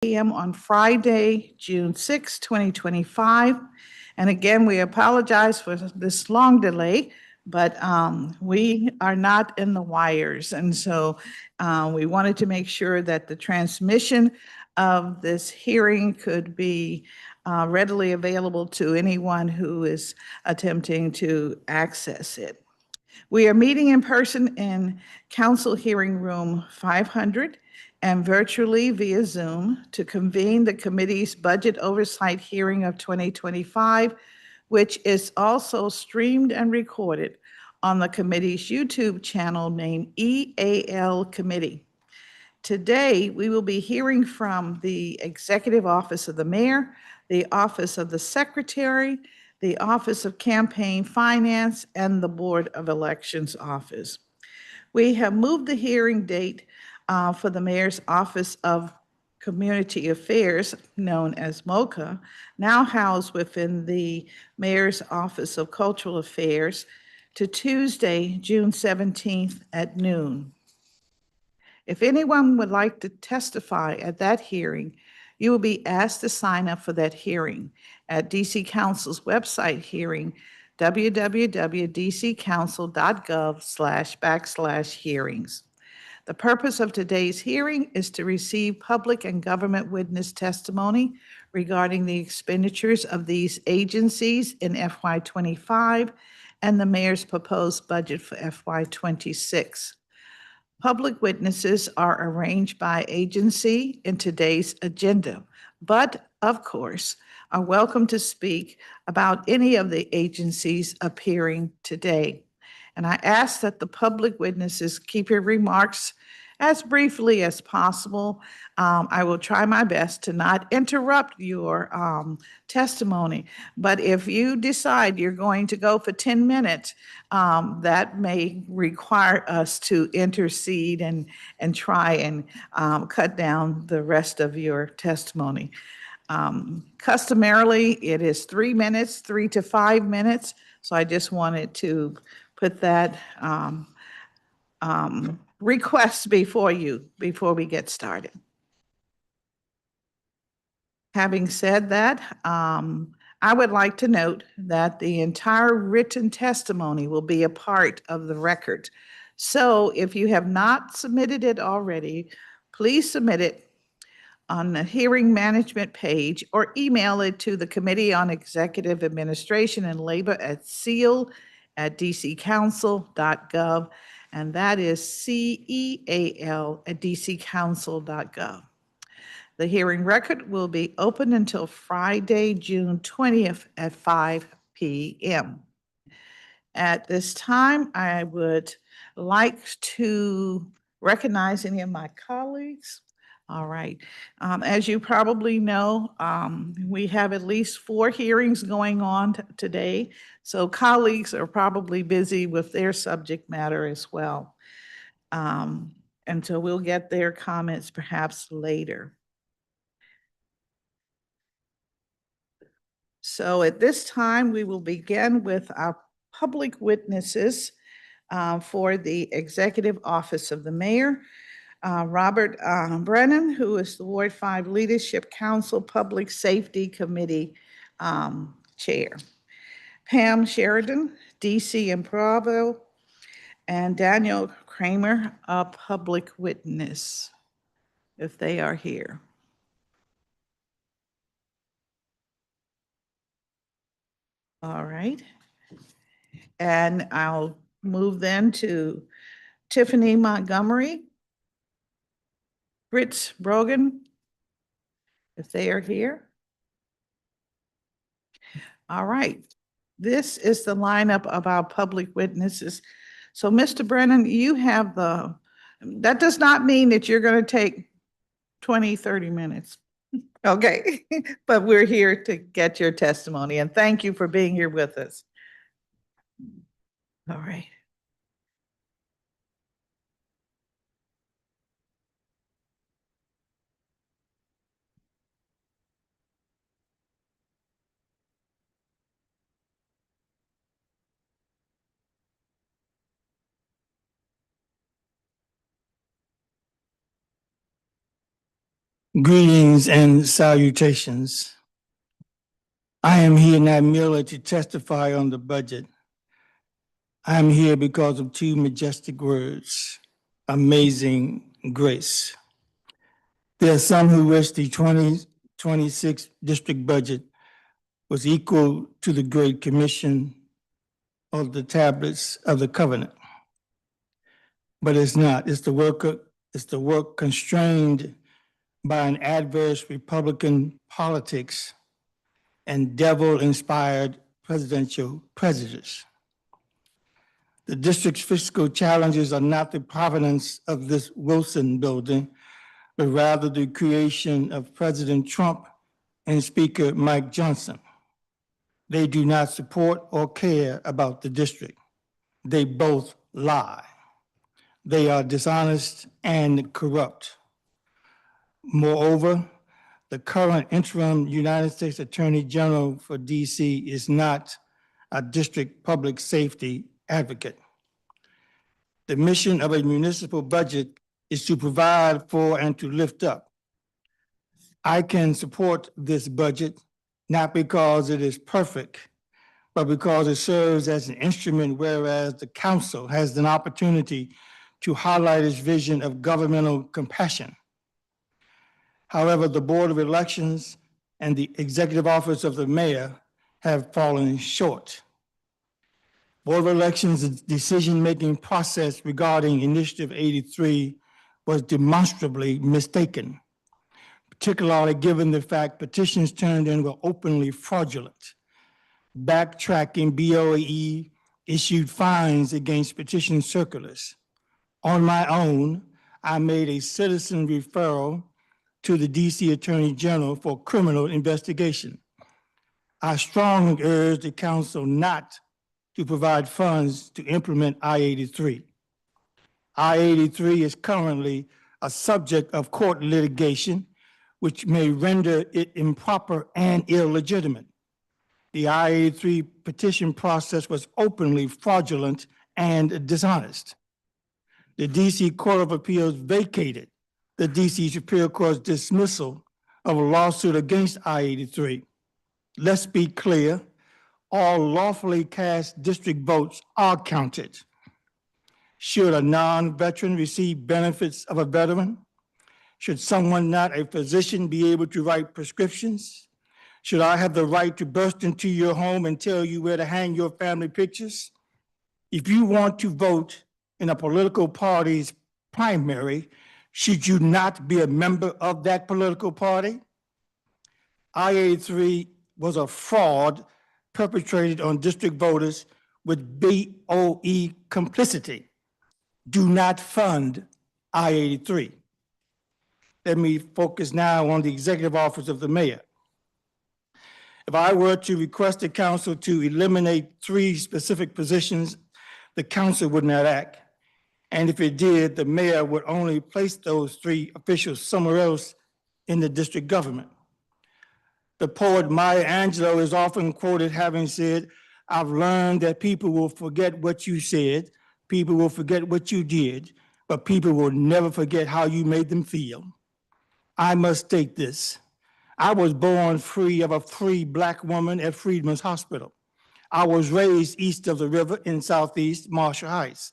p.m. on Friday, June 6, 2025. And again, we apologize for this long delay, but we are not in the wires. And so we wanted to make sure that the transmission of this hearing could be readily available to anyone who is attempting to access it. We are meeting in person in Council Hearing Room 500 and virtually via Zoom to convene the committee's budget oversight hearing of 2025, which is also streamed and recorded on the committee's YouTube channel named EAL Committee. Today, we will be hearing from the Executive Office of the Mayor, the Office of the Secretary, the Office of Campaign Finance, and the Board of Elections Office. We have moved the hearing date for the Mayor's Office of Community Affairs, known as Moca, now housed within the Mayor's Office of Cultural Affairs, to Tuesday, June 17th at noon. If anyone would like to testify at that hearing, you will be asked to sign up for that hearing at DC Council's website hearing, www.dccouncil.gov/hearings. The purpose of today's hearing is to receive public and government witness testimony regarding the expenditures of these agencies in FY25 and the mayor's proposed budget for FY26. Public witnesses are arranged by agency in today's agenda, but of course, are welcome to speak about any of the agencies appearing today. And I ask that the public witnesses keep your remarks as briefly as possible. I will try my best to not interrupt your testimony, but if you decide you're going to go for 10 minutes, that may require us to intercede and try and cut down the rest of your testimony. Customarily, it is 3 minutes, 3 to 5 minutes. So I just wanted to put that request before you, before we get started. Having said that, I would like to note that the entire written testimony will be a part of the record. So if you have not submitted it already, please submit it on the hearing management page or email it to the Committee on Executive Administration and Labor at Ceal@dccouncil.gov, and that is CEAL@dccouncil.gov. The hearing record will be open until Friday, June 20th at 5 p.m. At this time, I would like to recognize any of my colleagues. All right. As you probably know, we have at least 4 hearings going on today, so colleagues are probably busy with their subject matter as well. And so we'll get their comments perhaps later. So at this time, we will begin with our public witnesses for the Executive Office of the Mayor. Robert Brannum, who is the Ward 5 Leadership Council Public Safety Committee Chair. Pam Sheridan, DC and Bravo, and Daniel Kramer, a public witness, if they are here. All right. And I'll move then to Tiffany Montgomery, Fritz Brogan, if they are here. All right. This is the lineup of our public witnesses. So Mr. Brennan, you have that does not mean that you're going to take 20, 30 minutes. Okay, but we're here to get your testimony, and thank you for being here with us. All right. Greetings and salutations. I am here not merely to testify on the budget. I am here because of two majestic words, amazing grace. There are some who wish the 2026 district budget was equal to the Great Commission of the tablets of the covenant. But it's not. It's the work constrained by an adverse Republican politics and devil-inspired presidential prejudice. The district's fiscal challenges are not the provenance of this Wilson building, but rather the creation of President Trump and Speaker Mike Johnson. They do not support or care about the district. They both lie. They are dishonest and corrupt. Moreover, the current interim United States Attorney General for DC is not a district public safety advocate. The mission of a municipal budget is to provide for and to lift up. I can support this budget not because it is perfect, but because it serves as an instrument whereas the council has an opportunity to highlight its vision of governmental compassion. However, the Board of Elections and the executive office of the mayor have fallen short. Board of Elections' decision-making process regarding Initiative 83 was demonstrably mistaken, particularly given the fact petitions turned in were openly fraudulent. Backtracking, BOE issued fines against petition circulars. On my own, I made a citizen referral to the DC Attorney General for criminal investigation. I strongly urge the council not to provide funds to implement I-83. I-83 is currently a subject of court litigation, which may render it improper and illegitimate. The I-83 petition process was openly fraudulent and dishonest. The DC Court of Appeals vacated the DC Superior Court's dismissal of a lawsuit against I-83. Let's be clear, all lawfully cast district votes are counted. Should a non-veteran receive benefits of a veteran? Should someone not a physician be able to write prescriptions? Should I have the right to burst into your home and tell you where to hang your family pictures? If you want to vote in a political party's primary, should you not be a member of that political party? I-83 was a fraud perpetrated on district voters with BOE complicity. Do not fund I-83. Let me focus now on the executive office of the mayor. If I were to request the council to eliminate 3 specific positions, the council would not act. And if it did, the mayor would only place those 3 officials somewhere else in the district government. The poet Maya Angelou is often quoted having said, "I've learned that people will forget what you said, people will forget what you did, but people will never forget how you made them feel." I must state this. I was born free of a free Black woman at Freedman's Hospital. I was raised east of the river in Southeast Marshall Heights.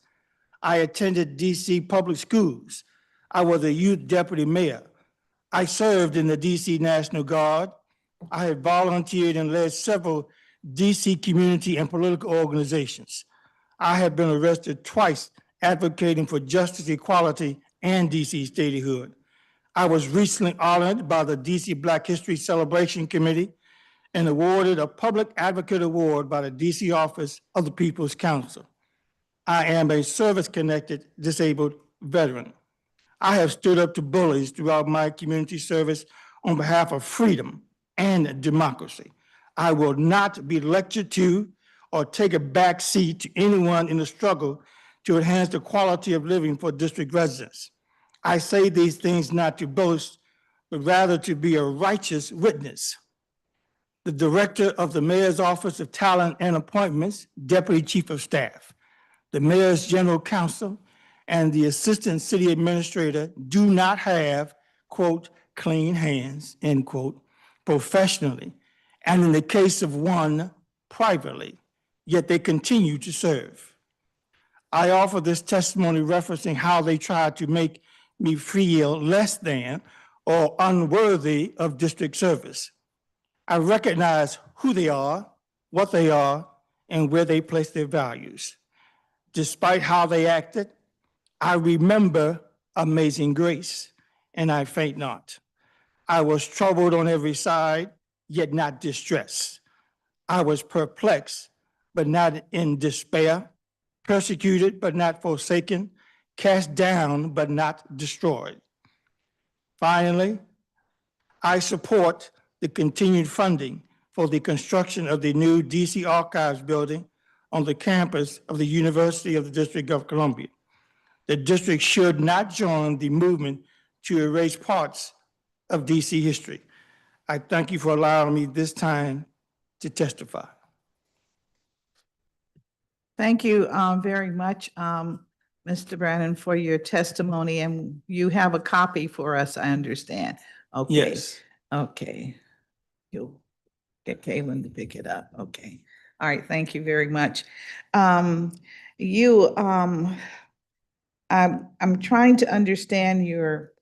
I attended DC public schools. I was a youth deputy mayor. I served in the DC National Guard. I had volunteered and led several DC community and political organizations. I have been arrested twice advocating for justice, equality, and DC statehood. I was recently honored by the DC Black History Celebration Committee and awarded a Public Advocate Award by the DC Office of the People's Counsel. I am a service-connected disabled veteran. I have stood up to bullies throughout my community service on behalf of freedom and democracy. I will not be lectured to or take a back seat to anyone in the struggle to enhance the quality of living for district residents. I say these things not to boast, but rather to be a righteous witness. The director of the Mayor's Office of Talent and Appointments, Deputy Chief of Staff, the Mayor's General Counsel, and the Assistant City Administrator do not have, quote, clean hands, end quote, professionally, and in the case of one, privately, yet they continue to serve. I offer this testimony referencing how they tried to make me feel less than or unworthy of district service. I recognize who they are, what they are, and where they place their values. Despite how they acted, I remember amazing grace, and I faint not. I was troubled on every side, yet not distressed. I was perplexed, but not in despair, persecuted, but not forsaken, cast down, but not destroyed. Finally, I support the continued funding for the construction of the new DC Archives building on the campus of the University of the District of Columbia. The district should not join the movement to erase parts of DC history. I thank you for allowing me this time to testify. Thank you very much, Mr. Brannum, for your testimony, and you have a copy for us, I understand. Okay. Yes. Okay. You'll get Caitlin to pick it up. Okay. All right, thank you very much. I'm trying to understand your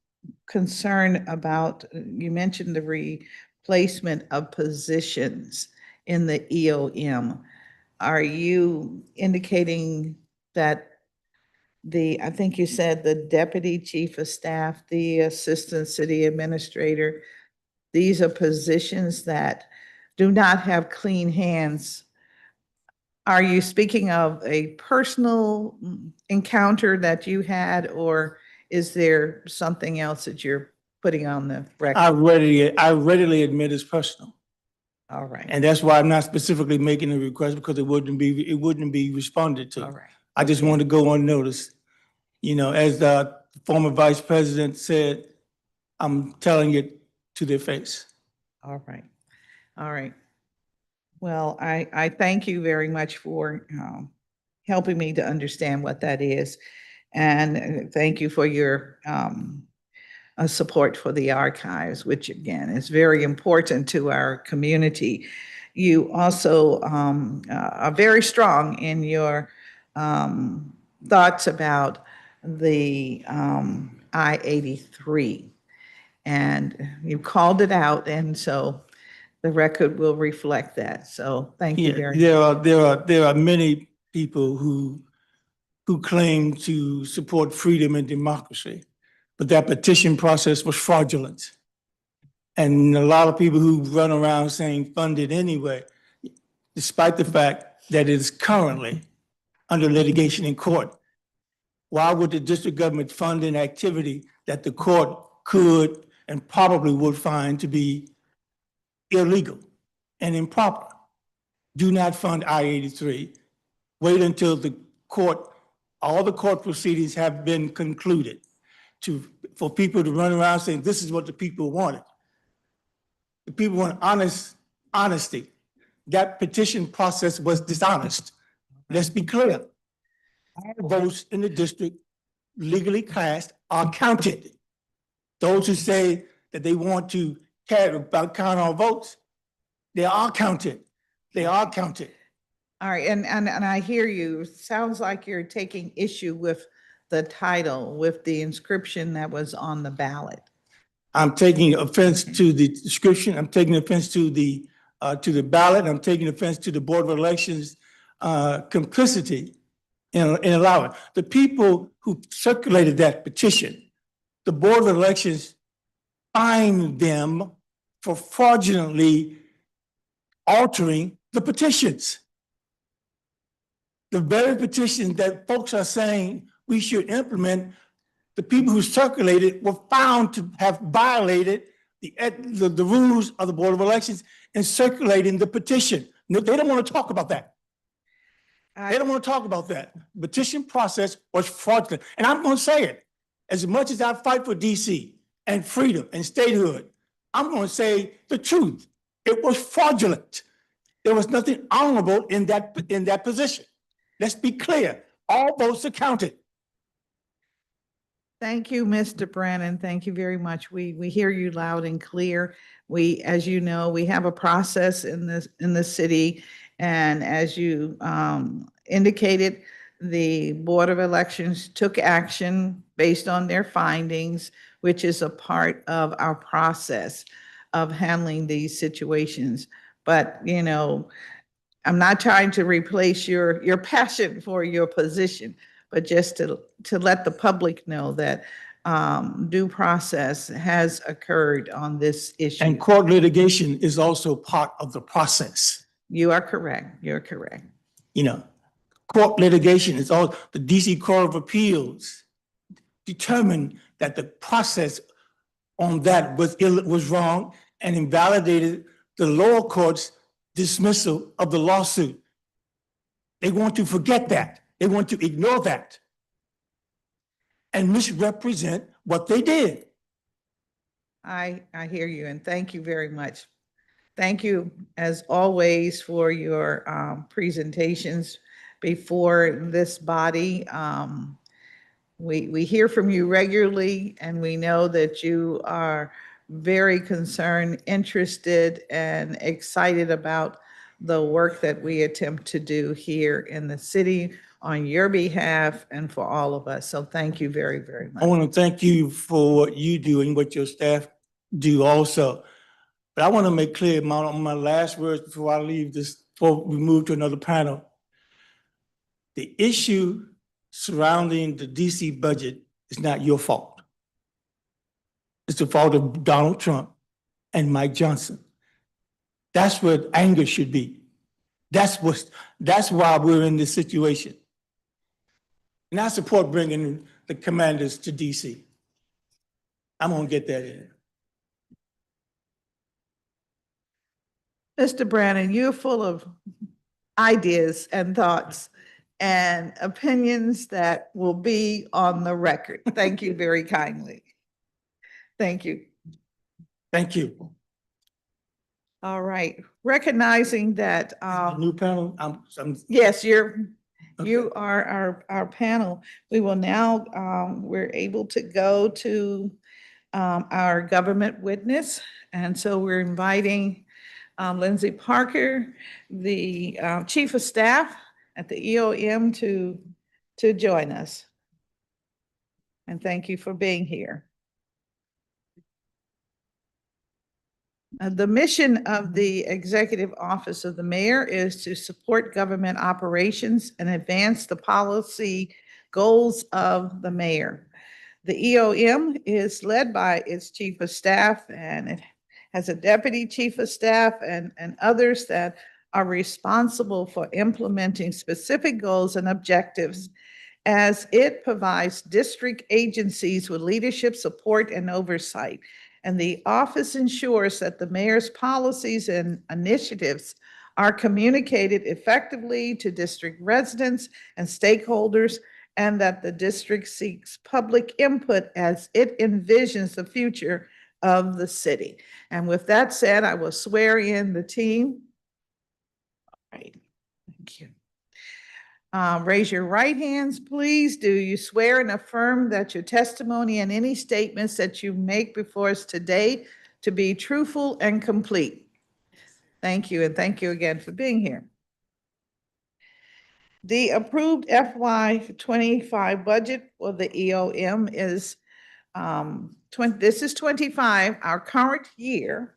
concern about, you mentioned the replacement of positions in the EOM. Are you indicating that I think you said the deputy chief of staff, the assistant city administrator, these are positions that do not have clean hands? Are you speaking of a personal encounter that you had, or is there something else that you're putting on the record? I readily admit it's personal. All right. And that's why I'm not specifically making a request, because it wouldn't be responded to. All right. I just want to go unnoticed. You know, as the former vice president said, I'm telling it to their face. All right. All right. Well, I thank you very much for helping me to understand what that is. And thank you for your support for the archives, which again is very important to our community. You also are very strong in your thoughts about the I-83, and you called it out, and so the record will reflect that. So thank you very much. There are many people who claim to support freedom and democracy, but that petition process was fraudulent. And a lot of people who run around saying funded anyway, despite the fact that it is currently under litigation in court. Why would the district government fund an activity that the court could and probably would find to be illegal and improper? Do not fund I-83. Wait until all the court proceedings have been concluded for people to run around saying this is what the people wanted. The people want honesty. That petition process was dishonest. Let's be clear. All votes in the district legally cast are counted. Those who say that they want to count our votes, they are counted. They are counted. All right, and I hear you. Sounds like you're taking issue with the title, with the inscription that was on the ballot. I'm taking offense to the description. I'm taking offense to the ballot. I'm taking offense to the Board of Elections complicity in allowing the people who circulated that petition. The Board of Elections fined them for fraudulently altering the petitions. The very petition that folks are saying we should implement, the people who circulated were found to have violated the rules of the Board of Elections in circulating the petition. No, they don't want to talk about that. They don't want to talk about that. The petition process was fraudulent. And I'm going to say it. As much as I fight for DC and freedom and statehood, I'm going to say the truth. It was fraudulent. There was nothing honorable in that position. Let's be clear. All votes are counted. Thank you, Mr. Brannum. Thank you very much. We hear you loud and clear. We, as you know, we have a process in the city. And as you indicated, the Board of Elections took action based on their findings, which is a part of our process of handling these situations. But, you know, I'm not trying to replace your passion for your position, but just to let the public know that due process has occurred on this issue. And court litigation is also part of the process. You are correct. You're correct. You know, court litigation is all, the DC Court of Appeals determined that the process on that was wrong and invalidated the lower court's dismissal of the lawsuit. They want to forget that. They want to ignore that and misrepresent what they did. I hear you, and thank you very much. Thank you, as always, for your presentations before this body. We hear from you regularly, and we know that you are very concerned, interested, and excited about the work that we attempt to do here in the city on your behalf and for all of us. So thank you very, very much. I want to thank you for what you do and what your staff do also. But I want to make clear my last words before I leave this, before we move to another panel. The issue surrounding the DC budget is not your fault. It's the fault of Donald Trump and Mike Johnson. That's where anger should be. That's why we're in this situation. And I support bringing the commanders to DC. I'm gonna get that in. Mr. Brannum, you're full of ideas and thoughts and opinions that will be on the record. Thank you very kindly. Thank you. Thank you. All right. Recognizing that, New panel, yes, you Okay. are our panel. We will now, we're able to go to our government witness. And so we're inviting Lindsay Parker, the Chief of Staff at the EOM, to join us. And thank you for being here. The mission of the Executive Office of the Mayor is to support government operations and advance the policy goals of the mayor. The EOM is led by its Chief of Staff, and it has a Deputy Chief of Staff and others that are responsible for implementing specific goals and objectives as it provides district agencies with leadership support and oversight. And the office ensures that the mayor's policies and initiatives are communicated effectively to district residents and stakeholders, and that the district seeks public input as it envisions the future of the city. And with that said, I will swear in the team. All right, thank you. Raise your right hands, please. Do you swear and affirm that your testimony and any statements that you make before us today to be truthful and complete? Thank you, and thank you again for being here. The approved FY25 budget for the EOM is this is 25. Our current year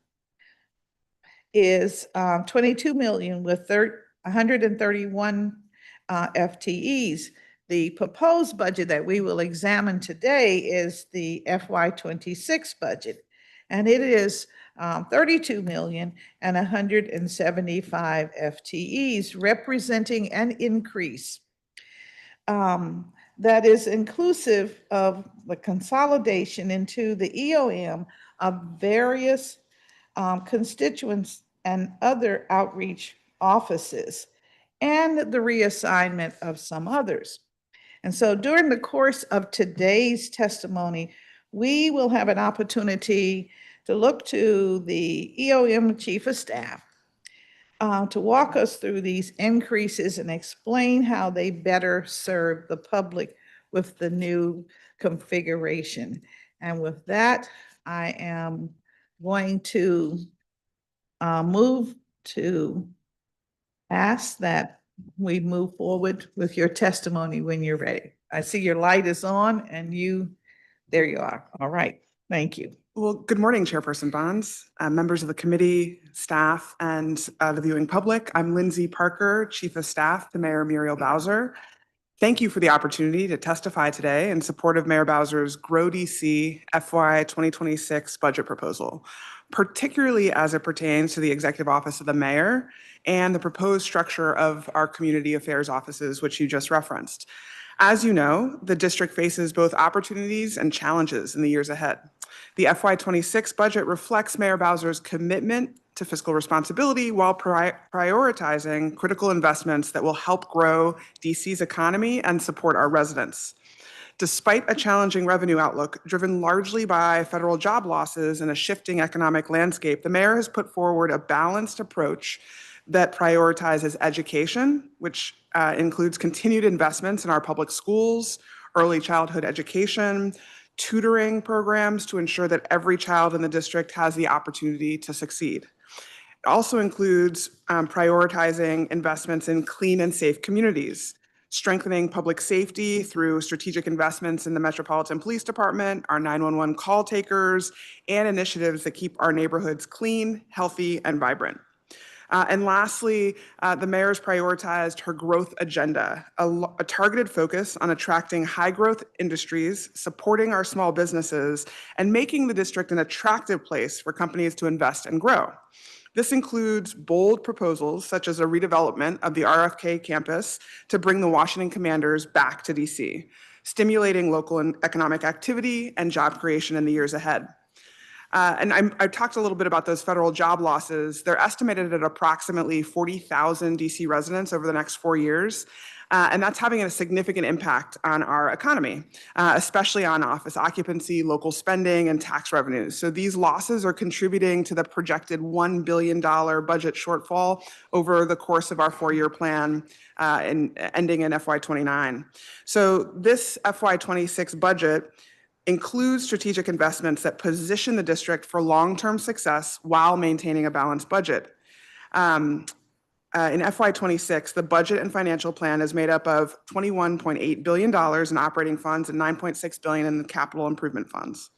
is 22 million with 131 FTEs. The proposed budget that we will examine today is the FY26 budget, and it is 32 million and 175 FTEs, representing an increase that is inclusive of the consolidation into the EOM of various constituents and other outreach offices, and the reassignment of some others. And so during the course of today's testimony, we will have an opportunity to look to the EOM Chief of Staff to walk us through these increases and explain how they better serve the public with the new configuration. And with that, I am going to move to ask that we move forward with your testimony when you're ready. I see your light is on and there you are. All right. Thank you. Well, good morning, Chairperson Bonds, members of the committee, staff, and the viewing public. I'm Lindsay Parker, Chief of Staff to Mayor Muriel Bowser. Thank you for the opportunity to testify today in support of Mayor Bowser's Grow DC FY 2026 budget proposal, particularly as it pertains to the Executive Office of the Mayor and the proposed structure of our community affairs offices, which you just referenced. As you know, the district faces both opportunities and challenges in the years ahead. The FY 26 budget reflects Mayor Bowser's commitment to fiscal responsibility while prioritizing critical investments that will help grow DC's economy and support our residents. Despite a challenging revenue outlook driven largely by federal job losses and a shifting economic landscape, the mayor has put forward a balanced approach that prioritizes education, which includes continued investments in our public schools, early childhood education, tutoring programs to ensure that every child in the district has the opportunity to succeed. It also includes prioritizing investments in clean and safe communities, strengthening public safety through strategic investments in the Metropolitan Police Department, our 911 call takers, and initiatives that keep our neighborhoods clean, healthy, and vibrant. And lastly, the mayor's prioritized her growth agenda, a targeted focus on attracting high growth industries, supporting our small businesses, and making the district an attractive place for companies to invest and grow. This includes bold proposals such as a redevelopment of the RFK campus to bring the Washington Commanders back to DC, stimulating local and economic activity and job creation in the years ahead. I've talked a little bit about those federal job losses. They're estimated at approximately 40,000 DC residents over the next 4 years. And that's having a significant impact on our economy, especially on office occupancy, local spending, and tax revenues. So these losses are contributing to the projected $1 billion budget shortfall over the course of our 4-year plan ending in FY29. So this FY26 budget includes strategic investments that position the district for long-term success while maintaining a balanced budget. In FY26, the budget and financial plan is made up of $21.8 billion in operating funds and $9.6 billion in capital improvement funds.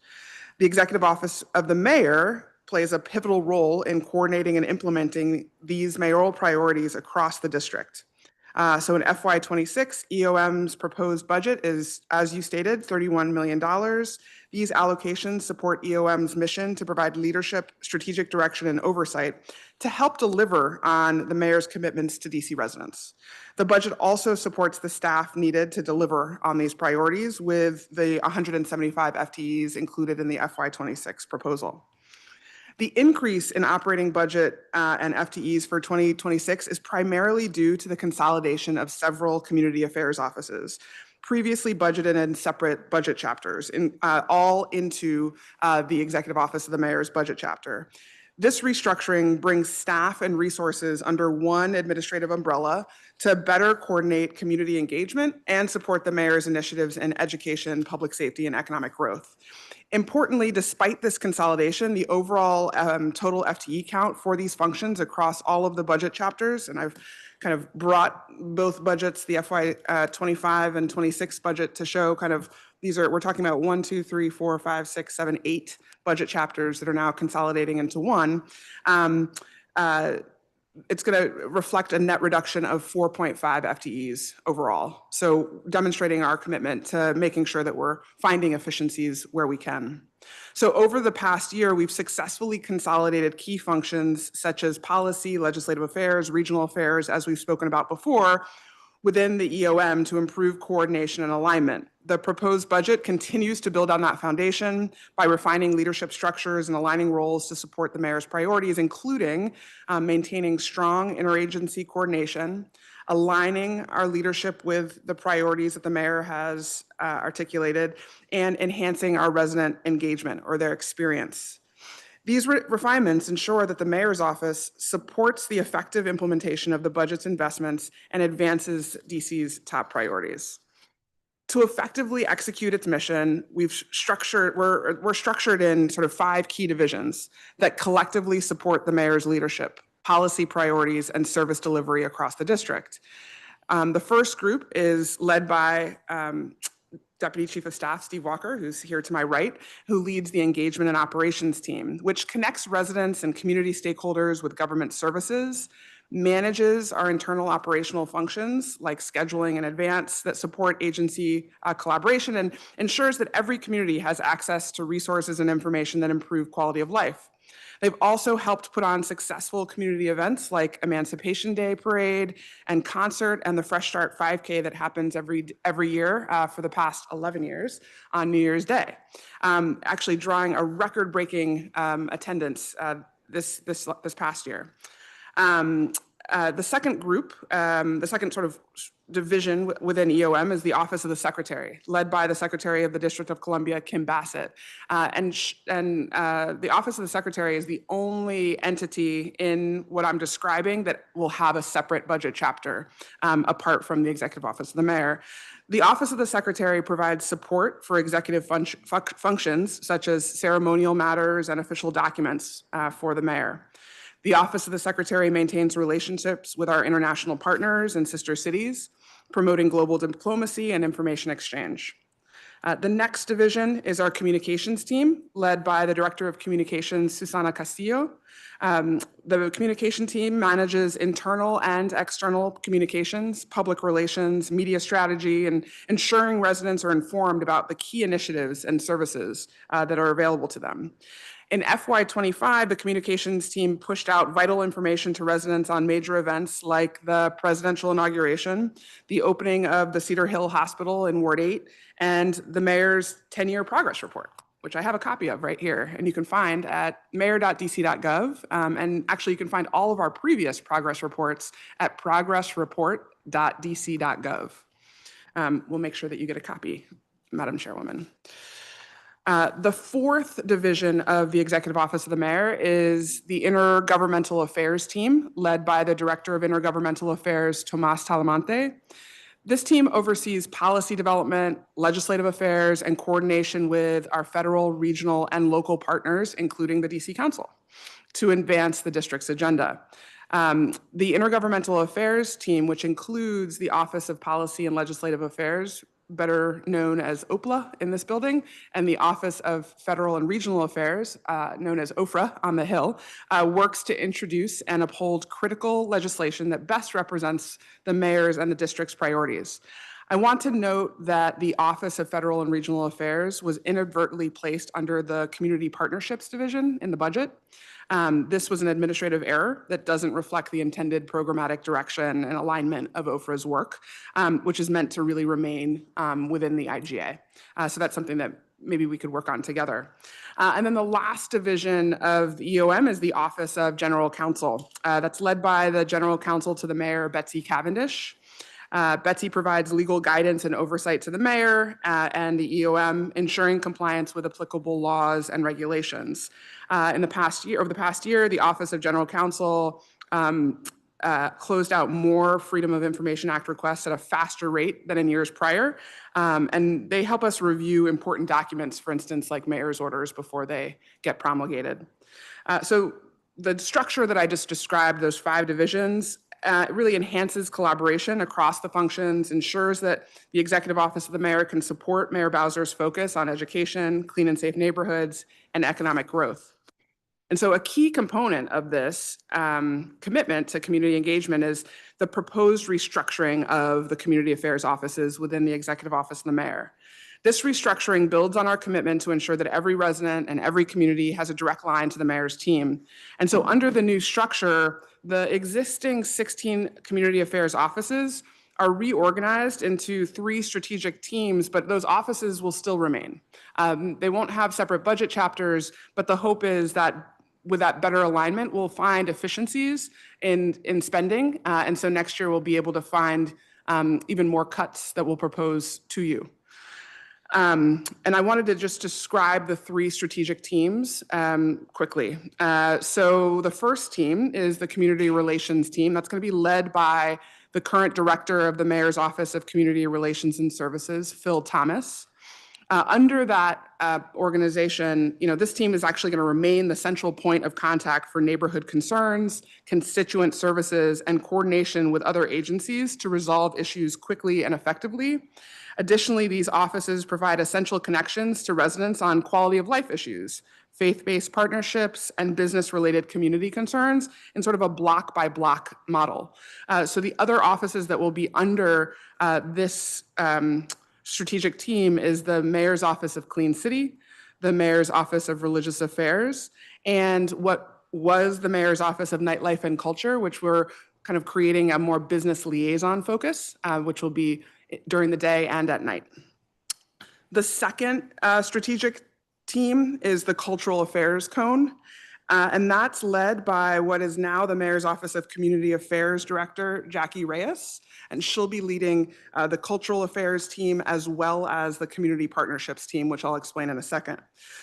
The Executive Office of the Mayor plays a pivotal role in coordinating and implementing these mayoral priorities across the district. So in FY26, EOM's proposed budget is, as you stated, $31 million. These allocations support EOM's mission to provide leadership, strategic direction, and oversight to help deliver on the mayor's commitments to DC residents. The budget also supports the staff needed to deliver on these priorities with the 175 FTEs included in the FY26 proposal. The increase in operating budget and FTEs for 2026 is primarily due to the consolidation of several community affairs offices, previously budgeted in separate budget chapters, all into the Executive Office of the Mayor's budget chapter. This restructuring brings staff and resources under one administrative umbrella to better coordinate community engagement and support the mayor's initiatives in education, public safety, and economic growth. Importantly, despite this consolidation, the overall total FTE count for these functions across all of the budget chapters, and I've kind of brought both budgets, the FY 25 and 26 budget, to show kind of we're talking about 1, 2, 3, 4, 5, 6, 7, 8 budget chapters that are now consolidating into one. It's going to reflect a net reduction of 4.5 FTEs overall. So demonstrating our commitment to making sure that we're finding efficiencies where we can. So over the past year, we've successfully consolidated key functions such as policy, legislative affairs, regional affairs, as we've spoken about before, within the EOM to improve coordination and alignment. The proposed budget continues to build on that foundation by refining leadership structures and aligning roles to support the mayor's priorities, including maintaining strong interagency coordination, aligning our leadership with the priorities that the mayor has articulated, and enhancing our resident engagement or their experience. These refinements ensure that the mayor's office supports the effective implementation of the budget's investments and advances DC's top priorities. To effectively execute its mission, we're structured in sort of 5 key divisions that collectively support the mayor's leadership, policy priorities, and service delivery across the district. The first group is led by Deputy Chief of Staff Steve Walker, who's here to my right, who leads the engagement and operations team, which connects residents and community stakeholders with government services, manages our internal operational functions like scheduling and advance that support agency collaboration, and ensures that every community has access to resources and information that improve quality of life. They've also helped put on successful community events like Emancipation Day Parade and concert and the Fresh Start 5K that happens every year for the past 11 years on New Year's Day, actually drawing a record-breaking attendance this past year. The second group, the second sort of division within EOM is the Office of the Secretary, led by the Secretary of the District of Columbia, Kim Bassett. The Office of the Secretary is the only entity in what I'm describing that will have a separate budget chapter apart from the Executive Office of the Mayor. The Office of the Secretary provides support for executive functions such as ceremonial matters and official documents for the Mayor. The Office of the Secretary maintains relationships with our international partners and sister cities, promoting global diplomacy and information exchange. The next division is our communications team, led by the Director of Communications, Susana Castillo. The communication team manages internal and external communications, public relations, media strategy, and ensuring residents are informed about the key initiatives and services that are available to them. In FY25, the communications team pushed out vital information to residents on major events like the presidential inauguration, the opening of the Cedar Hill Hospital in Ward 8, and the mayor's 10-year progress report, which I have a copy of right here, and you can find at mayor.dc.gov. And actually, you can find all of our previous progress reports at progressreport.dc.gov. We'll make sure that you get a copy, Madam Chairwoman. The fourth division of the Executive Office of the Mayor is the Intergovernmental Affairs team, led by the Director of Intergovernmental Affairs, Tomas Talamante. This team oversees policy development, legislative affairs, and coordination with our federal, regional, and local partners, including the DC Council, to advance the district's agenda. The Intergovernmental Affairs team, which includes the Office of Policy and Legislative Affairs, better known as OPLA in this building, and the Office of Federal and Regional Affairs, known as OFRA on the Hill, works to introduce and uphold critical legislation that best represents the mayor's and the district's priorities. I want to note that the Office of Federal and Regional Affairs was inadvertently placed under the Community Partnerships Division in the budget. This was an administrative error that doesn't reflect the intended programmatic direction and alignment of OFRA's work, which is meant to really remain within the IGA. So that's something that maybe we could work on together. And then the last division of the EOM is the Office of General Counsel. That's led by the General Counsel to the Mayor, Betsy Cavendish. Betsy provides legal guidance and oversight to the mayor and the EOM, ensuring compliance with applicable laws and regulations. Over the past year, the Office of General Counsel closed out more Freedom of Information Act requests at a faster rate than in years prior. And they help us review important documents, for instance, like mayor's orders before they get promulgated. So the structure that I just described, those 5 divisions, it really enhances collaboration across the functions, ensures that the Executive Office of the Mayor can support Mayor Bowser's focus on education, clean and safe neighborhoods, and economic growth. And so a key component of this commitment to community engagement is the proposed restructuring of the community affairs offices within the Executive Office of the Mayor. This restructuring builds on our commitment to ensure that every resident and every community has a direct line to the mayor's team. And so under the new structure, the existing 16 community affairs offices are reorganized into 3 strategic teams, but those offices will still remain. They won't have separate budget chapters, but the hope is that with that better alignment, we'll find efficiencies in spending. And so next year we'll be able to find even more cuts that we'll propose to you. And I wanted to just describe the 3 strategic teams quickly. So the first team is the community relations team. That's going to be led by the current director of the Mayor's Office of Community Relations and Services, Phil Thomas. Under that organization, this team is actually going to remain the central point of contact for neighborhood concerns, constituent services, and coordination with other agencies to resolve issues quickly and effectively. Additionally, these offices provide essential connections to residents on quality of life issues, faith-based partnerships, and business-related community concerns in sort of a block-by-block model. So the other offices that will be under this strategic team is the Mayor's Office of Clean City, the Mayor's Office of Religious Affairs, and what was the Mayor's Office of Nightlife and Culture, which we're kind of creating a more business liaison focus, which will be during the day and at night. The second strategic team is the Cultural Affairs Cone, and that's led by what is now the Mayor's Office of Community Affairs Director, Jackie Reyes, and she'll be leading the Cultural Affairs team as well as the Community Partnerships team, which I'll explain in a second.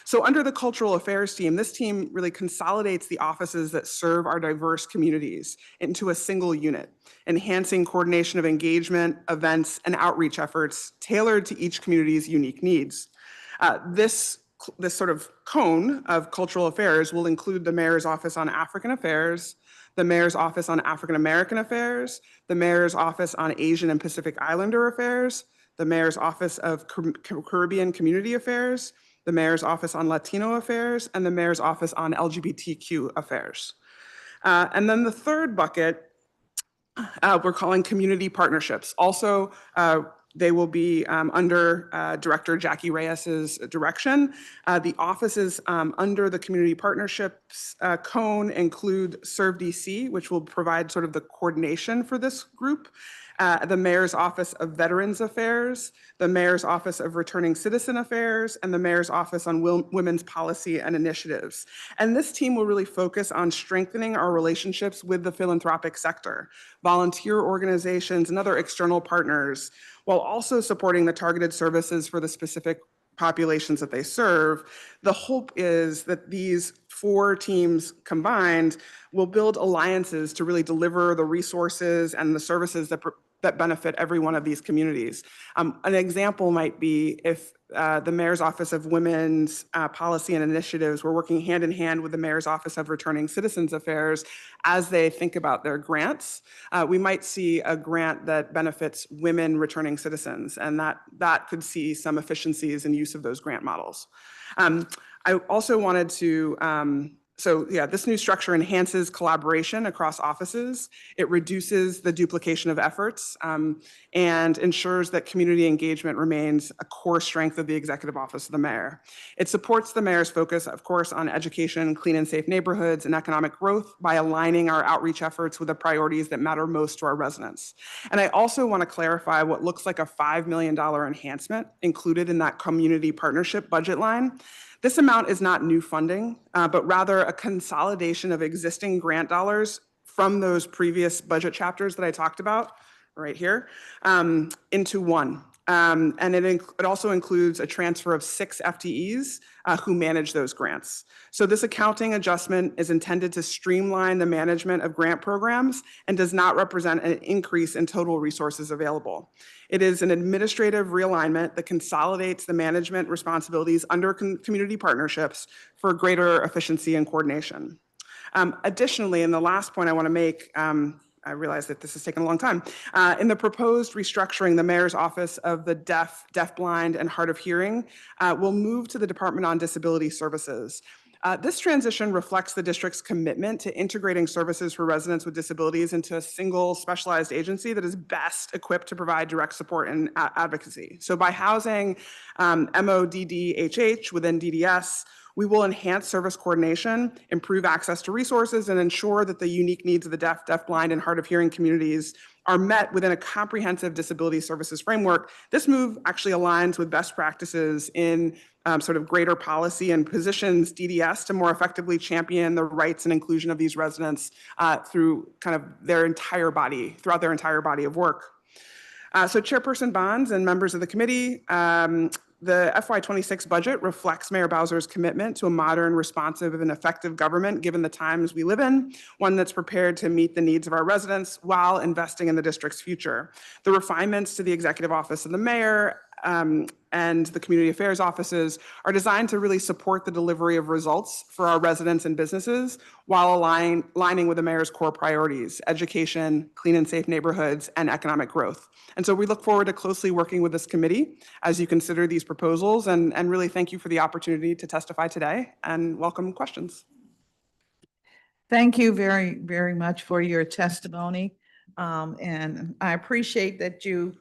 So under the Cultural Affairs team, this team really consolidates the offices that serve our diverse communities into a single unit, enhancing coordination of engagement, events, and outreach efforts tailored to each community's unique needs. This sort of cone of cultural affairs will include the Mayor's Office on African Affairs, the Mayor's Office on African American Affairs, the Mayor's Office on Asian and Pacific Islander Affairs, the Mayor's Office of Caribbean Community Affairs, the Mayor's Office on Latino Affairs, and the Mayor's Office on LGBTQ Affairs. And then the third bucket we're calling community partnerships. Also, they will be under Director Jackie Reyes's direction. The offices under the community partnerships cone include Serve DC, which will provide sort of the coordination for this group, the Mayor's Office of Veterans Affairs, the Mayor's Office of Returning Citizen Affairs, and the Mayor's Office on Women's Policy and Initiatives. And this team will really focus on strengthening our relationships with the philanthropic sector, volunteer organizations, and other external partners, while also supporting the targeted services for the specific populations that they serve. The hope is that these four teams combined will build alliances to really deliver the resources and the services that benefit every one of these communities. An example might be if the Mayor's Office of Women's Policy and Initiatives were working hand in hand with the Mayor's Office of Returning Citizens Affairs as they think about their grants. We might see a grant that benefits women returning citizens, and that could see some efficiencies in use of those grant models. I also wanted to this new structure enhances collaboration across offices. It reduces the duplication of efforts and ensures that community engagement remains a core strength of the Executive Office of the Mayor. It supports the Mayor's focus, of course, on education, clean and safe neighborhoods, and economic growth by aligning our outreach efforts with the priorities that matter most to our residents. And I also want to clarify what looks like a $5 million enhancement included in that community partnership budget line. This amount is not new funding, but rather a consolidation of existing grant dollars from those previous budget chapters that I talked about right here into one. And it also includes a transfer of 6 FTEs who manage those grants. So this accounting adjustment is intended to streamline the management of grant programs and does not represent an increase in total resources available. It is an administrative realignment that consolidates the management responsibilities under community partnerships for greater efficiency and coordination. Additionally, and the last point I want to make, I realize that this has taken a long time. In the proposed restructuring, the Mayor's Office of the Deaf, Deafblind, and Hard of Hearing will move to the Department on Disability Services. This transition reflects the district's commitment to integrating services for residents with disabilities into a single specialized agency that is best equipped to provide direct support and advocacy. So by housing MODDHH within DDS, we will enhance service coordination, improve access to resources, and ensure that the unique needs of the deaf, deafblind, and hard of hearing communities are met within a comprehensive disability services framework. This move actually aligns with best practices in sort of greater policy and positions DDS to more effectively champion the rights and inclusion of these residents through kind of throughout their entire body of work. So Chairperson Bonds and members of the committee, The FY26 budget reflects Mayor Bowser's commitment to a modern, responsive, and effective government given the times we live in, one that's prepared to meet the needs of our residents while investing in the district's future. The refinements to the Executive Office of the Mayor and the community affairs offices are designed to really support the delivery of results for our residents and businesses while aligning with the mayor's core priorities: education, clean and safe neighborhoods, and economic growth. And so we look forward to closely working with this committee as you consider these proposals, and really thank you for the opportunity to testify today and welcome questions. Thank you very, very much for your testimony. And I appreciate that you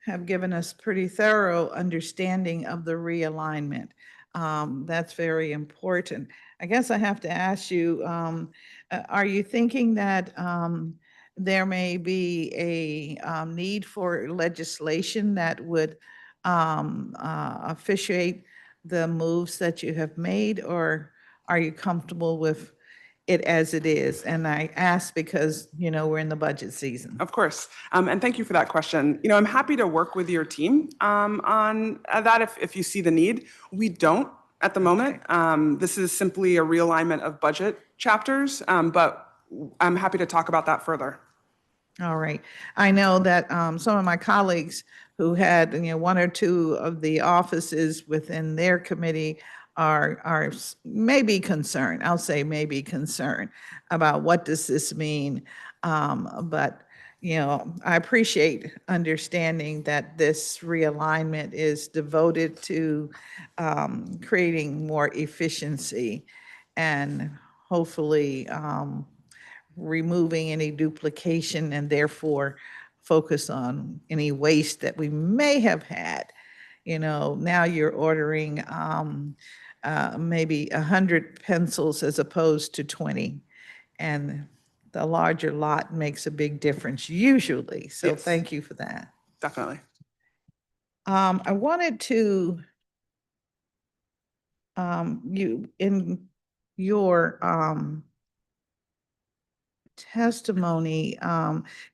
have given us pretty thorough understanding of the realignment. That's very important. I guess I have to ask you, are you thinking that there may be a need for legislation that would officiate the moves that you have made, or are you comfortable with it as it is? And I ask because, we're in the budget season. Of course. And thank you for that question. I'm happy to work with your team on that if you see the need. We don't at the moment. This is simply a realignment of budget chapters, but I'm happy to talk about that further. All right. I know that some of my colleagues who had, one or two of the offices within their committee are maybe concerned. I'll say maybe concerned about what does this mean. But I appreciate understanding that this realignment is devoted to creating more efficiency and hopefully removing any duplication and therefore focus on any waste that we may have had. Now you're ordering maybe 100 pencils as opposed to 20. And the larger lot makes a big difference usually. So Yes. Thank you for that. Definitely. I wanted to, you in your testimony,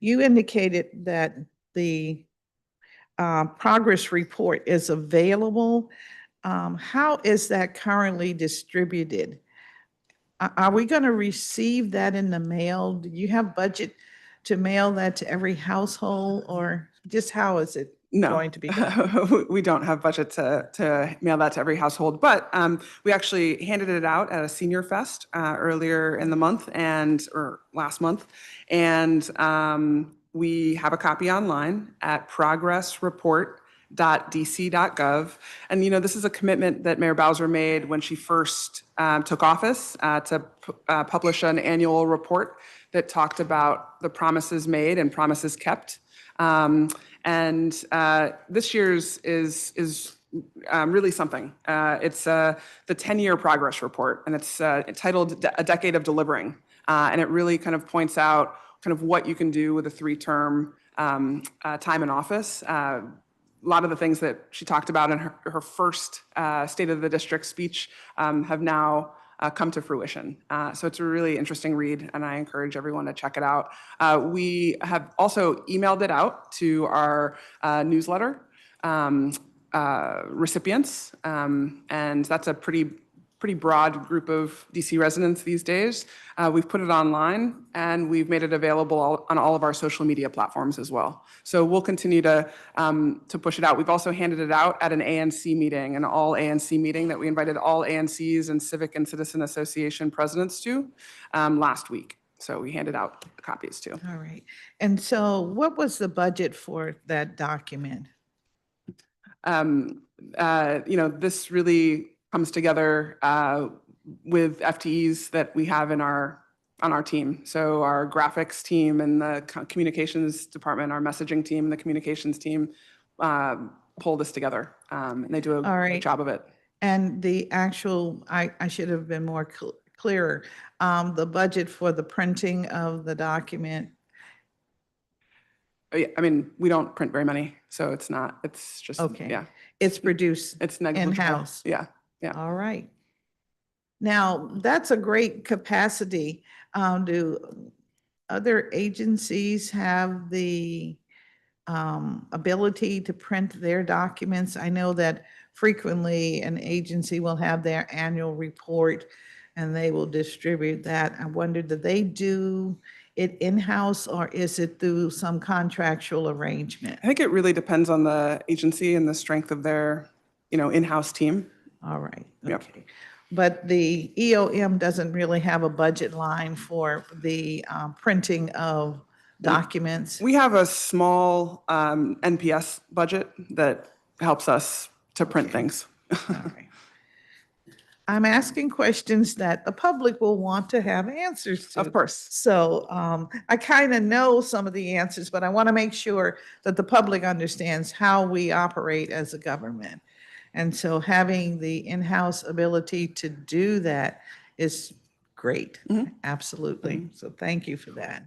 you indicated that the progress report is available. How is that currently distributed? Are we going to receive that in the mail? Do you have budget to mail that to every household, or just how is it going to be done? We don't have budget to mail that to every household, but we actually handed it out at a senior fest earlier in the month or last month. And we have a copy online at progressreport.dc.gov. And, this is a commitment that Mayor Bowser made when she first took office to publish an annual report that talked about the promises made and promises kept. And this year's is really something. It's the 10-year progress report, and it's titled A Decade of Delivering. And it really kind of points out kind of what you can do with a 3-term time in office. A lot of the things that she talked about in her first State of the District speech have now come to fruition. So it's a really interesting read, and I encourage everyone to check it out. We have also emailed it out to our newsletter recipients, and that's a pretty broad group of DC residents these days. We've put it online, and we've made it available on all of our social media platforms as well. So we'll continue to push it out. We've also handed it out at an ANC meeting, an all ANC meeting that we invited all ANCs and Civic and Citizen Association presidents to last week. So we handed out copies too. All right. And so what was the budget for that document? This really comes together with FTEs that we have on our team. So our graphics team and the communications department, our messaging team and the communications team pull this together, and they do a great job of it. And the actual, I should have been more clearer, the budget for the printing of the document. Yeah, I mean, we don't print very many, so it's just, Okay. yeah. It's produced It's negligible. in-house. Yeah. All right. Now, that's a great capacity. Do other agencies have the ability to print their documents? I know that frequently an agency will have their annual report and they will distribute that. I wonder, do they do it in-house or is it through some contractual arrangement? I think it really depends on the agency and the strength of their, in-house team. All right, Yep. okay. But the EOM doesn't really have a budget line for the printing of documents? We have a small NPS budget that helps us to print things. All right. I'm asking questions that the public will want to have answers to. Of course. So I kind of know some of the answers, but I want to make sure that the public understands how we operate as a government. And so having the in-house ability to do that is great. Mhm. Absolutely. So thank you for that.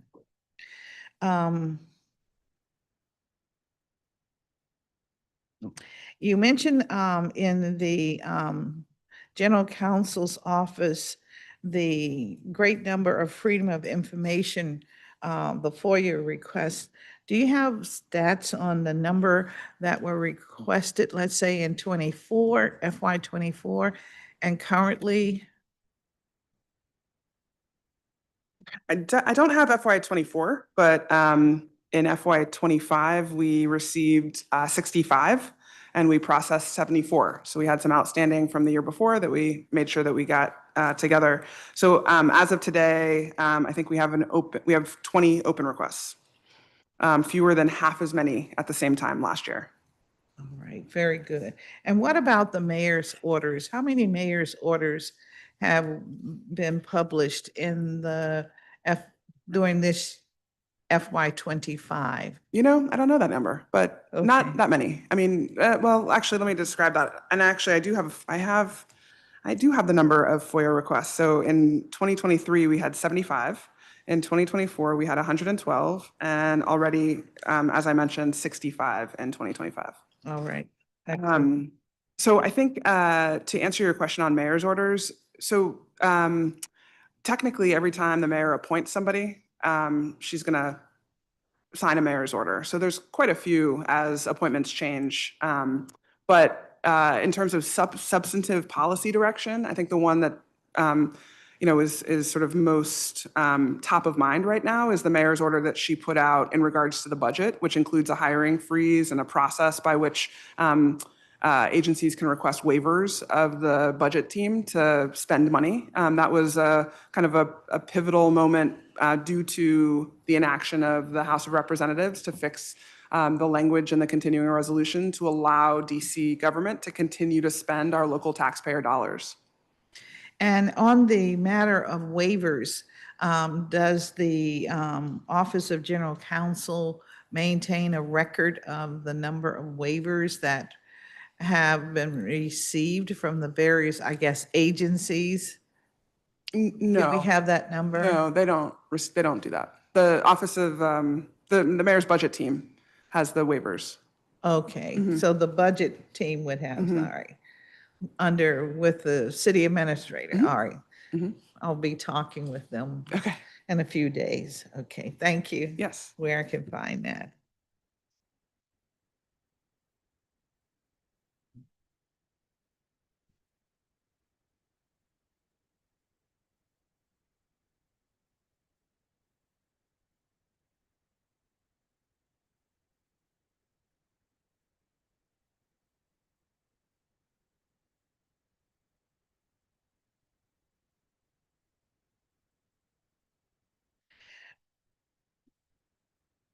You mentioned in the general counsel's office, the great number of freedom of information, the FOIA requests. Do you have stats on the number that were requested, let's say in 24, FY 24, and currently? I don't have FY 24, but in FY 25, we received 65 and we processed 74. So we had some outstanding from the year before that we made sure that we got together. So as of today, I think we have 20 open requests, fewer than half as many at the same time last year. All right, very good. And what about the mayor's orders? How many mayor's orders have been published in the during this FY 25? I don't know that number, but Okay. not that many. I mean, well, actually, let me describe that. And actually, I do have the number of FOIA requests. So in 2023, we had 75. In 2024, we had 112, and already, as I mentioned, 65 in 2025. All right. Excellent. So I think to answer your question on mayor's orders, so technically, every time the mayor appoints somebody, she's going to sign a mayor's order. So there's quite a few as appointments change. But in terms of substantive policy direction, I think the one that is sort of most top of mind right now is the mayor's order that she put out in regards to the budget, which includes a hiring freeze and a process by which agencies can request waivers of the budget team to spend money. That was kind of a pivotal moment due to the inaction of the House of Representatives to fix the language in the continuing resolution to allow DC government to continue to spend our local taxpayer dollars. And on the matter of waivers, does the Office of General Counsel maintain a record of the number of waivers that have been received from the various, I guess, agencies? No. Do we have that number? No, they don't. They don't do that. The Office of the mayor's budget team has the waivers. Okay, Mhm. so the budget team would have, Mhm. all right, with the city administrator, Mhm. all right. Mhm. I'll be talking with them Okay. in a few days. Okay, thank you. Yes. Where I can find that.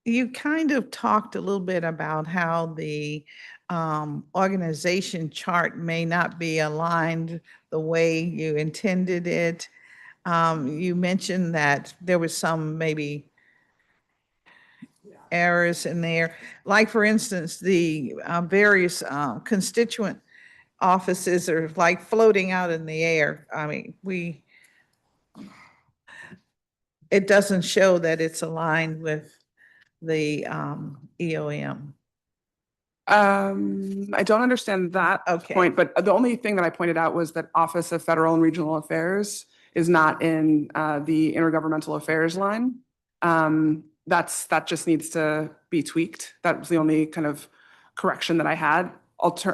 You kind of talked a little bit about how the organization chart may not be aligned the way you intended it. You mentioned that there was some maybe errors in there. Like, for instance, the various constituent offices are like floating out in the air. I mean, it doesn't show that it's aligned with the EOM. I don't understand that Okay. point, but the only thing that I pointed out was that Office of Federal and Regional Affairs is not in the intergovernmental affairs line. that just needs to be tweaked. That was the only kind of correction that I had.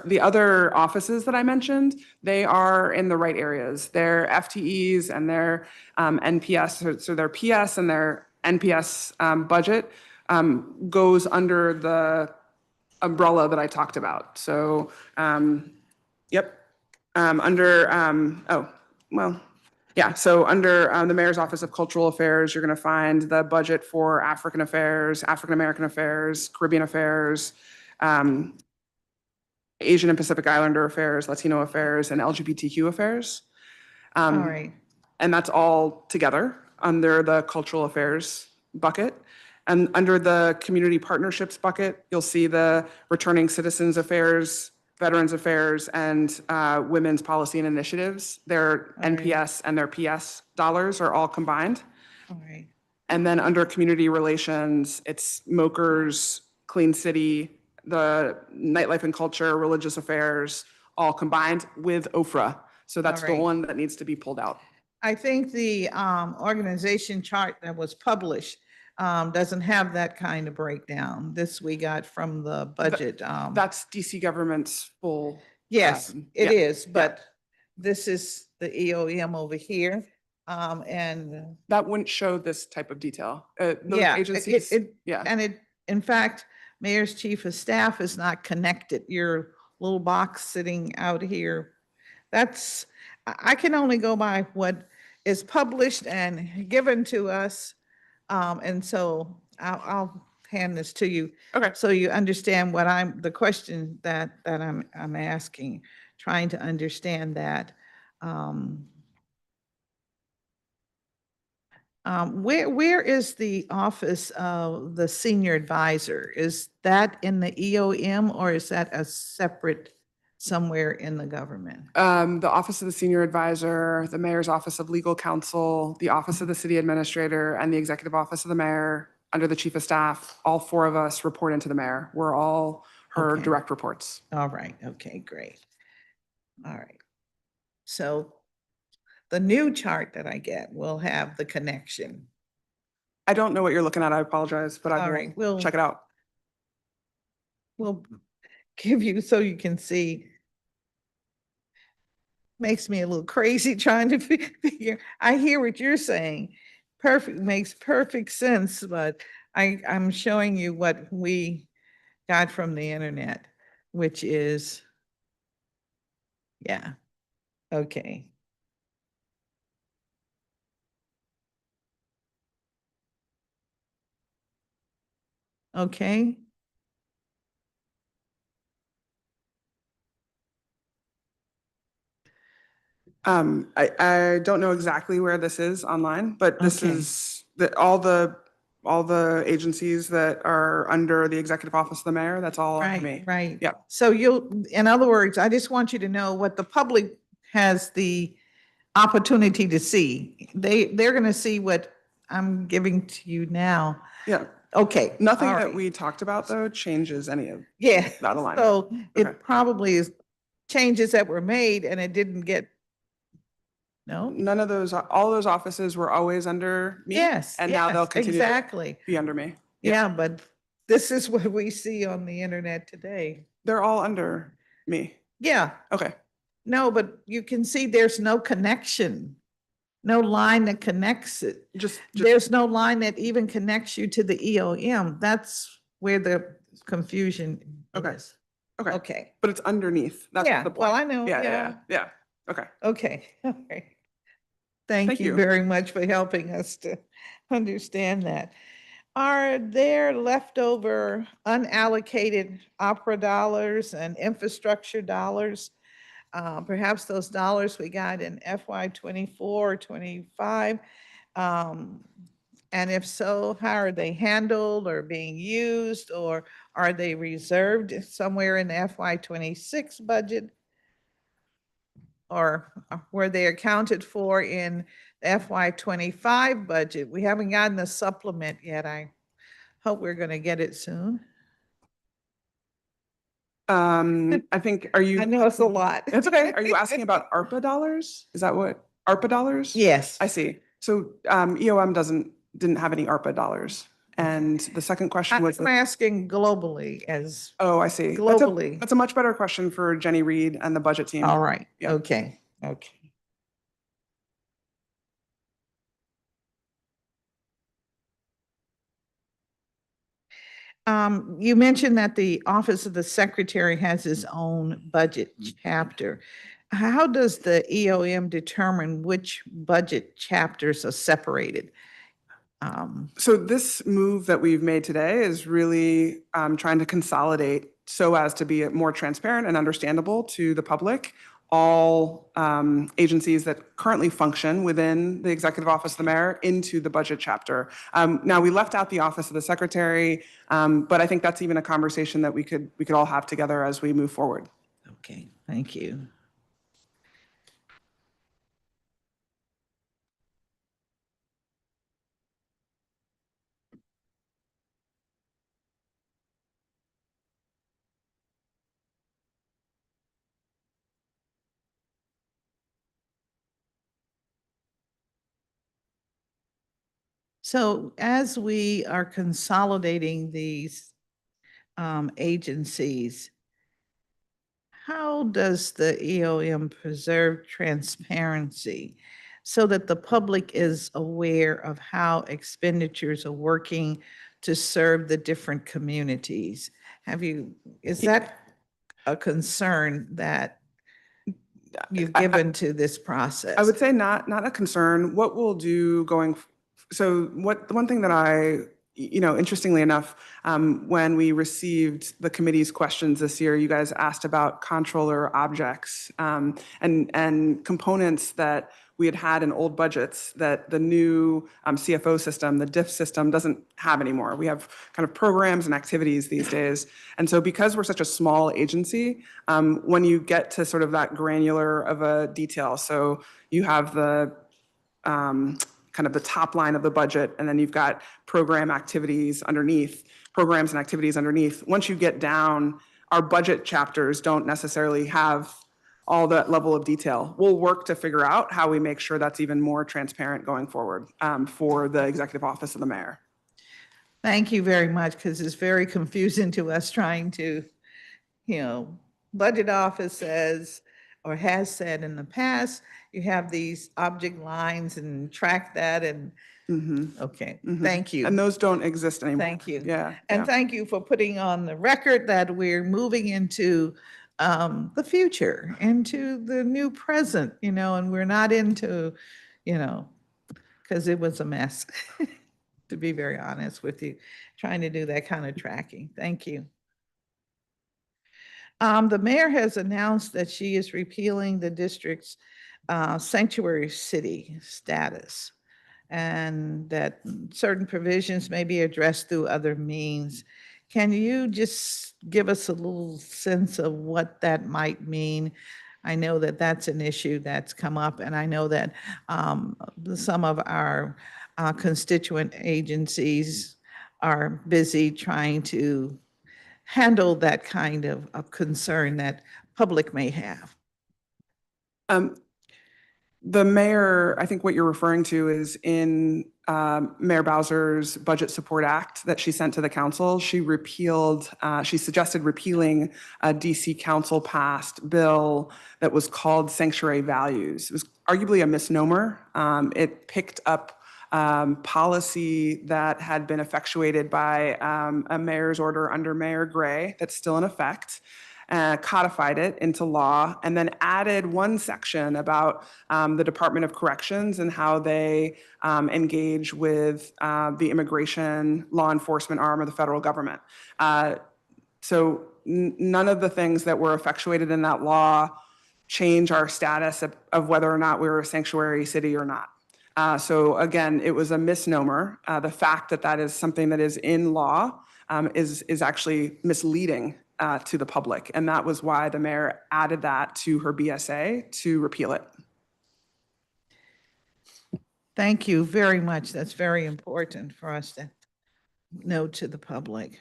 The other offices that I mentioned, they are in the right areas. Their FTEs and their NPS, so their PS and their NPS budget goes under the umbrella that I talked about. So, yep, so under the Mayor's Office of Cultural Affairs, you're going to find the budget for African Affairs, African American Affairs, Caribbean Affairs, Asian and Pacific Islander Affairs, Latino Affairs, and LGBTQ Affairs. All right. And that's all together under the Cultural Affairs bucket. And under the Community Partnerships bucket, you'll see the Returning Citizens Affairs, Veterans Affairs, and Women's Policy and Initiatives. Their NPS and their PS dollars are all combined. All right. And then under Community Relations, it's MOCR's, Clean City, the Nightlife and Culture, Religious Affairs, all combined with OFRA. So that's All the right. one that needs to be pulled out. I think the organization chart that was published doesn't have that kind of breakdown. This we got from the budget. That's DC government's full. Yes, it yeah, is, but this is the EOM over here. And That wouldn't show this type of detail. Those yeah, agencies, yeah. and it, in fact, Mayor's Chief of Staff is not connected. Your little box sitting out here, I can only go by what is published and given to us. And so I'll hand this to you. Okay. So you understand what the question that I'm asking, trying to understand that. Where is the office of the senior advisor? Is that in the EOM or is that a separate somewhere in the government? The Office of the Senior Advisor, the Mayor's Office of Legal Counsel, the Office of the City Administrator, and the Executive Office of the Mayor, under the Chief of Staff, all four of us report into the Mayor. We're all her Okay. direct reports. All right, okay, great. All right. So the new chart that I get will have the connection. I don't know what you're looking at. I apologize, but I All will right, we'll check it out. We'll give you so you can see. Makes me a little crazy trying to figure. I hear what you're saying. Makes perfect sense, but I'm showing you what we got from the internet, which is, yeah, okay. Okay. I don't know exactly where this is online, but this Okay. is all the agencies that are under the Executive Office of the Mayor. That's all under me. Right, right. Yeah. So in other words, I just want you to know what the public has the opportunity to see. They're going to see what I'm giving to you now. Yeah. Okay. Nothing all that right. we talked about though changes any of Yeah. that alignment. So Okay. it probably is changes that were made and it didn't get, no? None of those, all those offices were always under me. Yes. And now they'll yes, continue to exactly. be under me. Yeah, but this is what we see on the internet today. They're all under me. Yeah. Okay. No, but you can see there's no connection, no line that connects it. Just There's no line that even connects you to the EOM. That's where the confusion Okay. is. okay. Okay. But it's underneath. That's Yeah, the point. well, I know. Yeah. Okay. Okay. All right. Thank Thank you you. very much for helping us to understand that. Are there leftover unallocated opera dollars and infrastructure dollars? Perhaps those dollars we got in FY 24, 25. And if so, how are they handled or being used, or are they reserved somewhere in the FY 26 budget? Or were they accounted for in the FY 25 budget? We haven't gotten the supplement yet. I hope we're going to get it soon. I think, are you? I know it's a lot. It's okay. Are you asking about ARPA dollars? Is that what, ARPA dollars? Yes. I see. So EOM didn't have any ARPA dollars. And the second question was, I'm asking globally as, oh, I see. globally. That's a much better question for Jenny Reed and the budget team. All right, Yeah. okay, okay. You mentioned that the Office of the Secretary has its own budget chapter. How does the EOM determine which budget chapters are separated? So this move that we've made today is really trying to consolidate so as to be more transparent and understandable to the public. All agencies that currently function within the Executive Office of the Mayor into the budget chapter. Now, we left out the Office of the Secretary, but I think that's even a conversation that we could all have together as we move forward. Okay, thank you. So as we are consolidating these agencies, how does the EOM preserve transparency so that the public is aware of how expenditures are working to serve the different communities? Is that a concern that you've given to this process? I would say not a concern. What we'll do so the one thing that interestingly enough, when we received the committee's questions this year, you guys asked about controller objects and components that we had in old budgets that the new CFO system, the DIF system, doesn't have anymore. We have kind of programs and activities these days. And so because we're such a small agency, when you get to sort of that granular of a detail, so you have the kind of the top line of the budget, and then you've got programs and activities underneath. Once you get down, our budget chapters don't necessarily have all that level of detail. We'll work to figure out how we make sure that's even more transparent going forward for the Executive Office of the Mayor. Thank you very much, because it's very confusing to us trying to, budget office says, or has said in the past, you have these object lines and track that and, okay, thank you. And those don't exist anymore. Thank you. Yeah. And thank you for putting on the record that we're moving into the future, into the new present, and we're not into, because it was a mess, to be very honest with you, trying to do that kind of tracking. Thank you. The mayor has announced that she is repealing the district's sanctuary city status, and that certain provisions may be addressed through other means. Can you just give us a little sense of what that might mean? I know that that's an issue that's come up, and I know that some of our constituent agencies are busy trying to handle that kind of concern that public may have. The mayor, I think what you're referring to is in Mayor Bowser's Budget Support Act that she sent to the council. She suggested repealing a DC council passed bill that was called Sanctuary Values. It was arguably a misnomer. It picked up policy that had been effectuated by a mayor's order under Mayor Gray that's still in effect, codified it into law, and then added one section about the Department of Corrections and how they engage with the immigration law enforcement arm of the federal government. So none of the things that were effectuated in that law change our status of whether or not we're a sanctuary city or not. So again, it was a misnomer. The fact that that is something that is in law is actually misleading to the public. And that was why the mayor added that to her BSA to repeal it. Thank you very much. That's very important for us to know to the public.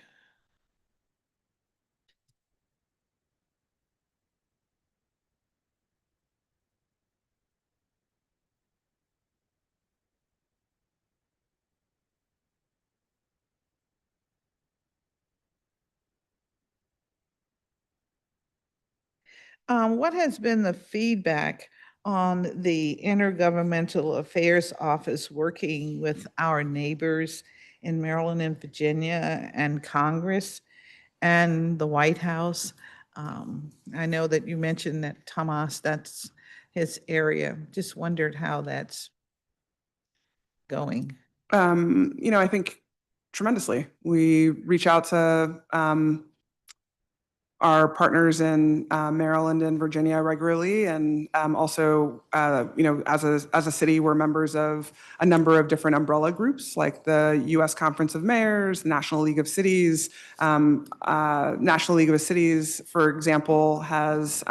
What has been the feedback on the Intergovernmental Affairs Office working with our neighbors in Maryland and Virginia and Congress and the White House? I know that you mentioned that Tomas, that's his area. Just wondered how that's going. I think tremendously. We reach out to our partners in Maryland and Virginia regularly, and also, as a city, we're members of a number of different umbrella groups, like the U.S. Conference of Mayors, National League of Cities. National League of Cities, for example, has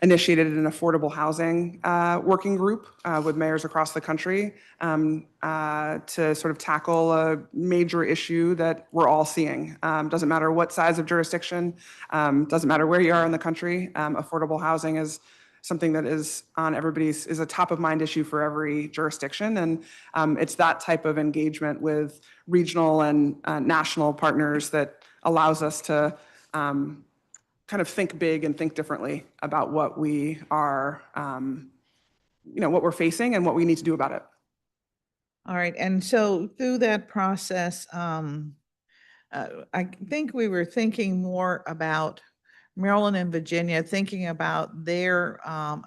initiated an affordable housing working group with mayors across the country to sort of tackle a major issue that we're all seeing. Doesn't matter what size of jurisdiction, doesn't matter where you are in the country, affordable housing is something that is a top of mind issue for every jurisdiction. And it's that type of engagement with regional and national partners that allows us to kind of think big and think differently about what we are, what we're facing and what we need to do about it. All right, and so through that process, I think we were thinking more about Maryland and Virginia, thinking about their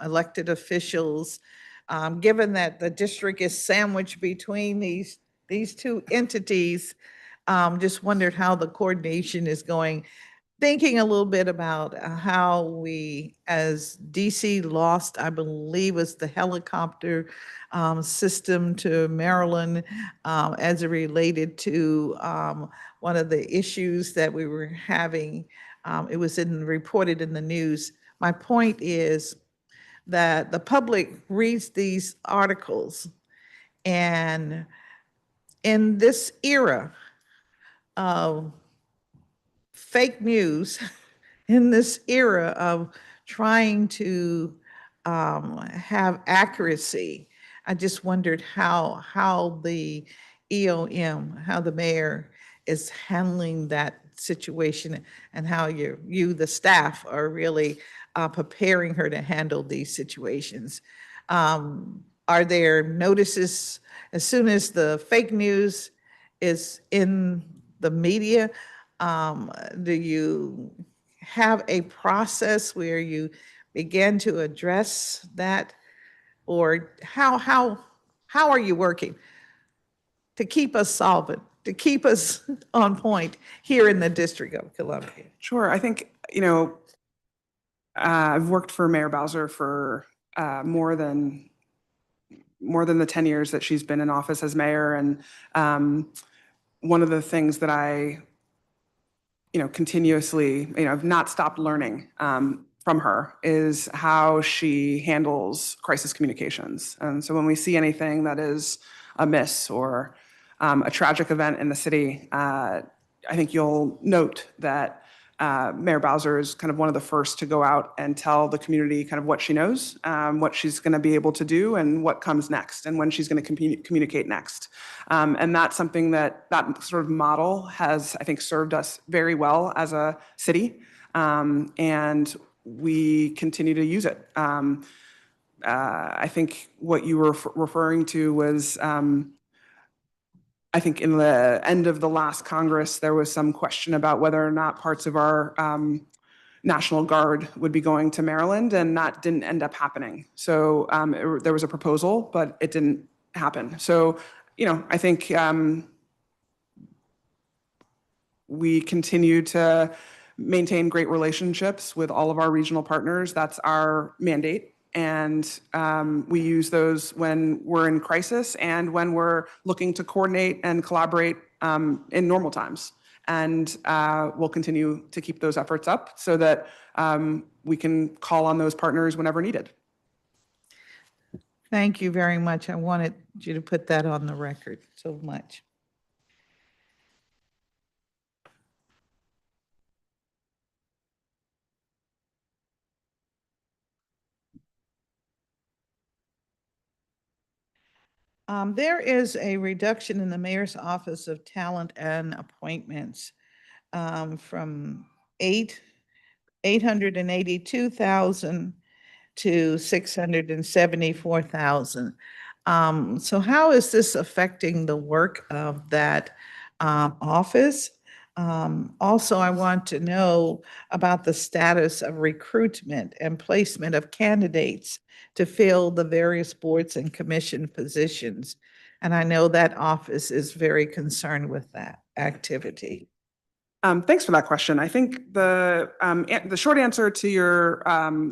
elected officials, given that the district is sandwiched between these two entities. Just wondered how the coordination is going. Thinking a little bit about how we, as DC lost, I believe, was the helicopter system to Maryland as it related to one of the issues that we were having. It was reported in the news. My point is that the public reads these articles, and in this era of fake news, in this era of trying to have accuracy, I just wondered how the EOM, how the mayor is handling that situation, and how you the staff, are really preparing her to handle these situations. Are there notices as soon as the fake news is in the media? Do you have a process where you begin to address that? Or how are you working to keep us solvent, to keep us on point here in the District of Columbia? Sure. I think, I've worked for Mayor Bowser for more than the 10 years that she's been in office as mayor. And one of the things that I, continuously, have not stopped learning from her is how she handles crisis communications. And so when we see anything that is amiss or a tragic event in the city, I think you'll note that Mayor Bowser is kind of one of the first to go out and tell the community kind of what she knows, what she's going to be able to do, and what comes next, and when she's going to communicate next. And that's something that sort of model has, I think, served us very well as a city, and we continue to use it. I think what you were referring to was, I think in the end of the last Congress, there was some question about whether or not parts of our National Guard would be going to Maryland, and that didn't end up happening. So there was a proposal, but it didn't happen. So, I think we continue to maintain great relationships with all of our regional partners. That's our mandate. And we use those when we're in crisis and when we're looking to coordinate and collaborate in normal times. And we'll continue to keep those efforts up so that we can call on those partners whenever needed. Thank you very much. I wanted you to put that on the record so much. There is a reduction in the Mayor's Office of Talent and Appointments from 8 $882,000 to $674,000. So how is this affecting the work of that office? Also, I want to know about the status of recruitment and placement of candidates to fill the various boards and commission positions. And I know that office is very concerned with that activity. Thanks for that question. I think the short answer to your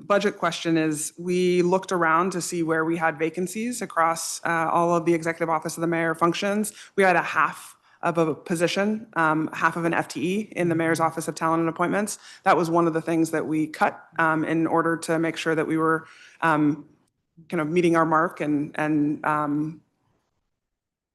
budget question is we looked around to see where we had vacancies across all of the executive office of the mayor functions. We had a half of a position, half of an FTE in the mayor's office of talent and appointments. That was one of the things that we cut in order to make sure that we were kind of meeting our mark and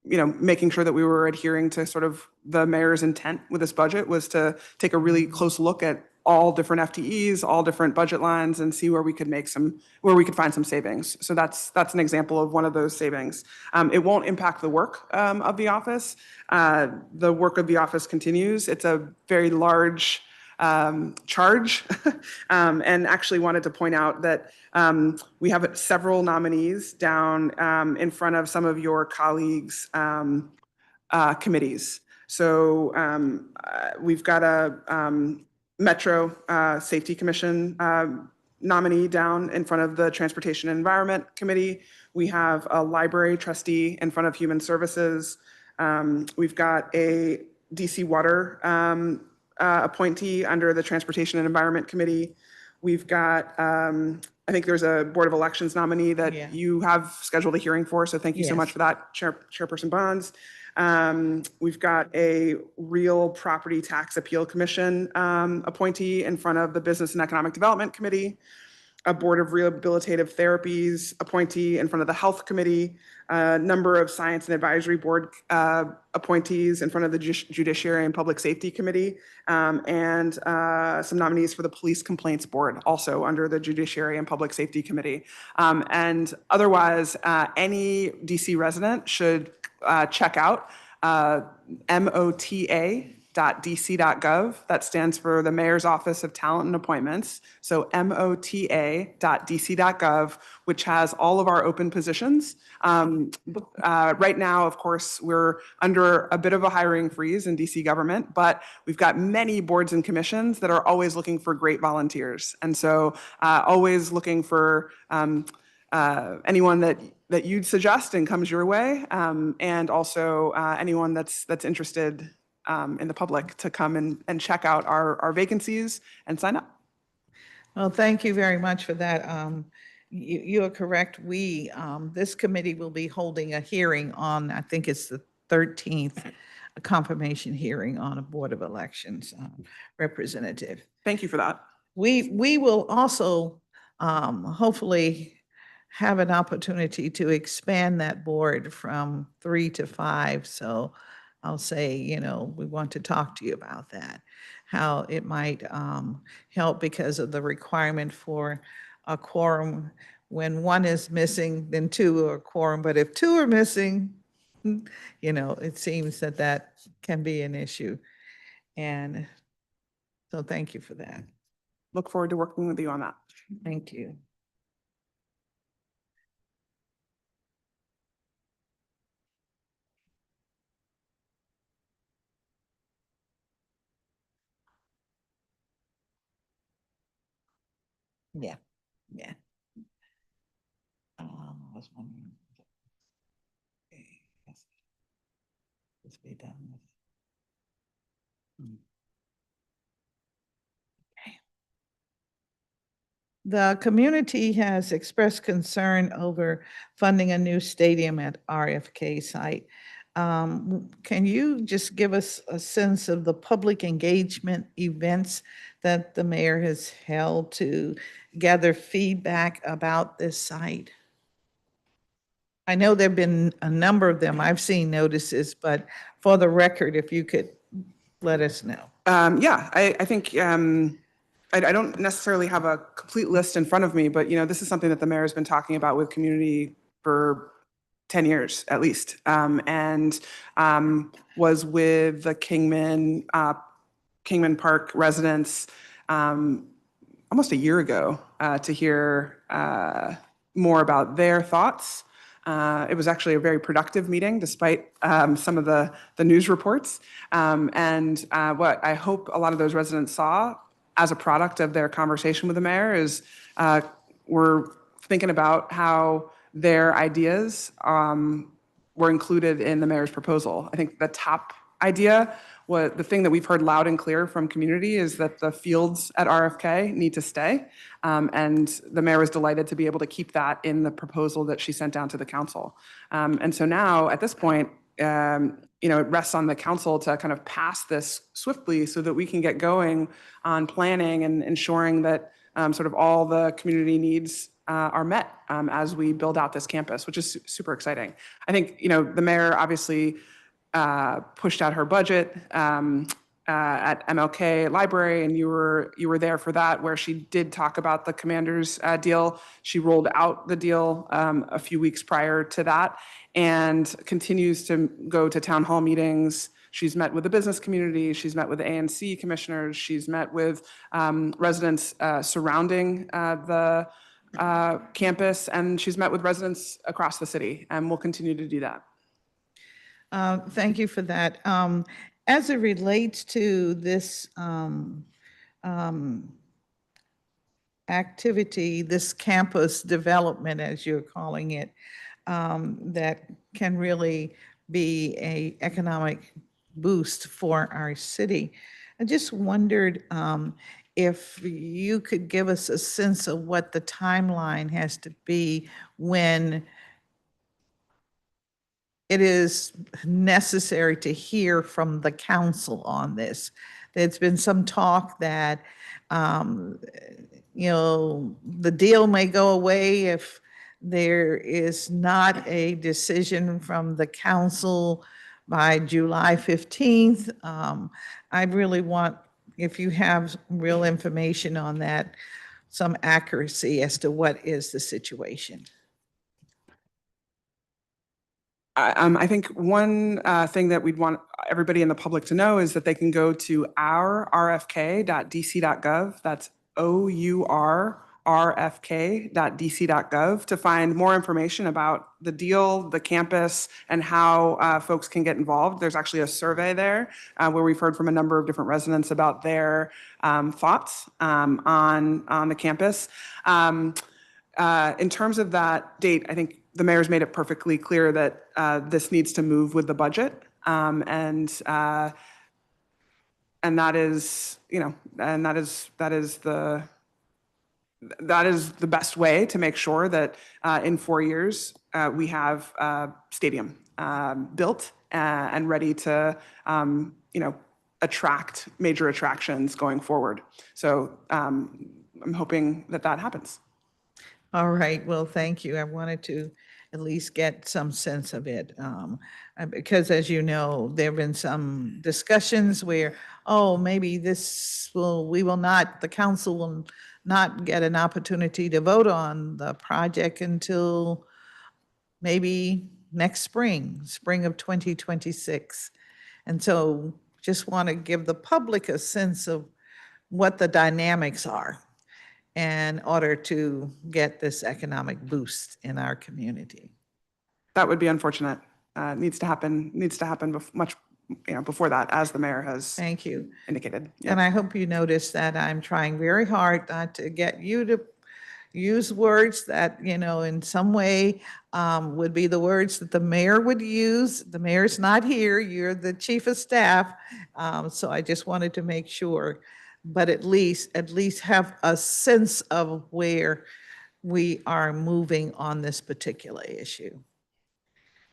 making sure that we were adhering to sort of the mayor's intent with this budget was to take a really close look at all different FTEs, all different budget lines, and see where we could find some savings. So that's an example of one of those savings. It won't impact the work of the office. The work of the office continues. It's a very large charge, and actually wanted to point out that we have several nominees down in front of some of your colleagues' committees. So we've got a Metro Safety Commission nominee down in front of the Transportation and Environment Committee. We have a library trustee in front of Human Services. We've got a DC Water appointee under the Transportation and Environment Committee. We've got, I think there's a Board of Elections nominee that you have scheduled a hearing for, so thank you so much for that, Chairperson Bonds. We've got a Real Property Tax Appeal Commission appointee in front of the Business and Economic Development Committee, a Board of Rehabilitative Therapies appointee in front of the Health Committee, a number of Science and Advisory Board appointees in front of the Judiciary and Public Safety Committee, and some nominees for the Police Complaints Board, also under the Judiciary and Public Safety Committee. And otherwise, any DC resident should check out mota.dc.gov. That stands for the Mayor's Office of Talent and Appointments. So mota.dc.gov, which has all of our open positions. Right now, of course, we're under a bit of a hiring freeze in DC government, but we've got many boards and commissions that are always looking for great volunteers. And so always looking for anyone that you'd suggest and comes your way, and also anyone that's interested in the public to come and check out our vacancies and sign up. Well, thank you very much for that. You are correct. This committee will be holding a hearing on, I think it's the 13th, a confirmation hearing on a Board of Elections representative. Thank you for that. We will also hopefully have an opportunity to expand that board from 3 to 5. So I'll say, we want to talk to you about that, how it might help because of the requirement for a quorum. When one is missing, then 2 are a quorum. But if 2 are missing, it seems that can be an issue. And so thank you for that. Look forward to working with you on that. Thank you. Yeah. I was wondering. Okay, yes. Let's be done with. Okay. The community has expressed concern over funding a new stadium at RFK site. Can you just give us a sense of the public engagement events that the mayor has held to gather feedback about this site? I know there've been a number of them. I've seen notices, but for the record, if you could let us know. I think I don't necessarily have a complete list in front of me, but this is something that the mayor has been talking about with community for 10 years at least, and was with the Kingman Park residents almost a year ago to hear more about their thoughts. It was actually a very productive meeting, despite some of the news reports. And what I hope a lot of those residents saw as a product of their conversation with the mayor is we're thinking about how their ideas were included in the mayor's proposal. I think the top idea, the thing that we've heard loud and clear from community is that the fields at RFK need to stay. And the mayor was delighted to be able to keep that in the proposal that she sent down to the council. And so now at this point, it rests on the council to kind of pass this swiftly so that we can get going on planning and ensuring that sort of all the community needs are met as we build out this campus, which is super exciting. I think, the mayor obviously pushed out her budget at MLK Library, and you were there for that, where she did talk about the commander's deal. She rolled out the deal a few weeks prior to that, and continues to go to town hall meetings. She's met with the business community. She's met with the ANC commissioners. She's met with residents surrounding the campus, and she's met with residents across the city, and we'll continue to do that. Thank you for that. As it relates to this activity, this campus development, as you're calling it, that can really be an economic boost for our city. I just wondered if you could give us a sense of what the timeline has to be when it is necessary to hear from the council on this. There's been some talk that, the deal may go away if there is not a decision from the council by July 15th. I really want, if you have real information on that, some accuracy as to what is the situation. I think one thing that we'd want everybody in the public to know is that they can go to ourrfk.dc.gov. That's OURRFK.dc.gov to find more information about the deal, the campus, and how folks can get involved. There's actually a survey there where we've heard from a number of different residents about their thoughts on the campus. In terms of that date, I think the mayor's made it perfectly clear that this needs to move with the budget, and that is, that is the best way to make sure that in 4 years we have a stadium built and ready to, attract major attractions going forward. So I'm hoping that happens. All right, well, thank you. I wanted to at least get some sense of it. Because as you know, there have been some discussions where, maybe the council will not get an opportunity to vote on the project until maybe next spring of 2026. And so just want to give the public a sense of what the dynamics are in order to get this economic boost in our community. That would be unfortunate. Needs to happen much before that, as the mayor has Thank you. indicated. Yep. And I hope you notice that I'm trying very hard not to get you to use words that, in some way would be the words that the mayor would use. The mayor's not here. You're the chief of staff. So I just wanted to make sure, but at least have a sense of where we are moving on this particular issue.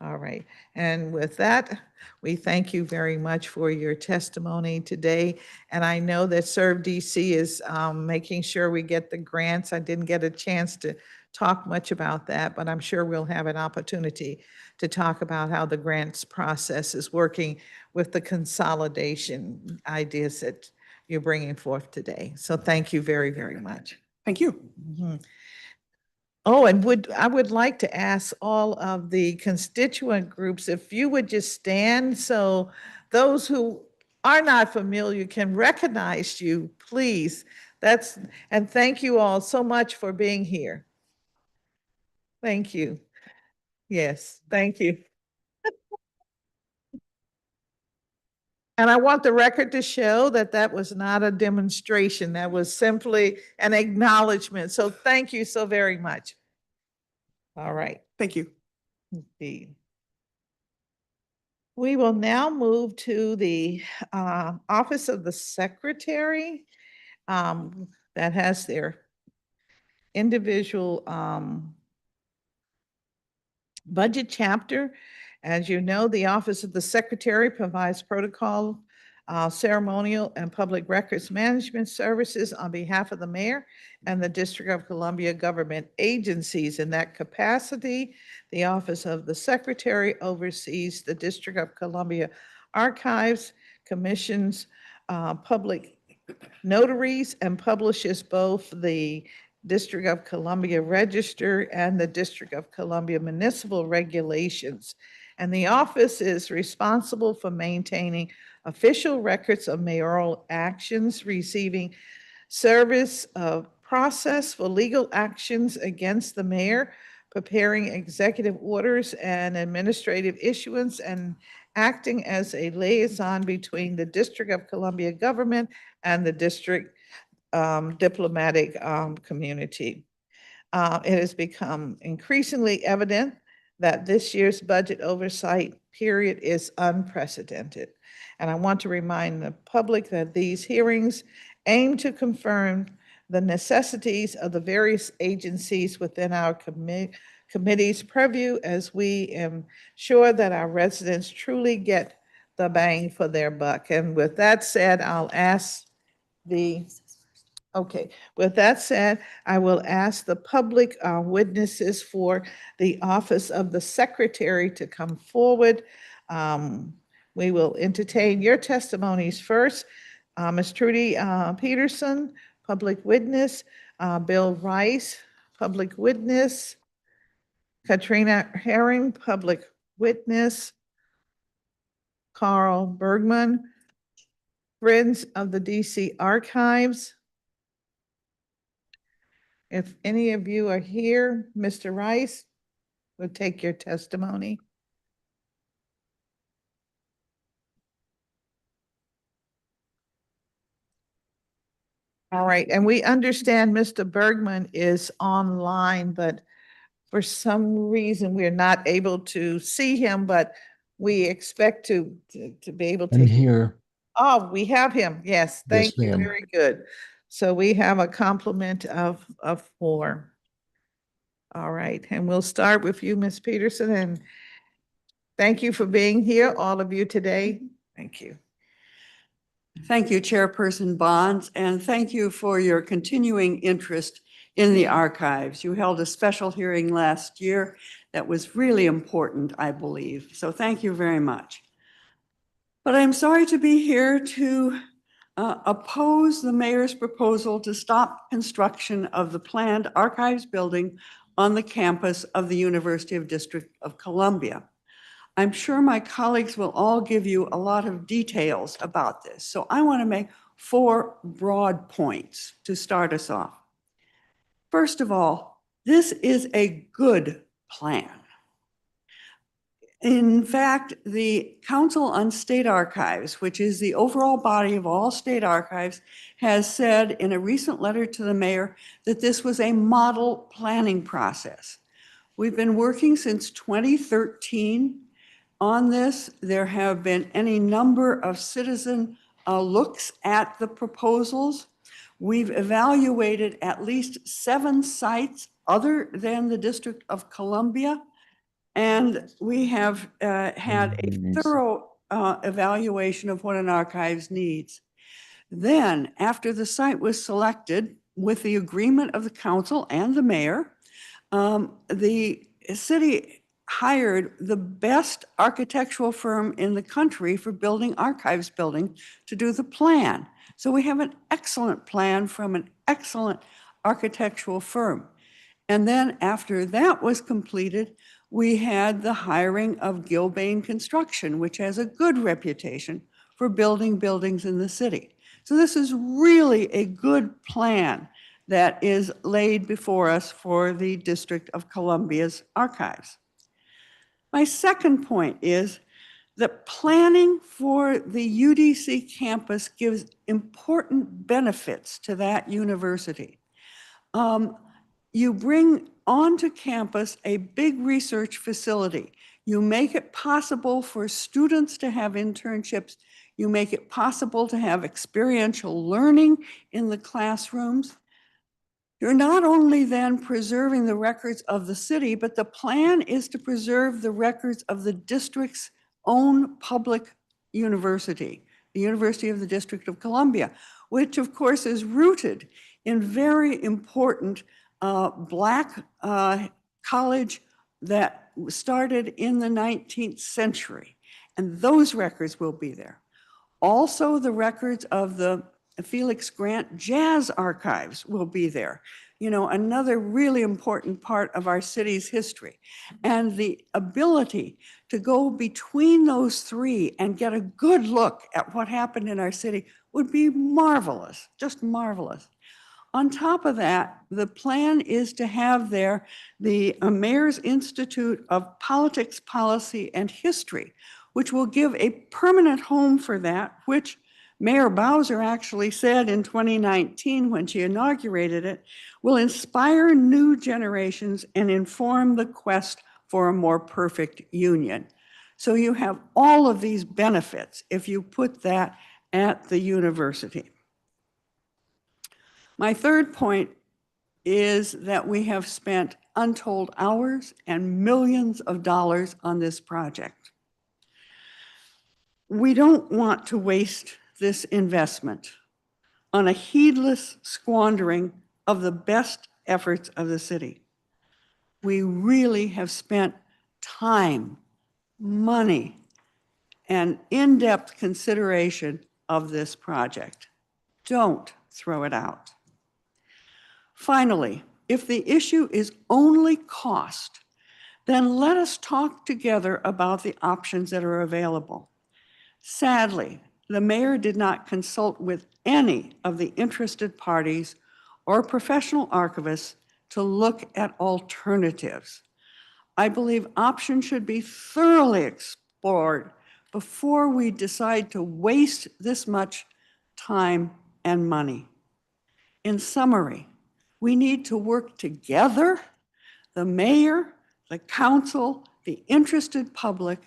All right. And with that, we thank you very much for your testimony today. And I know that Serve DC is making sure we get the grants. I didn't get a chance to talk much about that, but I'm sure we'll have an opportunity to talk about how the grants process is working with the consolidation ideas that you're bringing forth today. So thank you very, very much. Thank you. Mm-hmm. Oh, and I would like to ask all of the constituent groups if you would just stand so those who are not familiar can recognize you, please. And thank you all so much for being here. Thank you. Yes, thank you. And I want the record to show that that was not a demonstration. That was simply an acknowledgement. So thank you so very much. All right. Thank you. Indeed. We will now move to the Office of the Secretary that has their individual budget chapter. As you know, the Office of the Secretary provides protocol, ceremonial, and public records management services on behalf of the mayor and the District of Columbia government agencies. In that capacity, the Office of the Secretary oversees the District of Columbia archives, commissions, public notaries, and publishes both the District of Columbia Register and the District of Columbia Municipal Regulations. And the office is responsible for maintaining official records of mayoral actions, receiving service of process for legal actions against the mayor, preparing executive orders and administrative issuance, and acting as a liaison between the District of Columbia government and the district diplomatic community. It has become increasingly evident that this year's budget oversight period is unprecedented. And I want to remind the public that these hearings aim to confirm the necessities of the various agencies within our committee's purview as we ensure that our residents truly get the bang for their buck. And with that said, I'll ask with that said, I will ask the public witnesses for the Office of the Secretary to come forward. We will entertain your testimonies first. Ms. Trudy Peterson, public witness. Bill Rice, public witness. Katrina Herring, public witness. Carl Bergman, Friends of the DC Archives. If any of you are here, Mr. Rice, we'll take your testimony. All right, and we understand Mr. Bergman is online, but for some reason, we're not able to see him, but we expect to be able to. I'm here. Oh, we have him. Yes, thank Yes, you. ma'am. Very good. So we have a complement of 4. All right, and we'll start with you, Ms. Peterson, and thank you for being here, all of you today. Thank you. Thank you, Chairperson Bonds, and thank you for your continuing interest in the archives. You held a special hearing last year that was really important, I believe. So thank you very much. But I'm sorry to be here to oppose the mayor's proposal to stop construction of the planned archives building on the campus of the University of District of Columbia. I'm sure my colleagues will all give you a lot of details about this. So I want to make 4 broad points to start us off. First of all, this is a good plan. In fact, the Council on State Archives, which is the overall body of all state archives, has said in a recent letter to the mayor that this was a model planning process. We've been working since 2013 on this. There have been any number of citizen looks at the proposals. We've evaluated at least 7 sites other than the District of Columbia. And we have had a thorough evaluation of what an archives needs. Then, after the site was selected with the agreement of the council and the mayor, the city hired the best architectural firm in the country for building archives building to do the plan. So we have an excellent plan from an excellent architectural firm. And then after that was completed, we had the hiring of Gilbane Construction, which has a good reputation for building buildings in the city. So this is really a good plan that is laid before us for the District of Columbia's archives. My second point is that planning for the UDC campus gives important benefits to that university. You bring onto campus a big research facility. You make it possible for students to have internships. You make it possible to have experiential learning in the classrooms. You're not only then preserving the records of the city, but the plan is to preserve the records of the district's own public university, the University of the District of Columbia, which of course is rooted in very important Black college that started in the 19th century. And those records will be there. Also, the records of the Felix Grant Jazz Archives will be there. You know, another really important part of our city's history. And the ability to go between those three and get a good look at what happened in our city would be marvelous, just marvelous. On top of that, the plan is to have there the Mayor's Institute of Politics, Policy, and History, which will give a permanent home for that, which Mayor Bowser actually said in 2019 when she inaugurated it, will inspire new generations and inform the quest for a more perfect union. So you have all of these benefits if you put that at the university. My third point is that we have spent untold hours and millions of dollars on this project. We don't want to waste this investment on a heedless squandering of the best efforts of the city. We really have spent time, money, and in-depth consideration of this project. Don't throw it out. Finally, if the issue is only cost, then let us talk together about the options that are available. Sadly, the mayor did not consult with any of the interested parties or professional archivists to look at alternatives. I believe options should be thoroughly explored before we decide to waste this much time and money. In summary, we need to work together, the mayor, the council, the interested public,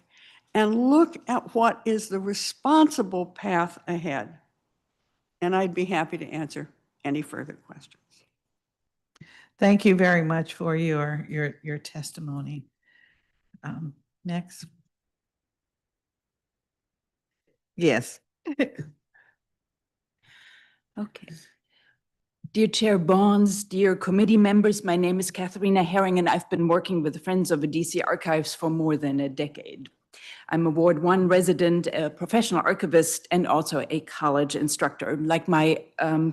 and look at what is the responsible path ahead. And I'd be happy to answer any further questions. Thank you very much for your testimony. Next. Yes. Okay. Dear Chair Bonds, dear committee members, my name is Katharina Herring, and I've been working with the Friends of the DC Archives for more than a decade. I'm a Ward 1 resident, a professional archivist, and also a college instructor. Like my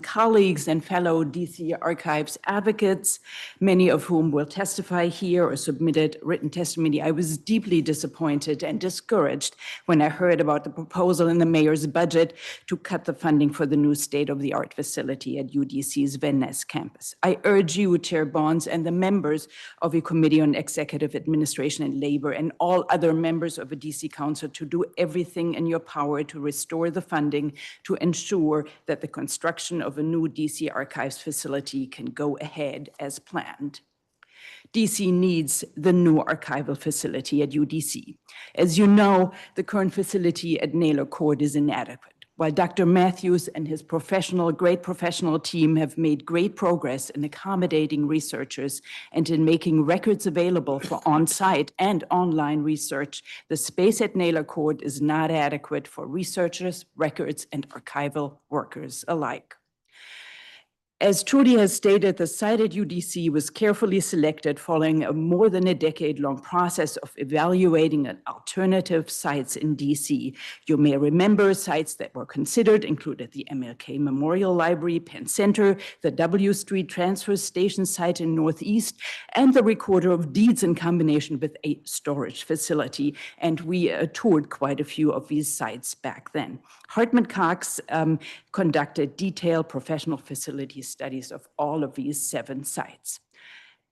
colleagues and fellow DC Archives advocates, many of whom will testify here or submitted written testimony, I was deeply disappointed and discouraged when I heard about the proposal in the mayor's budget to cut the funding for the new state-of-the-art facility at UDC's Van Ness campus. I urge you, Chair Bonds, and the members of the Committee on Executive Administration and Labor and all other members of the DC Council to do everything in your power to restore the funding to ensure that the construction of a new DC Archives facility can go ahead as planned. DC needs the new archival facility at UDC. As you know, the current facility at Naylor Court is inadequate. While Dr. Matthews and his great professional team have made great progress in accommodating researchers and in making records available for on-site and online research, the space at Naylor Court is not adequate for researchers, records, and archival workers alike. As Trudy has stated, the site at UDC was carefully selected following a more than a decade-long process of evaluating alternative sites in DC. You may remember sites that were considered included the MLK Memorial Library, Penn Center, the W Street Transfer Station site in Northeast, and the Recorder of Deeds in combination with a storage facility. And we toured quite a few of these sites back then. Hartmut Cox conducted detailed professional facility studies of all of these 7 sites.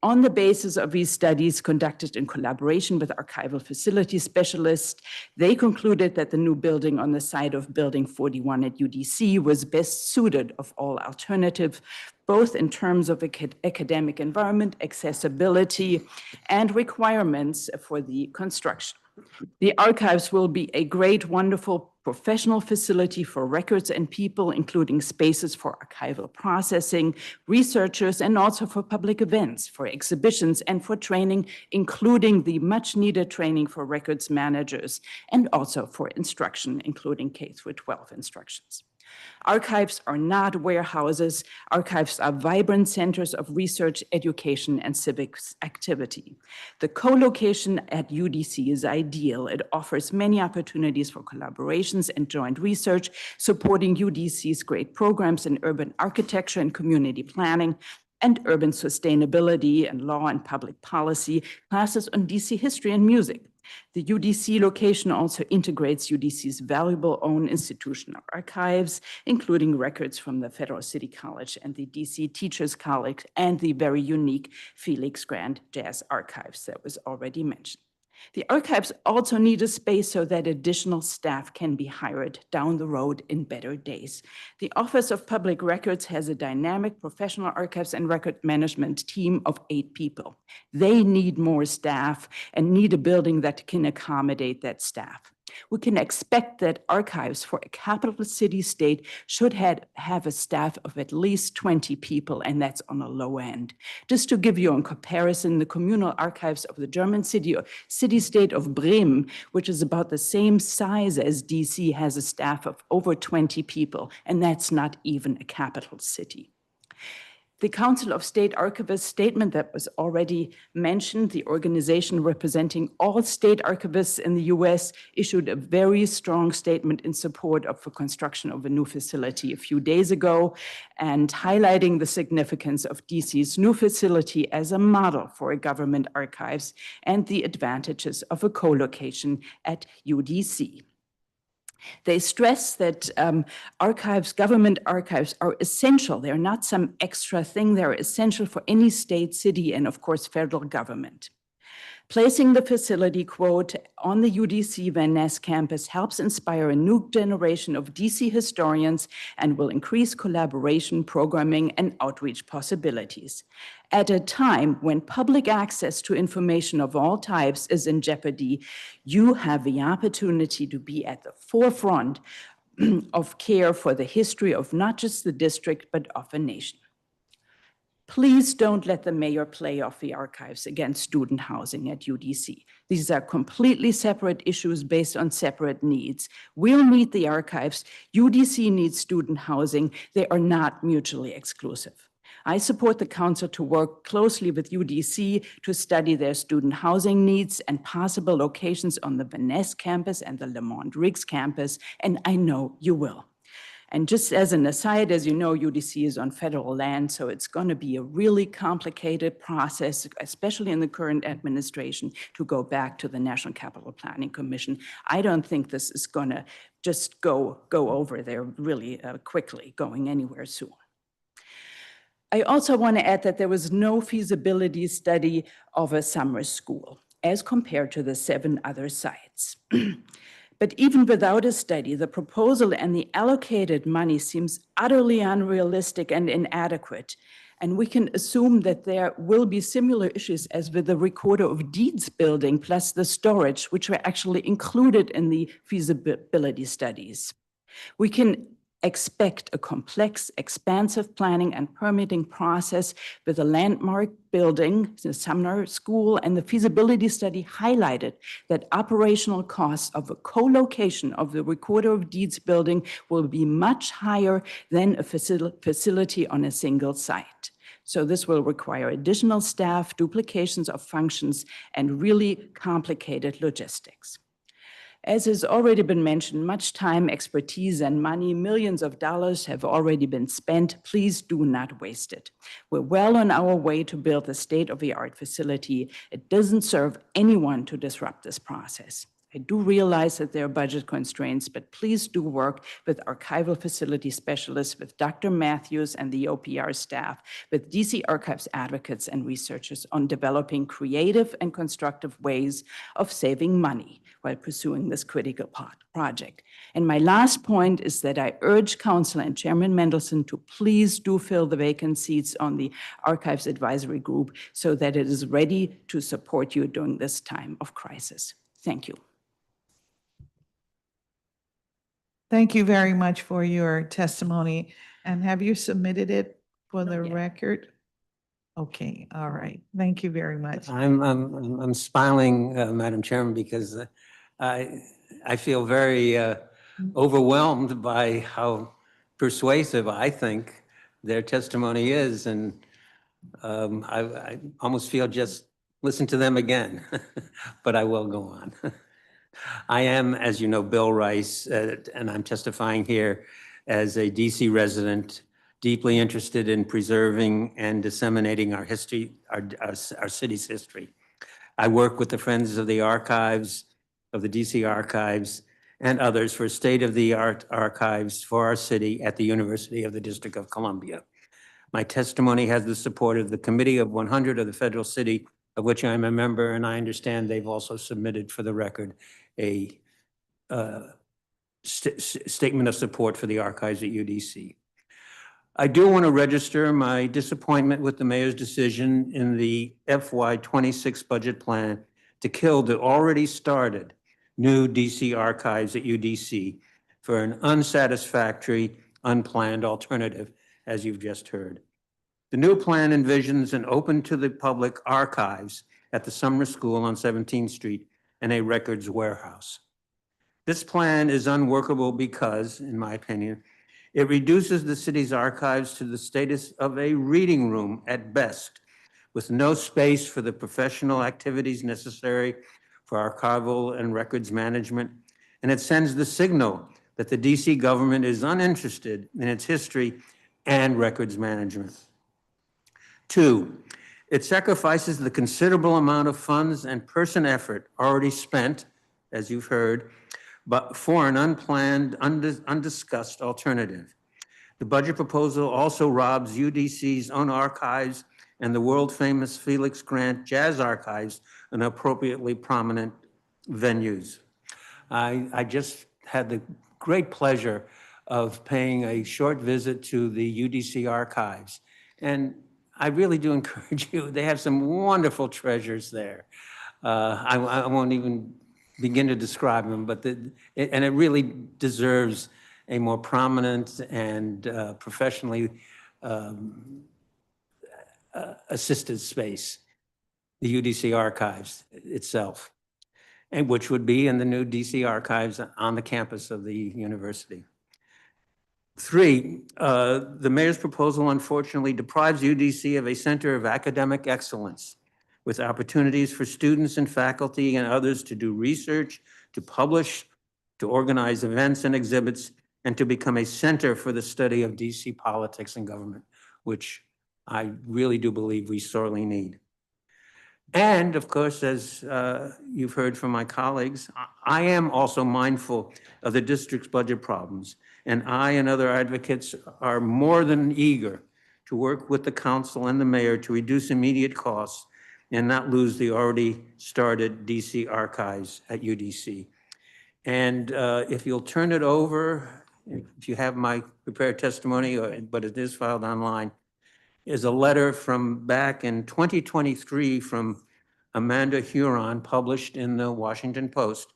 On the basis of these studies conducted in collaboration with archival facility specialists, they concluded that the new building on the site of Building 41 at UDC was best suited of all alternatives, both in terms of academic environment, accessibility, and requirements for the construction. The archives will be a great, wonderful professional facility for records and people, including spaces for archival processing, researchers, and also for public events, for exhibitions, and for training, including the much-needed training for records managers, and also for instruction, including K-12 instructions. Archives are not warehouses. Archives are vibrant centers of research, education, and civic activity. The co-location at UDC is ideal. It offers many opportunities for collaborations and joint research, supporting UDC's great programs in urban architecture and community planning, and urban sustainability and law and public policy, classes on DC history and music. The UDC location also integrates UDC's valuable own institutional archives, including records from the Federal City College and the DC Teachers College and the very unique Felix Grand Jazz Archives that was already mentioned. The archives also need a space so that additional staff can be hired down the road in better days. The Office of Public Records has a dynamic professional archives and record management team of 8 people. They need more staff and need a building that can accommodate that staff. We can expect that archives for a capital city state should have a staff of at least 20 people, and that's on a low end. Just to give you a comparison, the communal archives of the German city-state of Bremen, which is about the same size as DC, has a staff of over 20 people, and that's not even a capital city. The Council of State Archivists statement that was already mentioned, the organization representing all state archivists in the US, issued a very strong statement in support of the construction of a new facility a few days ago, and highlighting the significance of DC's new facility as a model for government archives and the advantages of a co-location at UDC. They stress that government archives are essential. They're not some extra thing. They're essential for any state, city, and of course, federal government. Placing the facility, quote, on the UDC Van Ness campus helps inspire a new generation of DC historians and will increase collaboration, programming, and outreach possibilities. At a time when public access to information of all types is in jeopardy, you have the opportunity to be at the forefront of care for the history of not just the district, but of a nation. Please don't let the mayor play off the archives against student housing at UDC. These are completely separate issues based on separate needs. We'll need the archives. UDC needs student housing. They are not mutually exclusive. I support the council to work closely with UDC to study their student housing needs and possible locations on the Van Ness campus and the Lamont Riggs campus, and I know you will. And just as an aside, as you know, UDC is on federal land, so it's going to be a really complicated process, especially in the current administration, to go back to the National Capital Planning Commission. I don't think this is going to just go over there really quickly, going anywhere soon. I also want to add that there was no feasibility study of a summer school as compared to the 7 other sites. But even without a study, the proposal and the allocated money seems utterly unrealistic and inadequate. And we can assume that there will be similar issues as with the Recorder of Deeds building, plus the storage, which were actually included in the feasibility studies. We can expect a complex, expansive planning and permitting process with a landmark building, the Sumner School, and the feasibility study highlighted that operational costs of a co-location of the Recorder of Deeds building will be much higher than a facility on a single site. So this will require additional staff, duplications of functions, and really complicated logistics. As has already been mentioned, much time, expertise, and money, millions of dollars have already been spent. Please do not waste it. We're well on our way to build a state-of-the-art facility. It doesn't serve anyone to disrupt this process. I do realize that there are budget constraints, but please do work with archival facility specialists, with Dr. Matthews and the OPR staff, with DC Archives advocates and researchers on developing creative and constructive ways of saving money while pursuing this critical project. And my last point is that I urge Council and Chairman Mendelson to please do fill the vacant seats on the Archives Advisory Group so that it is ready to support you during this time of crisis. Thank you. Thank you very much for your testimony. And have you submitted it for the yet. record? Okay, all right. Thank you very much. I'm smiling, Madam Chairman, because I feel very overwhelmed by how persuasive I think their testimony is, and I almost feel just listen to them again, but I will go on. I am, as you know, Bill Rice, and I'm testifying here as a DC resident, deeply interested in preserving and disseminating our history, our city's history. I work with the Friends of the Archives, of the DC Archives, and others for state-of-the-art archives for our city at the University of the District of Columbia. My testimony has the support of the Committee of 100 of the Federal City, of which I'm a member, and I understand they've also submitted for the record a statement of support for the archives at UDC. I do want to register my disappointment with the mayor's decision in the FY26 budget plan to kill the already started new DC archives at UDC for an unsatisfactory, unplanned alternative, as you've just heard. The new plan envisions an open to the public archives at the Sumner School on 17th Street and a records warehouse. This plan is unworkable because, in my opinion, it reduces the city's archives to the status of a reading room at best, with no space for the professional activities necessary for archival and records management, and it sends the signal that the DC government is uninterested in its history and records management. 2, it sacrifices the considerable amount of funds and person effort already spent, as you've heard, but for an unplanned, undiscussed alternative. The budget proposal also robs UDC's own archives and the world-famous Felix Grant Jazz Archives in appropriately prominent venues. I just had the great pleasure of paying a short visit to the UDC archives, and I really do encourage you. They have some wonderful treasures there. I won't even begin to describe them, but it really deserves a more prominent and professionally assisted space, the UDC archives itself, and which would be in the new DC archives on the campus of the university. 3, the mayor's proposal unfortunately deprives UDC of a center of academic excellence with opportunities for students and faculty and others to do research, to publish, to organize events and exhibits, and to become a center for the study of DC politics and government, which I really do believe we sorely need. And of course, as you've heard from my colleagues, I am also mindful of the district's budget problems, and I and other advocates are more than eager to work with the council and the mayor to reduce immediate costs and not lose the already started DC archives at UDC. And if you'll turn it over, if you have my prepared testimony, but it is filed online, is a letter from back in 2023 from Amanda Huron, published in the Washington Post,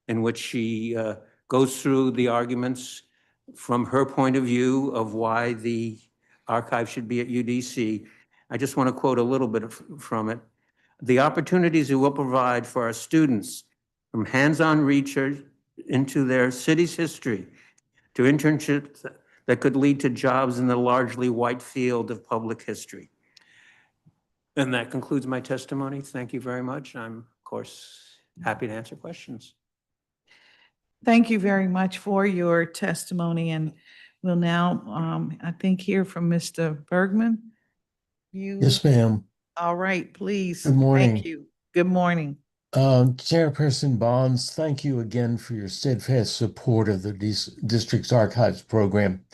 in which she goes through the arguments from her point of view of why the archive should be at UDC. I just want to quote a little bit from it. The opportunities it will provide for our students from hands-on research into their city's history to internships that could lead to jobs in the largely white field of public history. And that concludes my testimony. Thank you very much. I'm, of course, happy to answer questions. Thank you very much for your testimony, and we'll now, I think, hear from Mr. Bergman. Yes, ma'am. All right, please. Good morning. Thank you. Good morning. Chairperson Bonds, thank you again for your steadfast support of the district's archives program.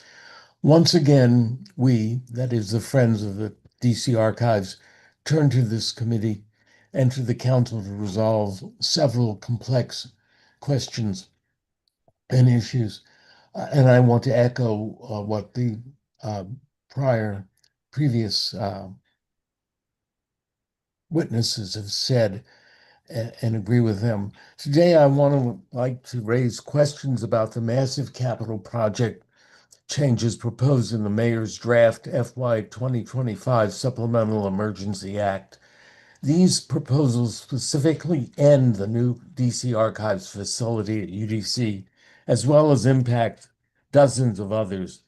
Once again, we, that is the Friends of the DC Archives, turn to this committee and to the council to resolve several complex questions and issues. And I want to echo what the previous witnesses have said and agree with them. Today, I like to raise questions about the massive capital project changes proposed in the mayor's draft FY 2025 Supplemental Emergency Act. These proposals specifically end the new DC Archives facility at UDC, as well as impact dozens of others.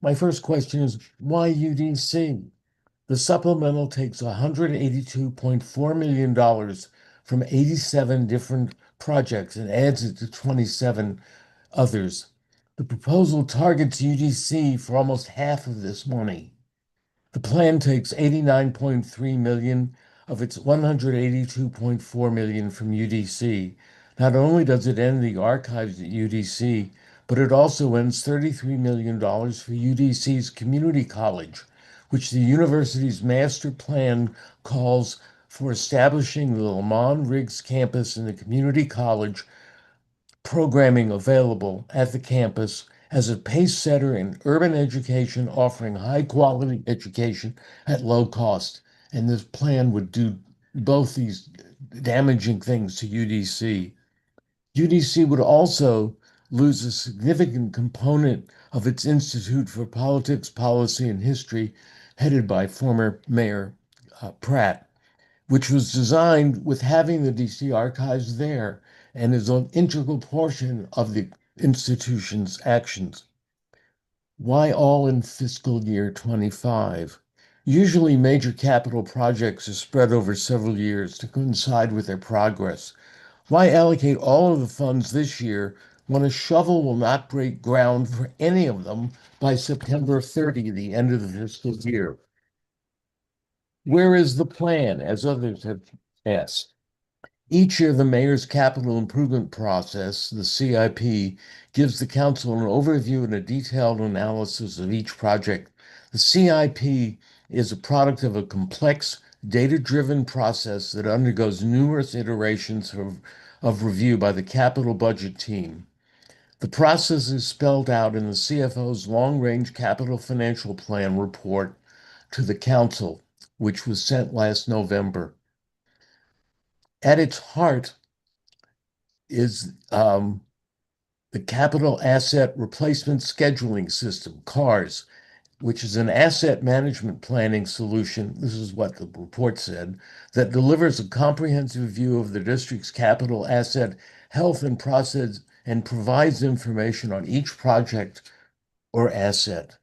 My first question is, why UDC? The supplemental takes $182.4 million from 87 different projects and adds it to 27 others. The proposal targets UDC for almost half of this money. The plan takes $89.3 million of its $182.4 million from UDC. Not only does it end the archives at UDC, but it also ends $33 million for UDC's community college, which the university's master plan calls for establishing the Lamont Riggs campus in the community college, programming available at the campus as a pace setter in urban education, offering high quality education at low cost. And this plan would do both these damaging things to UDC. UDC would also lose a significant component of its Institute for Politics, Policy, and History, headed by former Mayor Pratt, which was designed with having the DC Archives there and is an integral portion of the institution's actions. Why all in fiscal year 25? Usually major capital projects are spread over several years to coincide with their progress. Why allocate all of the funds this year when a shovel will not break ground for any of them by September 30, the end of the fiscal year? Where is the plan, as others have asked? Each year, the mayor's capital improvement process, the CIP, gives the council an overview and a detailed analysis of each project. The CIP is a product of a complex, data-driven process that undergoes numerous iterations of review by the capital budget team. The process is spelled out in the CFO's long-range capital financial plan report to the council, which was sent last November. At its heart is the Capital Asset Replacement Scheduling System, CARS, which is an asset management planning solution, this is what the report said, that delivers a comprehensive view of the district's capital asset health and process and provides information on each project or asset.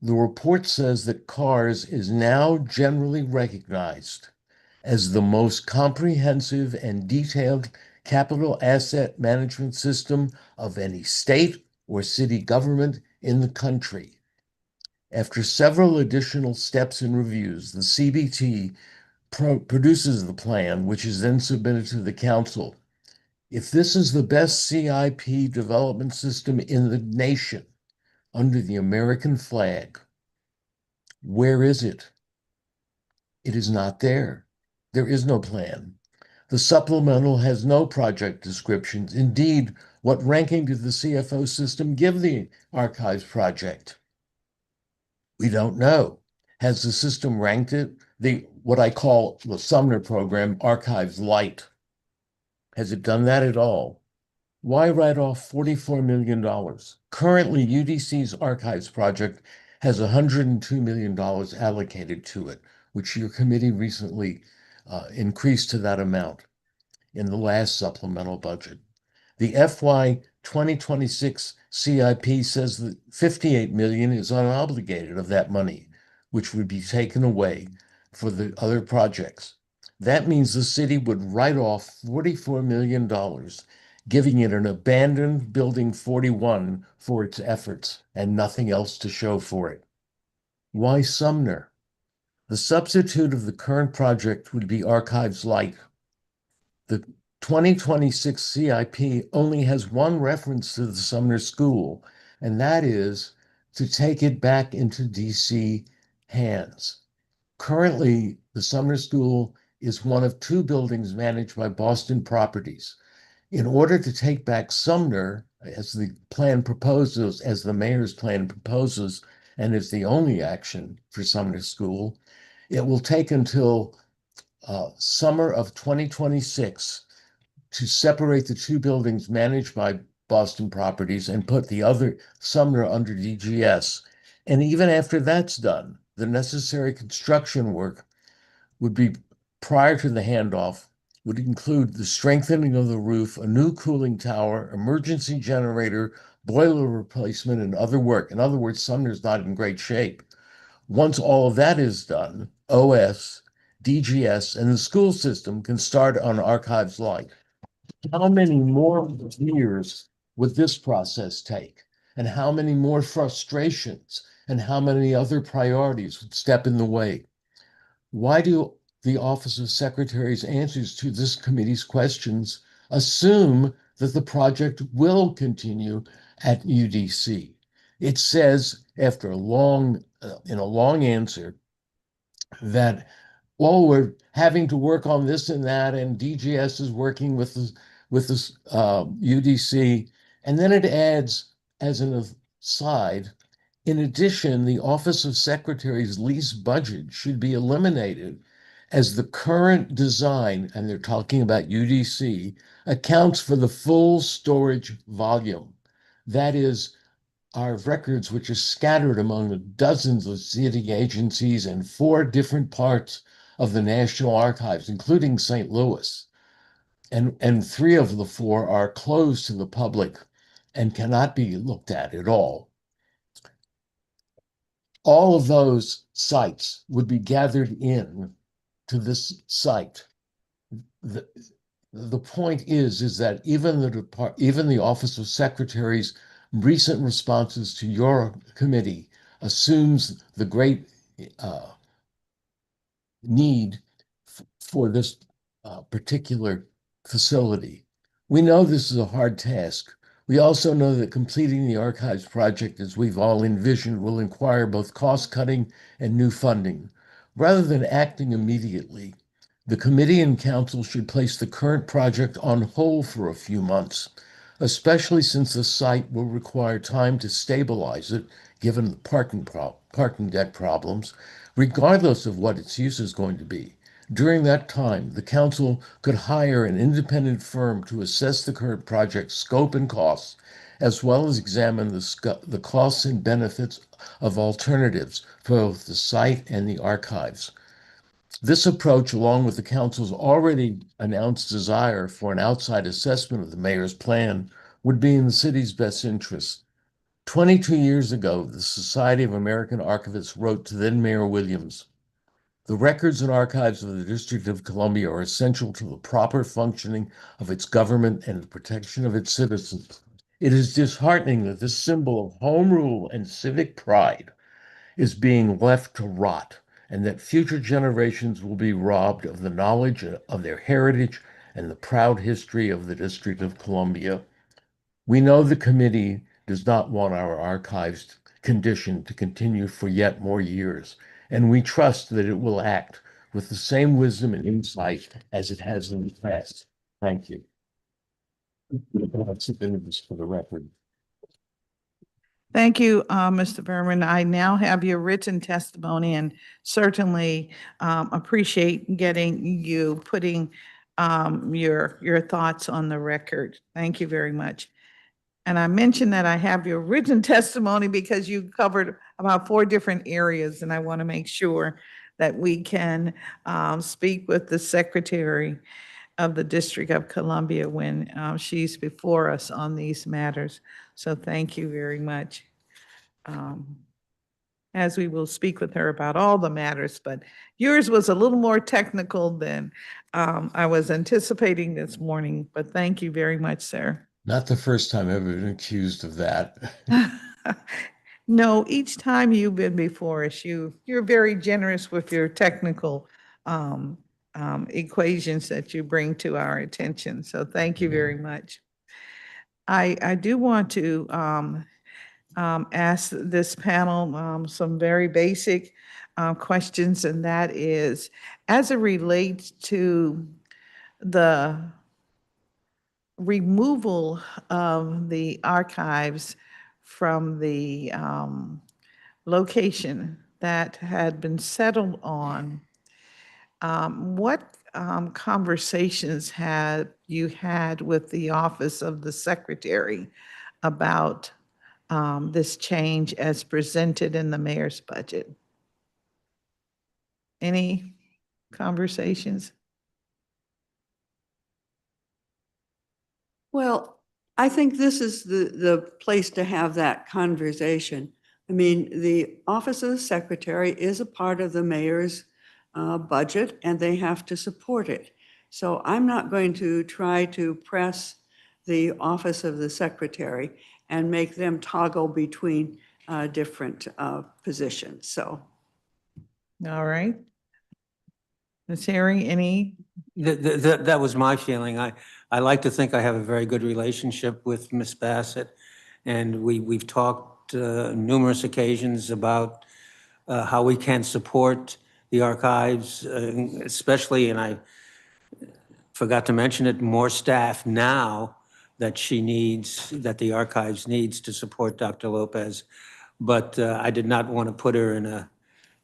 The report says that CARS is now generally recognized as the most comprehensive and detailed capital asset management system of any state or city government in the country. After several additional steps and reviews, the CBT produces the plan, which is then submitted to the council. If this is the best CIP development system in the nation under the American flag, where is it? It is not there. There is no plan. The supplemental has no project descriptions. Indeed, what ranking did the CFO system give the archives project? We don't know. Has the system ranked it? What I call the Sumner program, Archives Light. Has it done that at all? Why write off $44 million? Currently, UDC's archives project has $102 million allocated to it, which your committee recently increased to that amount in the last supplemental budget. The FY 2026 CIP says that 58 million is unobligated of that money, which would be taken away for the other projects. That means the city would write off $44 million, giving it an abandoned Building 41 for its efforts and nothing else to show for it. Why Sumner? The substitute of the current project would be Archives Light. The 2026 CIP only has one reference to the Sumner School, and that is to take it back into DC hands. Currently, the Sumner School is one of two buildings managed by Boston Properties. In order to take back Sumner, as the plan proposes, as the mayor's plan proposes, and is the only action for Sumner School, it will take until summer of 2026 to separate the two buildings managed by Boston Properties and put the other Sumner under DGS. And even after that's done, the necessary construction work would be prior to the handoff, would include the strengthening of the roof, a new cooling tower, emergency generator, boiler replacement, and other work. In other words, Sumner's not in great shape. Once all of that is done, OS, DGS, and the school system can start on Archives Light. How many more years would this process take? And how many more frustrations and how many other priorities would step in the way? Why do the Office of Secretary's answers to this committee's questions assume that the project will continue at UDC? It says, after in a long answer, that, well, we're having to work on this and that, and DGS is working with the UDC. And then it adds, as an aside, in addition, the Office of Secretary's lease budget should be eliminated as the current design, and they're talking about UDC, accounts for the full storage volume. That is, our records, which are scattered among the dozens of city agencies and 4 different parts of the National Archives, including St. Louis. And 3 of the 4 are closed to the public and cannot be looked at all. All of those sites would be gathered in to this site. The point is that even the Office of Secretary's recent responses to your committee assumes the great need for this particular facility. We know this is a hard task. We also know that completing the archives project, as we've all envisioned, will require both cost-cutting and new funding. Rather than acting immediately, the committee and council should place the current project on hold for a few months, especially since the site will require time to stabilize it, given the parking deck problems, regardless of what its use is going to be. During that time, the council could hire an independent firm to assess the current project's scope and costs, as well as examine the costs and benefits of alternatives for both the site and the archives. This approach, along with the council's already announced desire for an outside assessment of the mayor's plan, would be in the city's best interest. 22 years ago, the Society of American Archivists wrote to then Mayor Williams, "The records and archives of the District of Columbia are essential to the proper functioning of its government and the protection of its citizens. It is disheartening that this symbol of home rule and civic pride is being left to rot, and that future generations will be robbed of the knowledge of their heritage and the proud history of the District of Columbia. We know the committee does not want our archives condition to continue for yet more years, and we trust that it will act with the same wisdom and insight as it has in the past." Thank you. I've submitted this for the record. Thank you, Mr. Berman. I now have your written testimony and certainly appreciate putting your thoughts on the record. Thank you very much. And I mentioned that I have your written testimony because you covered about 4 different areas, and I want to make sure that we can speak with the Secretary of the District of Columbia when she's before us on these matters. So thank you very much. As we will speak with her about all the matters, but yours was a little more technical than I was anticipating this morning, but thank you very much, sir. Not the first time I've been accused of that. No, each time you've been before us, you're very generous with your technical equations that you bring to our attention. So thank you very much. I do want to ask this panel some very basic questions, and that is, as it relates to the removal of the archives from the location that had been settled on, what conversations have you had with the Office of the Secretary about this change as presented in the mayor's budget? Any conversations? Well, I think this is the place to have that conversation. I mean, the Office of the Secretary is a part of the mayor's budget, and they have to support it. So I'm not going to try to press the Office of the Secretary and make them toggle between different positions. So. All right. Ms. Herring, any? That was my feeling. I like to think I have a very good relationship with Ms. Bassett, and we've talked numerous occasions about how we can support the archives, especially, and I forgot to mention it, more staff now that that the archives needs to support Dr. Lopez. But I did not want to put her in a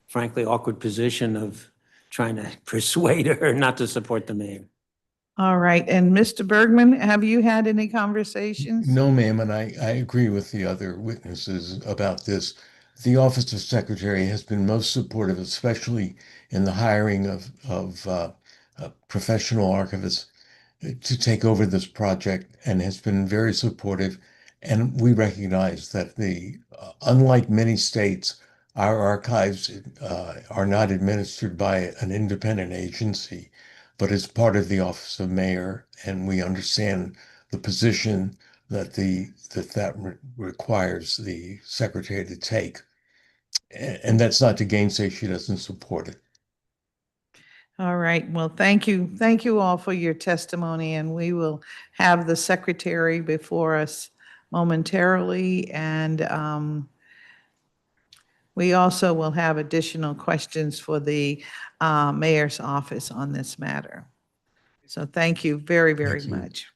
frankly awkward position of trying to persuade her not to support the mayor. All right. And Mr. Bergman, have you had any conversations? No, ma'am, and I agree with the other witnesses about this. The Office of Secretary has been most supportive, especially in the hiring of professional archivists to take over this project, and has been very supportive. And we recognize that unlike many states, our archives are not administered by an independent agency, but as part of the Office of Mayor, and we understand the position that requires the secretary to take. And that's not to gainsay she doesn't support it. All right. Well, thank you. Thank you all for your testimony, and we will have the secretary before us momentarily. And we also will have additional questions for the mayor's office on this matter. So thank you very, very Thank you. much.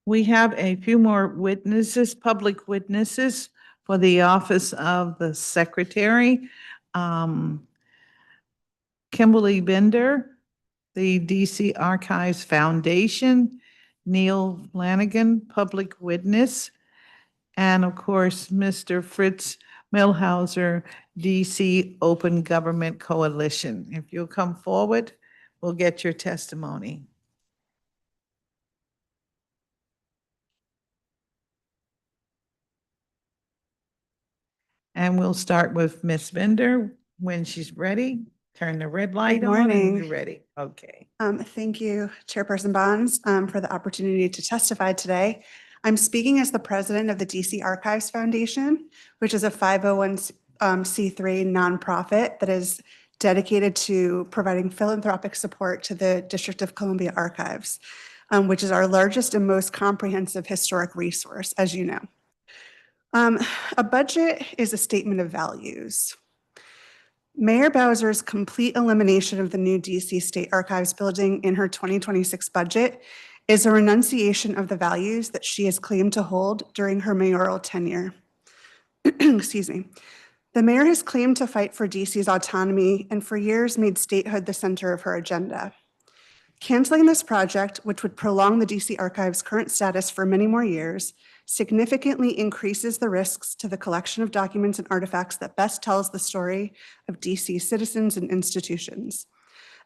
We have a few more witnesses, public witnesses for the office of the secretary. Kimberly Bender, the DC Archives Foundation, Neil Flanagan, public witness, and of course, Mr. Fritz Milhauser, DC Open Government Coalition. If you'll come forward, we'll get your testimony. And we'll start with Ms. Bender when she's ready. Turn the red light Good on and morning. you're ready. Okay. Thank you, Chairperson Bonds, for the opportunity to testify today. I'm speaking as the president of the DC Archives Foundation, which is a 501c3 nonprofit that is dedicated to providing philanthropic support to the District of Columbia Archives, which is our largest and most comprehensive historic resource, as you know. A budget is a statement of values. Mayor Bowser's complete elimination of the new DC State Archives building in her 2026 budget is a renunciation of the values that she has claimed to hold during her mayoral tenure. Excuse me. The mayor has claimed to fight for DC's autonomy and for years made statehood the center of her agenda. Canceling this project, which would prolong the DC Archives' current status for many more years, significantly increases the risks to the collection of documents and artifacts that best tells the story of DC citizens and institutions.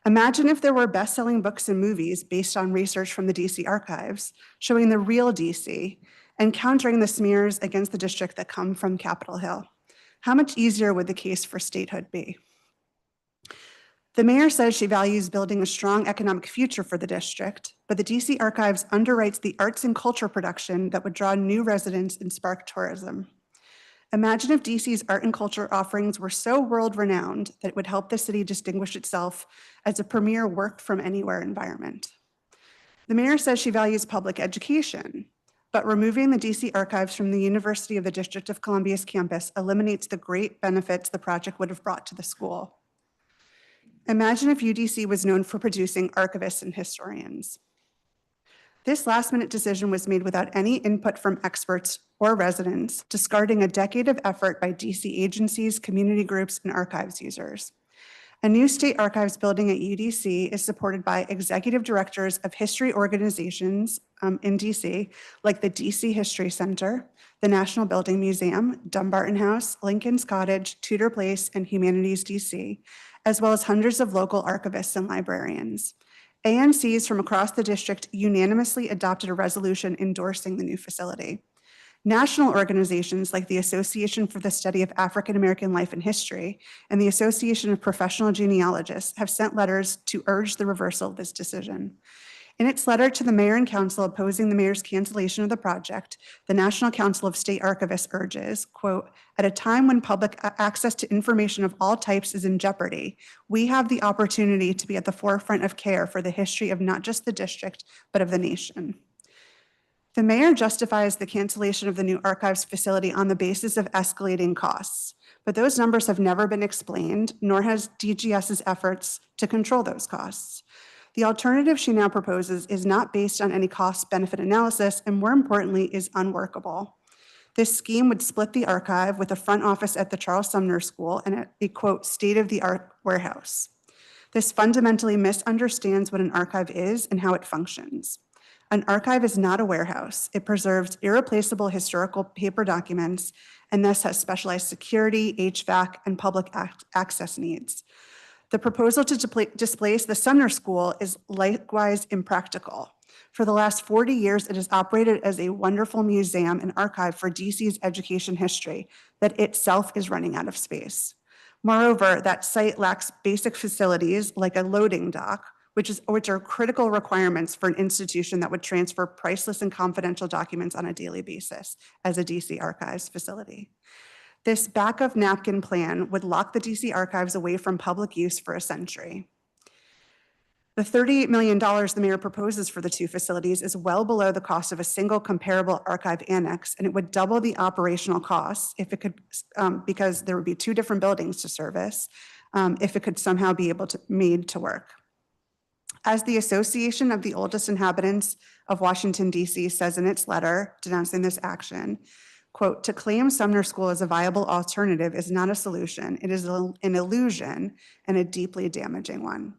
Imagine if there were best-selling books and movies based on research from the DC Archives, showing the real DC and countering the smears against the district that come from Capitol Hill. How much easier would the case for statehood be? The mayor says she values building a strong economic future for the district, but the DC Archives underwrites the arts and culture production that would draw new residents and spark tourism. Imagine if DC's art and culture offerings were so world-renowned that it would help the city distinguish itself as a premier work-from-anywhere environment. The mayor says she values public education, but removing the DC Archives from the University of the District of Columbia's campus eliminates the great benefits the project would have brought to the school. Imagine if UDC was known for producing archivists and historians. This last-minute decision was made without any input from experts or residents, discarding a decade of effort by DC agencies, community groups, and archives users. A new state archives building at UDC is supported by executive directors of history organizations in DC, like the DC History Center, the National Building Museum, Dumbarton House, Lincoln's Cottage, Tudor Place, and Humanities DC, as well as hundreds of local archivists and librarians. ANCs from across the district unanimously adopted a resolution endorsing the new facility. National organizations like the Association for the Study of African American Life and History and the Association of Professional Genealogists have sent letters to urge the reversal of this decision. In its letter to the mayor and council opposing the mayor's cancellation of the project, the National Council of State Archivists urges, quote, "At a time when public access to information of all types is in jeopardy, we have the opportunity to be at the forefront of care for the history of not just the district, but of the nation." The mayor justifies the cancellation of the new archives facility on the basis of escalating costs, but those numbers have never been explained, nor has DGS's efforts to control those costs. The alternative she now proposes is not based on any cost-benefit analysis, and more importantly, is unworkable. This scheme would split the archive with a front office at the Charles Sumner School and a, quote, state-of-the-art warehouse. This fundamentally misunderstands what an archive is and how it functions. An archive is not a warehouse. It preserves irreplaceable historical paper documents and thus has specialized security, HVAC, and public access needs. The proposal to displace the Sumner School is likewise impractical. For the last 40 years, it has operated as a wonderful museum and archive for DC's education history that itself is running out of space. Moreover, that site lacks basic facilities like a loading dock, which are critical requirements for an institution that would transfer priceless and confidential documents on a daily basis as a DC Archives facility. This back-of-napkin plan would lock the DC Archives away from public use for a century. The $38 million the mayor proposes for the two facilities is well below the cost of a single comparable archive annex, and it would double the operational costs if it could, because there would be two different buildings to service, if it could somehow be made to work. As the Association of the Oldest Inhabitants of Washington, D.C. says in its letter denouncing this action, quote, "To claim Sumner School as a viable alternative is not a solution. It is an illusion and a deeply damaging one."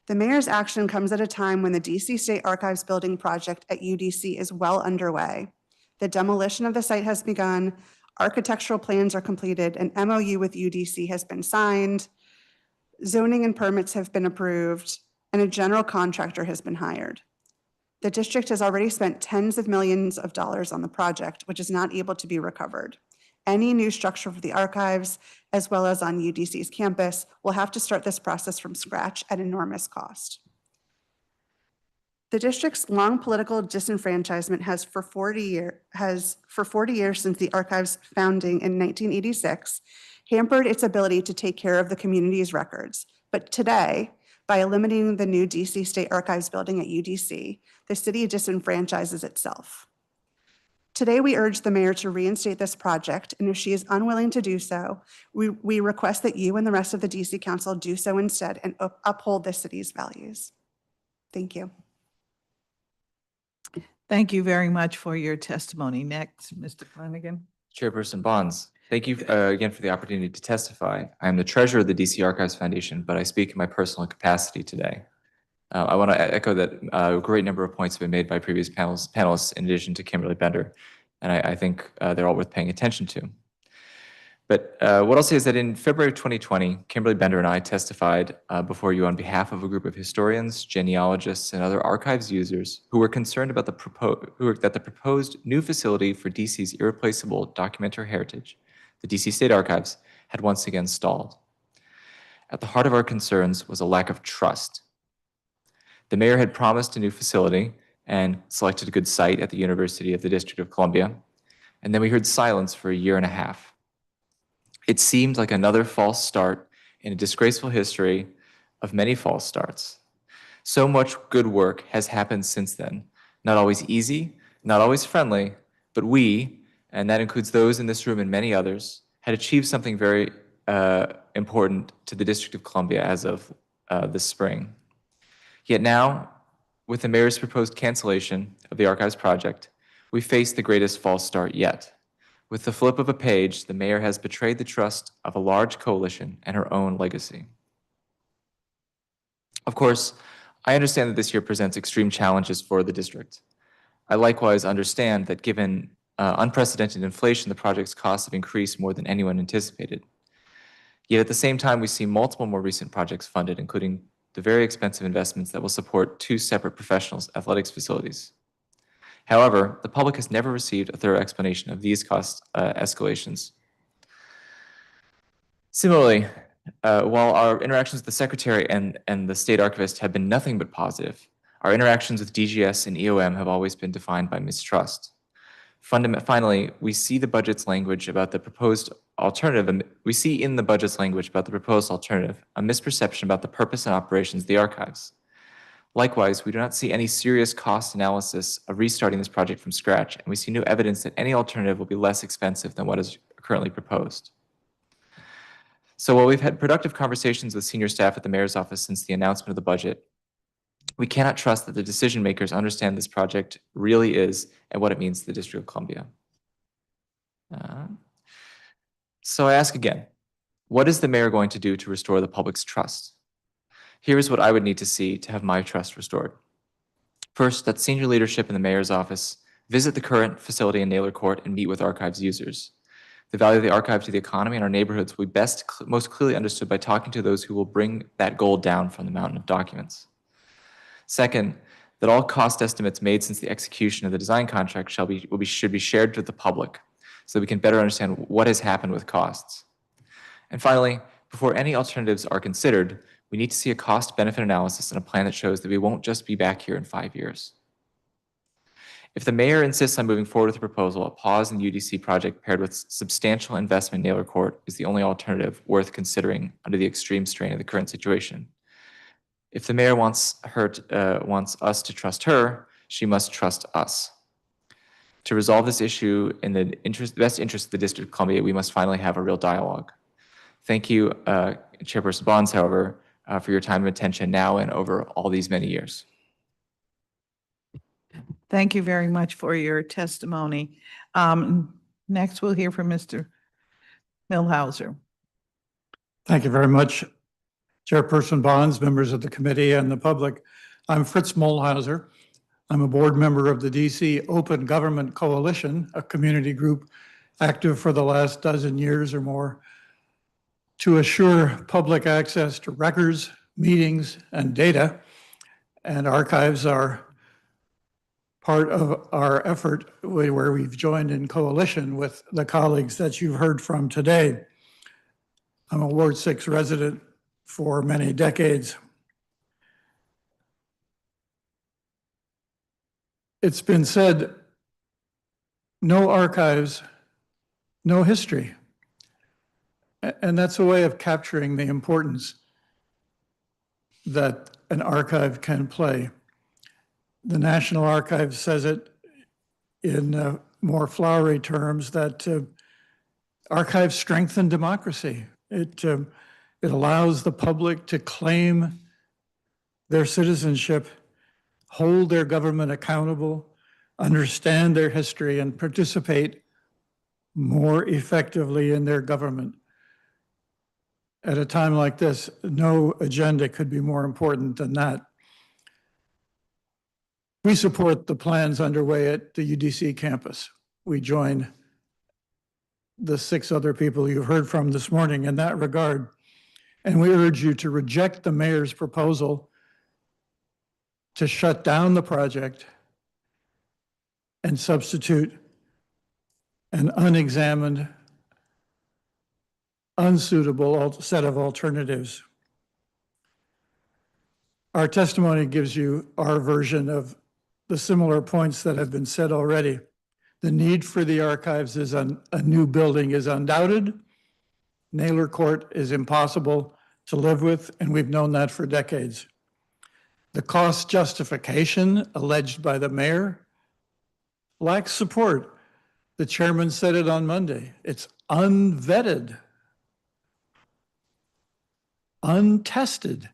The mayor's action comes at a time when the DC State Archives building project at UDC is well underway. The demolition of the site has begun, architectural plans are completed, an MOU with UDC has been signed, zoning and permits have been approved, and a general contractor has been hired. The district has already spent tens of millions of dollars on the project, which is not able to be recovered. Any new structure for the archives, as well as on UDC's campus, will have to start this process from scratch at enormous cost. The district's long political disenfranchisement has for 40 years since the archive's founding in 1986, hampered its ability to take care of the community's records. But today, by eliminating the new DC State Archives building at UDC, the city disenfranchises itself. Today, we urge the mayor to reinstate this project, and if she is unwilling to do so, we request that you and the rest of the DC Council do so instead and uphold the city's values. Thank you. Thank you very much for your testimony. Next, Mr. Flanagan. Chairperson Bonds, thank you again for the opportunity to testify. I am the treasurer of the DC Archives Foundation, but I speak in my personal capacity today. I want to echo that a great number of points have been made by previous panelists in addition to Kimberly Bender, and I think they're all worth paying attention to. But what I'll say is that in February of 2020, Kimberly Bender and I testified before you on behalf of a group of historians, genealogists, and other archives users who were concerned about that the proposed new facility for DC's irreplaceable documentary heritage, the DC State Archives, had once again stalled. At the heart of our concerns was a lack of trust. The mayor had promised a new facility and selected a good site at the University of the District of Columbia, and then we heard silence for a year and a half. It seemed like another false start in a disgraceful history of many false starts. So much good work has happened since then. Not always easy, not always friendly, but we, and that includes those in this room and many others, had achieved something very important to the District of Columbia as of this spring. Yet now, with the mayor's proposed cancellation of the Archives project, we face the greatest false start yet. With the flip of a page, the mayor has betrayed the trust of a large coalition and her own legacy. Of course, I understand that this year presents extreme challenges for the district. I likewise understand that given unprecedented inflation, the project's costs have increased more than anyone anticipated. Yet at the same time, we see multiple more recent projects funded, including the very expensive investments that will support 2 separate professional athletics facilities. However, the public has never received a thorough explanation of these cost escalations. Similarly, while our interactions with the Secretary and the State Archivist have been nothing but positive, our interactions with DGS and EOM have always been defined by mistrust. Finally, we see the budget's language about the proposed alternative, and we see in the budget's language about the proposed alternative a misperception about the purpose and operations of the archives. Likewise, we do not see any serious cost analysis of restarting this project from scratch, and we see no evidence that any alternative will be less expensive than what is currently proposed. So while we've had productive conversations with senior staff at the mayor's office since the announcement of the budget, we cannot trust that the decision makers understand this project really is and what it means to the District of Columbia. So I ask again, what is the mayor going to do to restore the public's trust? Here is what I would need to see to have my trust restored. First, that senior leadership in the mayor's office visit the current facility in Naylor Court and meet with archives users. The value of the archive to the economy and our neighborhoods will be most clearly understood by talking to those who will bring that gold down from the mountain of documents. Second, that all cost estimates made since the execution of the design contract should be shared with the public so that we can better understand what has happened with costs. And finally, before any alternatives are considered, we need to see a cost-benefit analysis and a plan that shows that we won't just be back here in 5 years. If the mayor insists on moving forward with the proposal, a pause in the UDC project paired with substantial investment in Naylor Court is the only alternative worth considering under the extreme strain of the current situation. If the mayor wants us to trust her, she must trust us. To resolve this issue in the best interest of the District of Columbia, we must finally have a real dialogue. Thank you, Chairperson Bonds, however, for your time and attention now and over all these many years. Thank you very much for your testimony. Next, we'll hear from Mr. Millhauser. Thank you very much, Chairperson Bonds, members of the committee, and the public. I'm Fritz Mollhauser. I'm a board member of the DC Open Government Coalition, a community group active for the last dozen years or more to assure public access to records, meetings, and data. And archives are part of our effort where we've joined in coalition with the colleagues that you've heard from today. I'm a Ward 6 resident for many decades. It's been said, no archives, no history. And that's a way of capturing the importance that an archive can play. The National Archives says it in more flowery terms, that archives strengthen democracy. It allows the public to claim their citizenship, hold their government accountable, understand their history, and participate more effectively in their government. At a time like this, no agenda could be more important than that. We support the plans underway at the UDC campus. We join the 6 other people you've heard from this morning in that regard. And we urge you to reject the mayor's proposal to shut down the project and substitute an unexamined, unsuitable set of alternatives. Our testimony gives you our version of the similar points that have been said already. The need for the archives is a new building is undoubted. Naylor Court is impossible to live with, and we've known that for decades. The cost justification alleged by the mayor lacks support. The chairman said it on Monday. It's unvetted, untested.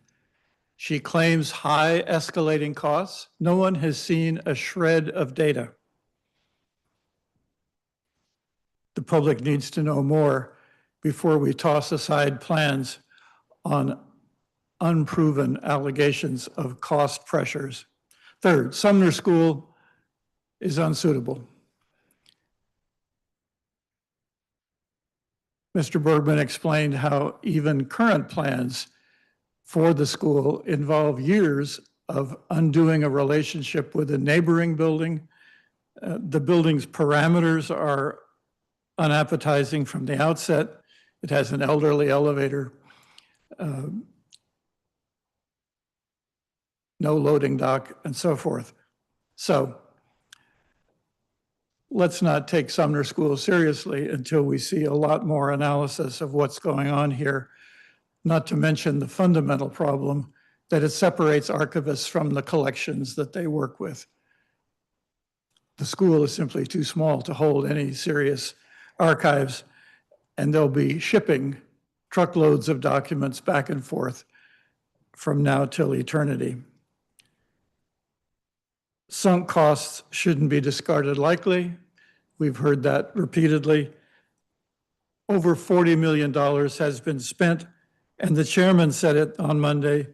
She claims high escalating costs. No one has seen a shred of data. The public needs to know more before we toss aside plans on unproven allegations of cost pressures. Third, Sumner School is unsuitable. Mr. Bergman explained how even current plans for the school involve years of undoing a relationship with a neighboring building. The building's parameters are unappetizing from the outset. It has an elderly elevator, no loading dock, and so forth. So let's not take Sumner School seriously until we see a lot more analysis of what's going on here, not to mention the fundamental problem that it separates archivists from the collections that they work with. The school is simply too small to hold any serious archives, and they'll be shipping truckloads of documents back and forth from now till eternity. Sunk costs shouldn't be discarded lightly. We've heard that repeatedly. Over $40 million has been spent, and the chairman said it on Monday.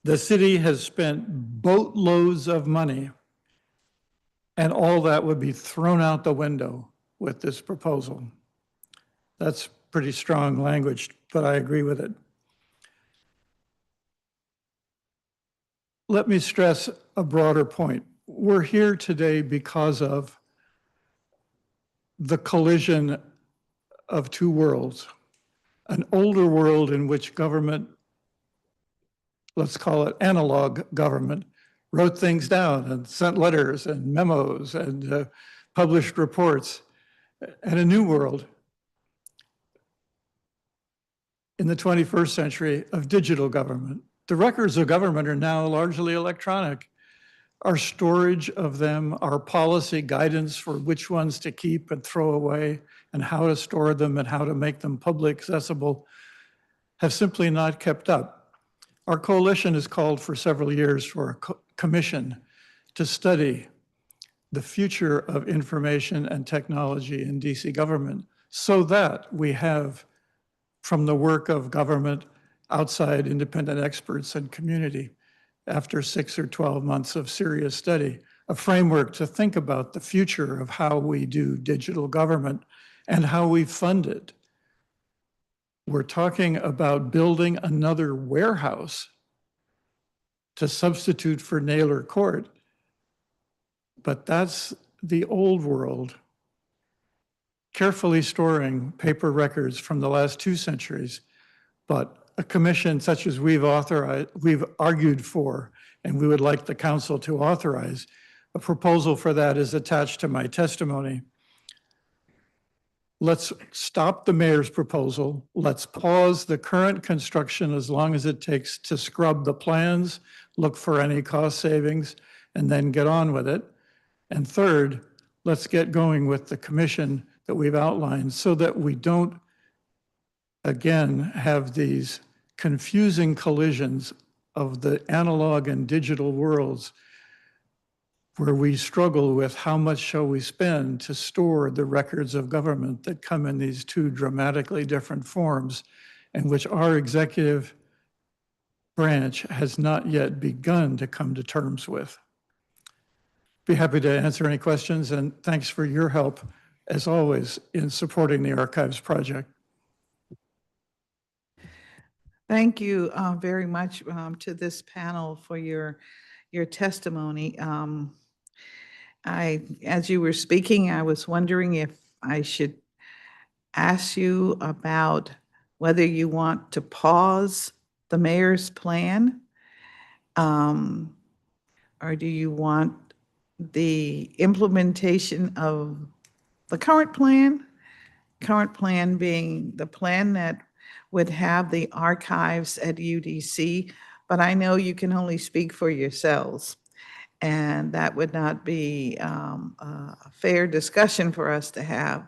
The city has spent boatloads of money, and all that would be thrown out the window with this proposal. That's pretty strong language, but I agree with it. Let me stress a broader point. We're here today because of the collision of two worlds. An older world in which government, let's call it analog government, wrote things down and sent letters and memos and published reports, and a new world in the 21st century of digital government. The records of government are now largely electronic. Our storage of them, our policy guidance for which ones to keep and throw away, and how to store them and how to make them public accessible, have simply not kept up. Our coalition has called for several years for a commission to study the future of information and technology in DC government, so that we have, from the work of government, outside independent experts and community, after 6 or 12 months of serious study, a framework to think about the future of how we do digital government and how we fund it. We're talking about building another warehouse to substitute for Naylor Court, but that's the old world. Carefully storing paper records from the last 2 centuries, but a commission such as we've argued for, and we would like the council to authorize, a proposal for that is attached to my testimony. Let's stop the mayor's proposal. Let's pause the current construction as long as it takes to scrub the plans, look for any cost savings, and then get on with it. And third, let's get going with the commission that we've outlined so that we don't, again, have these confusing collisions of the analog and digital worlds where we struggle with how much shall we spend to store the records of government that come in these two dramatically different forms, and which our executive branch has not yet begun to come to terms with. Be happy to answer any questions, and thanks for your help, as always, in supporting the Archives project. Thank you very much to this panel for your testimony. As you were speaking, I was wondering if I should ask you about whether you want to pause the mayor's plan, or do you want the implementation of the current plan being the plan that would have the archives at UDC, but I know you can only speak for yourselves, and that would not be a fair discussion for us to have.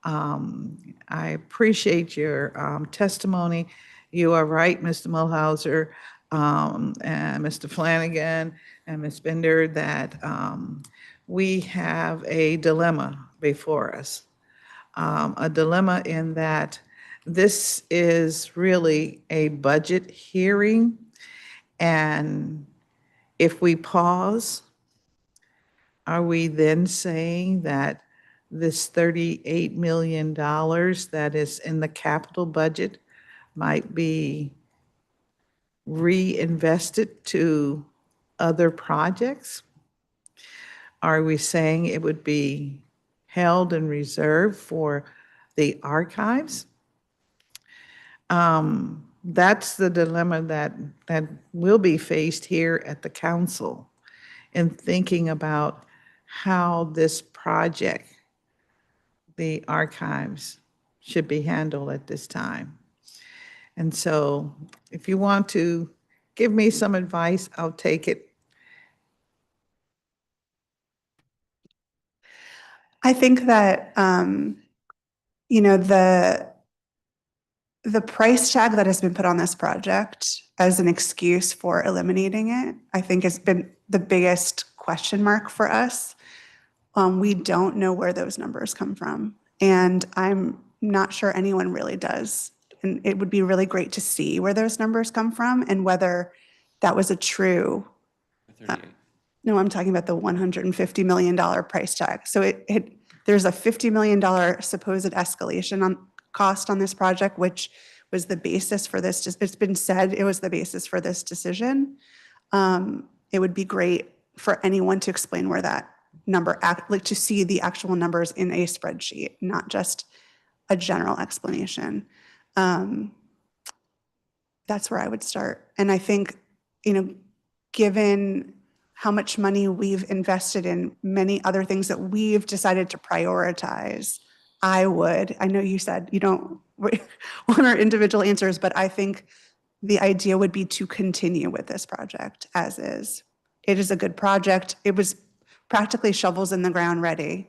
I appreciate your testimony. You are right, Mr. Mulhauser, and Mr. Flanagan and Ms. Bender, that we have a dilemma before us. A dilemma in that this is really a budget hearing, and if we pause, are we then saying that this $38 million that is in the capital budget might be reinvested to other projects? Are we saying it would be held and reserved for the archives? That's the dilemma that will be faced here at the council in thinking about how this project, the archives, should be handled at this time. And so if you want to give me some advice, I'll take it. I think that, you know, the price tag that has been put on this project as an excuse for eliminating it, I think has been the biggest question mark for us. We don't know where those numbers come from, and I'm not sure anyone really does. And it would be really great to see where those numbers come from and whether that was a true. No, I'm talking about the $150 million price tag. So there's a $50 million supposed escalation on cost on this project, which was the basis for this. It's been said it was the basis for this decision. It would be great for anyone to explain where that number, like to see the actual numbers in a spreadsheet, not just a general explanation. That's where I would start. And I think, you know, given how much money we've invested in many other things that we've decided to prioritize, I know you said you don't want our individual answers, but I think the idea would be to continue with this project as is. It is a good project. It was practically shovels in the ground ready.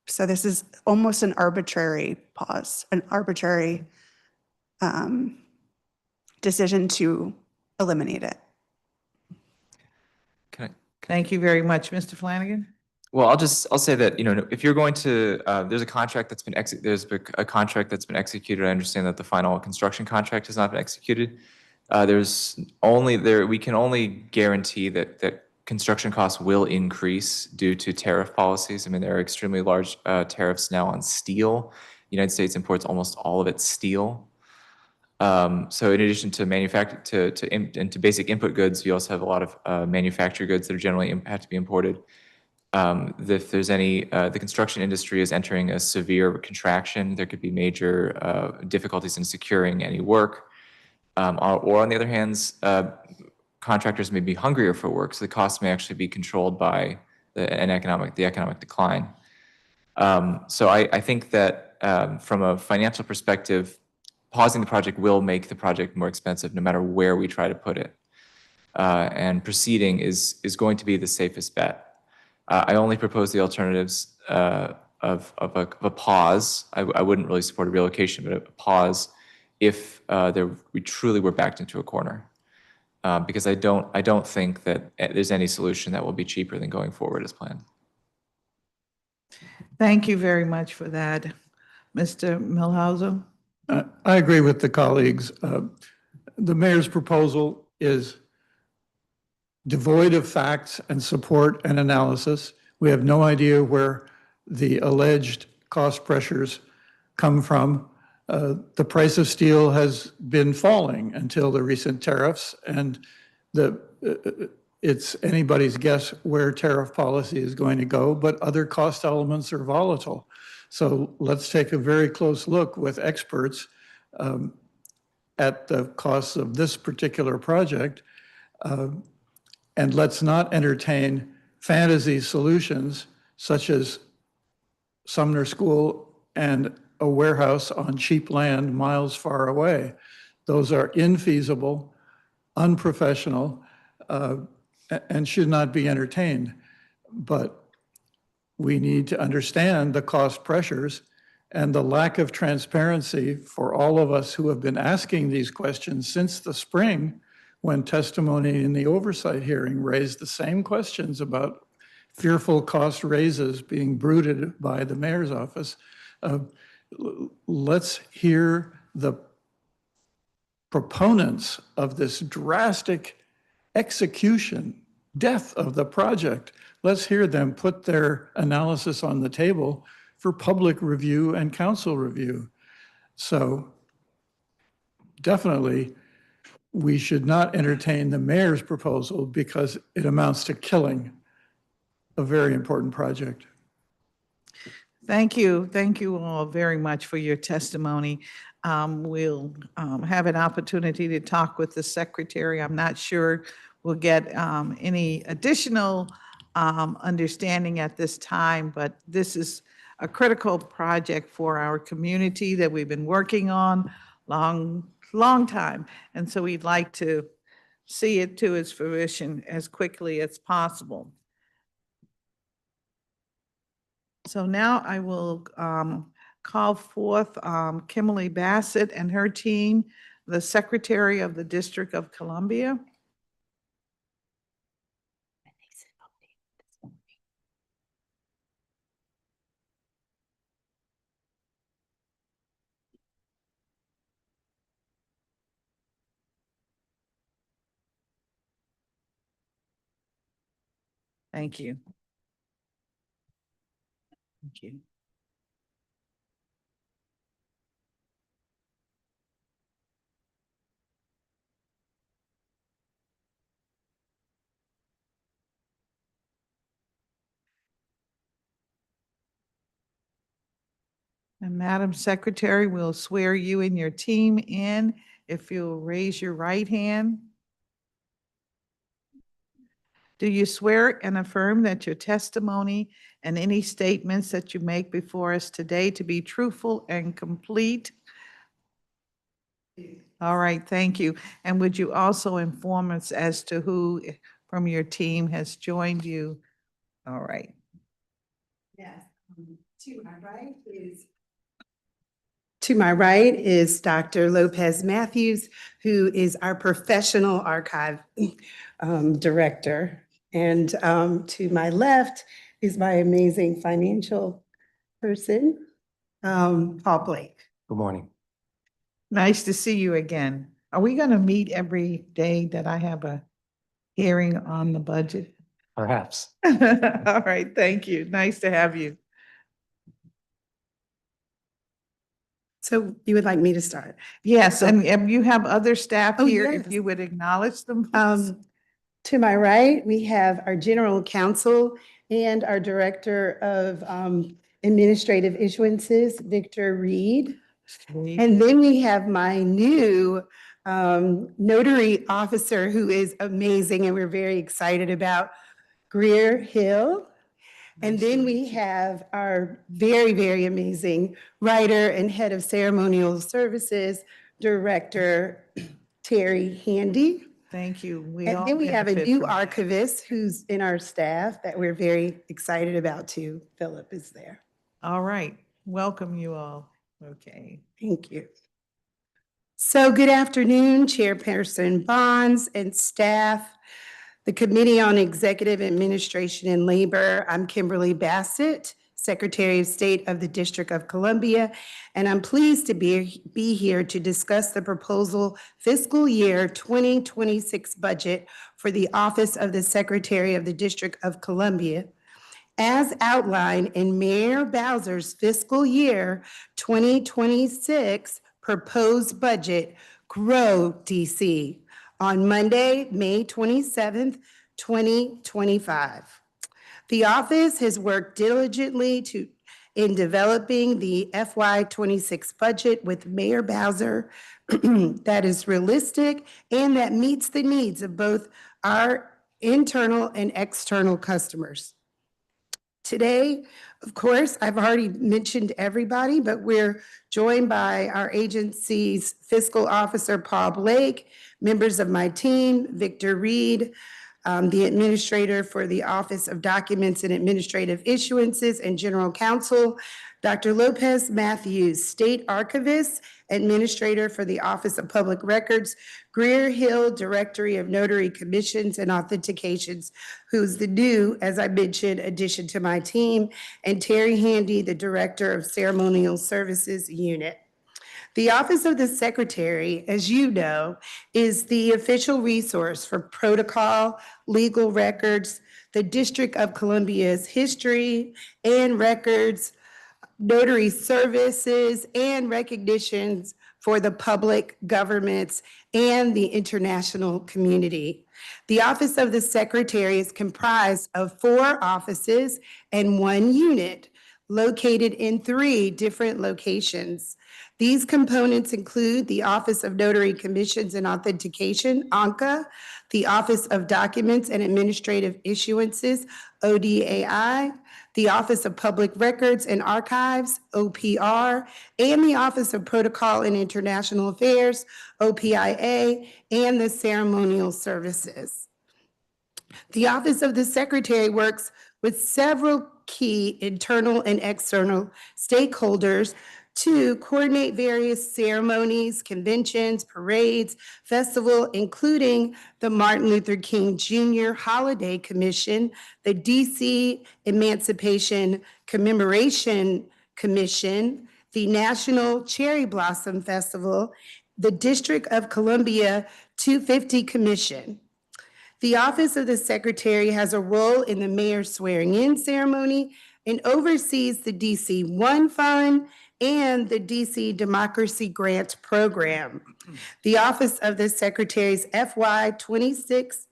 So this is almost an arbitrary pause, an arbitrary decision to eliminate it. Thank you very much, Mr. Flanagan. Well, I'll say that, you know, if you're going to, there's a contract that's been executed. I understand that the final construction contract has not been executed. We can only guarantee that construction costs will increase due to tariff policies. I mean, there are extremely large tariffs now on steel. The United States imports almost all of its steel. So in addition to to basic input goods, you also have a lot of manufactured goods that are generally have to be imported. If there's any, the construction industry is entering a severe contraction, there could be major difficulties in securing any work. Or on the other hand, contractors may be hungrier for work, so the costs may actually be controlled by the economic decline. So I think that from a financial perspective, pausing the project will make the project more expensive no matter where we try to put it. And proceeding is going to be the safest bet. I only propose the alternatives of a pause. I wouldn't really support a relocation, but a pause if we truly were backed into a corner. Because I don't think that there's any solution that will be cheaper than going forward as planned. Thank you very much for that. Mr. Milhauser? I agree with the colleagues. The mayor's proposal is devoid of facts and support and analysis. We have no idea where the alleged cost pressures come from. The price of steel has been falling until the recent tariffs, and it's anybody's guess where tariff policy is going to go, but other cost elements are volatile. So let's take a very close look with experts at the costs of this particular project. And let's not entertain fantasy solutions such as Sumner School and a warehouse on cheap land miles far away. Those are infeasible, unprofessional, and should not be entertained. But we need to understand the cost pressures and the lack of transparency for all of us who have been asking these questions since the spring, when testimony in the oversight hearing raised the same questions about fearful cost raises being bruited by the mayor's office. Let's hear the proponents of this drastic execution, death of the project. Let's hear them put their analysis on the table for public review and council review. So definitely, we should not entertain the mayor's proposal because it amounts to killing a very important project. Thank you. Thank you all very much for your testimony. We'll have an opportunity to talk with the secretary. I'm not sure we'll get any additional understanding at this time, but this is a critical project for our community that we've been working on long time. And so we'd like to see it to its fruition as quickly as possible. So now I will call forth Kimberly Bassett and her team, the Secretary of the District of Columbia. Thank you. Thank you. And Madam Secretary, we'll swear you and your team in if you'll raise your right hand. Do you swear and affirm that your testimony and any statements that you make before us today to be truthful and complete? All right, thank you. And would you also inform us as to who from your team has joined you? All right. Yes. To my right is Dr. Lopez Matthews, who is our professional archive director. And to my left is my amazing financial person, Paul Blake. Good morning. Nice to see you again. Are we going to meet every day that I have a hearing on the budget? Perhaps. All right, thank you. Nice to have you. So you would like me to start? Yes, and you have other staff Oh, here, yes. if you would acknowledge them. Please. To my right, we have our general counsel and our director of administrative issuances, Victor Reed. And then we have my new notary officer who is amazing and we're very excited about, Greer Hill. And then we have our very, very amazing writer and head of ceremonial services, Director Terry Handy. Thank you. And then we have a benefit new from that. archivist who's in our staff that we're very excited about too. Philip is there. All right, welcome you all. Okay. Thank you. So good afternoon, Chairperson Bonds and staff. The Committee on Executive Administration and Labor. I'm Kimberly Bassett, Secretary of State of the District of Columbia, and I'm pleased to be here to discuss the proposal fiscal year 2026 budget for the Office of the Secretary of the District of Columbia, as outlined in Mayor Bowser's fiscal year 2026 proposed budget, Grow DC, on Monday, May 27th, 2025. The office has worked diligently in developing the FY26 budget with Mayor Bowser that is realistic and that meets the needs of both our internal and external customers. Today, of course, I've already mentioned everybody, but we're joined by our agency's fiscal officer, Paul Blake, members of my team, Victor Reed, the administrator for the Office of Documents and Administrative Issuances and General Counsel, Dr. Lopez Matthews, State Archivist, Administrator for the Office of Public Records, Greer Hill, Directory of Notary Commissions and Authentications, who's the new, as I mentioned, addition to my team, and Terry Handy, the Director of Ceremonial Services Unit. The Office of the Secretary, as you know, is the official resource for protocol, legal records, the District of Columbia's history and records, notary services, and recognitions for the public, governments, and the international community. The Office of the Secretary is comprised of 4 offices and 1 unit located in 3 different locations. These components include the Office of Notary Commissions and Authentication, ONCA, the Office of Documents and Administrative Issuances, ODAI, the Office of Public Records and Archives, OPR, and the Office of Protocol and International Affairs, OPIA, and the Ceremonial Services. The Office of the Secretary works with several key internal and external stakeholders to coordinate various ceremonies, conventions, parades, festivals, including the Martin Luther King Jr. Holiday Commission, the DC Emancipation Commemoration Commission, the National Cherry Blossom Festival, the District of Columbia 250 Commission. The Office of the Secretary has a role in the mayor's swearing-in ceremony and oversees the DC One Fund and the DC Democracy Grant Program. The Office of the Secretary's FY26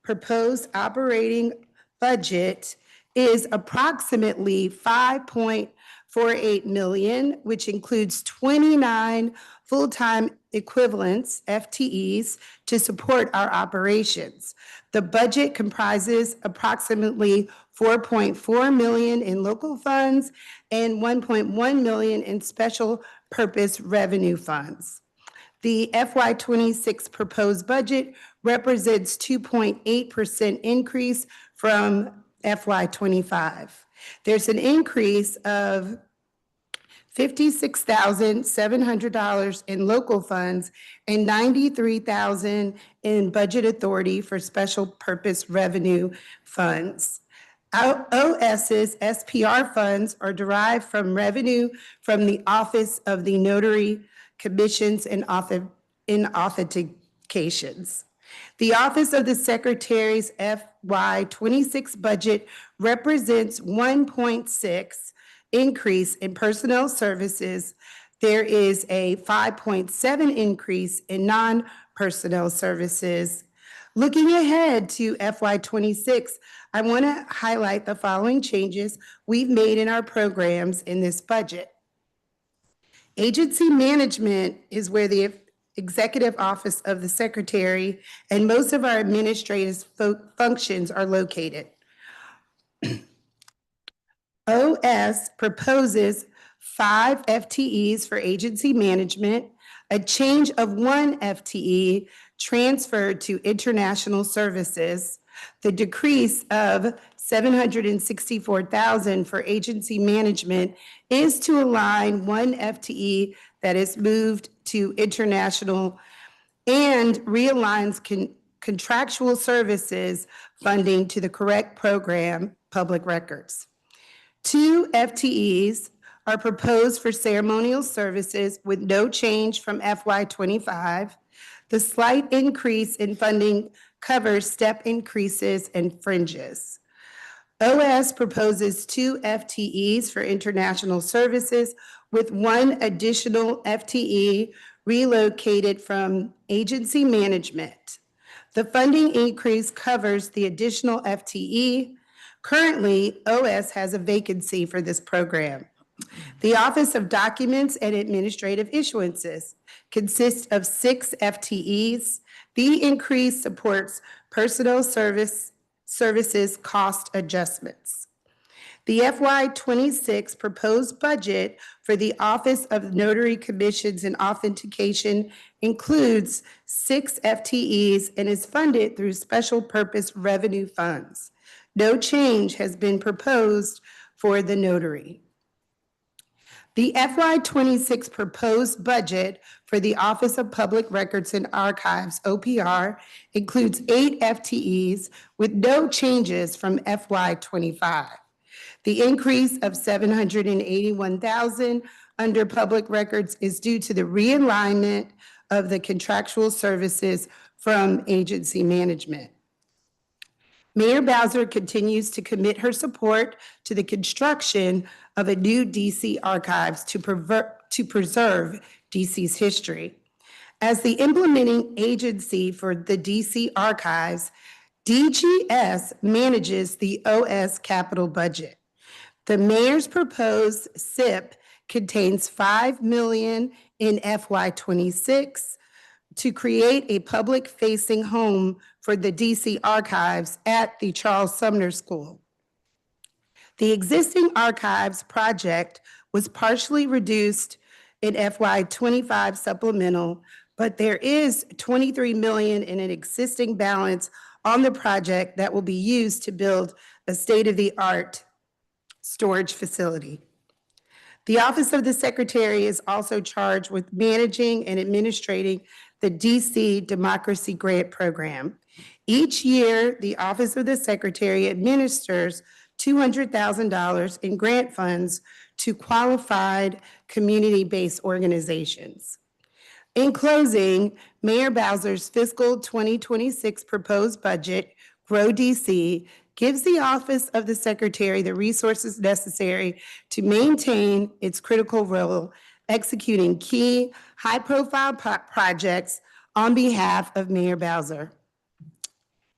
proposed operating budget is approximately $5.48 million, which includes 29 full-time equivalents, FTEs, to support our operations. The budget comprises approximately $4.4 million in local funds and $1.1 million in special purpose revenue funds. The FY26 proposed budget represents 2.8% increase from FY25. There's an increase of $56,700 in local funds and $93,000 in budget authority for special purpose revenue funds. OS's SPR funds are derived from revenue from the Office of the Notary Commissions and Authentications. The Office of the Secretary's FY26 budget represents 1.6 increase in personnel services. There is a 5.7 increase in non-personnel services. Looking ahead to FY26, I want to highlight the following changes we've made in our programs in this budget. Agency management is where the Executive Office of the Secretary and most of our administrative functions are located. OS proposes 5 FTEs for agency management, a change of 1 FTE transferred to international services, the decrease of $764,000 for agency management is to align 1 FTE that is moved to international and realigns contractual services funding to the correct program, public records. 2 FTEs are proposed for ceremonial services with no change from FY25. The slight increase in funding covers step increases and fringes. OS proposes 2 FTEs for international services with 1 additional FTE relocated from agency management. The funding increase covers the additional FTE. Currently, OS has a vacancy for this program. The Office of Documents and Administrative Issuances consists of 6 FTEs. The increase supports personnel services cost adjustments. The FY26 proposed budget for the Office of Notary Commissions and Authentication includes 6 FTEs and is funded through special purpose revenue funds. No change has been proposed for the notary. The FY26 proposed budget for the Office of Public Records and Archives, OPR, includes 8 FTEs with no changes from FY25. The increase of $781,000 under public records is due to the realignment of the contractual services from agency management. Mayor Bowser continues to commit her support to the construction of a new DC archives to preserve DC's history. As the implementing agency for the DC archives, DGS manages the OS capital budget. The mayor's proposed SIP contains $5 million in FY26 to create a public-facing home for the DC archives at the Charles Sumner School. The existing archives project was partially reduced in FY25 supplemental, but there is $23 million in an existing balance on the project that will be used to build a state-of-the-art storage facility. The Office of the Secretary is also charged with managing and administrating the DC Democracy Grant Program. Each year, the Office of the Secretary administers $200,000 in grant funds to qualified community-based organizations. In closing, Mayor Bowser's fiscal 2026 proposed budget, Grow DC, gives the Office of the Secretary the resources necessary to maintain its critical role executing key high-profile projects on behalf of Mayor Bowser.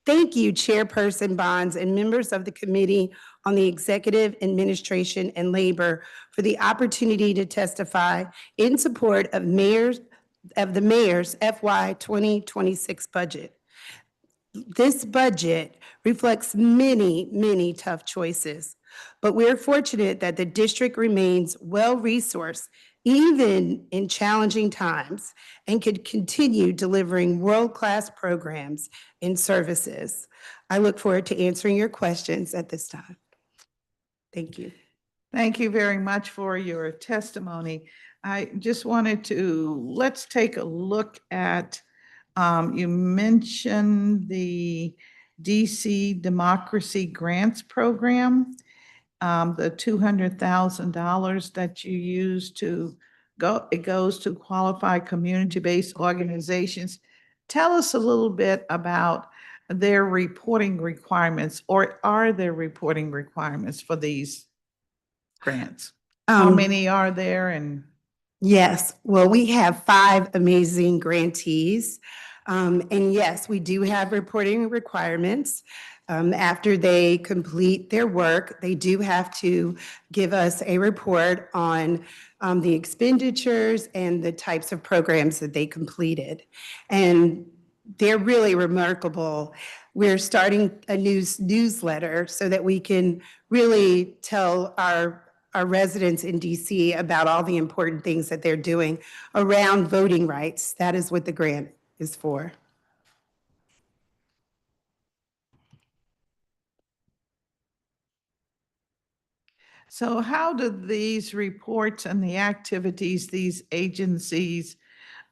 Thank you, Chairperson Bonds and members of the Committee on the Executive Administration and Labor for the opportunity to testify in support of the mayor's FY 2026 budget. This budget reflects many, many tough choices, but we're fortunate that the district remains well-resourced even in challenging times and could continue delivering world-class programs and services. I look forward to answering your questions at this time. Thank you. Thank you very much for your testimony. I just wanted to, let's take a look at, you mentioned the DC Democracy Grants Program, the $200,000 that you use to go, it goes to qualified community-based organizations. Tell us a little bit about their reporting requirements, or are there reporting requirements for these grants? How many are there? And yes, well, we have 5 amazing grantees. And yes, we do have reporting requirements. After they complete their work, they do have to give us a report on the expenditures and the types of programs that they completed. And they're really remarkable. We're starting a newsletter so that we can really tell our our residents in DC about all the important things that they're doing around voting rights. That is what the grant is for. So how do these reports and the activities these agencies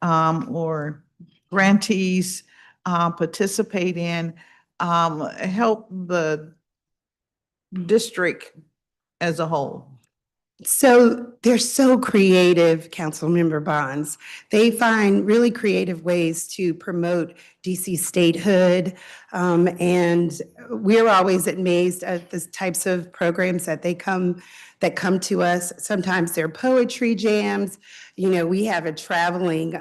or grantees participate in help the district as a whole? So they're so creative, Councilmember Bonds. They find really creative ways to promote DC statehood. And we're always amazed at the types of programs that come to us. Sometimes they're poetry jams. You know, we have a traveling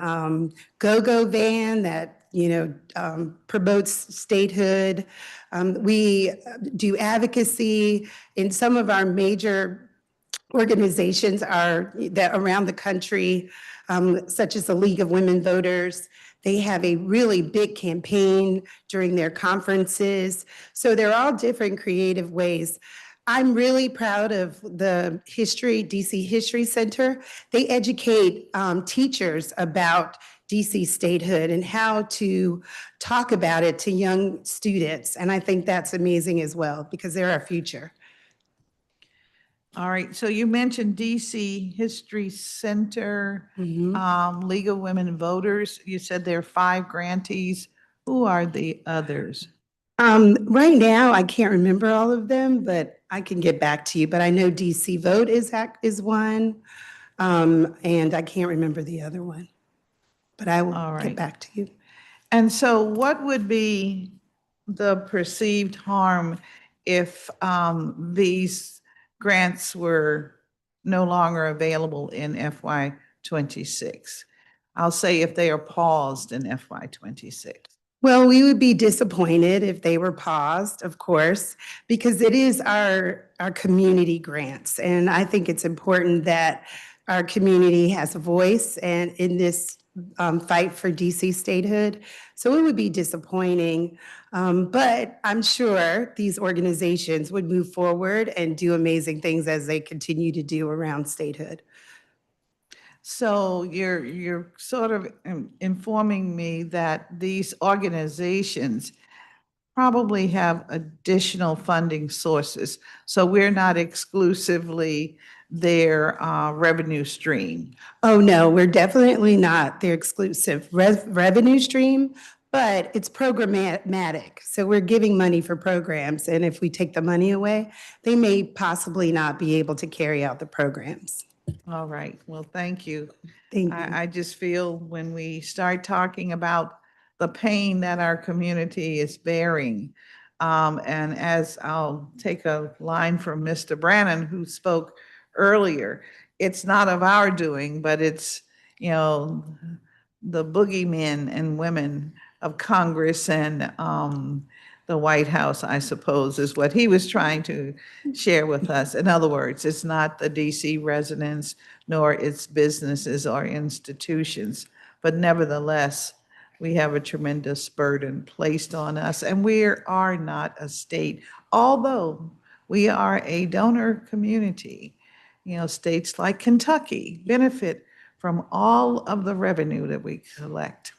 go-go van that, promotes statehood. We do advocacy in some of our major organizations are that around the country, such as the League of Women Voters. They have a really big campaign during their conferences. So they're all different creative ways. I'm really proud of the DC History Center. They educate teachers about DC statehood and how to talk about it to young students. And I think that's amazing as well, because they're our future. All right, so you mentioned DC History Center, League of Women Voters. You said there are 5 grantees. Who are the others? Right now, I can't remember all of them, but I can get back to you. But I know DC Vote is one, and I can't remember the other one. But I will All right. get back to you. And so what would be the perceived harm if these grants were no longer available in FY '26? I'll say if they are paused in FY '26. Well, we would be disappointed if they were paused, of course, because it is our community grants. And I think it's important that our community has a voice and in this fight for DC statehood. So it would be disappointing. But I'm sure these organizations would move forward and do amazing things as they continue to do around statehood. So you're sort of informing me that these organizations probably have additional funding sources. So we're not exclusively their revenue stream. Oh, no, we're definitely not their exclusive revenue stream, but it's programmatic. So we're giving money for programs, and if we take the money away, they may possibly not be able to carry out the programs. All right, well, thank you. Thank you. I just feel when we start talking about the pain that our community is bearing, and as I'll take a line from Mr. Brannum, who spoke earlier, it's not of our doing, but it's, the boogeymen and women of Congress and the White House, I suppose, is what he was trying to share with us. In other words, it's not the DC residents, nor its businesses or institutions, but nevertheless, we have a tremendous burden placed on us, and we are not a state, although we are a donor community. States like Kentucky benefit from all of the revenue that we collect.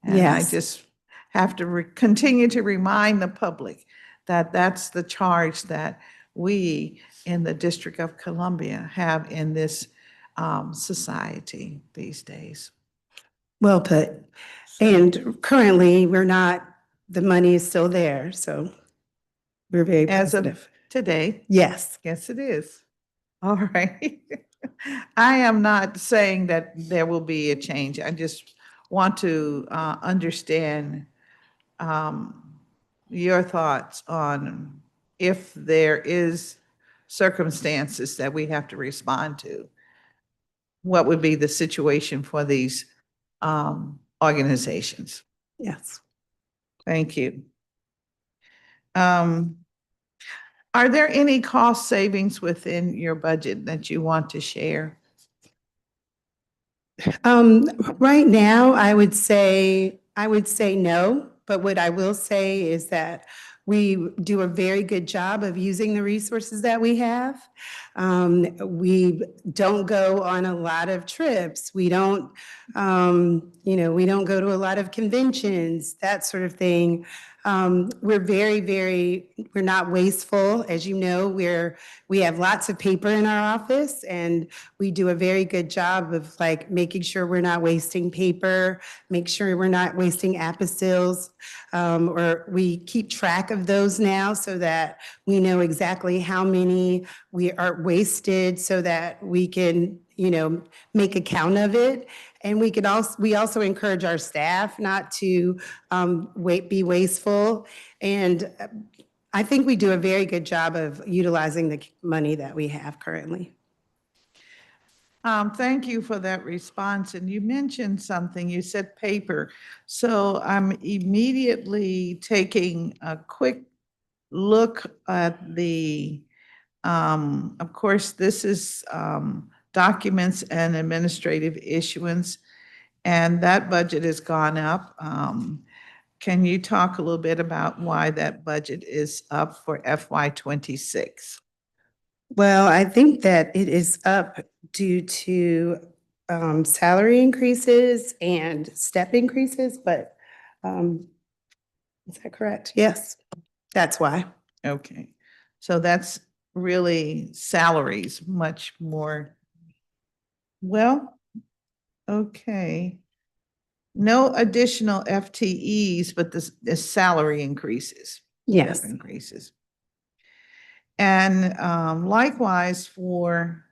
And I Yes. just have to continue to remind the public that that's the charge that we in the District of Columbia have in this society these days. Well put. And currently, the money is still there, so we're very As of positive. today, Yes. yes, it is. All right. I am not saying that there will be a change. I just want to understand your thoughts on if there is circumstances that we have to respond to. What would be the situation for these organizations? Yes. Thank you. Are there any cost savings within your budget that you want to share? Right now, I would say no, but what I will say is that We do a very good job of using the resources that we have. We don't go on a lot of trips. We don't, we don't go to a lot of conventions, that sort of thing. We're we're not wasteful. As you know, we have lots of paper in our office, and we do a very good job of like making sure we're not wasting paper, make sure we're not wasting apostils, or we keep track of those now so that we know exactly how many we are wasted so that we can, make a count of it. And we also encourage our staff not to be wasteful. And I think we do a very good job of utilizing the money that we have currently. Thank you for that response. And you mentioned something, you said paper. So I'm immediately taking a quick look at of course, this is documents and administrative issuance, and that budget has gone up. Can you talk a little bit about why that budget is up for FY26? Well, I think that it is up due to salary increases and step increases, but is that correct? Yes, that's why. Okay, so that's really salaries, much more. Well, okay. No additional FTEs, but the salary increases. Yes. Step increases. And likewise for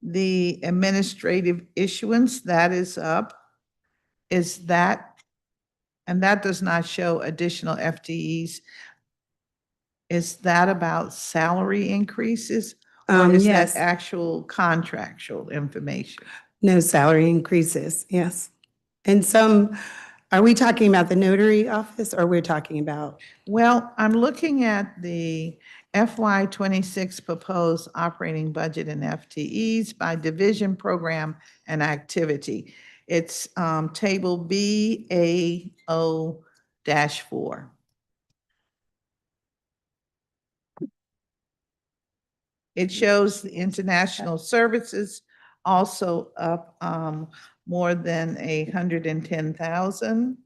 the administrative issuance, that is up. Is that, and that does not show additional FTEs. Is that about salary increases? Or is that Yes. actual contractual information? No salary increases, yes. And are we talking about the notary office or we're talking about? Well, I'm looking at the FY26 proposed operating budget and FTEs by division, program, and activity. It's table BAO-4. It shows the international services also up more than 110,000.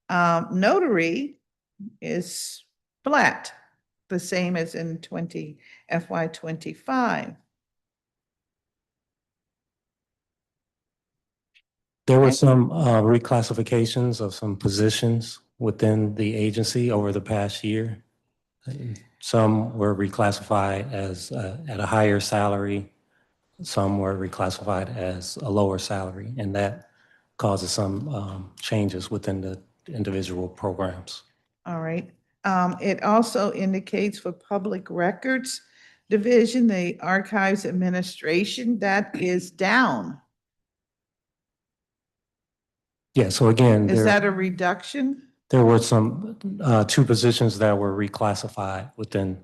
Notary is flat, the same as in FY25. There were some reclassifications of some positions within the agency over the past year. Some were reclassified as at a higher salary. Some were reclassified as a lower salary, and that causes some changes within the individual programs. All right. It also indicates for public records division, the archives administration, that is down. Yeah, so again, Is that a reduction? there were some two positions that were reclassified within.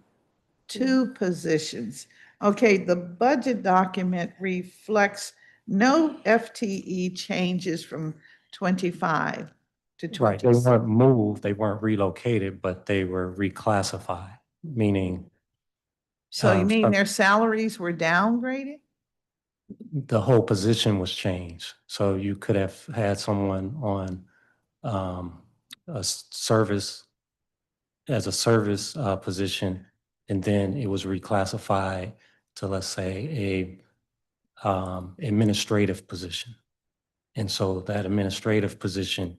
Two positions. Okay, the budget document reflects no FTE changes from 25 to Right, they 26. weren't moved, they weren't relocated, but they were reclassified, meaning So you mean some- their salaries were downgraded? the whole position was changed. So you could have had someone on a service, as a service position, and then it was reclassified to, let's say, a administrative position. And so that administrative position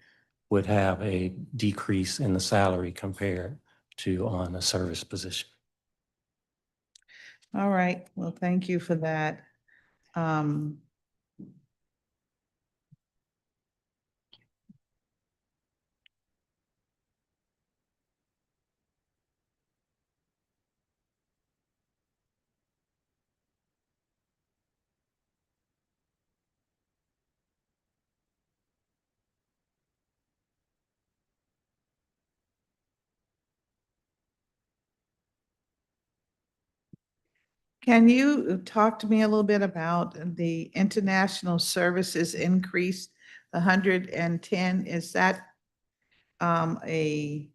would have a decrease in the salary compared to on a service position. All right, well, thank you for that. Can you talk to me a little bit about the international services increase, the 110? Is that the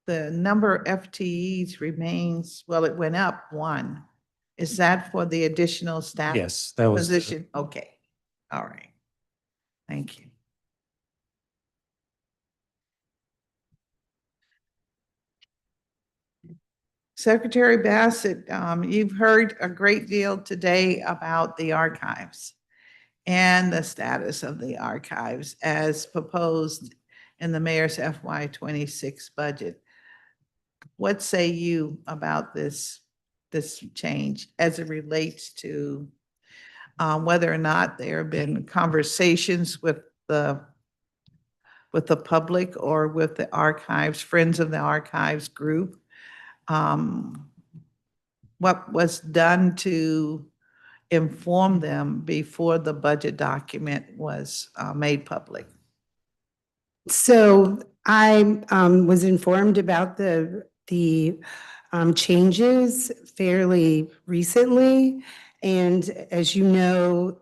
number of FTEs remains, well, it went up one. Is that for the additional staff Yes, that was. position? Okay, all right. Thank you. Secretary Bassett, you've heard a great deal today about the archives and the status of the archives as proposed in the mayor's FY26 budget. What say you about this change as it relates to whether or not there have been conversations with the public or with the archives, Friends of the Archives group? What was done to inform them before the budget document was made public? So I was informed about the changes fairly recently. And as you know,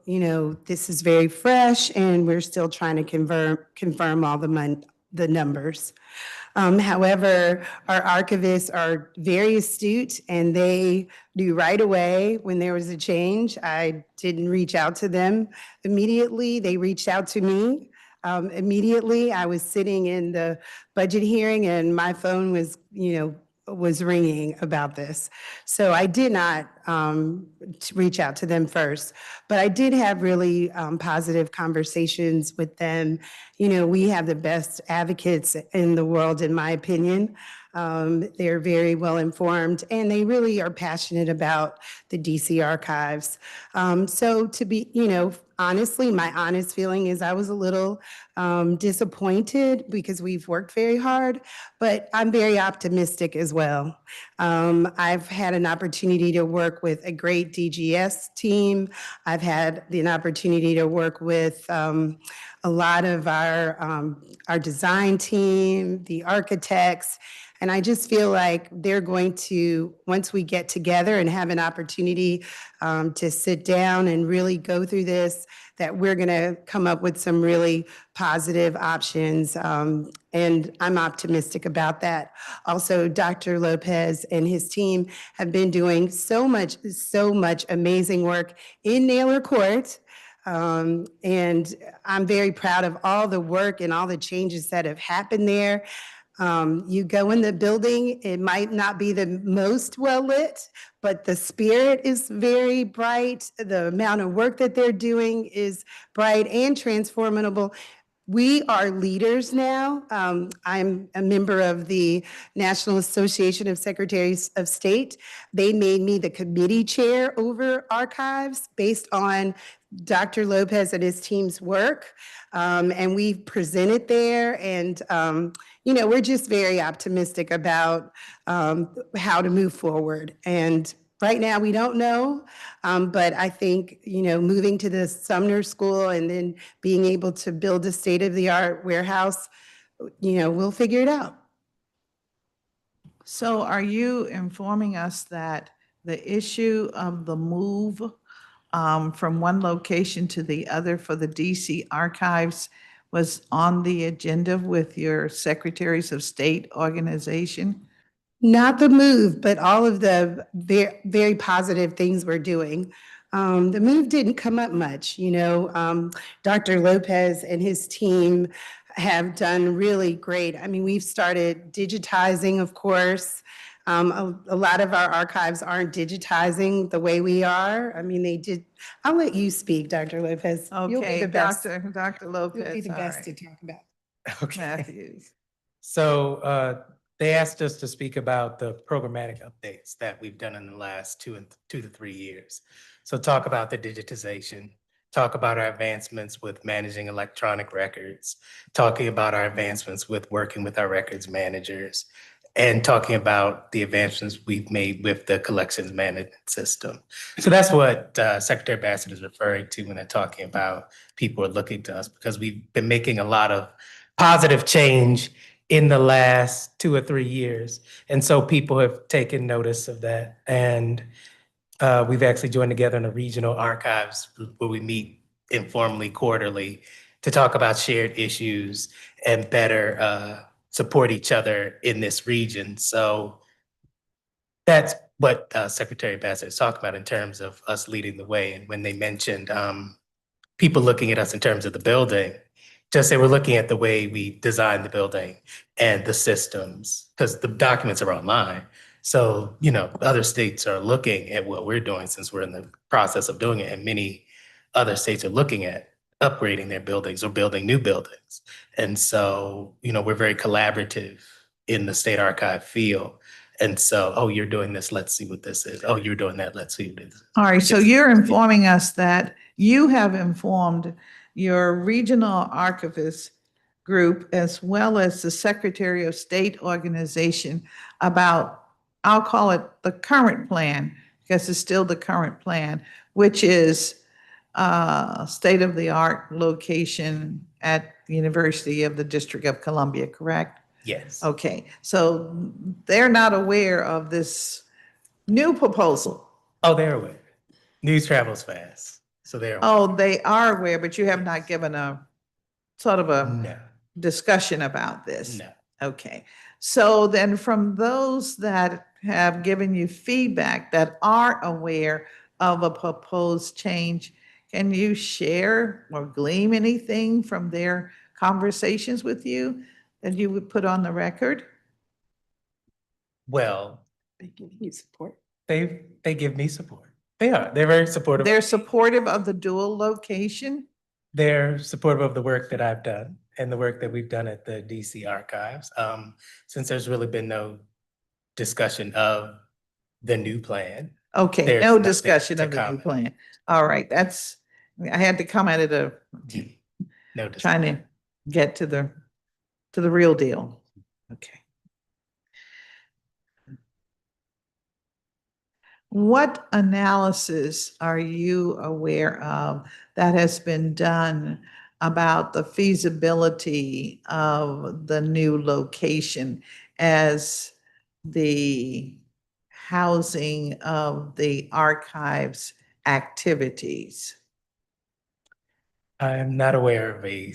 this is very fresh and we're still trying to confirm all the numbers. However, our archivists are very astute and they knew right away when there was a change. I didn't reach out to them immediately. They reached out to me immediately. I was sitting in the budget hearing and my phone was, was ringing about this. So I did not reach out to them first, but I did have really positive conversations with them. We have the best advocates in the world, in my opinion. They're very well informed and they really are passionate about the DC archives. So to be, honestly, my honest feeling is I was a little disappointed because we've worked very hard, but I'm very optimistic as well. I've had an opportunity to work with a great DGS team. I've had an opportunity to work with a lot of our design team, the architects, and I just feel like they're going to, once we get together and have an opportunity to sit down and really go through this, that we're going to come up with some really positive options. And I'm optimistic about that. Also, Dr. Lopez and his team have been doing so much amazing work in Naylor Court. And I'm very proud of all the work and all the changes that have happened there. You go in the building, it might not be the most well lit, but the spirit is very bright. The amount of work that they're doing is bright and transformable. We are leaders now. I'm a member of the National Association of Secretaries of State. They made me the committee chair over archives based on Dr. Lopez and his team's work. And we've presented there and, we're just very optimistic about how to move forward. And right now, we don't know, but I think, moving to the Sumner School and then being able to build a state-of-the-art warehouse, we'll figure it out. So are you informing us that the issue of the move from one location to the other for the DC archives was on the agenda with your Secretaries of State organization? Not the move, but all of the very, very positive things we're doing. The move didn't come up much, Dr. Lopez and his team have done really great. I mean, we've started digitizing, of course. A lot of our archives aren't digitizing the way we are. I mean, they did. I'll let you speak, Dr. Lopez. You'll be Okay, the best. Dr. Lopez. You'll be the all best to right. talk about. Okay. Matthews. So they asked us to speak about the programmatic updates that we've done in the last 2 to 3 years. So talk about the digitization, talk about our advancements with managing electronic records, talking about our advancements with working with our records managers, and talking about the advancements we've made with the collections management system. So that's what Secretary Bassett is referring to when they're talking about people are looking to us, because we've been making a lot of positive change in the last 2 or 3 years. And so people have taken notice of that. And we've actually joined together in a regional archives group where we meet informally quarterly to talk about shared issues and better support each other in this region. So that's what Secretary Bassett is talking about in terms of us leading the way. And when they mentioned people looking at us in terms of the building, just say we're looking at the way we designed the building and the systems, because the documents are online. So, you know, other states are looking at what we're doing since we're in the process of doing it. And many other states are looking at upgrading their buildings or building new buildings. And so, you know, we're very collaborative in the state archive field. And so, oh, you're doing this, let's see what this is. Oh, you're doing that, let's see what it is. All right, so you're informing us that you have informed your regional archivist group as well as the Secretary of State organization about, I'll call it the current plan, because it's still the current plan, which is state-of-the-art location at the University of the District of Columbia, correct? Yes. Okay, so they're not aware of this new proposal. Oh, they're aware. News travels fast, so they're aware. Oh, they are aware, but you have not given a sort of a No, discussion about this? no. Okay, so then from those that have given you feedback that are aware of a proposed change, can you share or glean anything from their conversations with you that you would put on the record? Well, They give you support. they give me support. They're very supportive. They're supportive of the dual location? They're supportive of the work that I've done and the work that we've done at the DC Archives. Since there's really been no discussion of the new plan. Okay, There's no nothing discussion to of the new comment. plan. All right, I had to come at it No discussion. trying to get to the real deal. Okay. What analysis are you aware of that has been done about the feasibility of the new location as the housing of the archives activities? I'm not aware of a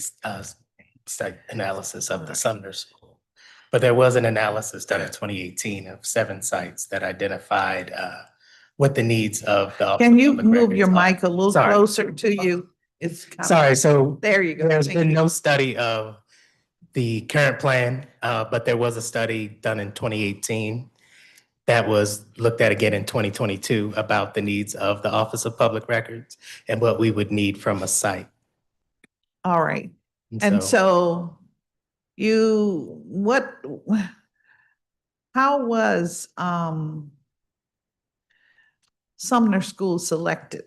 site analysis of the Sumner School, but there was an analysis done in 2018 of 7 sites that identified what the needs of the Office Can of you Public move your Records are. mic a little Sorry. closer to you? It's kind of- Sorry, so There you go. there's Thank been you. no study of the current plan, but there was a study done in 2018 that was looked at again in 2022 about the needs of the Office of Public Records and what we would need from a site. All right. And so how was Sumner School selected?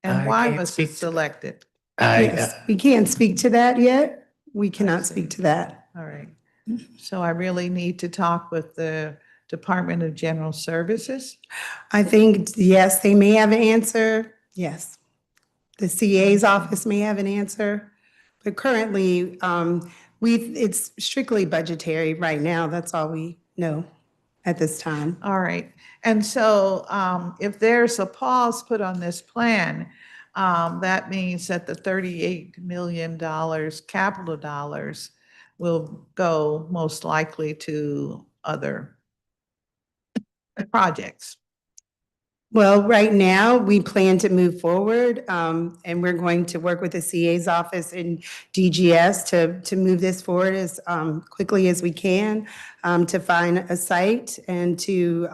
And I why can't was speak it to that. selected? Yes, we can't speak to that yet. We cannot speak to that. All right. So I really need to talk with the Department of General Services? I think, yes, they may have an answer. Yes. The CA's office may have an answer. But currently, it's strictly budgetary right now. That's all we know at this time. All right. And so if there's a pause put on this plan, that means that the $38 million capital dollars will go most likely to other projects. Well, right now, we plan to move forward, and we're going to work with the CA's office and DGS to move this forward as quickly as we can, to find a site and to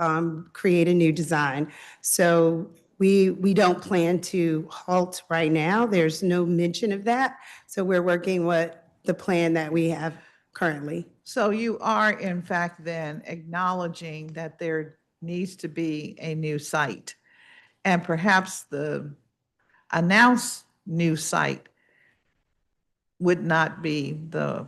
create a new design. So we don't plan to halt right now. There's no mention of that. So we're working with the plan that we have currently. So you are in fact then acknowledging that there needs to be a new site, and perhaps the announced new site would not be the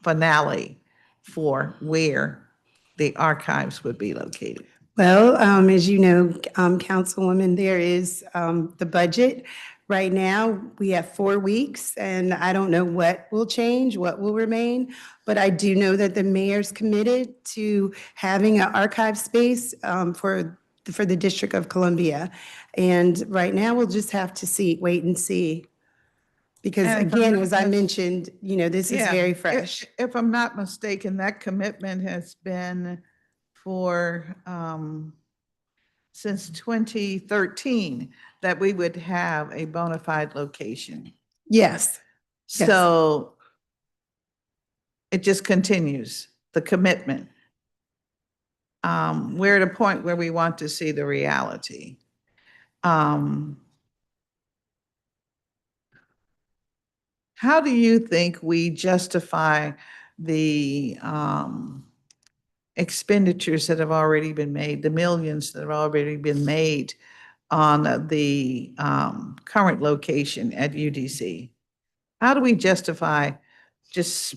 finale for where the archives would be located. Well, as you know, Councilwoman, there is the budget. Right now, we have 4 weeks, and I don't know what will change, what will remain, but I do know that the mayor's committed to having an archive space for the District of Columbia. And right now, we'll just have to wait and see. Because And again, as I mentioned, this is Yeah, very if- fresh. If I'm not mistaken, that commitment has been for, since 2013, that we would have a bona fide location. Yes. Yes. So it just continues, the commitment. We're at a point where we want to see the reality. How do you think we justify the expenditures that have already been made, the millions that have already been made on the current location at UDC? How do we justify just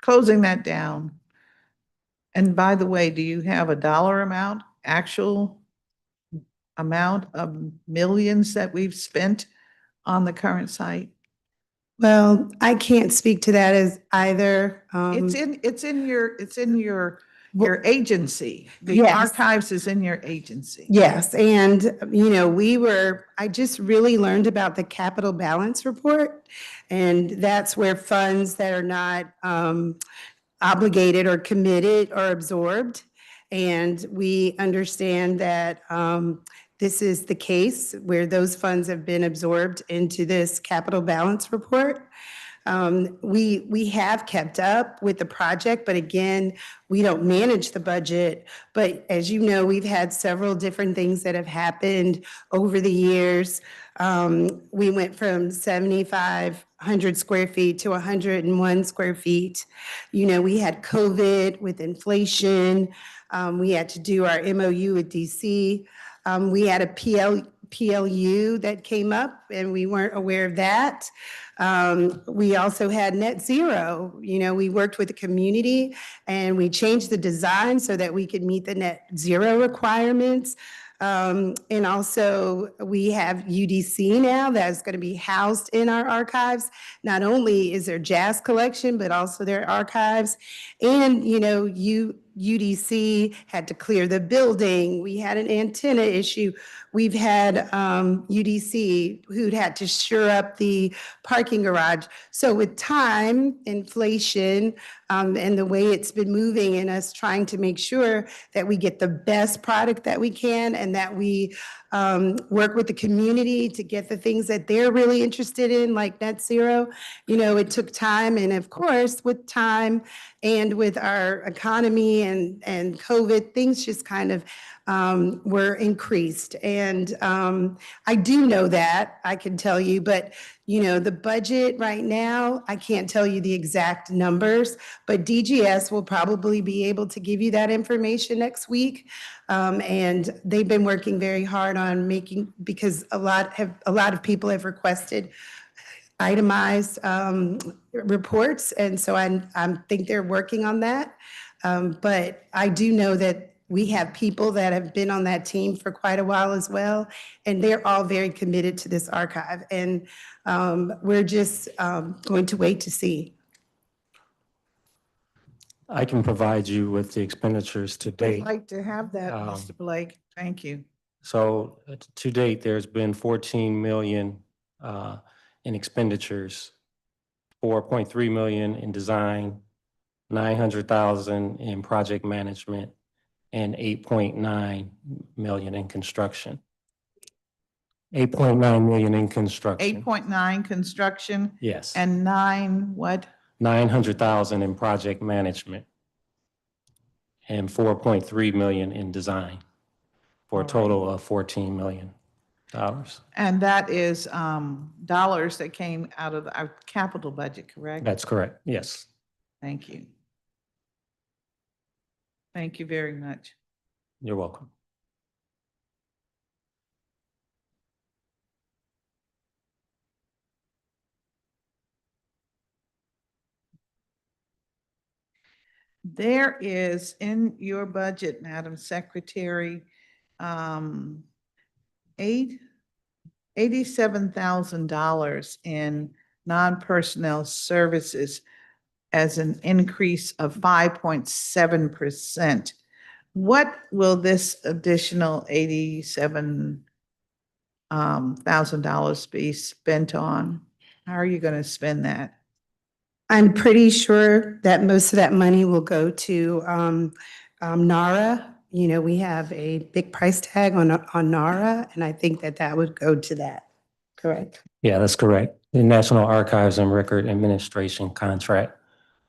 closing that down? And by the way, do you have a dollar amount, actual amount of millions that we've spent on the current site? Well, I can't speak to that as either. It's in your agency. The Yes. archives is in your agency. Yes, and, I just really learned about the capital balance report, and that's where funds that are not obligated or committed are absorbed. And we understand that this is the case where those funds have been absorbed into this capital balance report. We have kept up with the project, but again, we don't manage the budget. But as you know, we've had several different things that have happened over the years. We went from 7,500 square feet to 101 square feet. We had COVID with inflation. We had to do our MOU with DC. We had a PLU that came up, and we weren't aware of that. We also had net zero. We worked with the community, and we changed the design so that we could meet the net zero requirements. And also, we have UDC now that's going to be housed in our archives. Not only is there jazz collection, but also their archives. And, UDC had to clear the building. We had an antenna issue. We've had UDC who'd had to shore up the parking garage. So with time, inflation, and the way it's been moving, and us trying to make sure that we get the best product that we can, and that we work with the community to get the things that they're really interested in, like net zero. It took time, and of course, with time and with our economy and COVID, things just kind of were increased. And I do know that, I can tell you, but the budget right now, I can't tell you the exact numbers, but DGS will probably be able to give you that information next week. And they've been working very hard on because a lot of people have requested itemized reports, and so I think they're working on that. But I do know that we have people that have been on that team for quite a while as well, and they're all very committed to this archive. And we're just going to wait to see. I can provide you with the expenditures to I'd date. like to have that, Um, Mr. Blake. Thank you. So to date, there's been 14 million in expenditures, 4.3 million in design, 900,000 in project management, and 8.9 million in construction. 8.9 million in construction. 8.9 construction Yes. and 9 what? 900,000 in project management and 4.3 million in design for a All right. total of $14 million. And that is dollars that came out of our capital budget, correct? That's correct. Yes. Thank you. Thank you very much. You're welcome. There is in your budget, Madam Secretary, $87,000 in non-personnel services as an increase of 5.7%. What will this additional $87,000 be spent on? How are you going to spend that? I'm pretty sure that most of that money will go to NARA. You know, we have a big price tag on NARA, and I think that that would go to that. Correct. Yeah, that's correct. The National Archives and Record Administration contract,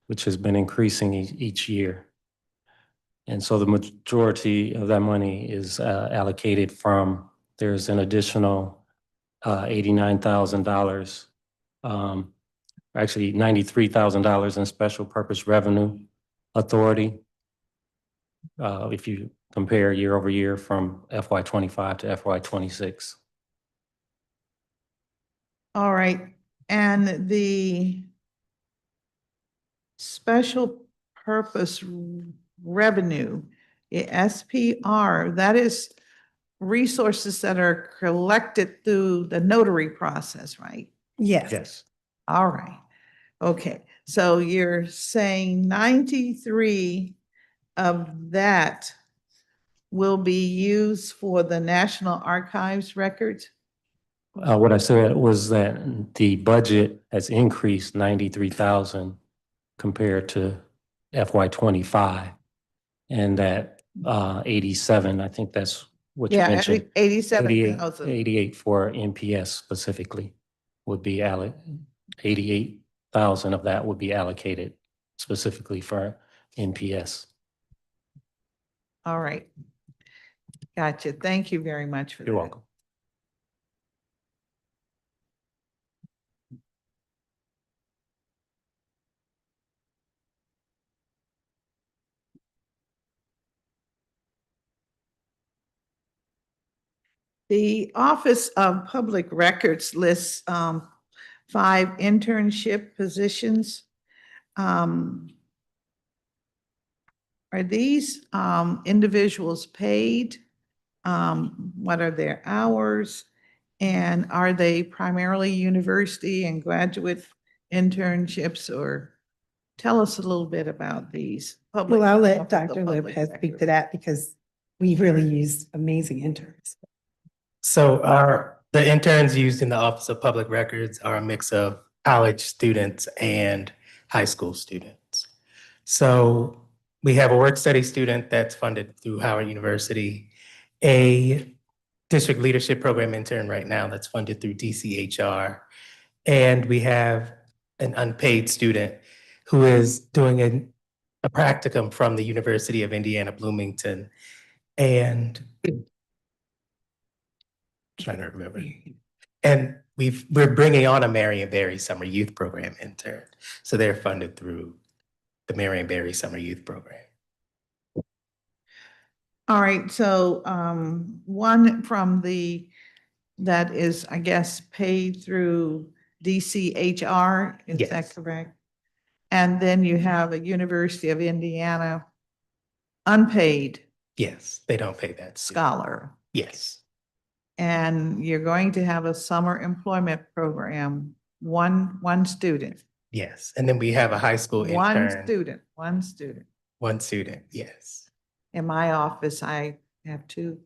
which has been increasing each year. And so the majority of that money is allocated from, there's an additional $89,000, actually $93,000 in special purpose revenue authority. If you compare year over year from FY25 to FY26. All right, and the special purpose revenue, the SPR, that is resources that are collected through the notary process, right? Yes. Yes. All right, okay, so you're saying 93 of that will be used for the National Archives records? What I said was that the budget has increased 93,000 compared to FY25. And that 87, I think that's what you Yeah, mentioned. 87,000. 88 for NPS specifically would be 88,000 of that would be allocated specifically for NPS. All right. Gotcha. Thank you very much for that. You're welcome. The Office of Public Records lists 5 internship positions. Are these individuals paid? What are their hours? And are they primarily university and graduate internships, or tell us a little bit about these? Well, I'll let Office of Dr. Public Lopez speak to Records. that because we really use amazing interns. So the interns used in the Office of Public Records are a mix of college students and high school students. So we have a work study student that's funded through Howard University, a district leadership program intern right now that's funded through DCHR, and we have an unpaid student who is doing a practicum from the University of Indiana Bloomington, and trying to remember. And we're bringing on a Marion Barry Summer Youth Program intern. So they're funded through the Marion Barry Summer Youth Program. All right, so one from that is, I guess, paid through DCHR, is that Yes. correct? And then you have a University of Indiana unpaid Yes, they don't pay that. scholar. Yes, And you're going to have a summer employment program, one student. yes. And then we have a high school One intern. student. One student, yes. In my office, I have 2.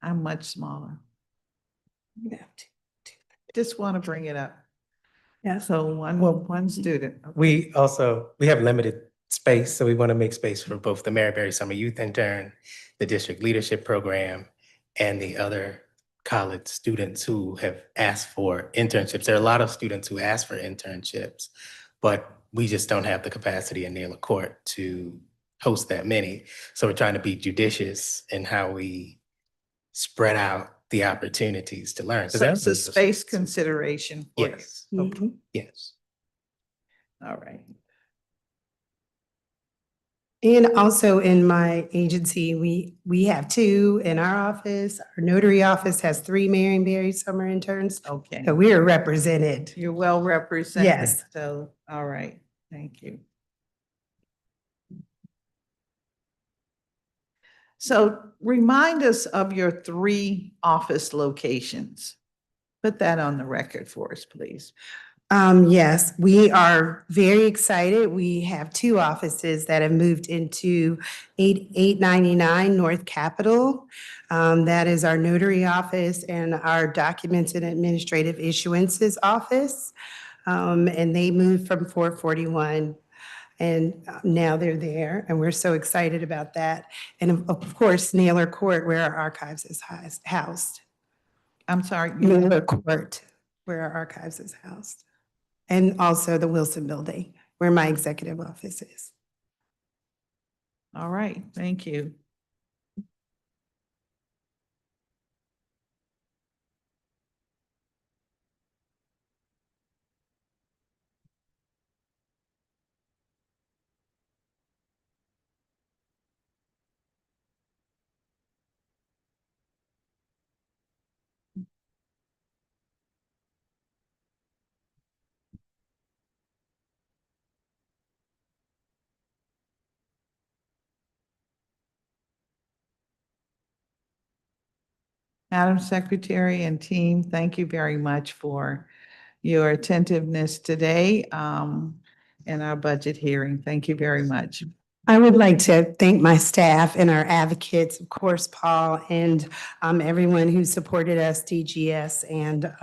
I'm much smaller. Just want to bring it up. Yeah. So one student. We have limited space, so we want to make space for both the Marion Barry Summer Youth Intern, the District Leadership Program, and the other college students who have asked for internships. There are a lot of students who ask for internships, but we just don't have the capacity in Naylor Court to host that many. So we're trying to be judicious in how we spread out the opportunities to learn. 'Cause So that's it's a space consideration for you. Yes, Mhm. yes. All right. And also in my agency, we have 2 in our office. Our notary office has 3 Marion Barry summer interns. Okay. So we are represented. You're well represented. Yes. So, all right, thank you. So remind us of your 3 office locations. Put that on the record for us, please. Yes, we are very excited. We have 2 offices that have moved into 899 North Capitol. That is our notary office and our documents and administrative issuances office. And they moved from 441, and now they're there, and we're so excited about that. And of course, Naylor Court, where our archives is housed. I'm sorry. Naylor Court, where our archives is housed. And also the Wilson Building, where my executive office is. All right, thank you. Madam Secretary and team, thank you very much for your attentiveness today in our budget hearing. Thank you very much. I would like to thank my staff and our advocates, of course, Paul, and everyone who supported us, DGS, and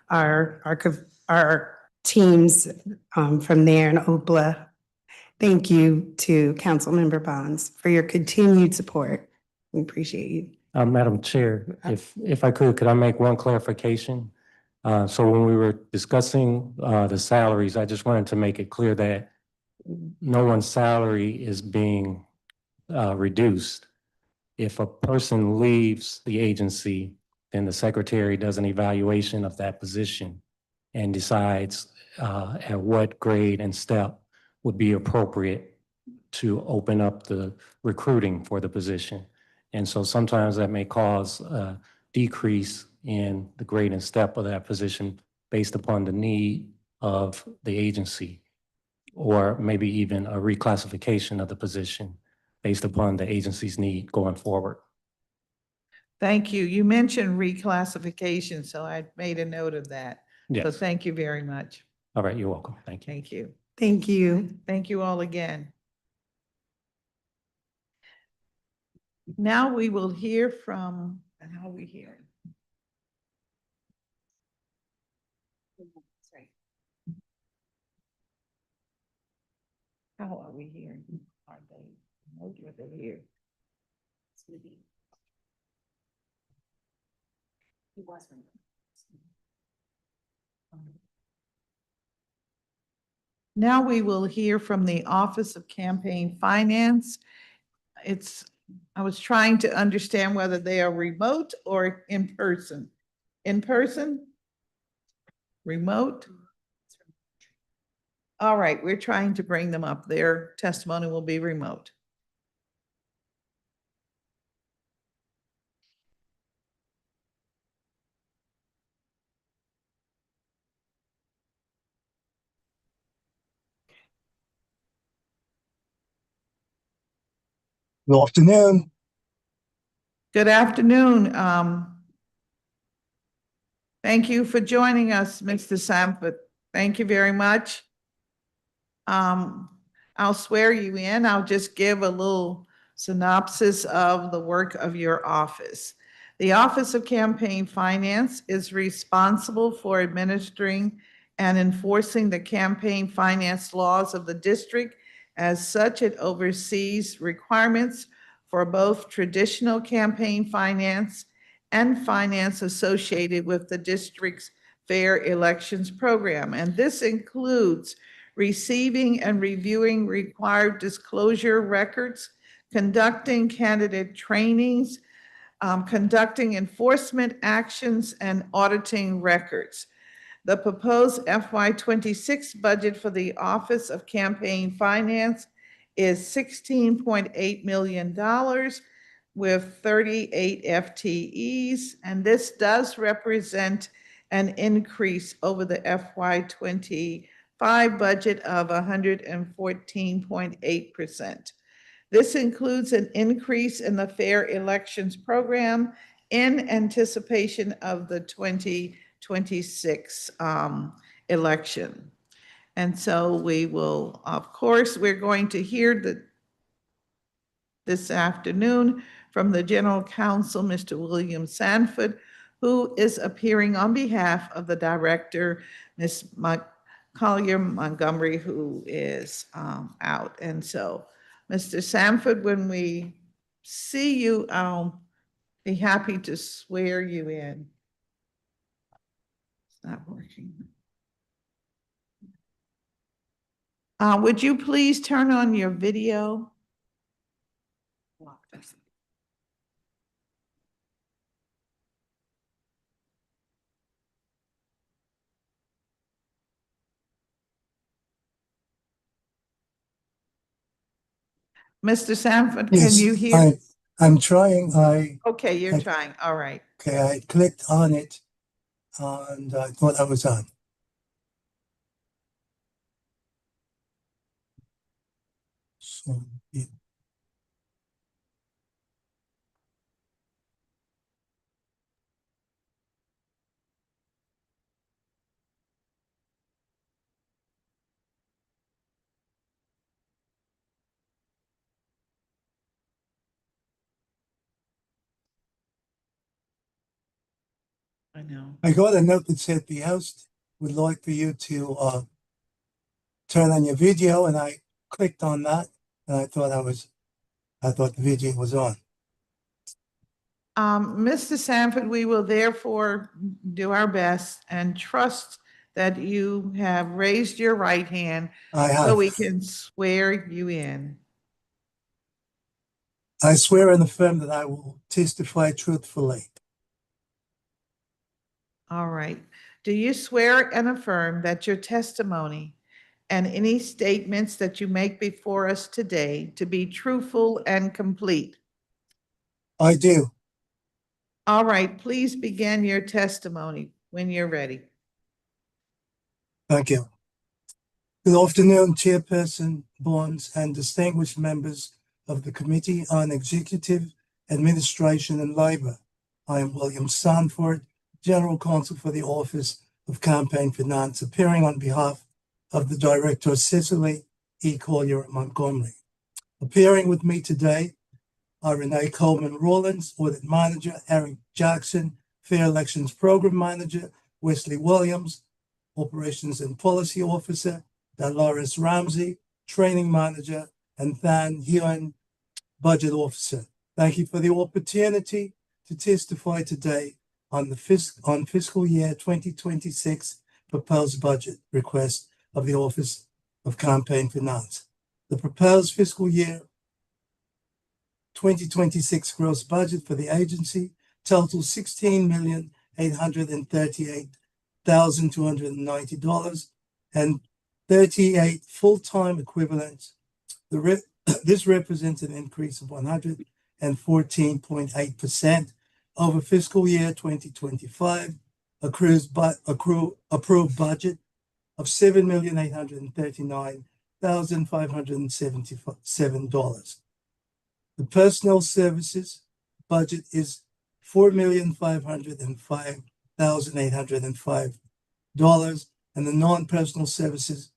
our teams from there in OPLA. Thank you to Councilmember Bonds for your continued support. We appreciate you. Madam Chair, if I could I make one clarification? So when we were discussing the salaries, I just wanted to make it clear that no one's salary is being reduced. If a person leaves the agency, then the secretary does an evaluation of that position and decides at what grade and step would be appropriate to open up the recruiting for the position. And so sometimes that may cause a decrease in the grade and step of that position based upon the need of the agency, or maybe even a reclassification of the position based upon the agency's need going forward. Thank you. You mentioned reclassification, so I made a note of that. So Yes. thank you very much. All right, you're welcome. Thank you. Thank you. Thank you. Thank you all again. Now we will hear from, and how are we hearing? How are we hearing? Are they remote or they're here? Now we will hear from the Office of Campaign Finance. I was trying to understand whether they are remote or in person. In person? Remote? All right, we're trying to bring them up. Their testimony will be remote. Good afternoon. Good afternoon. Thank you for joining us, Mr. Sanford. Thank you very much. I'll swear you in. I'll just give a little synopsis of the work of your office. The Office of Campaign Finance is responsible for administering and enforcing the campaign finance laws of the district. As such, it oversees requirements for both traditional campaign finance and finance associated with the district's fair elections program. And this includes receiving and reviewing required disclosure records, conducting candidate trainings, conducting enforcement actions, and auditing records. The proposed FY26 budget for the Office of Campaign Finance is $16.8 million with 38 FTEs, and this does represent an increase over the FY25 budget of 114.8%. This includes an increase in the fair elections program in anticipation of the 2026 election. And so we will, of course, we're going to hear this afternoon from the General Counsel, Mr. William Sanford, who is appearing on behalf of the Director, Ms. Collier Montgomery, who is out. And so, Mr. Sanford, when we see you, I'll be happy to swear you in. It's not working. Would you please turn on your video? Mr. Sanford, can Yes, you hear? I'm trying. Okay, you're I- trying. All right. Okay, I clicked on it and I thought I was on. So, yeah. I know. I got a note that said the host would like for you to turn on your video, and I clicked on that, and I thought the video was on. Mr. Sanford, we will therefore do our best and trust that you have raised your right hand I so have. we can swear you in. I swear and affirm that I will testify truthfully. All right. Do you swear and affirm that your testimony and any statements that you make before us today to be truthful and complete? I do. All right, please begin your testimony when you're ready. Thank you. Good afternoon, Chairperson Bonds and distinguished members of the Committee on Executive Administration and Labor. I am William Sanford, General Counsel for the Office of Campaign Finance, appearing on behalf of the Director, Cecily E. Collier Montgomery. Appearing with me today are Renee Coleman Rawlins, Audit Manager, Eric Jackson, Fair Elections Program Manager, Wesley Williams, Operations and Policy Officer, Dolores Ramsey, Training Manager, and Than Hewen, Budget Officer. Thank you for the opportunity to testify today on the fiscal year 2026 proposed budget request of the Office of Campaign Finance. The proposed fiscal year 2026 gross budget for the agency totals $16,838,290 and 38 full-time equivalents. This represents an increase of 114.8% over fiscal year 2025 approved budget of $7,839,577. The personnel services budget is $4,505,805, and the non-personal services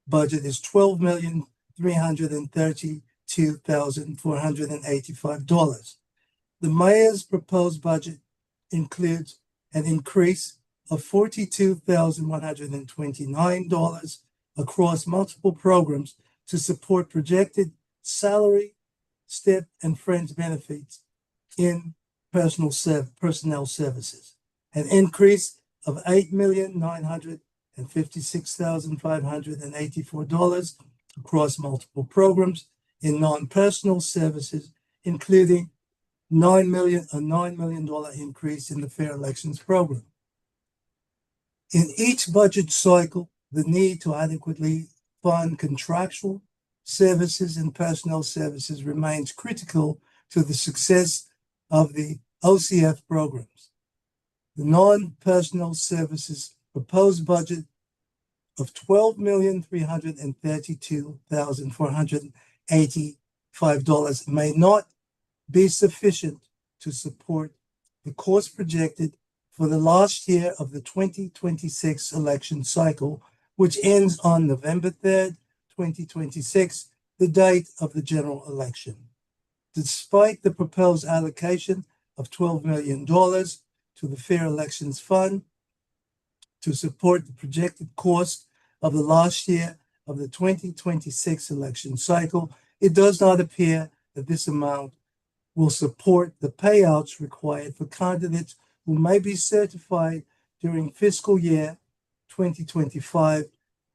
budget is $12,332,485. The mayor's proposed budget includes an increase of $42,129 across multiple programs to support projected salary, step, and fringe benefits in personnel services. An increase of $8,956,584 across multiple programs in non-personal services, including a $9 million increase in the Fair Elections program. In each budget cycle, the need to adequately fund contractual services and personnel services remains critical to the success of the OCF programs. The non-personnel services proposed budget of $12,332,480 $5 may not be sufficient to support the cost projected for the last year of the 2026 election cycle, which ends on November 3rd, 2026, the date of the general election. Despite the proposed allocation of $12 million to the Fair Elections Fund to support the projected cost of the last year of the 2026 election cycle, it does not appear that this amount will support the payouts required for candidates who may be certified during fiscal year 2025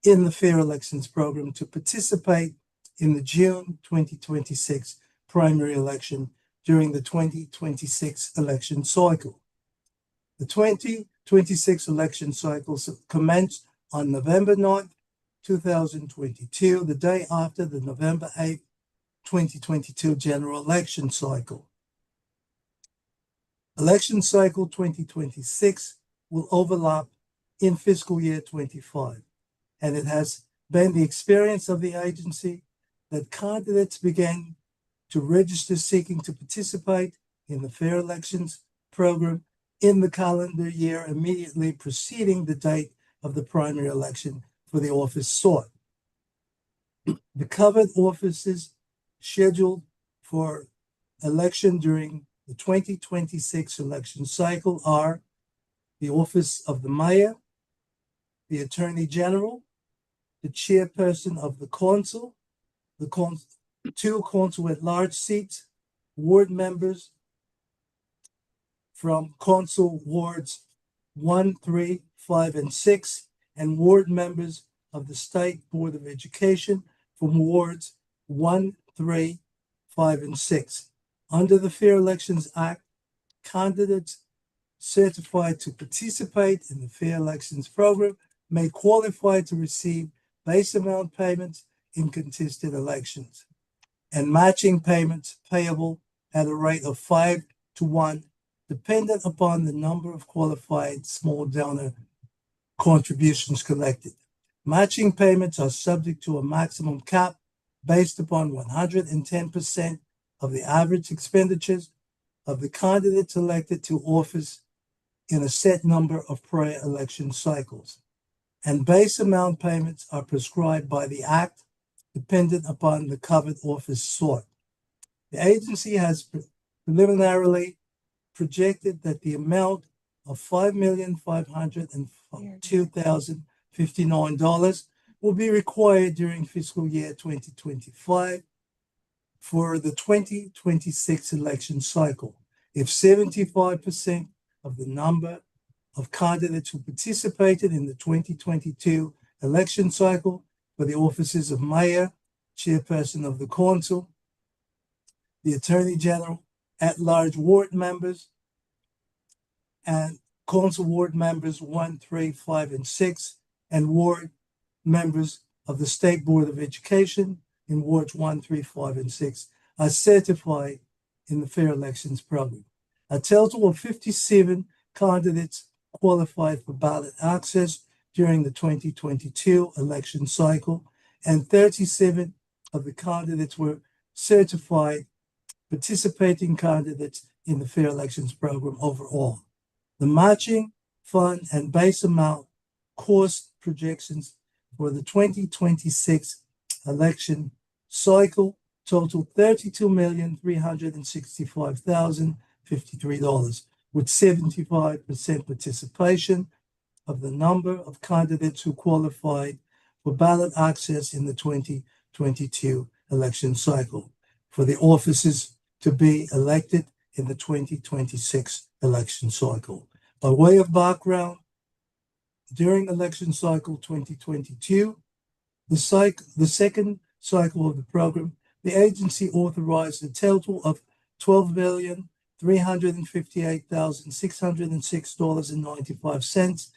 in the Fair Elections Program to participate in the June 2026 primary election during the 2026 election cycle. The 2026 election cycle commenced on November 9th, 2022, the day after the November 8th, 2022 general election cycle. Election cycle 2026 will overlap in fiscal year 25, and it has been the experience of the agency that candidates began to register seeking to participate in the Fair Elections Program in the calendar year immediately preceding the date of the primary election for the office sought. The covered offices scheduled for election during the 2026 election cycle are the office of the mayor, the attorney general, the chairperson of the council, two council at large seats, ward members from council wards 1, 3, 5, and 6, and ward members of the State Board of Education from wards 1, 3, 5, and 6. Under the Fair Elections Act, candidates certified to participate in the Fair Elections Program may qualify to receive base amount payments in contested elections and matching payments payable at a rate of 5-to-1, dependent upon the number of qualified small donor contributions collected. Matching payments are subject to a maximum cap based upon 110% of the average expenditures of the candidates elected to office in a set number of prior election cycles. And base amount payments are prescribed by the Act, dependent upon the covered office sought. The agency has preliminarily projected that the amount of $5,502,059 will be required during fiscal year 2025 for the 2026 election cycle. If 75% of the number of candidates who participated in the 2022 election cycle for the offices of mayor, chairperson of the council, the attorney general, at-large ward members, and council ward members 1, 3, 5, and 6, and ward members of the State Board of Education in wards 1, 3, 5, and 6 are certified in the Fair Elections Program. A total of 57 candidates qualified for ballot access during the 2022 election cycle, and 37 of the candidates were certified participating candidates in the Fair Elections Program overall. The matching fund and base amount cost projections for the 2026 election cycle total $32,365,053, with 75% participation of the number of candidates who qualified for ballot access in the 2022 election cycle for the offices to be elected in the 2026 election cycle. By way of background, during election cycle 2022, the second cycle of the program, the agency authorized a total of $12,358,606.95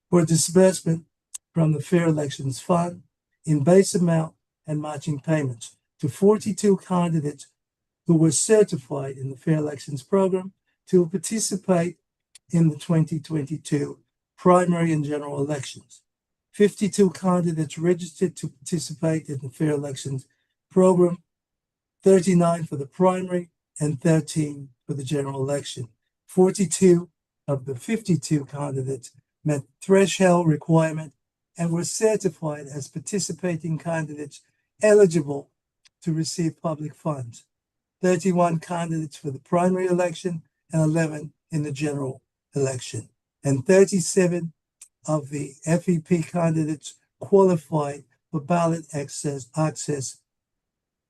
for disbursement from the Fair Elections Fund in base amount and matching payments to 42 candidates who were certified in the Fair Elections Program to participate in the 2022 primary and general elections. 52 candidates registered to participate in the Fair Elections Program 39 for the primary, and 13 for the general election. 42 of the 52 candidates met threshold requirement and were certified as participating candidates eligible to receive public funds. 31 candidates for the primary election and 11 in the general election. And 37 of the FEP candidates qualified for ballot access,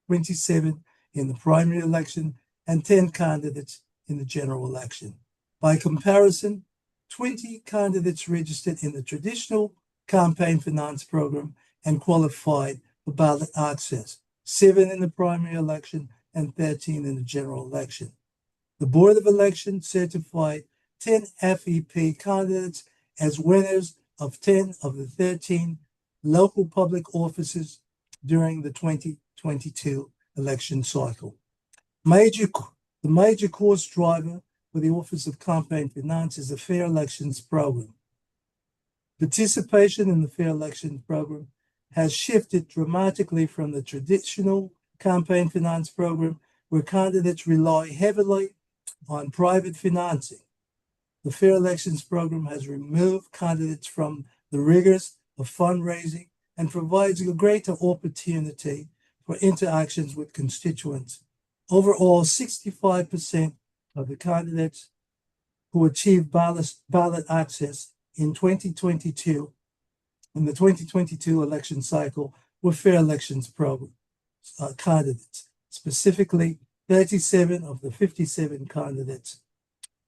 27 in the primary election and 10 candidates in the general election. By comparison, 20 candidates registered in the traditional campaign finance program and qualified for ballot access, 7 in the primary election and 13 in the general election. The Board of Elections certified 10 FEP candidates as winners of 10 of the 13 local public offices during the 2022 election cycle. The major cost driver for the Office of Campaign Finance is the Fair Elections Program. Participation in the Fair Elections Program has shifted dramatically from the traditional campaign finance program, where candidates rely heavily on private financing. The Fair Elections Program has removed candidates from the rigors of fundraising and provides a greater opportunity for interactions with constituents. Overall, 65% of the candidates who achieved ballot access in 2022, in the 2022 election cycle, were Fair Elections Program candidates, specifically 37 of the 57 candidates.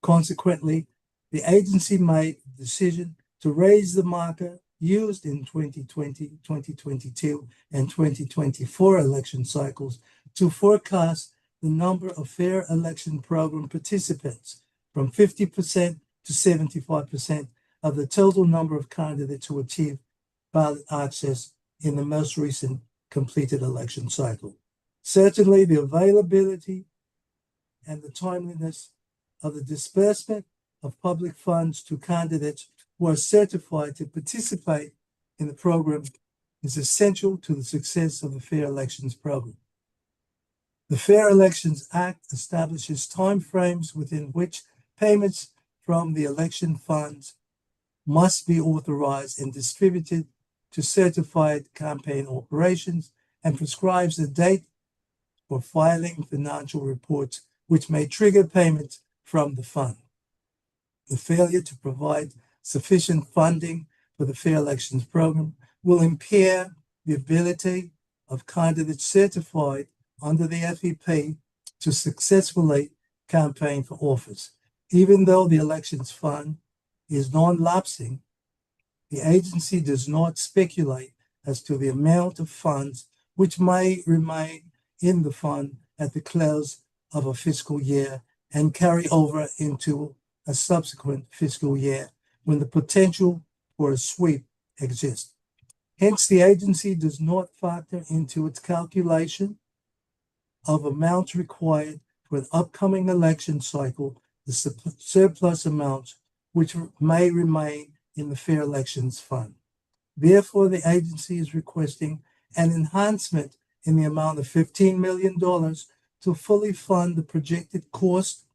Consequently, the agency made the decision to raise the marker used in 2020, 2022, and 2024 election cycles to forecast the number of Fair Election Program participants from 50% to 75% of the total number of candidates who achieved ballot access in the most recent completed election cycle. Certainly, the availability and the timeliness of the disbursement of public funds to candidates who are certified to participate in the program is essential to the success of the Fair Elections Program. The Fair Elections Act establishes timeframes within which payments from the election funds must be authorized and distributed to certified campaign operations and prescribes the date for filing financial reports which may trigger payments from the fund. The failure to provide sufficient funding for the Fair Elections Program will impair the ability of candidates certified under the FEP to successfully campaign for office. Even though the elections fund is non-lapsing, the agency does not speculate as to the amount of funds which may remain in the fund at the close of a fiscal year and carry over into a subsequent fiscal year when the potential for a sweep exists. Hence, the agency does not factor into its calculation of amounts required for an upcoming election cycle the surplus amounts which may remain in the Fair Elections Fund. Therefore, the agency is requesting an enhancement in the amount of $15 million to fully fund the projected cost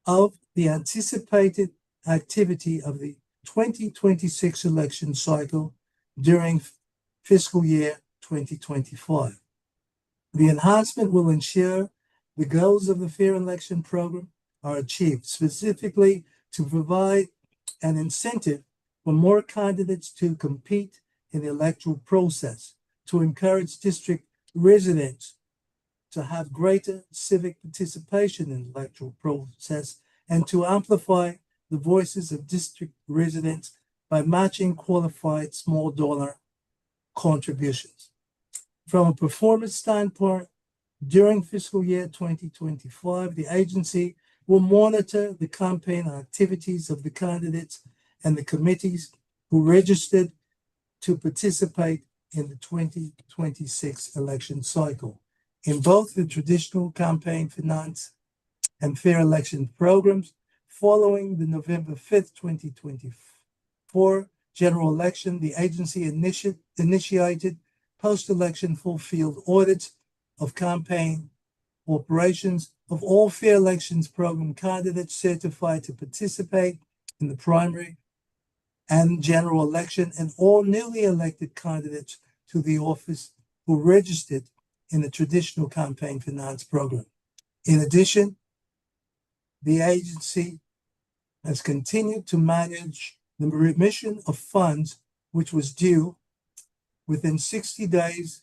of the anticipated activity of the 2026 election cycle during fiscal year 2025. The enhancement will ensure the goals of the Fair Election Program are achieved, specifically to provide an incentive for more candidates to compete in the electoral process, to encourage district residents to have greater civic participation in the electoral process, and to amplify the voices of district residents by matching qualified small dollar contributions. From a performance standpoint, during fiscal year 2025, the agency will monitor the campaign activities of the candidates and the committees who registered to participate in the 2026 election cycle. In both the traditional campaign finance and fair election programs, following the November 5th, 2024 general election, the agency initiated post-election full field audits of campaign operations of all fair elections program candidates certified to participate in the primary and general election, and all newly elected candidates to the office who registered in the traditional campaign finance program. In addition, the agency has continued to manage the remission of funds which was due within 60 days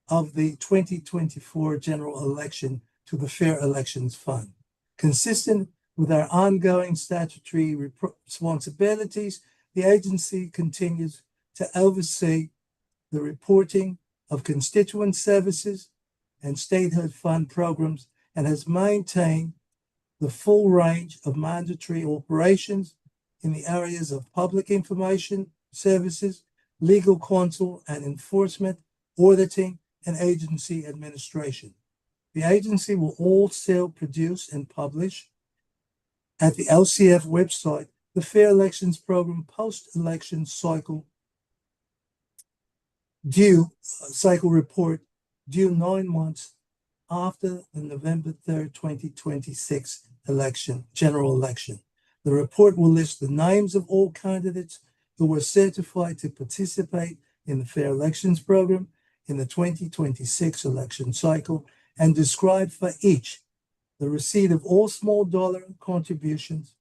of the 2024 general election to the Fair Elections Fund. Consistent with our ongoing statutory responsibilities, the agency continues to oversee the reporting of constituent services and statehood fund programs and has maintained the full range of mandatory operations in the areas of public information services, legal counsel and enforcement, auditing, and agency administration. The agency will also produce and publish at the LCF website the Fair Elections Program post-election cycle report due 9 months after the November 3rd, 2026 general election. The report will list the names of all candidates who were certified to participate in the Fair Elections Program in the 2026 election cycle and describe for each the receipt of all small dollar contributions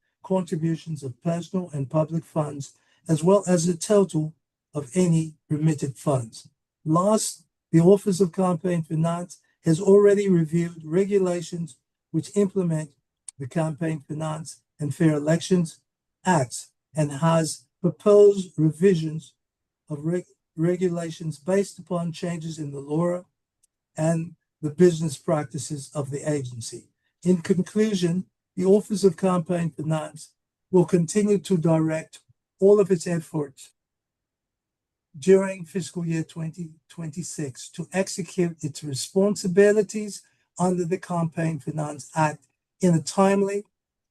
of personal and public funds, as well as the total of any remitted funds. Last, the Office of Campaign Finance has already reviewed regulations which implement the Campaign Finance and Fair Elections Acts and has proposed revisions of regulations based upon changes in the law and the business practices of the agency. In conclusion, the Office of Campaign Finance will continue to direct all of its efforts during fiscal year 2026 to execute its responsibilities under the Campaign Finance Act in a timely,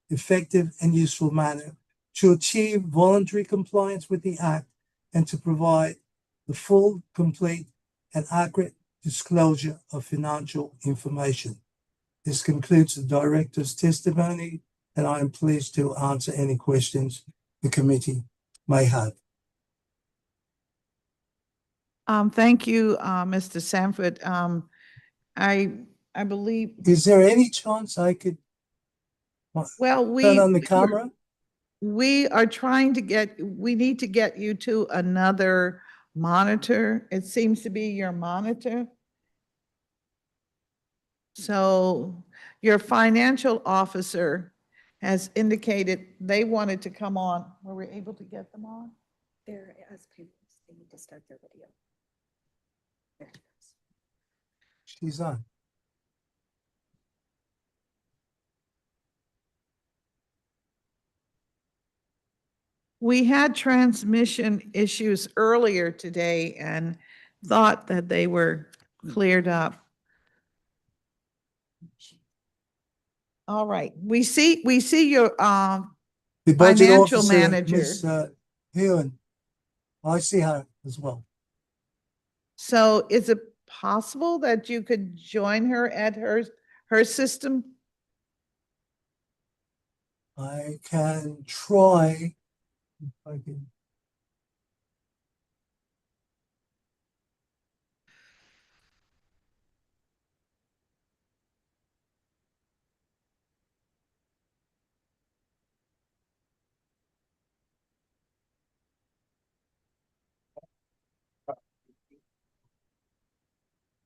effective, and useful manner to achieve voluntary compliance with the Act and to provide the full, complete, and accurate disclosure of financial information. This concludes the Director's testimony, and I am pleased to answer any questions the committee may have. Thank you, Mr. Sanford. I believe, Is there any chance I could well, turn on the camera? we are trying to we need to get you to another monitor. It seems to be your monitor. So your financial officer has indicated they wanted to come on. Were we able to get them on? They're as payments, they need to start their video. There it goes. She's on. We had transmission issues earlier today and thought that they were cleared up. All right, we see your The budget financial officer, manager. Ms. Hewen. I see her as well. So is it possible that you could join her at her system? I can try. If I can.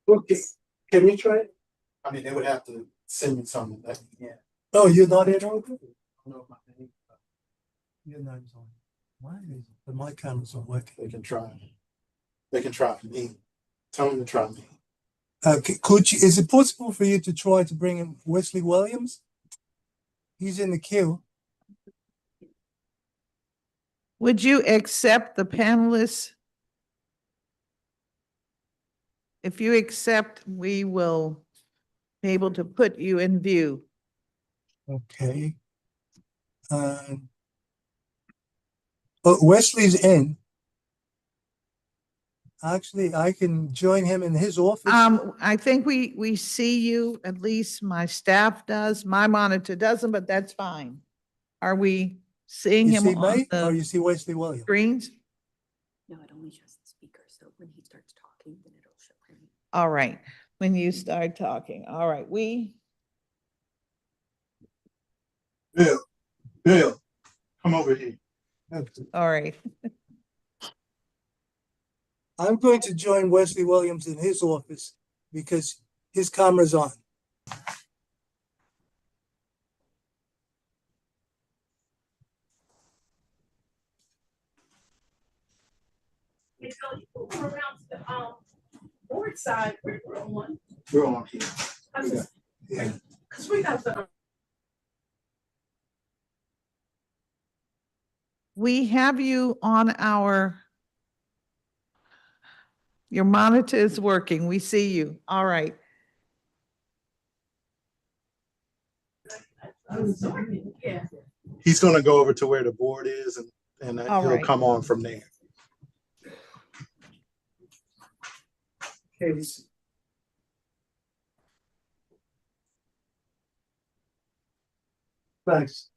Okay, can you try it? I mean, they would have to send me something. Yeah. Oh, you're not in on it? Your name's on. Why is it? But my camera's not working. They can try. They can try me. Tell them to try me. Could you? Is it possible for you to try to bring in Wesley Williams? He's in the queue. Would you accept the panelists? If you accept, we will be able to put you in view. Okay. Wesley's in. Actually, I can join him in his office. I think we see you, at least my staff does. My monitor doesn't, but that's fine. Are we seeing You him see on me or you the see Wesley Williams? screens? No, it only shows the speaker, so when he starts talking, then it'll show him. All right, when you start talking. All right, Bill, come over here. all right. I'm going to join Wesley Williams in his office because his camera's on. Board side, we're on. We're on here. Yeah. Cause we got the. We have you on your monitor is working. We see you. All right. Yeah. He's gonna go over to where the board is and All he'll right. come on from there. Okay. Thanks.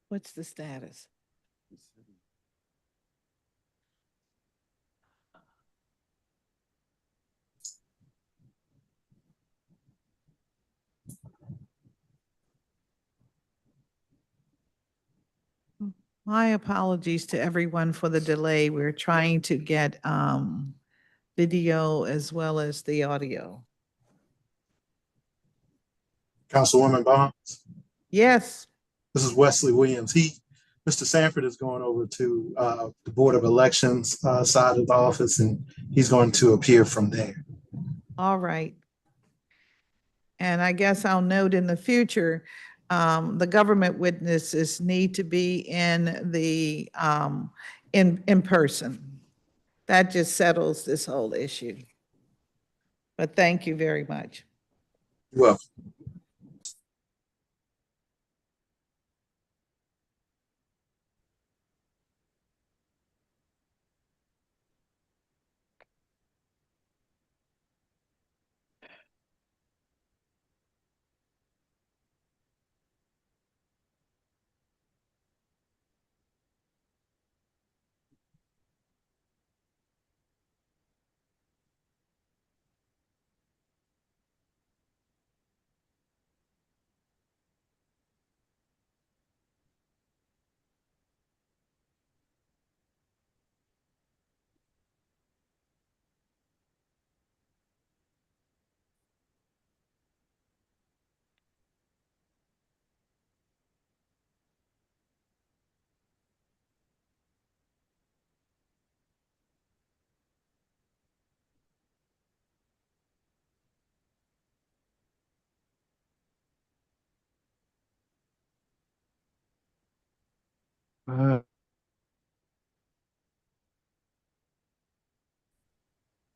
What's the status? My apologies to everyone for the delay. We're trying to get video as well as the audio. Councilwoman Bonds, Yes, this is Wesley Williams. Mr. Sanford is going over to the Board of Elections side of the office and he's going to appear from there. all right. And I guess I'll note in the future, the government witnesses need to be in the, in person. That just settles this whole issue. But thank you very much. Well,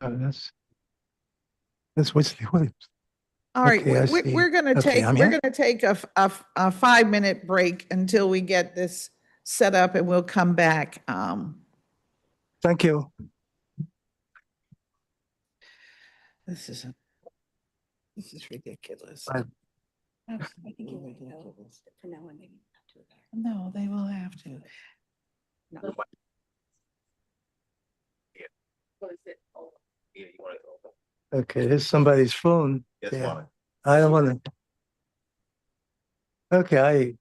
That's Ms. Wesley Williams. All right, Okay, I we're see. gonna Okay, take, I'm we're here. gonna take a 5-minute break until we get this set up and we'll come back. Thank you. This is, this is ridiculous. I- I think you're right, though. For now, on, maybe not do that. No, they will have to. No. Okay, there's somebody's phone. Yeah, I don't want to. Okay,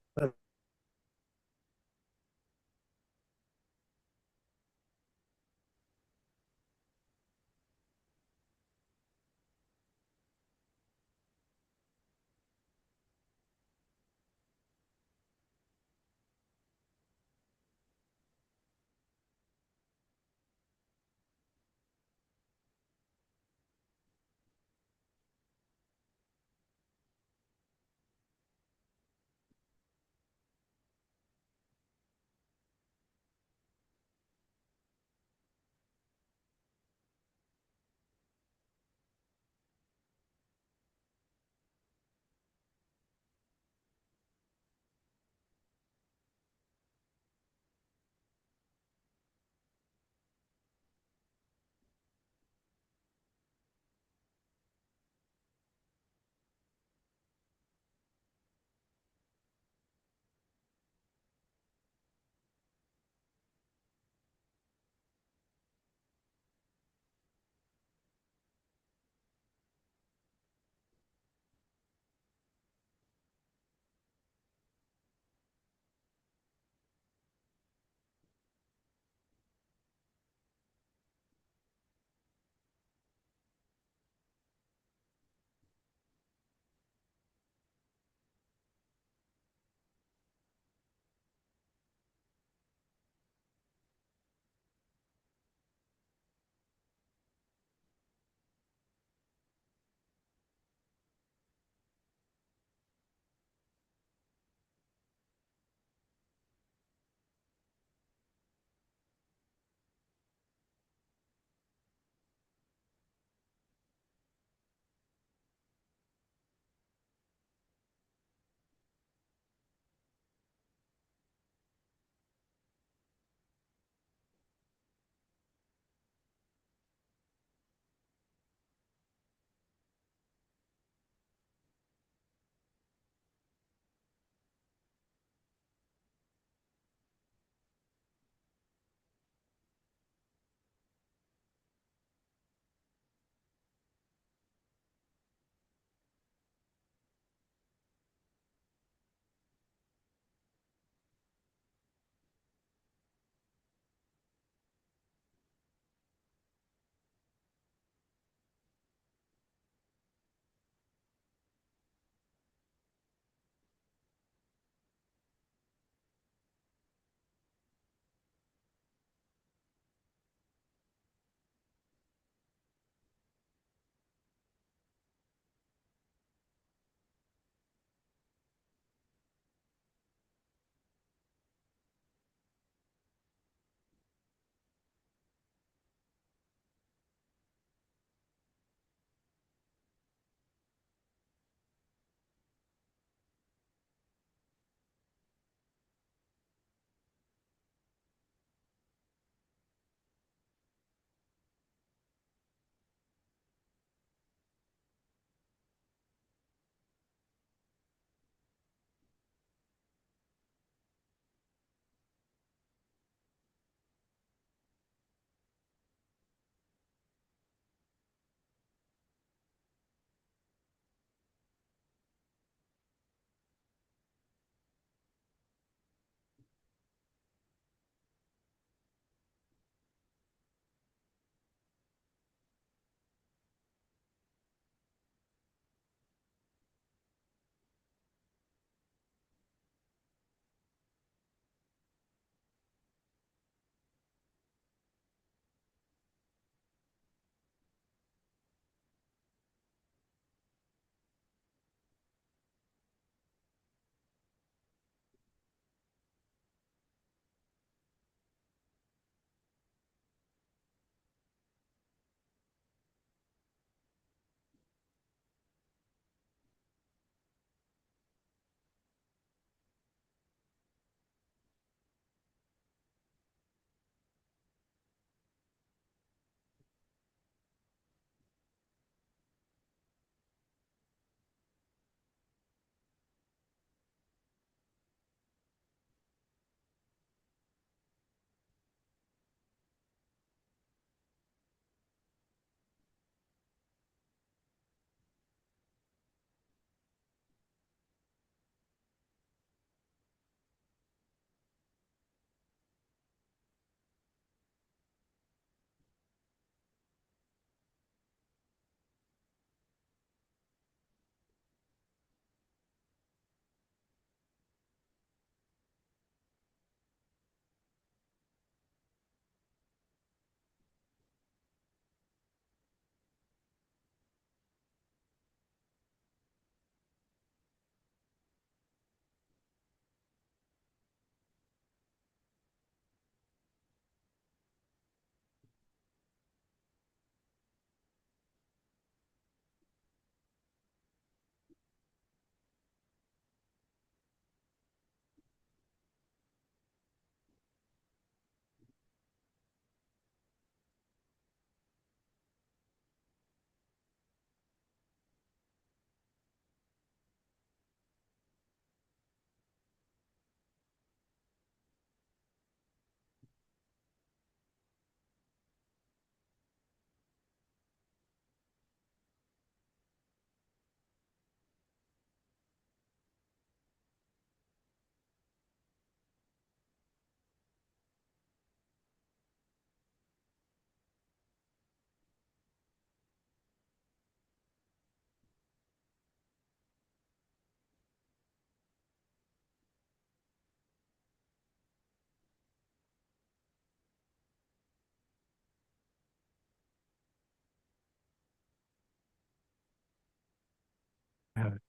have it.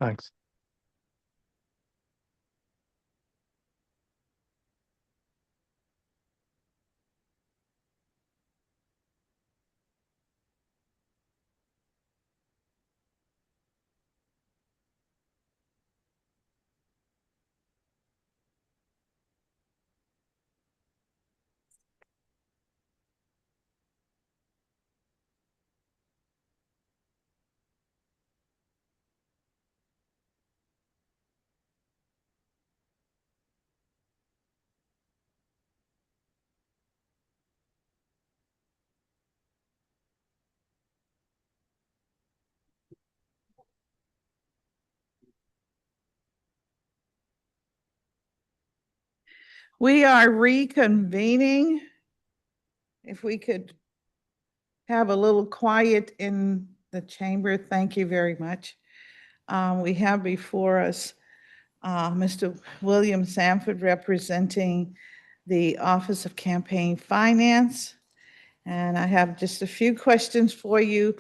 Thanks. We are reconvening. If we could have a little quiet in the chamber, thank you very much. We have before us Mr. William Sanford representing the Office of Campaign Finance. And I have just a few questions for you.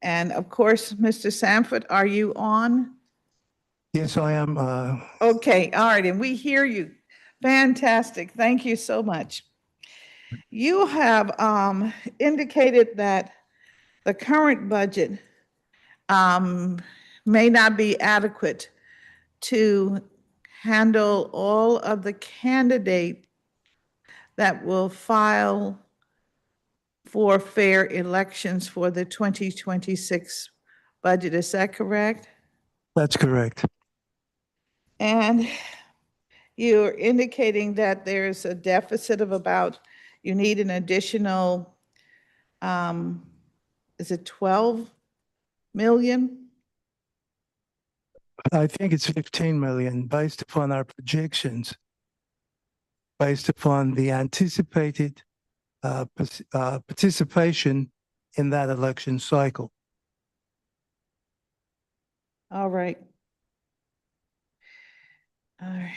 And of course, Mr. Sanford, are you on? Yes, I am. Okay, all right, and we hear you. Fantastic, thank you so much. You have indicated that the current budget may not be adequate to handle all of the candidates that will file for fair elections for the 2026 budget. Is that correct? That's correct. And you're indicating that there's a deficit of about, you need an additional, is it 12 million? I think it's 15 million based upon our projections, based upon the anticipated participation in that election cycle. All right. All right.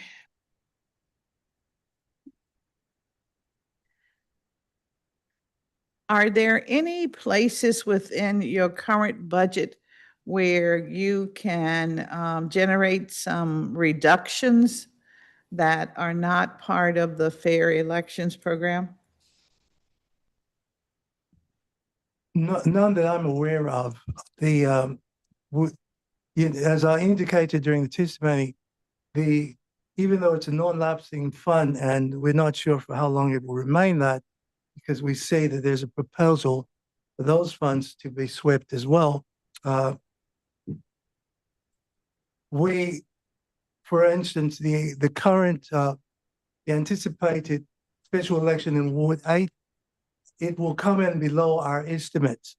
Are there any places within your current budget where you can generate some reductions that are not part of the fair elections program? None that I'm aware of. As I indicated during the testimony, even though it's a non-lapsing fund and we're not sure for how long it will remain that, because we say that there's a proposal for those funds to be swept as well. For instance, the current the anticipated special election in Ward 8, it will come in below our estimates,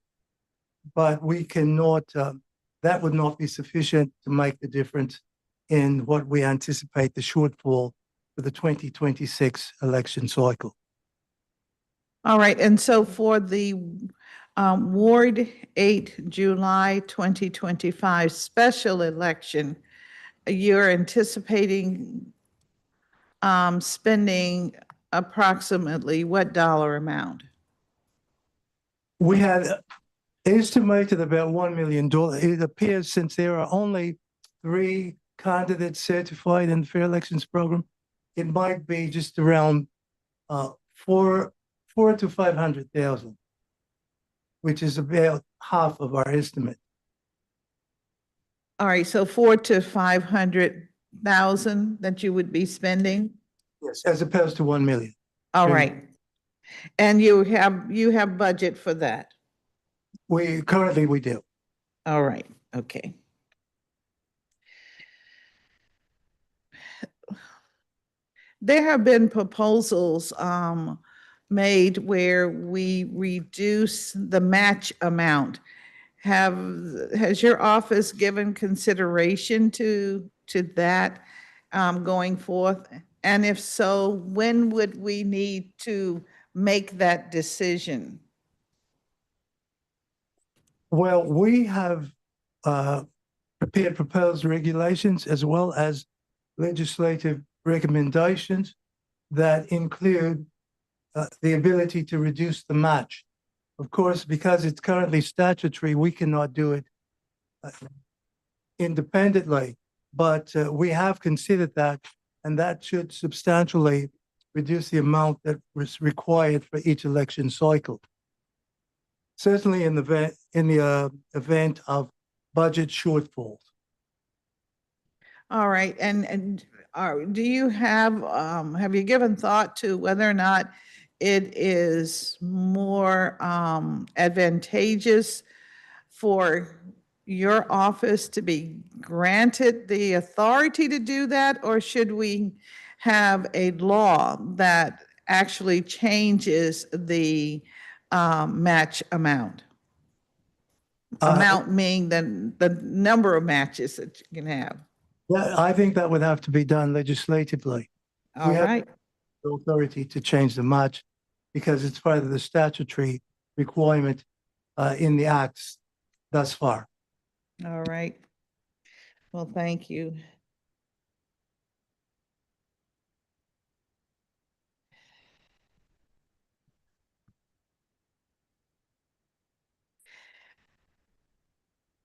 but we cannot, that would not be sufficient to make the difference in what we anticipate the shortfall for the 2026 election cycle. All right, and so for the Ward 8 July 2025 special election, you're anticipating spending approximately what dollar amount? We had estimated about $1 million. It appears since there are only 3 candidates certified in the fair elections program, it might be just around four to 500,000, which is about half of our estimate. All right, so 400,000 to 500,000 that you would be spending? Yes, as opposed to 1 million. All right. And you have budget for that? Currently we do. All right, okay. There have been proposals made where we reduce the match amount. Has your office given consideration to that going forth? And if so, when would we need to make that decision? Well, we have prepared proposed regulations as well as legislative recommendations that include the ability to reduce the match. Of course, because it's currently statutory, we cannot do it independently, but we have considered that, and that should substantially reduce the amount that was required for each election cycle. Certainly in the event of budget shortfalls. All right, and do you have you given thought to whether or not it is more advantageous for your office to be granted the authority to do that, or should we have a law that actually changes the match amount? Amount meaning the number of matches that you can have. Yeah, I think that would have to be done legislatively. All We have right. the authority to change the match because it's part of the statutory requirement in the acts thus far. All right. Well, thank you.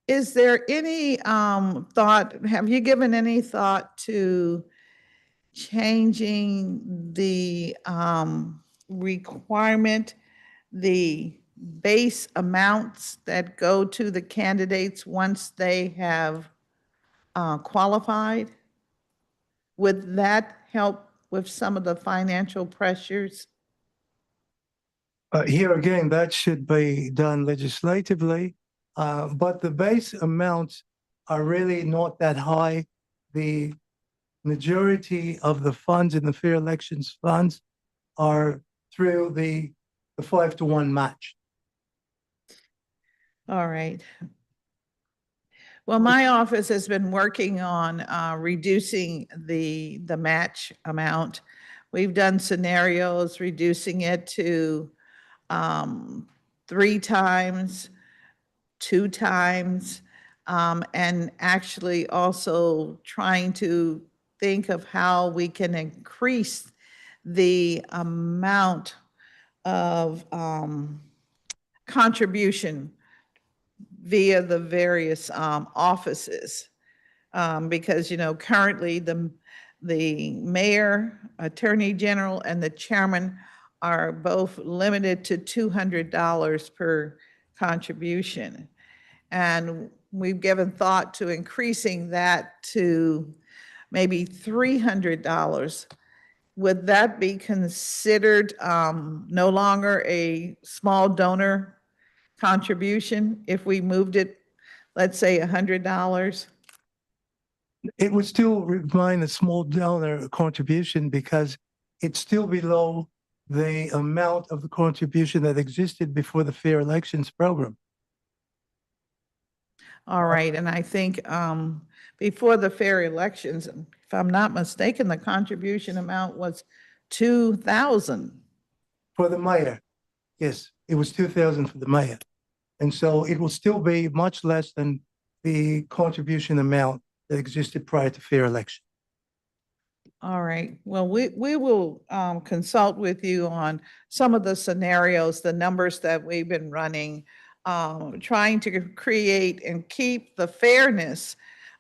Is there any thought, have you given any thought to changing the requirement, the base amounts that go to the candidates once they have qualified? Would that help with some of the financial pressures? Here again, that should be done legislatively, but the base amounts are really not that high. The majority of the funds in the fair elections funds are through the 5-to-1 match. All right. Well, my office has been working on reducing the match amount. We've done scenarios, reducing it to 3 times, 2 times, and actually also trying to think of how we can increase the amount of contribution via the various offices. Because, you know, currently the mayor, attorney general, and the chairman are both limited to $200 per contribution. And we've given thought to increasing that to maybe $300. Would that be considered no longer a small donor contribution if we moved it, let's say $100? It would still remain a small donor contribution because it's still below the amount of the contribution that existed before the fair elections program. All right, and I think before the fair elections, if I'm not mistaken, the contribution amount was 2,000. For the mayor, yes, it was 2,000 for the mayor. And so it will still be much less than the contribution amount that existed prior to fair election. All right, well, we will consult with you on some of the scenarios, the numbers that we've been running, trying to create and keep the fairness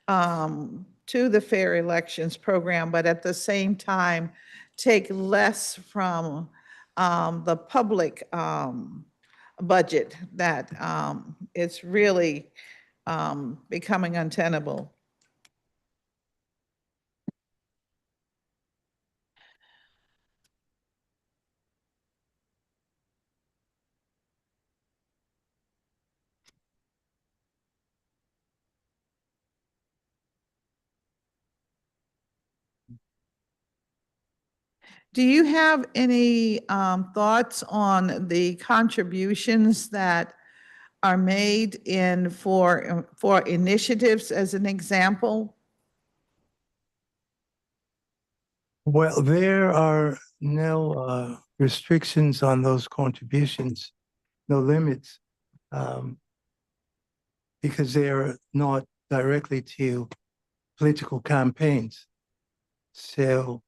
to the fair elections program, but at the same time, take less from the public budget that it's really becoming untenable. Do you have any thoughts on the contributions that are made in for initiatives as an example? Well, there are no restrictions on those contributions, no limits, because they are not directly to political campaigns. So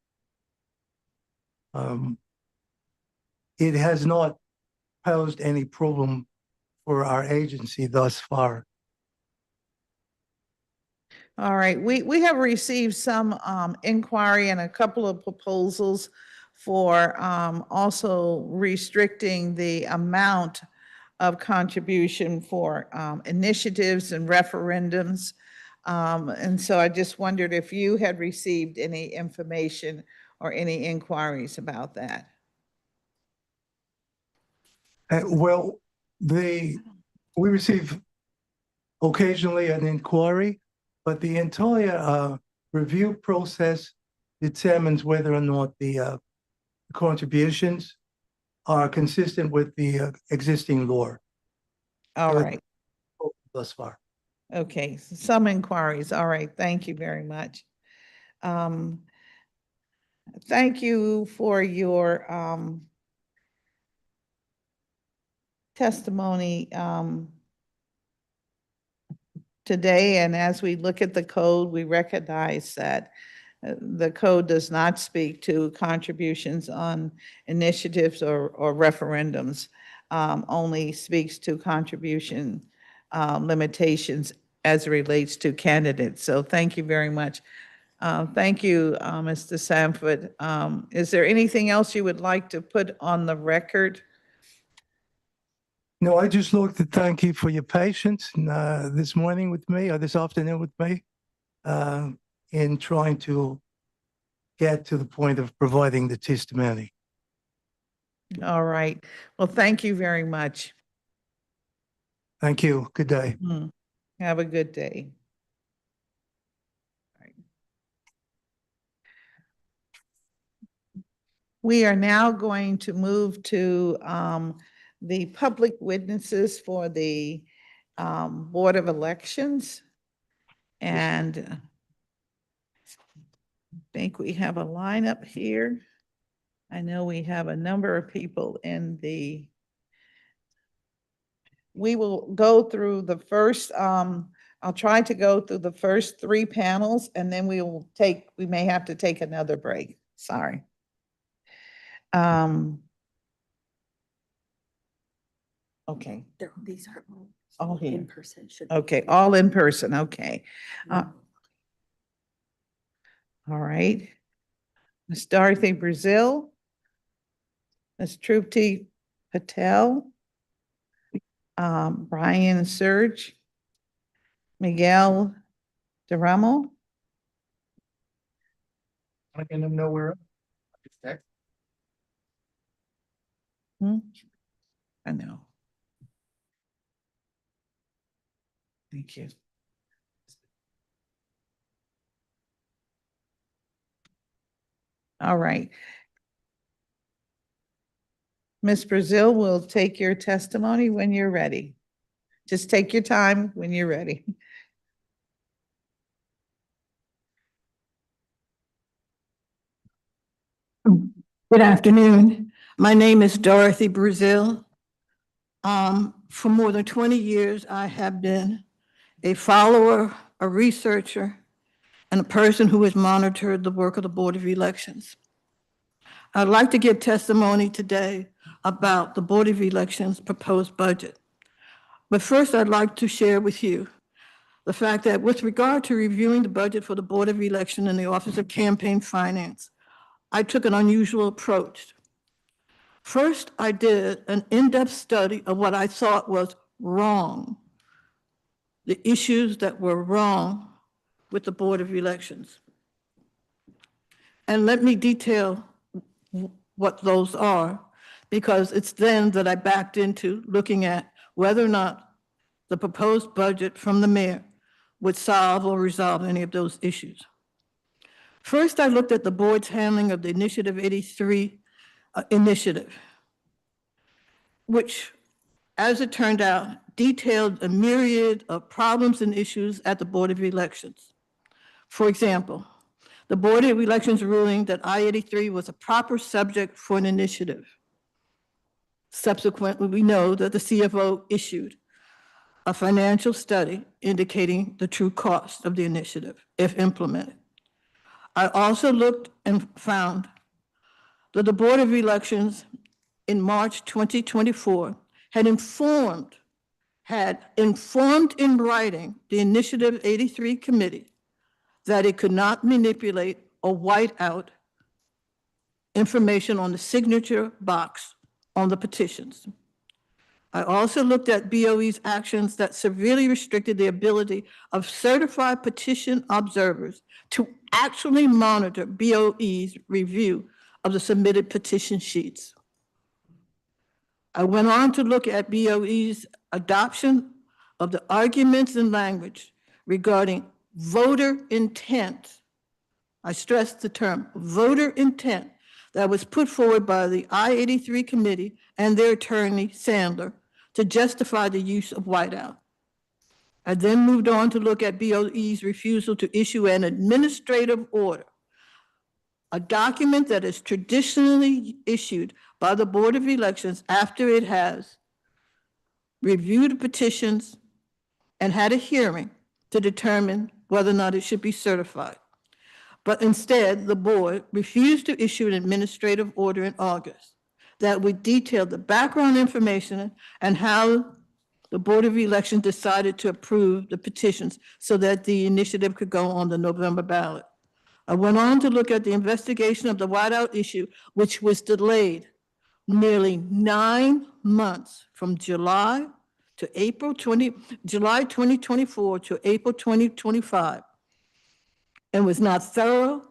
it has not posed any problem for our agency thus far. All right, we have received some inquiry and a couple of proposals for also restricting the amount of contribution for initiatives and referendums. And so I just wondered if you had received any information or any inquiries about that. Well, we receive occasionally an inquiry, but the entire review process determines whether or not the contributions are consistent with the existing law All right, thus far. okay, some inquiries. All right, thank you very much. Thank you for your testimony today. And as we look at the code, we recognize that the code does not speak to contributions on initiatives or referendums, only speaks to contribution limitations as it relates to candidates. So thank you very much. Thank you, Mr. Sanford. Is there anything else you would like to put on the record? No, I just looked to thank you for your patience this morning with me, or this afternoon with me, in trying to get to the point of providing the testimony. All right. Well, thank you very much. Thank you. Good day. Have a good day. We are now going to move to the public witnesses for the Board of Elections. And I think we have a lineup here. I know we have a number of people in the, we will go through the first, I'll try to go through the first 3 panels, and then we may have to take another break. Sorry. Okay. These are All here. in person. Okay, all in person, okay. All right. Ms. Dorothy Brazil, Ms. Trupti Patel, Brian Surge, Miguel Duramo. I can know where. I know. Thank you. All right. Ms. Brazil will take your testimony when you're ready. Just take your time when you're ready. Good afternoon. My name is Dorothy Brazil. For more than 20 years, I have been a follower, a researcher, and a person who has monitored the work of the Board of Elections. I'd like to give testimony today about the Board of Elections' proposed budget. But first, I'd like to share with you the fact that with regard to reviewing the budget for the Board of Election and the Office of Campaign Finance, I took an unusual approach. First, I did an in-depth study of what I thought was wrong, the issues that were wrong with the Board of Elections. And let me detail what those are, because it's then that I backed into looking at whether or not the proposed budget from the mayor would solve or resolve any of those issues. First, I looked at the board's handling of the Initiative 83 initiative, which, as it turned out, detailed a myriad of problems and issues at the Board of Elections. For example, the Board of Elections ruling that I-83 was a proper subject for an initiative. Subsequently, we know that the CFO issued a financial study indicating the true cost of the initiative if implemented. I also looked and found that the Board of Elections in March 2024 had informed in writing the Initiative 83 committee that it could not manipulate or white out information on the signature box on the petitions. I also looked at BOE's actions that severely restricted the ability of certified petition observers to actually monitor BOE's review of the submitted petition sheets. I went on to look at BOE's adoption of the arguments and language regarding voter intent. I stress the term voter intent that was put forward by the I-83 committee and their attorney, Sandler, to justify the use of whiteout. I then moved on to look at BOE's refusal to issue an administrative order, a document that is traditionally issued by the Board of Elections after it has reviewed petitions and had a hearing to determine whether or not it should be certified. But instead, the board refused to issue an administrative order in August that would detail the background information and how the Board of Elections decided to approve the petitions so that the initiative could go on the November ballot. I went on to look at the investigation of the whiteout issue, which was delayed nearly 9 months from July 2024 to April 2025, and was not thorough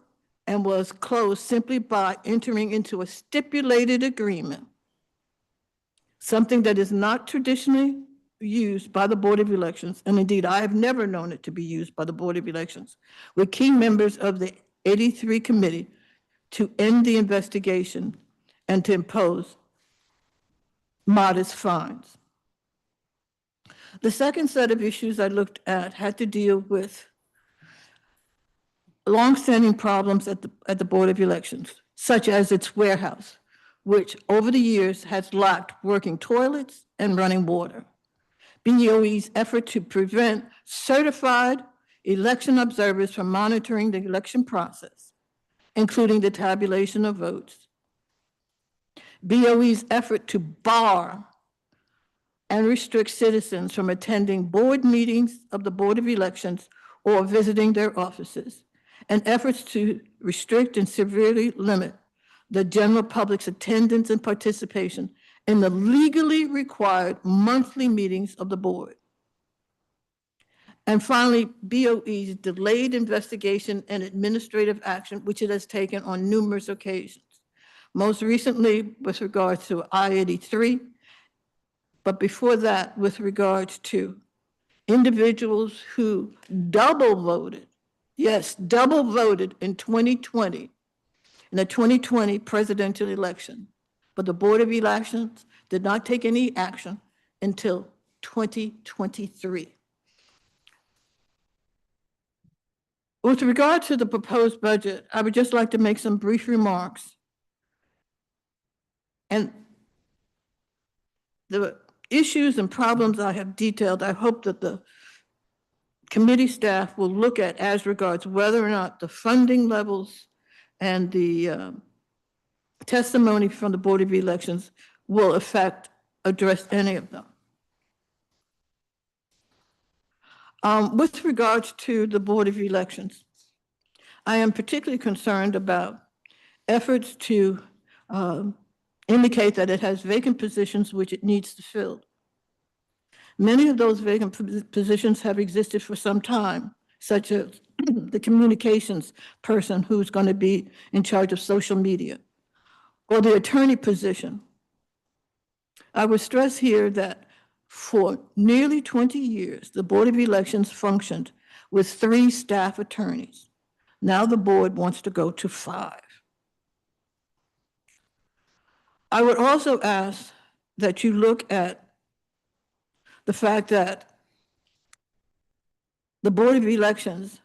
and was closed simply by entering into a stipulated agreement, something that is not traditionally used by the Board of Elections, and indeed I have never known it to be used by the Board of Elections, with key members of the 83 committee to end the investigation and to impose modest fines. The second set of issues I looked at had to deal with longstanding problems at the Board of Elections, such as its warehouse, which over the years has lacked working toilets and running water. BOE's effort to prevent certified election observers from monitoring the election process, including the tabulation of votes. BOE's effort to bar and restrict citizens from attending board meetings of the Board of Elections or visiting their offices, and efforts to restrict and severely limit the general public's attendance and participation in the legally required monthly meetings of the board. And finally, BOE's delayed investigation and administrative action, which it has taken on numerous occasions. Most recently with regards to I-83, but before that with regards to individuals who double voted, yes, double voted in 2020, in the 2020 presidential election. But the Board of Elections did not take any action until 2023. With regard to the proposed budget, I would just like to make some brief remarks. And the issues and problems I have detailed, I hope that the committee staff will look at as regards whether or not the funding levels and the testimony from the Board of Elections will address any of them. With regards to the Board of Elections, I am particularly concerned about efforts to indicate that it has vacant positions which it needs to fill. Many of those vacant positions have existed for some time, such as the communications person who's going to be in charge of social media, or the attorney position. I would stress here that for nearly 20 years, the Board of Elections functioned with 3 staff attorneys. Now the board wants to go to 5. I would also ask that you look at the fact that the Board of Elections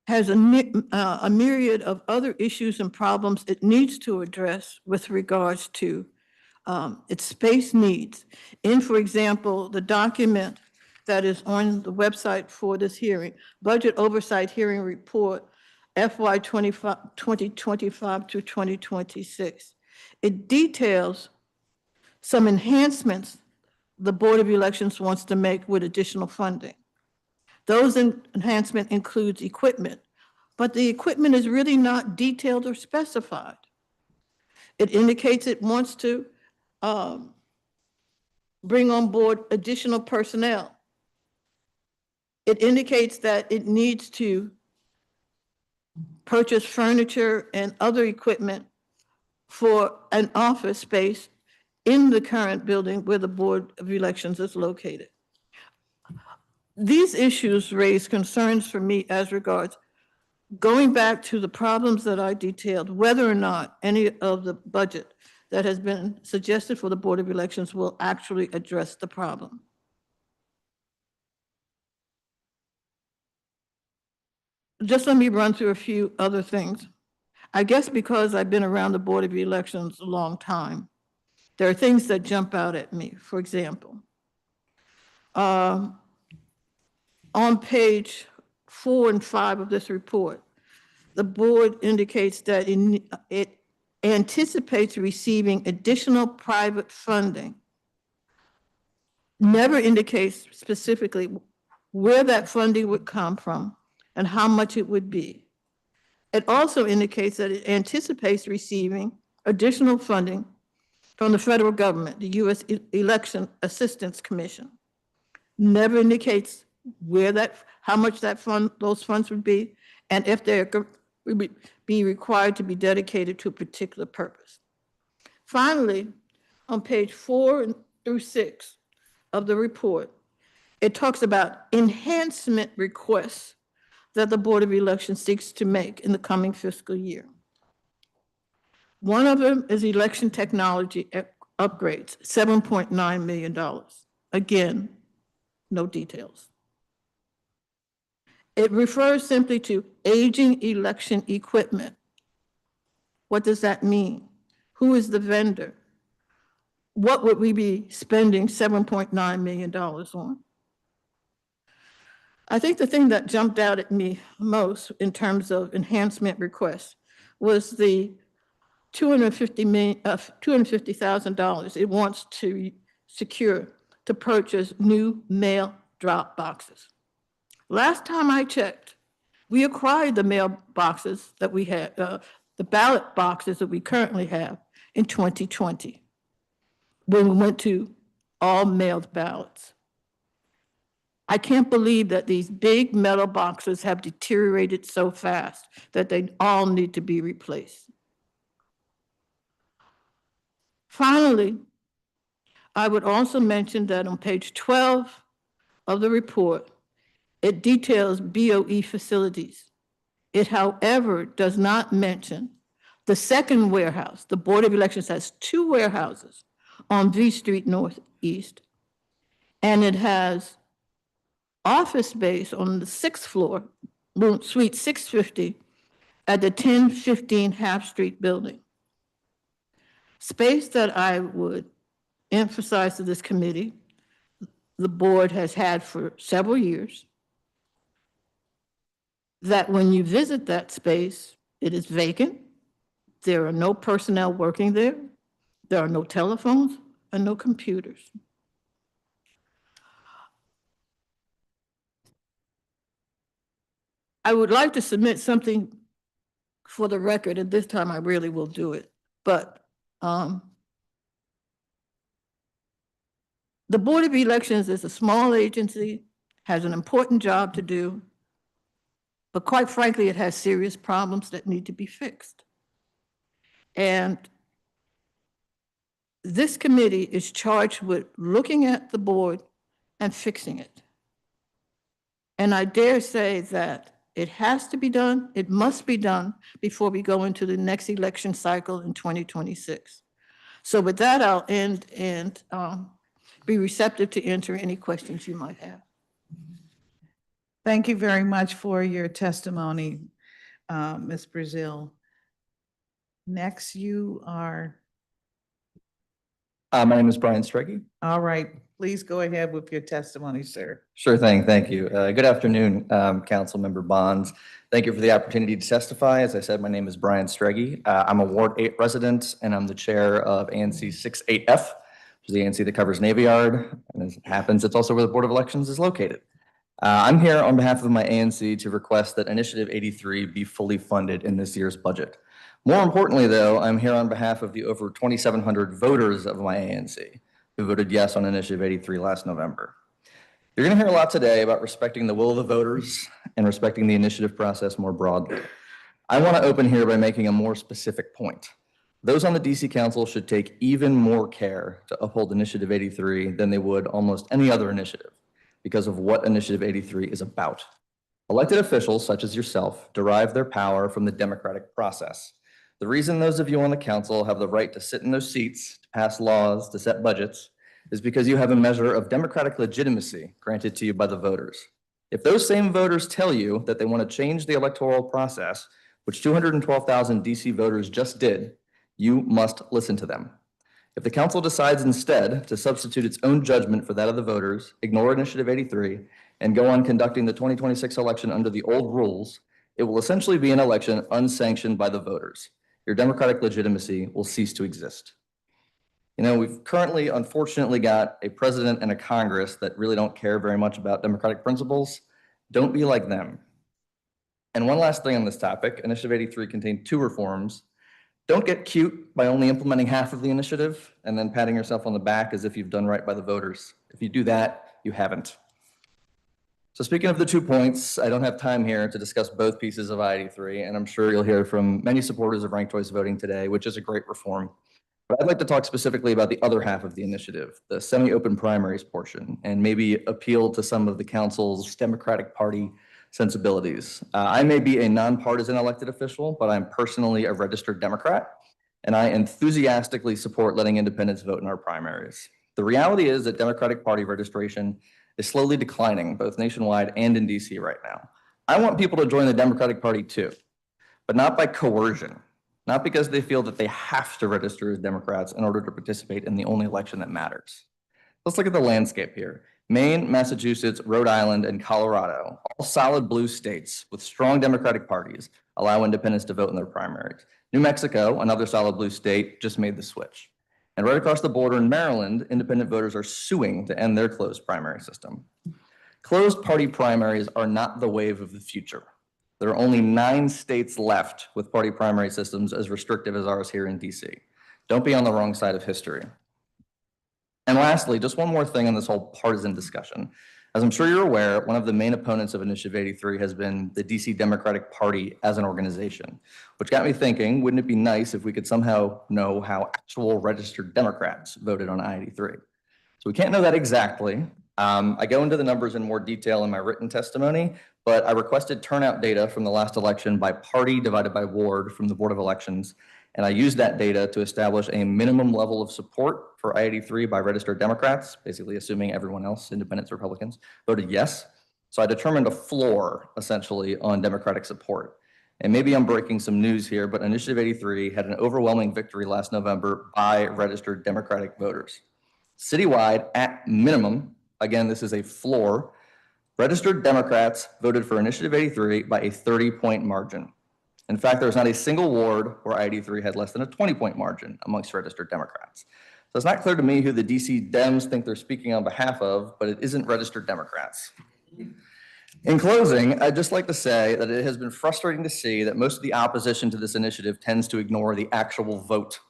has a myriad of other issues and problems it needs to address with regards to its space needs. In, for example, the document that is on the website for this hearing, Budget Oversight Hearing Report, FY 2025 to 2026. It details some enhancements the Board of Elections wants to make with additional funding. Those enhancements includes equipment but the equipment is really not detailed or specified. It indicates it wants to bring on board additional personnel. It indicates that it needs to purchase furniture and other equipment for an office space in the current building where the Board of Elections is located. These issues raise concerns for me as regards going back to the problems that I detailed, whether or not any of the budget that has been suggested for the Board of Elections will actually address the problem. Just let me run through a few other things. I guess because I've been around the Board of Elections a long time, there are things that jump out at me. For example, on page 4 and 5 of this report, the board indicates that it anticipates receiving additional private funding. Never indicates specifically where that funding would come from and how much it would be. It also indicates that it anticipates receiving additional funding from the federal government, the U.S. Election Assistance Commission. Never indicates how much those funds would be, and if they would be required to be dedicated to a particular purpose. Finally, on page 4 through 6 of the report, it talks about enhancement requests that the Board of Elections seeks to make in the coming fiscal year. One of them is election technology upgrades, $7.9 million. Again, no details. It refers simply to aging election equipment. What does that mean? Who is the vendor? What would we be spending $7.9 million on? I think the thing that jumped out at me most in terms of enhancement requests was the $250,000 it wants to secure to purchase new mail drop boxes. Last time I checked, we acquired the mail boxes that we had, the ballot boxes that we currently have in 2020, when we went to all mailed ballots. I can't believe that these big metal boxes have deteriorated so fast that they all need to be replaced. Finally, I would also mention that on page 12 of the report, it details BOE facilities. It, however, does not mention the second warehouse. The Board of Elections has 2 warehouses on V Street Northeast, and it has office space on the 6th floor, suite 650, at the 1015 Half Street building. Space that I would emphasize to this committee, the board has had for several years, that when you visit that space, it is vacant. There are no personnel working there. There are no telephones and no computers. I would like to submit something for the record, and this time I really will do it. But the Board of Elections is a small agency, has an important job to do, but quite frankly, it has serious problems that need to be fixed. And this committee is charged with looking at the board and fixing it. And I dare say that it has to be done, it must be done before we go into the next election cycle in 2026. So with that, I'll end and be receptive to answer any questions you might have. Thank you very much for your testimony, Ms. Brazil. Next, you are. My name is Brian Streggy. All right, please go ahead with your testimony, sir. Sure thing, thank you. Good afternoon, Council Member Bonds. Thank you for the opportunity to testify. As I said, my name is Brian Streggy. I'm a Ward 8 resident, and I'm the chair of ANC 68F, which is the ANC that covers Navy Yard. And as it happens, it's also where the Board of Elections is located. I'm here on behalf of my ANC to request that Initiative 83 be fully funded in this year's budget. More importantly, though, I'm here on behalf of the over 2,700 voters of my ANC who voted yes on Initiative 83 last November. You're going to hear a lot today about respecting the will of the voters and respecting the initiative process more broadly. I want to open here by making a more specific point. Those on the DC Council should take even more care to uphold Initiative 83 than they would almost any other initiative because of what Initiative 83 is about. Elected officials, such as yourself, derive their power from the democratic process. The reason those of you on the council have the right to sit in those seats, to pass laws, to set budgets, is because you have a measure of democratic legitimacy granted to you by the voters. If those same voters tell you that they want to change the electoral process, which 212,000 DC voters just did, you must listen to them. If the council decides instead to substitute its own judgment for that of the voters, ignore Initiative 83, and go on conducting the 2026 election under the old rules, it will essentially be an election unsanctioned by the voters. Your democratic legitimacy will cease to exist. You know, we've currently, unfortunately, got a president and a Congress that really don't care very much about democratic principles. Don't be like them. And one last thing on this topic, Initiative 83 contained 2 reforms. Don't get cute by only implementing half of the initiative and then patting yourself on the back as if you've done right by the voters. If you do that, you haven't. So speaking of the 2 points, I don't have time here to discuss both pieces of I-83, and I'm sure you'll hear from many supporters of ranked choice voting today, which is a great reform. But I'd like to talk specifically about the other half of the initiative, the semi-open primaries portion, and maybe appeal to some of the council's Democratic Party sensibilities. I may be a nonpartisan elected official, but I'm personally a registered Democrat, and I enthusiastically support letting independents vote in our primaries. The reality is that Democratic Party registration is slowly declining, both nationwide and in DC right now. I want people to join the Democratic Party too, but not by coercion. Not because they feel that they have to register as Democrats in order to participate in the only election that matters. Let's look at the landscape here. Maine, Massachusetts, Rhode Island, and Colorado, all solid blue states with strong Democratic parties, allow independents to vote in their primaries. New Mexico, another solid blue state, just made the switch. And right across the border in Maryland, independent voters are suing to end their closed primary system. Closed party primaries are not the wave of the future. There are only 9 states left with party primary systems as restrictive as ours here in DC. Don't be on the wrong side of history. And lastly, just one more thing on this whole partisan discussion. As I'm sure you're aware, one of the main opponents of Initiative 83 has been the DC Democratic Party as an organization, which got me thinking, wouldn't it be nice if we could somehow know how actual registered Democrats voted on I-83? So we can't know that exactly. I go into the numbers in more detail in my written testimony, but I requested turnout data from the last election by party divided by ward from the Board of Elections, and I used that data to establish a minimum level of support for I-83 by registered Democrats, basically assuming everyone else, independents, Republicans, voted yes. So I determined a floor, essentially, on Democratic support. And maybe I'm breaking some news here, but Initiative 83 had an overwhelming victory last November by registered Democratic voters. Citywide, at minimum, again, this is a floor, registered Democrats voted for Initiative 83 by a 30-point margin. In fact, there was not a single ward where I-83 had less than a 20-point margin amongst registered Democrats. So it's not clear to me who the DC Dems think they're speaking on behalf of, but it isn't registered Democrats. In closing, I'd just like to say that it has been frustrating to see that most of the opposition to this initiative tends to ignore the actual vote.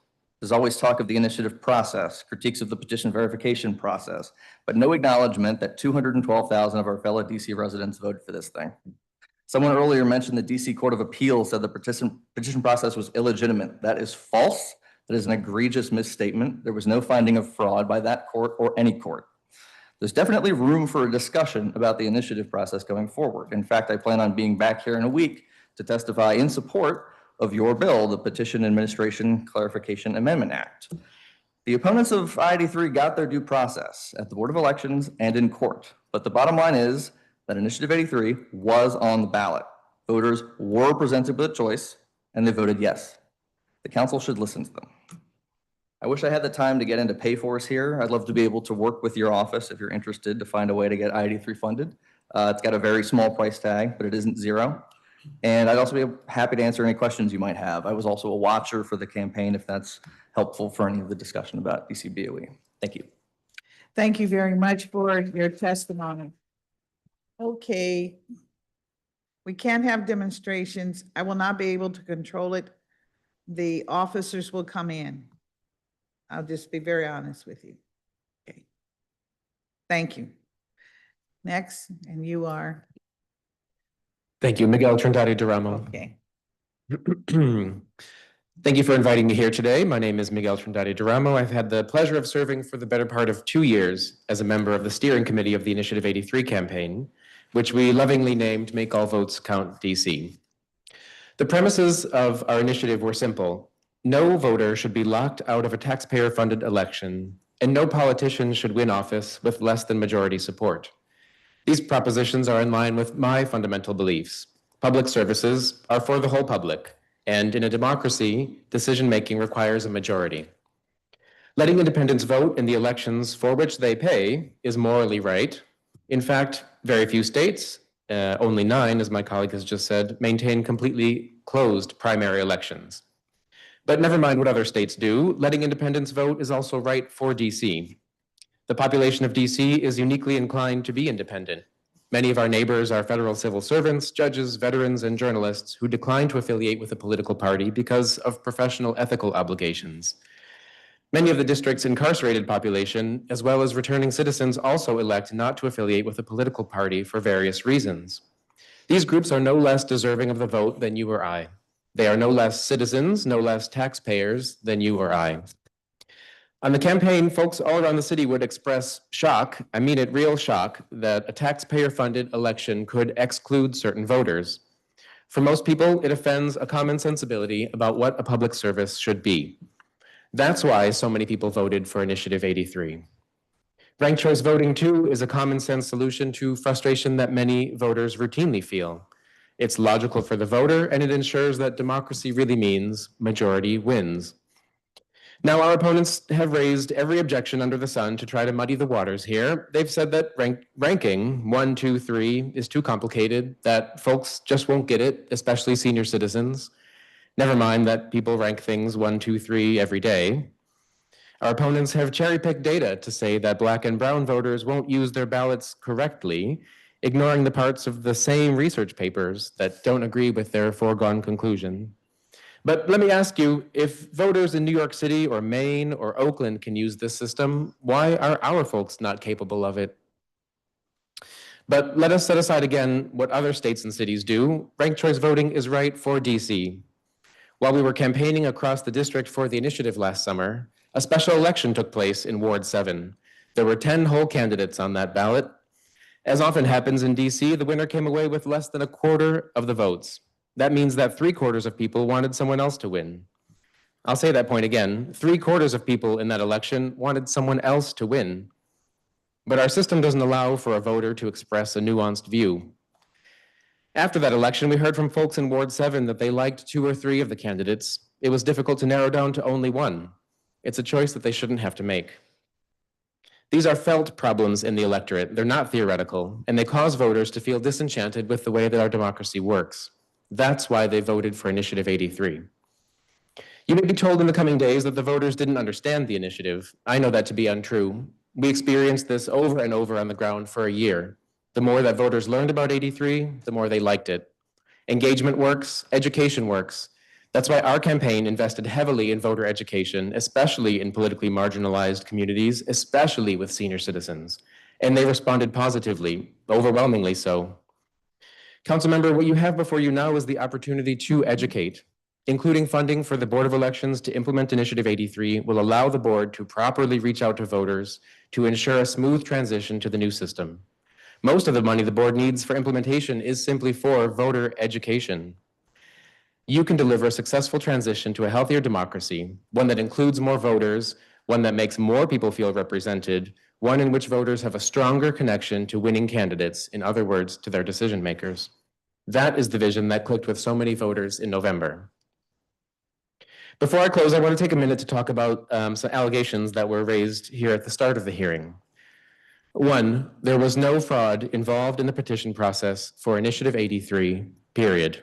There's always talk of the initiative process, critiques of the petition verification process, but no acknowledgement that 212,000 of our fellow DC residents voted for this thing. Someone earlier mentioned the DC Court of Appeals said the petition process was illegitimate. That is false. That is an egregious misstatement. There was no finding of fraud by that court or any court. There's definitely room for a discussion about the initiative process going forward. In fact, I plan on being back here in a week to testify in support of your bill, the Petition Administration Clarification Amendment Act. The opponents of I-83 got their due process at the Board of Elections and in court. But the bottom line is that Initiative 83 was on the ballot. Voters were presented with a choice and they voted yes. The council should listen to them. I wish I had the time to get into pay-fors here. I'd love to be able to work with your office if you're interested to find a way to get I-83 funded. It's got a very small price tag, but it isn't zero. And I'd also be happy to answer any questions you might have. I was also a watcher for the campaign if that's helpful for any of the discussion about DC BOE. Thank you. Thank you very much for your testimony. Okay. We can't have demonstrations. I will not be able to control it. The officers will come in. I'll just be very honest with you. Okay. Thank you. Next, and you are, Thank you, Miguel Trindade de Ramo. okay. Thank you for inviting me here today. My name is Miguel Trindade de Ramo. I've had the pleasure of serving for the better part of 2 years as a member of the steering committee of the Initiative 83 campaign, which we lovingly named Make All Votes Count DC. The premises of our initiative were simple. No voter should be locked out of a taxpayer-funded election, and no politician should win office with less than majority support. These propositions are in line with my fundamental beliefs. Public services are for the whole public, and in a democracy, decision-making requires a majority. Letting independents vote in the elections for which they pay is morally right. In fact, very few states, only 9, as my colleague has just said, maintain completely closed primary elections. But never mind what other states do, letting independents vote is also right for DC. The population of DC is uniquely inclined to be independent. Many of our neighbors are federal civil servants, judges, veterans, and journalists who decline to affiliate with a political party because of professional ethical obligations. Many of the district's incarcerated population, as well as returning citizens, also elect not to affiliate with a political party for various reasons. These groups are no less deserving of the vote than you or I. They are no less citizens, no less taxpayers than you or I. On the campaign, folks all around the city would express shock, I mean it, real shock, that a taxpayer-funded election could exclude certain voters. For most people, it offends a common sensibility about what a public service should be. That's why so many people voted for Initiative 83. Ranked choice voting, too, is a common sense solution to frustration that many voters routinely feel. It's logical for the voter, and it ensures that democracy really means majority wins. Now, our opponents have raised every objection under the sun to try to muddy the waters here. They've said that ranking 1, 2, 3 is too complicated, that folks just won't get it, especially senior citizens. Never mind that people rank things 1, 2, 3 every day. Our opponents have cherry-picked data to say that Black and brown voters won't use their ballots correctly, ignoring the parts of the same research papers that don't agree with their foregone conclusion. But let me ask you, if voters in New York City or Maine or Oakland can use this system, why are our folks not capable of it? But let us set aside again what other states and cities do. Ranked choice voting is right for DC. While we were campaigning across the district for the initiative last summer, a special election took place in Ward 7. There were 10 whole candidates on that ballot. As often happens in DC, the winner came away with less than a quarter of the votes. That means that 3/4 of people wanted someone else to win. I'll say that point again. 3/4 of people in that election wanted someone else to win. But our system doesn't allow for a voter to express a nuanced view. After that election, we heard from folks in Ward 7 that they liked 2 or 3 of the candidates. It was difficult to narrow down to only one. It's a choice that they shouldn't have to make. These are felt problems in the electorate. They're not theoretical, and they cause voters to feel disenchanted with the way that our democracy works. That's why they voted for Initiative 83. You may be told in the coming days that the voters didn't understand the initiative. I know that to be untrue. We experienced this over and over on the ground for a year. The more that voters learned about 83, the more they liked it. Engagement works, education works. That's why our campaign invested heavily in voter education, especially in politically marginalized communities, especially with senior citizens. And they responded positively, overwhelmingly so. Councilmember, what you have before you now is the opportunity to educate. Including funding for the Board of Elections to implement Initiative 83 will allow the board to properly reach out to voters to ensure a smooth transition to the new system. Most of the money the board needs for implementation is simply for voter education. You can deliver a successful transition to a healthier democracy, one that includes more voters, one that makes more people feel represented, one in which voters have a stronger connection to winning candidates, in other words, to their decision makers. That is the vision that clicked with so many voters in November. Before I close, I want to take a minute to talk about some allegations that were raised here at the start of the hearing. One, there was no fraud involved in the petition process for Initiative 83, period.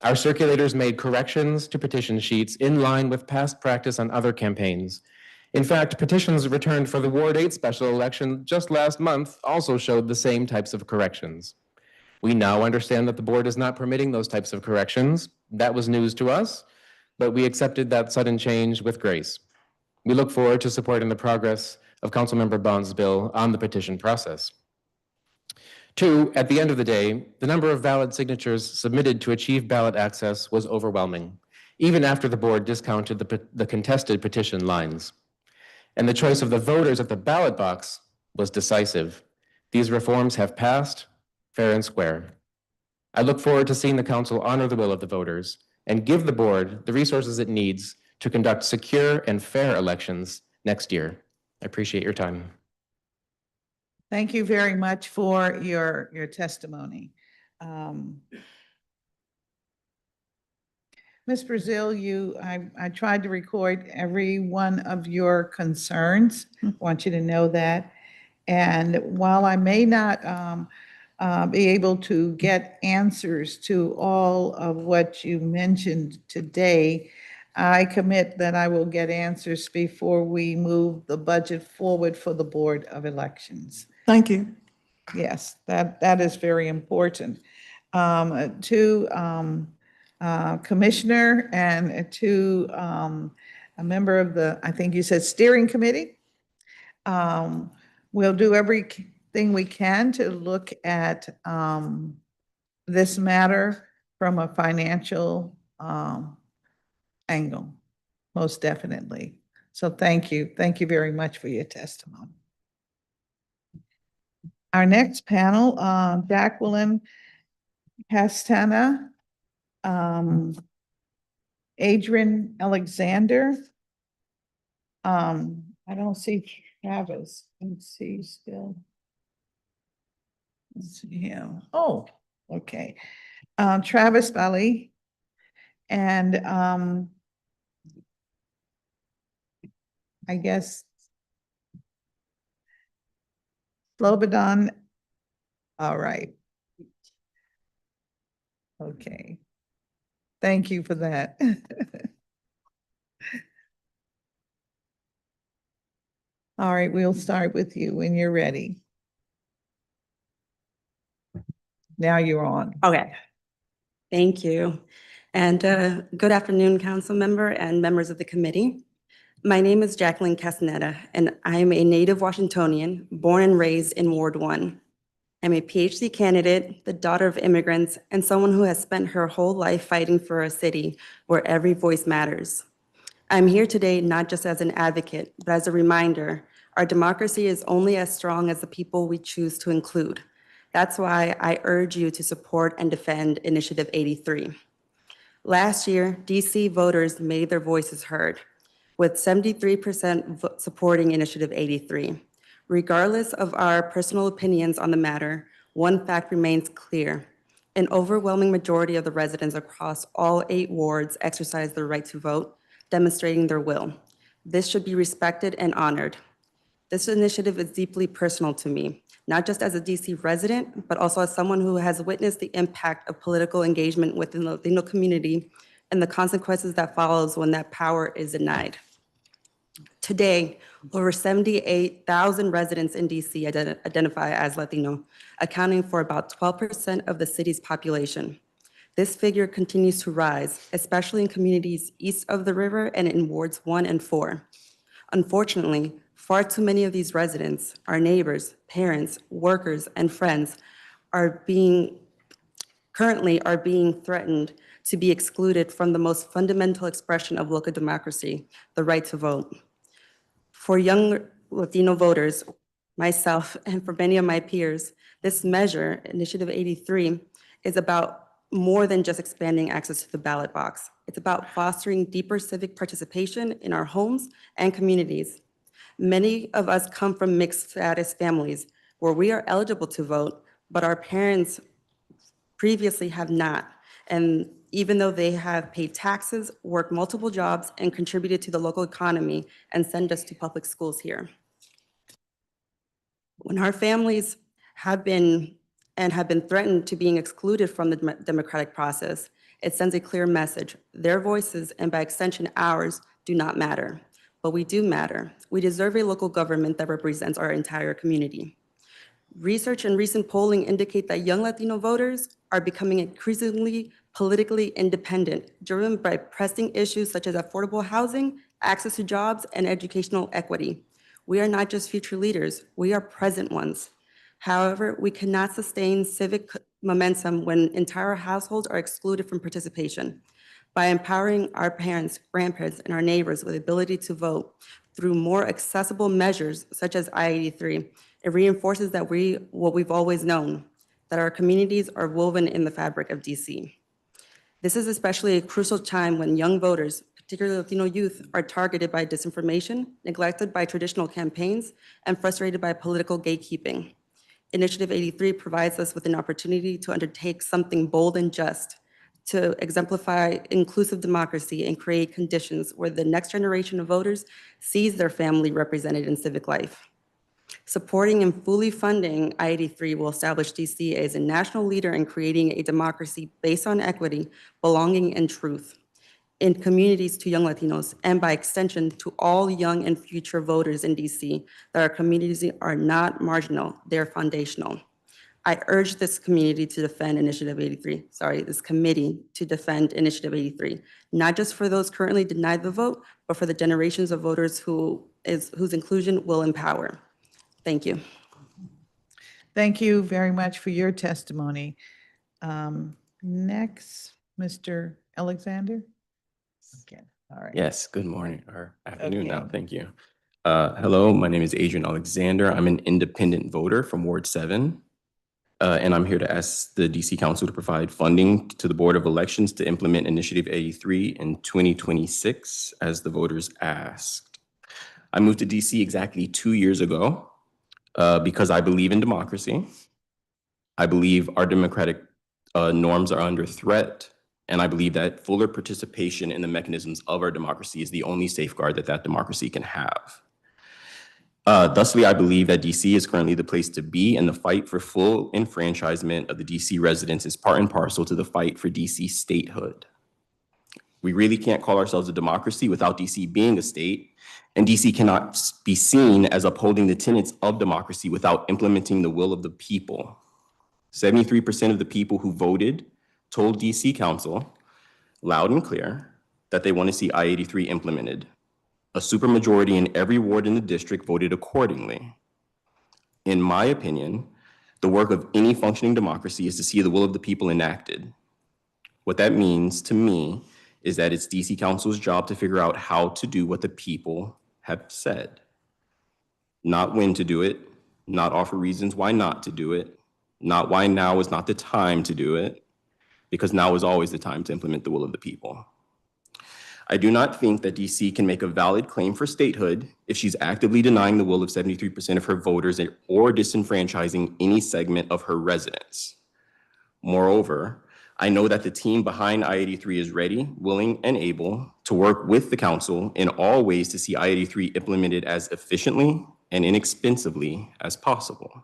Our circulators made corrections to petition sheets in line with past practice on other campaigns, In fact, petitions returned for the Ward 8 special election just last month also showed the same types of corrections. We now understand that the board is not permitting those types of corrections. That was news to us, but we accepted that sudden change with grace. We look forward to supporting the progress of Councilmember Bond's bill on the petition process. 2, at the end of the day, the number of valid signatures submitted to achieve ballot access was overwhelming, even after the board discounted the contested petition lines. And the choice of the voters at the ballot box was decisive. These reforms have passed fair and square. I look forward to seeing the council honor the will of the voters and give the board the resources it needs to conduct secure and fair elections next year. I appreciate your time. Thank you very much for your testimony. Ms. Brazil, I tried to record every one of your concerns. I want you to know that. And while I may not be able to get answers to all of what you mentioned today, I commit that I will get answers before we move the budget forward for the Board of Elections. Thank you. Yes, that is very important. To Commissioner and to a member of the, I think you said steering committee, we'll do everything we can to look at this matter from a financial angle, most definitely. So thank you. Thank you very much for your testimony. Our next panel, Jacqueline Castana, Adrian Alexander. I don't see Travis. Let's see still. Let's see him. Oh, okay. Travis Valley and I guess Slobodan. All right. Okay. Thank you for that. All right, we'll start with you when you're ready. Now you're on. Okay. Thank you. And good afternoon, council member and members of the committee. My name is Jacqueline Castaneda, and I am a native Washingtonian born and raised in Ward 1. I'm a PhD candidate, the daughter of immigrants, and someone who has spent her whole life fighting for a city where every voice matters. I'm here today not just as an advocate, but as a reminder, our democracy is only as strong as the people we choose to include. That's why I urge you to support and defend Initiative 83. Last year, DC voters made their voices heard, with 73% supporting Initiative 83. Regardless of our personal opinions on the matter, one fact remains clear. An overwhelming majority of the residents across all 8 wards exercise their right to vote, demonstrating their will. This should be respected and honored. This initiative is deeply personal to me, not just as a DC resident, but also as someone who has witnessed the impact of political engagement within the Latino community and the consequences that follows when that power is denied. Today, over 78,000 residents in DC identify as Latino, accounting for about 12% of the city's population. This figure continues to rise, especially in communities east of the river and in wards 1 and 4. Unfortunately, far too many of these residents, our neighbors, parents, workers, and friends, currently are being threatened to be excluded from the most fundamental expression of local democracy, the right to vote. For young Latino voters, myself, and for many of my peers, this measure, Initiative 83, is about more than just expanding access to the ballot box. It's about fostering deeper civic participation in our homes and communities. Many of us come from mixed status families where we are eligible to vote, but our parents previously have not. And even though they have paid taxes, worked multiple jobs, and contributed to the local economy and send us to public schools here. When our families have been threatened to being excluded from the democratic process, it sends a clear message. Their voices, and by extension ours, do not matter. but we do matter. We deserve a local government that represents our entire community. Research and recent polling indicate that young Latino voters are becoming increasingly politically independent, driven by pressing issues such as affordable housing, access to jobs, and educational equity. We are not just future leaders, we are present ones. However, we cannot sustain civic momentum when entire households are excluded from participation. By empowering our parents, grandparents, and our neighbors with the ability to vote through more accessible measures such as I-83, it reinforces that what we've always known, that our communities are woven in the fabric of DC. This is especially a crucial time when young voters, particularly Latino youth, are targeted by disinformation, neglected by traditional campaigns, and frustrated by political gatekeeping. Initiative 83 provides us with an opportunity to undertake something bold and just, to exemplify inclusive democracy and create conditions where the next generation of voters sees their family represented in civic life. Supporting and fully funding I-83 will establish DC as a national leader in creating a democracy based on equity, belonging, and truth in communities to young Latinos, and by extension to all young and future voters in DC, that our communities are not marginal, they're foundational. I urge this community to defend Initiative 83, this committee to defend Initiative 83, not just for those currently denied the vote, but for the generations of voters whose inclusion will empower. Thank you. Thank you very much for your testimony. Next, Mr. Alexander. Okay, all right. Yes, good morning or afternoon now. Okay. Thank you. Hello, my name is Adrian Alexander. I'm an independent voter from Ward 7. And I'm here to ask the DC Council to provide funding to the Board of Elections to implement Initiative 83 in 2026 as the voters asked. I moved to DC exactly 2 years ago because I believe in democracy. I believe our democratic norms are under threat. And I believe that fuller participation in the mechanisms of our democracy is the only safeguard that democracy can have. Thusly, I believe that DC is currently the place to be, and the fight for full enfranchisement of the DC residents is part and parcel to the fight for DC statehood. We really can't call ourselves a democracy without DC being a state, and DC cannot be seen as upholding the tenets of democracy without implementing the will of the people. 73% of the people who voted told DC Council loud and clear that they want to see I-83 implemented. A supermajority in every ward in the district voted accordingly. In my opinion, the work of any functioning democracy is to see the will of the people enacted. What that means to me is that it's DC Council's job to figure out how to do what the people have said. Not when to do it, not offer reasons why not to do it, not why now is not the time to do it, because now is always the time to implement the will of the people. I do not think that DC can make a valid claim for statehood if she's actively denying the will of 73% of her voters or disenfranchising any segment of her residents. Moreover, I know that the team behind I-83 is ready, willing, and able to work with the council in all ways to see I-83 implemented as efficiently and inexpensively as possible.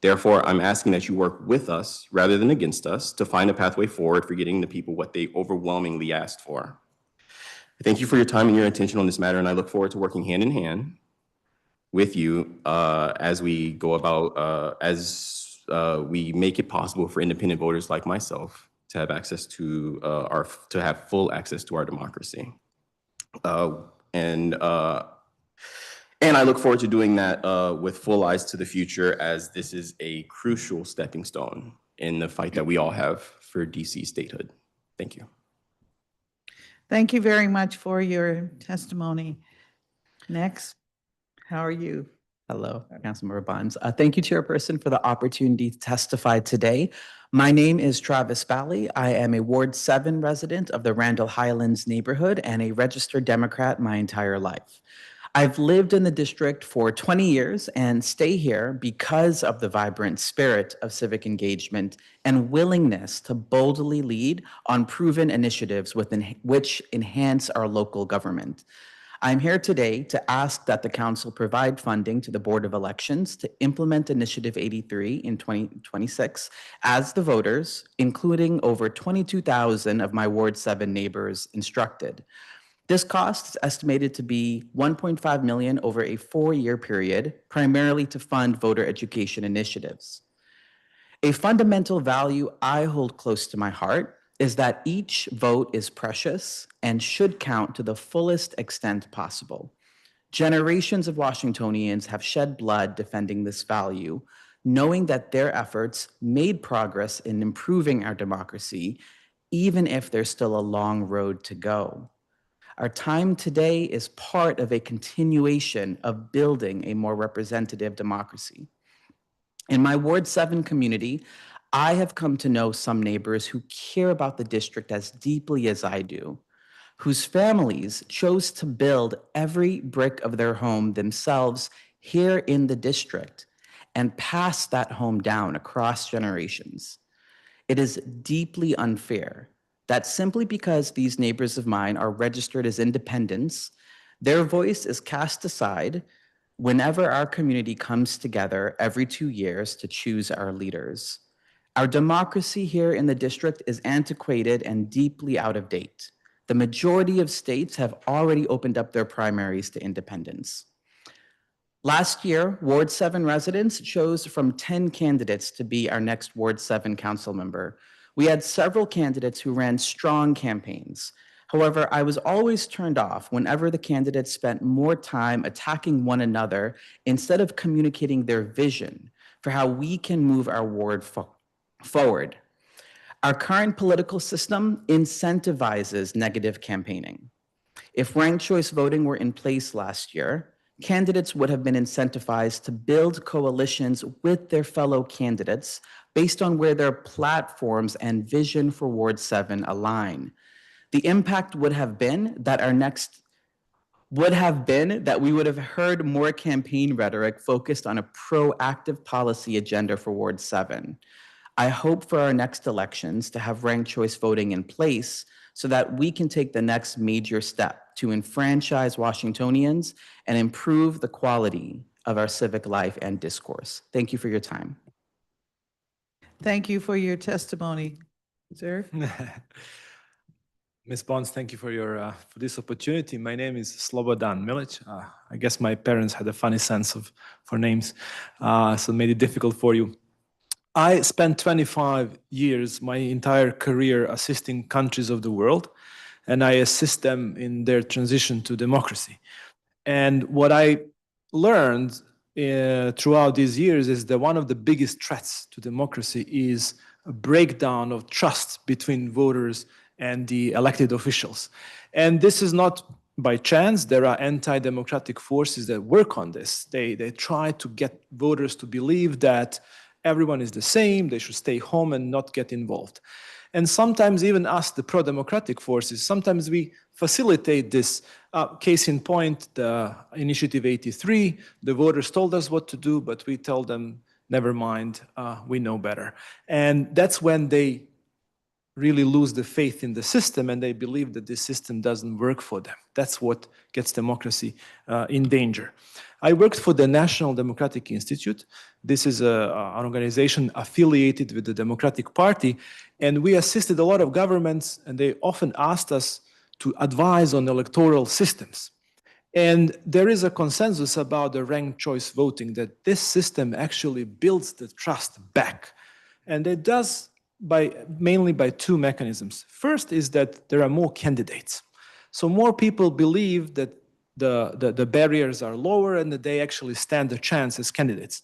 Therefore, I'm asking that you work with us rather than against us to find a pathway forward for getting the people what they overwhelmingly asked for. Thank you for your time and your attention on this matter, and I look forward to working hand in hand with you as we go about, we make it possible for independent voters like myself to have access to to have full access to our democracy. And I look forward to doing that with full eyes to the future, as this is a crucial stepping stone in the fight that we all have for DC statehood. Thank you. Thank you very much for your testimony. Next, how are you? Hello, Councilmember Bonds. Thank you, Chairperson, for the opportunity to testify today. My name is Travis Bally. I am a Ward 7 resident of the Randall Highlands neighborhood and a registered Democrat my entire life. I've lived in the district for 20 years and stay here because of the vibrant spirit of civic engagement and willingness to boldly lead on proven initiatives which enhance our local government. I'm here today to ask that the council provide funding to the Board of Elections to implement Initiative 83 in 2026 as the voters, including over 22,000 of my Ward 7 neighbors, instructed. This cost is estimated to be $1.5 million over a 4-year period, primarily to fund voter education initiatives. A fundamental value I hold close to my heart is that each vote is precious and should count to the fullest extent possible. Generations of Washingtonians have shed blood defending this value, knowing that their efforts made progress in improving our democracy, even if there's still a long road to go. Our time today is part of a continuation of building a more representative democracy. In my Ward 7 community, I have come to know some neighbors who care about the district as deeply as I do, whose families chose to build every brick of their home themselves here in the district and pass that home down across generations. It is deeply unfair that simply because these neighbors of mine are registered as independents, their voice is cast aside whenever our community comes together every 2 years to choose our leaders. Our democracy here in the district is antiquated and deeply out of date. The majority of states have already opened up their primaries to independents. Last year, Ward 7 residents chose from 10 candidates to be our next Ward 7 council member. We had several candidates who ran strong campaigns. However, I was always turned off whenever the candidates spent more time attacking one another instead of communicating their vision for how we can move our ward forward. Our current political system incentivizes negative campaigning. If ranked choice voting were in place last year, candidates would have been incentivized to build coalitions with their fellow candidates based on where their platforms and vision for Ward 7 align. The impact would have been that we would have heard more campaign rhetoric focused on a proactive policy agenda for Ward 7. I hope for our next elections to have ranked choice voting in place so that we can take the next major step to enfranchise Washingtonians and improve the quality of our civic life and discourse. Thank you for your time. Thank you for your testimony, sir. Ms. Bonds, thank you for this opportunity. My name is Slobodan Milic. I guess my parents had a funny sense for names, so it made it difficult for you. I spent 25 years, my entire career, assisting countries of the world, and I assist them in their transition to democracy. And what I learned throughout these years is that one of the biggest threats to democracy is a breakdown of trust between voters and the elected officials. And this is not by chance. There are anti-democratic forces that work on this. They try to get voters to believe that everyone is the same, they should stay home and not get involved. And sometimes even us, the pro-democratic forces, sometimes we facilitate this. Case in point, the Initiative 83, the voters told us what to do, but we tell them, never mind, we know better. And that's when they really lose the faith in the system and they believe that this system doesn't work for them. That's what gets democracy in danger. I worked for the National Democratic Institute. This is an organization affiliated with the Democratic Party, and we assisted a lot of governments, and they often asked us to advise on electoral systems. And there is a consensus about the ranked choice voting that this system actually builds the trust back. And it does mainly by two mechanisms. First is that there are more candidates. So more people believe that the barriers are lower and that they actually stand a chance as candidates.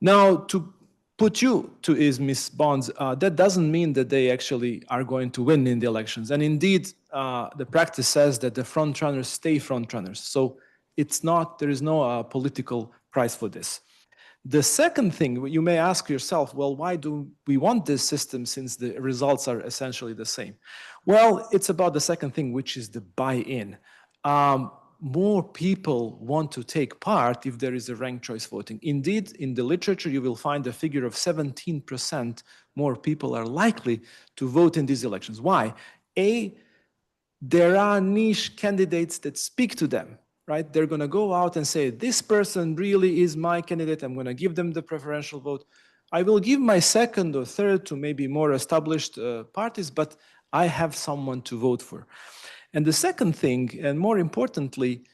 Now, to put you to ease, Ms. Bonds, that doesn't mean that they actually are going to win in the elections. And indeed, the practice says that the front runners stay front runners. So there is no political price for this. The second thing, you may ask yourself, well, why do we want this system since the results are essentially the same? Well, it's about the second thing, which is the buy-in. More people want to take part if there is a ranked choice voting. Indeed, in the literature, you will find a figure of 17% more people are likely to vote in these elections. Why? There are niche candidates that speak to them. Right? They're going to go out and say, this person really is my candidate. I'm going to give them the preferential vote. I will give my second or third to maybe more established parties, but I have someone to vote for. And the second thing, and more importantly,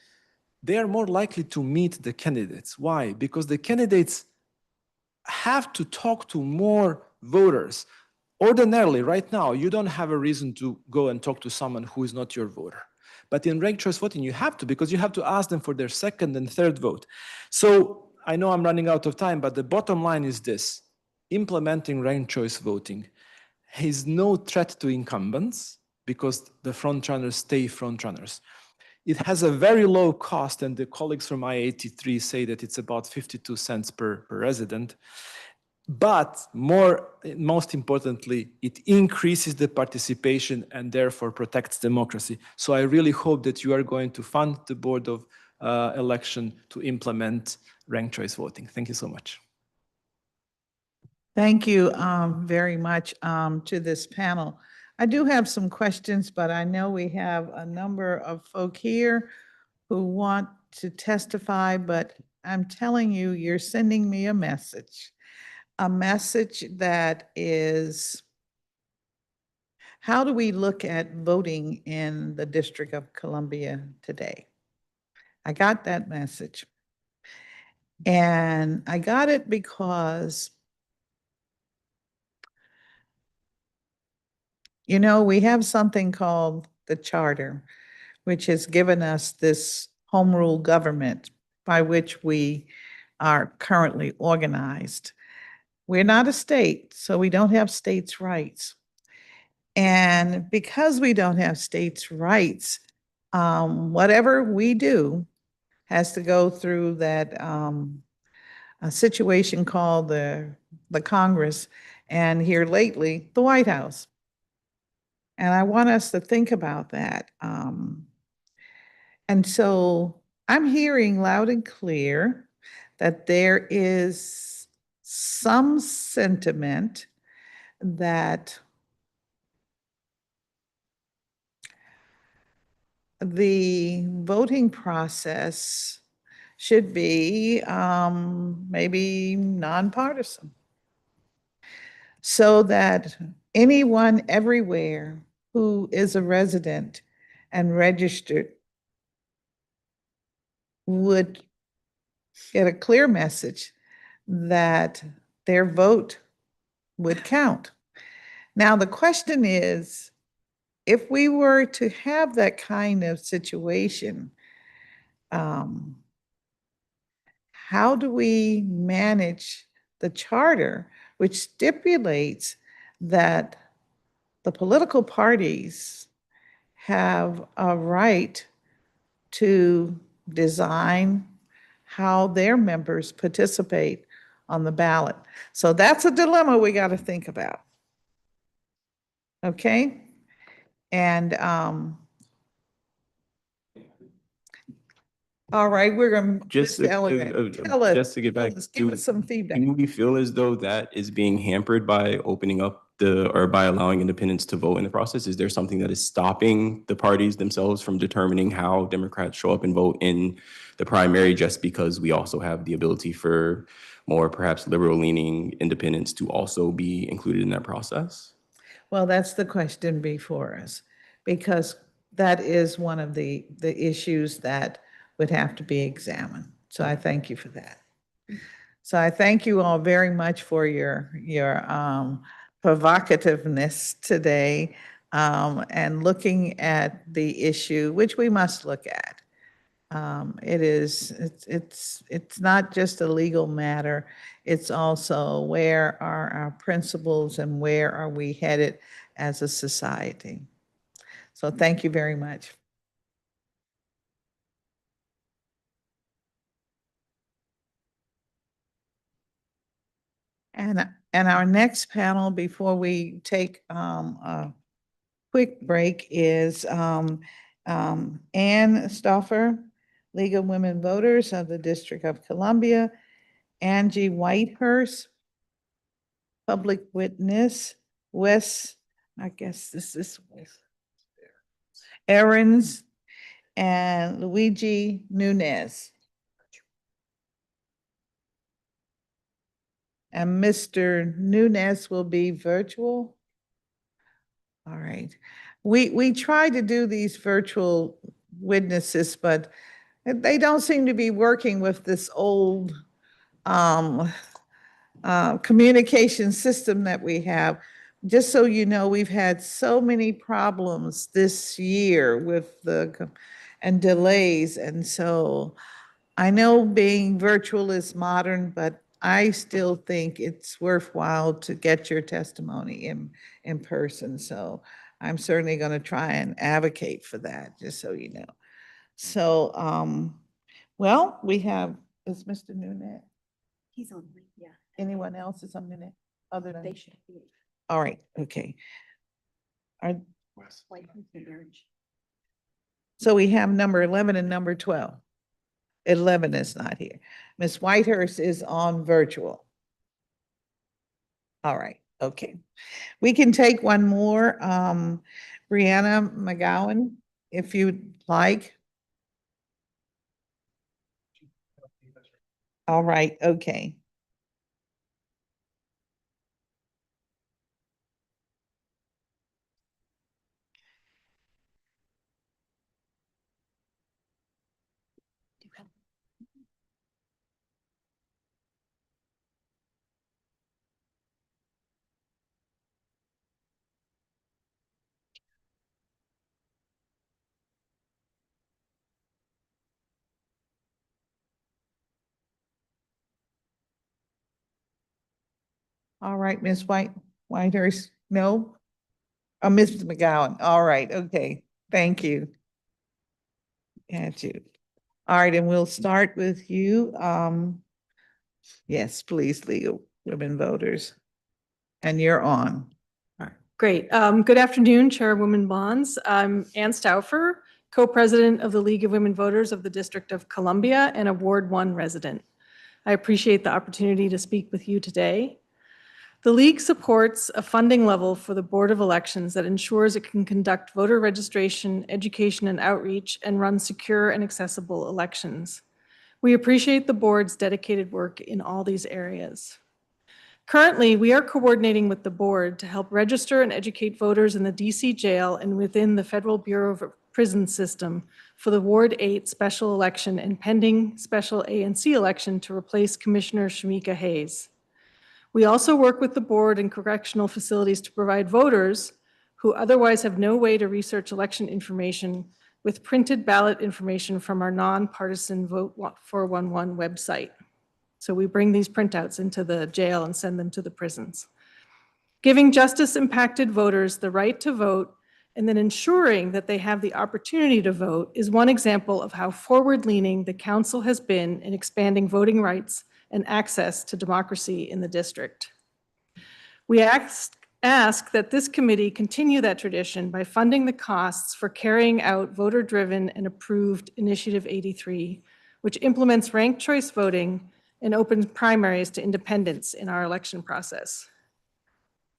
they are more likely to meet the candidates. Why? Because the candidates have to talk to more voters. Ordinarily, right now, you don't have a reason to go and talk to someone who is not your voter. But in ranked choice voting, you have to, because you have to ask them for their second and third vote. So I know I'm running out of time, but the bottom line is this: implementing ranked choice voting is no threat to incumbents because the frontrunners stay frontrunners. It has a very low cost, and the colleagues from I-83 say that it's about 52 cents per resident. But most importantly, it increases the participation and therefore protects democracy. So I really hope that you are going to fund the Board of Election to implement ranked choice voting. Thank you so much. Thank you very much to this panel. I do have some questions, but I know we have a number of folk here who want to testify, but I'm telling you, you're sending me a message that is, how do we look at voting in the District of Columbia today? I got that message. And I got it because, you know, we have something called the Charter, which has given us this home rule government by which we are currently organized. We're not a state, so we don't have states' rights. And because we don't have states' rights, whatever we do has to go through that a situation called the Congress, and here lately, the White House. And I want us to think about that. And so I'm hearing loud and clear that there is some sentiment that the voting process should be maybe nonpartisan, so that anyone everywhere who is a resident and registered would get a clear message that their vote would count. Now, the question is, if we were to have that kind of situation, how do we manage the charter, which stipulates that the political parties have a right to design how their members participate on the ballot? So that's a dilemma we got to think about. Okay? And all right, we're going to Just to get back, give us some feedback. do we feel as though that is being hampered by opening up or by allowing independents to vote in the process? Is there something that is stopping the parties themselves from determining how Democrats show up and vote in the primary, just because we also have the ability for more perhaps liberal leaning independents to also be included in that process? Well, that's the question before us, because that is one of the issues that would have to be examined. So I thank you for that. So I thank you all very much for your provocativeness today and looking at the issue, which we must look at. It's not just a legal matter. It's also, where are our principles and where are we headed as a society? So thank you very much. And our next panel, before we take a quick break, is Ann Stauffer, League of Women Voters of the District of Columbia, Angie Whitehurst, Public Witness, Wes, I guess this is Wes Aarons, and Luigi Nunez. And Mr. Nunez will be virtual. All right. we try to do these virtual witnesses, but they don't seem to be working with this old communication system that we have. Just so you know, we've had so many problems this year with and delays. And so I know being virtual is modern, but I still think it's worthwhile to get your testimony in person. So I'm certainly going to try and advocate for that, just so you know. So, well, we have, is Mr. Nunet? He's on, yeah. Anyone else is on Nunet other than? They should be. All right, okay. Are, so we have number 11 and number 12. 11 is not here. Ms. Whitehurst is on virtual. All right, okay. We can take one more. Brianna McGowan, if you'd like. All right, okay. All right, Ms. Whitehurst, no? Oh, Mrs. McGowan, all right, okay, thank you. Got you. All right, and we'll start with you. Yes, please, League of Women Voters. And you're on. Great. Good afternoon, Chairwoman Bonds. I'm Ann Stauffer, co-president of the League of Women Voters of the District of Columbia and a Ward 1 resident. I appreciate the opportunity to speak with you today. The League supports a funding level for the Board of Elections that ensures it can conduct voter registration, education, and outreach and run secure and accessible elections. We appreciate the board's dedicated work in all these areas. Currently, we are coordinating with the board to help register and educate voters in the DC jail and within the Federal Bureau of Prison System for the Ward 8 special election and pending special ANC election to replace Commissioner Shamika Hayes. We also work with the board and correctional facilities to provide voters who otherwise have no way to research election information with printed ballot information from our nonpartisan Vote 411 website. So we bring these printouts into the jail and send them to the prisons. Giving justice-impacted voters the right to vote and then ensuring that they have the opportunity to vote is one example of how forward-leaning the council has been in expanding voting rights and access to democracy in the district. We ask that this committee continue that tradition by funding the costs for carrying out voter-driven and approved Initiative 83, which implements ranked choice voting and opens primaries to independents in our election process.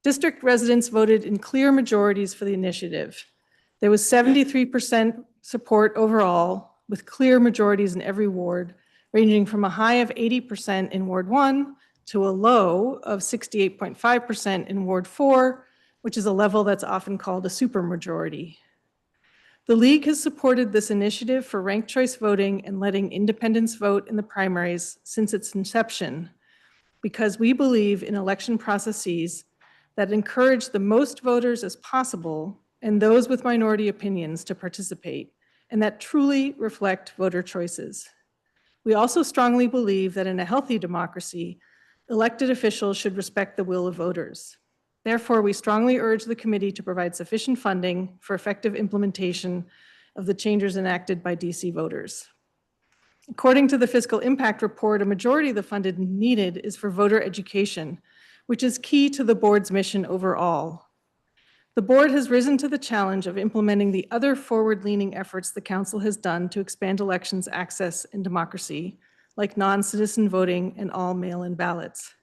District residents voted in clear majorities for the initiative. There was 73% support overall, with clear majorities in every ward, ranging from a high of 80% in Ward 1 to a low of 68.5% in Ward 4, which is a level that's often called a supermajority. The League has supported this initiative for ranked choice voting and letting independents vote in the primaries since its inception, because we believe in election processes that encourage the most voters as possible and those with minority opinions to participate, and that truly reflect voter choices. We also strongly believe that in a healthy democracy, elected officials should respect the will of voters. Therefore, we strongly urge the committee to provide sufficient funding for effective implementation of the changes enacted by DC voters. According to the fiscal impact report, a majority of the funding needed is for voter education, which is key to the board's mission overall. The board has risen to the challenge of implementing the other forward-leaning efforts the council has done to expand elections access and democracy, like non-citizen voting and all mail-in ballots.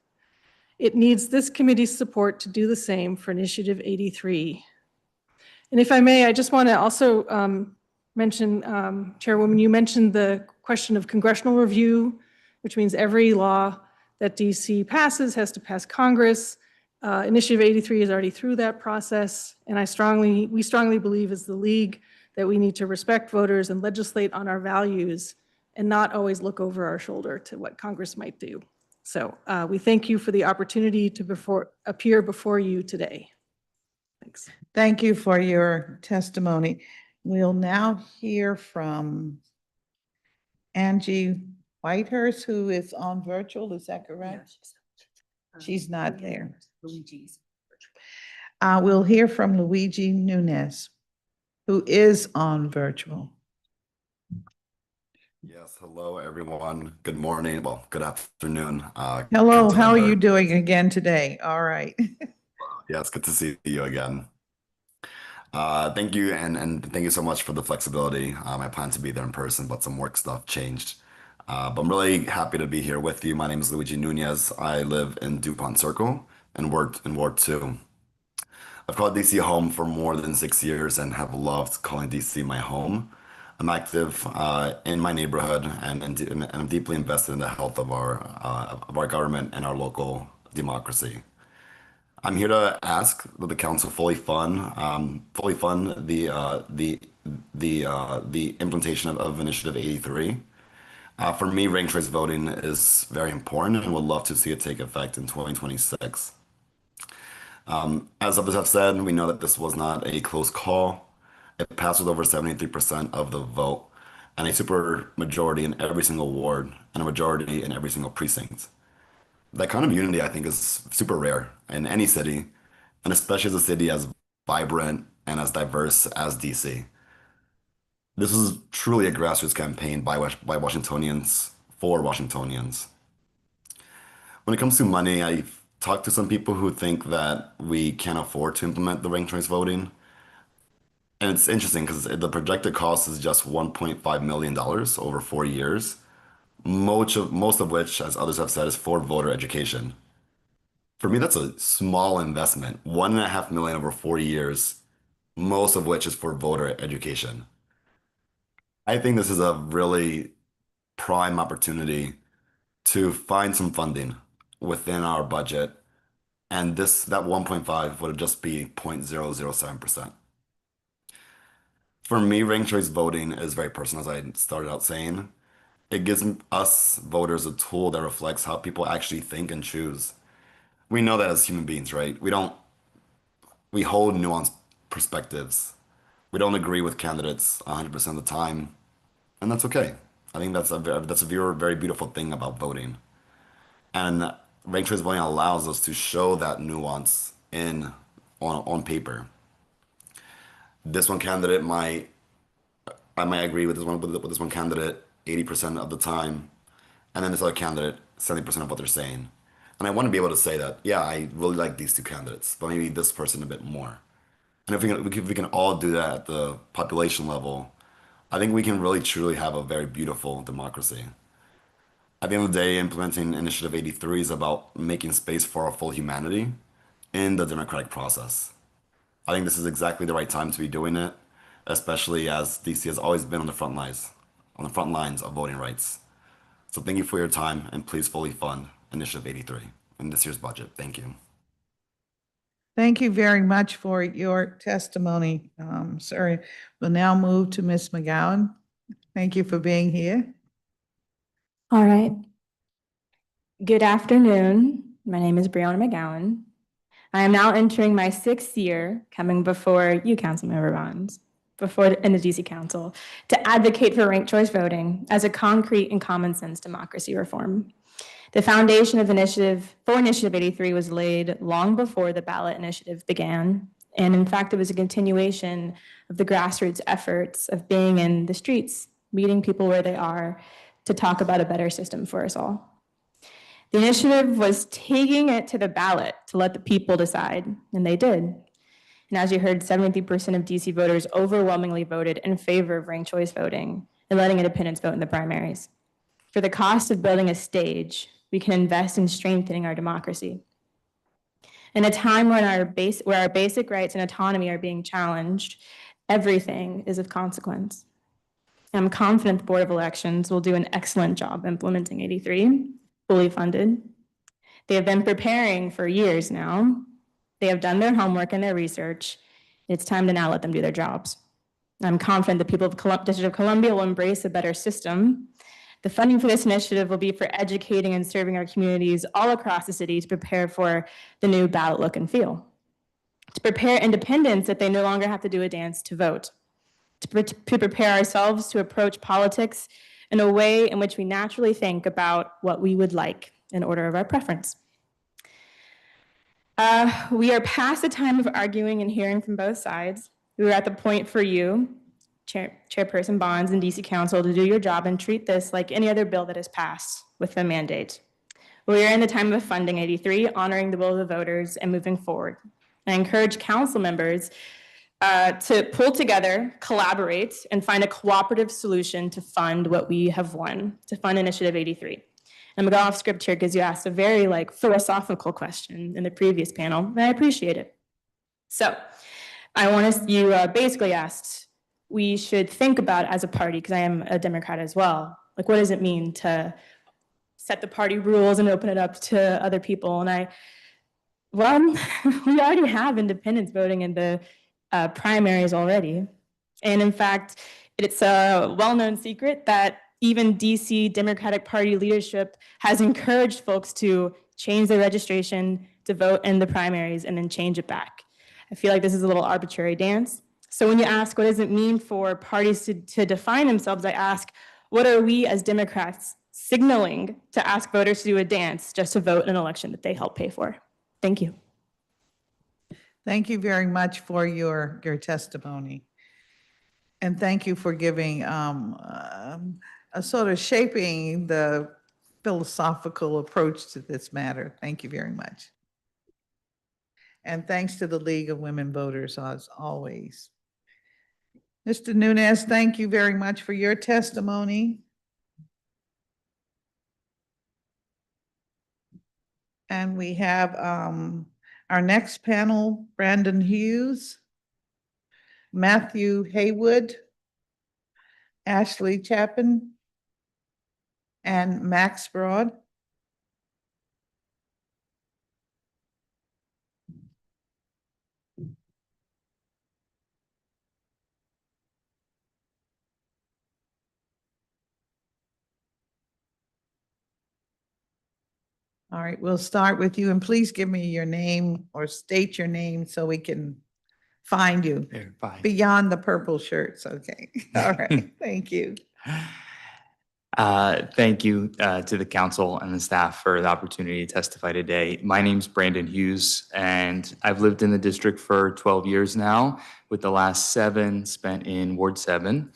It needs this committee's support to do the same for Initiative 83. And if I may, I just want to also mention, Chairwoman, you mentioned the question of congressional review, which means every law that DC passes has to pass Congress. Initiative 83 is already through that process, and we strongly believe as the league that we need to respect voters and legislate on our values and not always look over our shoulder to what Congress might do. So we thank you for the opportunity to appear before you today. Thanks. Thank you for your testimony. We'll now hear from Angie Whitehurst, who is on virtual. Is that correct? She's not there. We'll hear from Luigi Nunez, who is on virtual. Yes, hello, everyone. Good morning. Well, good afternoon. Hello, how are you doing again today? All right. Yeah, it's good to see you again. Thank you, and thank you so much for the flexibility. I plan to be there in person, but some work stuff changed. But I'm really happy to be here with you. My name is Luigi Nunez. I live in DuPont Circle and worked in Ward 2. I've called DC home for more than 6 years and have loved calling DC my home. I'm active in my neighborhood and I'm deeply invested in the health of our government and our local democracy. I'm here to ask that the council fully fund the implementation of Initiative 83. For me, ranked choice voting is very important and would love to see it take effect in 2026. As others have said, we know that this was not a close call. It passed with over 73% of the vote and a super majority in every single ward and a majority in every single precinct. That kind of unity, I think, is super rare in any city, and especially as a city as vibrant and as diverse as DC. This is truly a grassroots campaign by Washingtonians for Washingtonians. When it comes to money, I've talked to some people who think that we can't afford to implement the ranked choice voting. And it's interesting because the projected cost is just $1.5 million over 4 years, most of which, as others have said, is for voter education. For me, that's a small investment, $1.5 million over 4 years, most of which is for voter education. I think this is a really prime opportunity to find some funding within our budget, and that 1.5 would just be 0.007%. For me, ranked choice voting is very personal, as I started out saying. It gives us voters a tool that reflects how people actually think and choose. We know that as human beings, right? We hold nuanced perspectives. We don't agree with candidates 100% of the time, and that's okay. I think that's a very beautiful thing about voting. And ranked choice voting allows us to show that nuance on paper. This one candidate I might agree with this one candidate 80% of the time, and then this other candidate 70% of what they're saying. And I want to be able to say that, yeah, I really like these two candidates, but maybe this person a bit more. And if we can all do that at the population level, I think we can really truly have a very beautiful democracy. At the end of the day, implementing Initiative 83 is about making space for our full humanity in the democratic process. I think this is exactly the right time to be doing it, especially as DC has always been on the front lines of voting rights. So thank you for your time, and please fully fund Initiative 83 in this year's budget. Thank you. Thank you very much for your testimony, sir. We'll now move to Ms. McGowan. Thank you for being here. All right. Good afternoon. My name is Brianna McGowan. I am now entering my 6th year coming before you, Councilmember Bonds, in the DC Council, to advocate for ranked choice voting as a concrete and common sense democracy reform. The foundation of Initiative 83 was laid long before the ballot initiative began. And in fact, it was a continuation of the grassroots efforts of being in the streets, meeting people where they are, to talk about a better system for us all. The initiative was taking it to the ballot to let the people decide, and they did. And as you heard, 73% of DC voters overwhelmingly voted in favor of ranked choice voting and letting independents vote in the primaries. For the cost of building a stage, we can invest in strengthening our democracy. In a time when our basic rights and autonomy are being challenged, everything is of consequence. I'm confident the Board of Elections will do an excellent job implementing 83, fully funded. They have been preparing for years now, They have done their homework and their research. It's time to now let them do their jobs. I'm confident the people of District of Columbia will embrace a better system. The funding for this initiative will be for educating and serving our communities all across the city to prepare for the new ballot look and feel. To prepare independents that they no longer have to do a dance to vote. To prepare ourselves to approach politics in a way in which we naturally think about what we would like in order of our preference. We are past the time of arguing and hearing from both sides. We are at the point for you, Chairperson Bonds and DC Council, to do your job and treat this like any other bill that is passed with a mandate. We are in the time of funding 83, honoring the will of the voters and moving forward. I encourage council members to pull together, collaborate, and find a cooperative solution to fund what we have won, to fund Initiative 83. I'm going off script here because you asked a very philosophical question in the previous panel, and I appreciate it. So you basically asked, we should think about as a party, because I am a Democrat as well, what does it mean to set the party rules and open it up to other people? And we already have independents voting in the primaries already. And in fact, it's a well-known secret that even DC Democratic Party leadership has encouraged folks to change their registration to vote in the primaries and then change it back. I feel like this is a little arbitrary dance. So when you ask, what does it mean for parties to define themselves, I ask, what are we as Democrats signaling to ask voters to do a dance just to vote in an election that they help pay for? Thank you. Thank you very much for your testimony. And thank you for giving a sort of shaping the philosophical approach to this matter. Thank you very much. And thanks to the League of Women Voters as always. Mr. Nunes, thank you very much for your testimony. And we have our next panel, Brandon Hughes, Matthew Haywood, Ashley Chapin, and Max Broad. All right, we'll start with you, and please give me your name or state your name so we can find you beyond the purple shirts. Okay. All right. Thank you. Thank you to the council and the staff for the opportunity to testify today. My name's Brandon Hughes, and I've lived in the district for 12 years now, with the last 7 spent in Ward 7.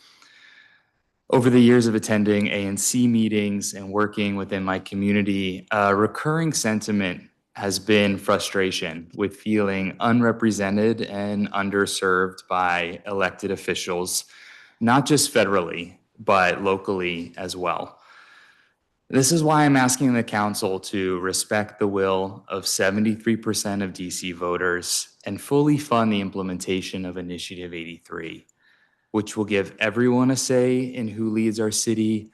Over the years of attending ANC meetings and working within my community, a recurring sentiment has been frustration with feeling unrepresented and underserved by elected officials, not just federally, but locally as well. This is why I'm asking the council to respect the will of 73% of DC voters and fully fund the implementation of Initiative 83, which will give everyone a say in who leads our city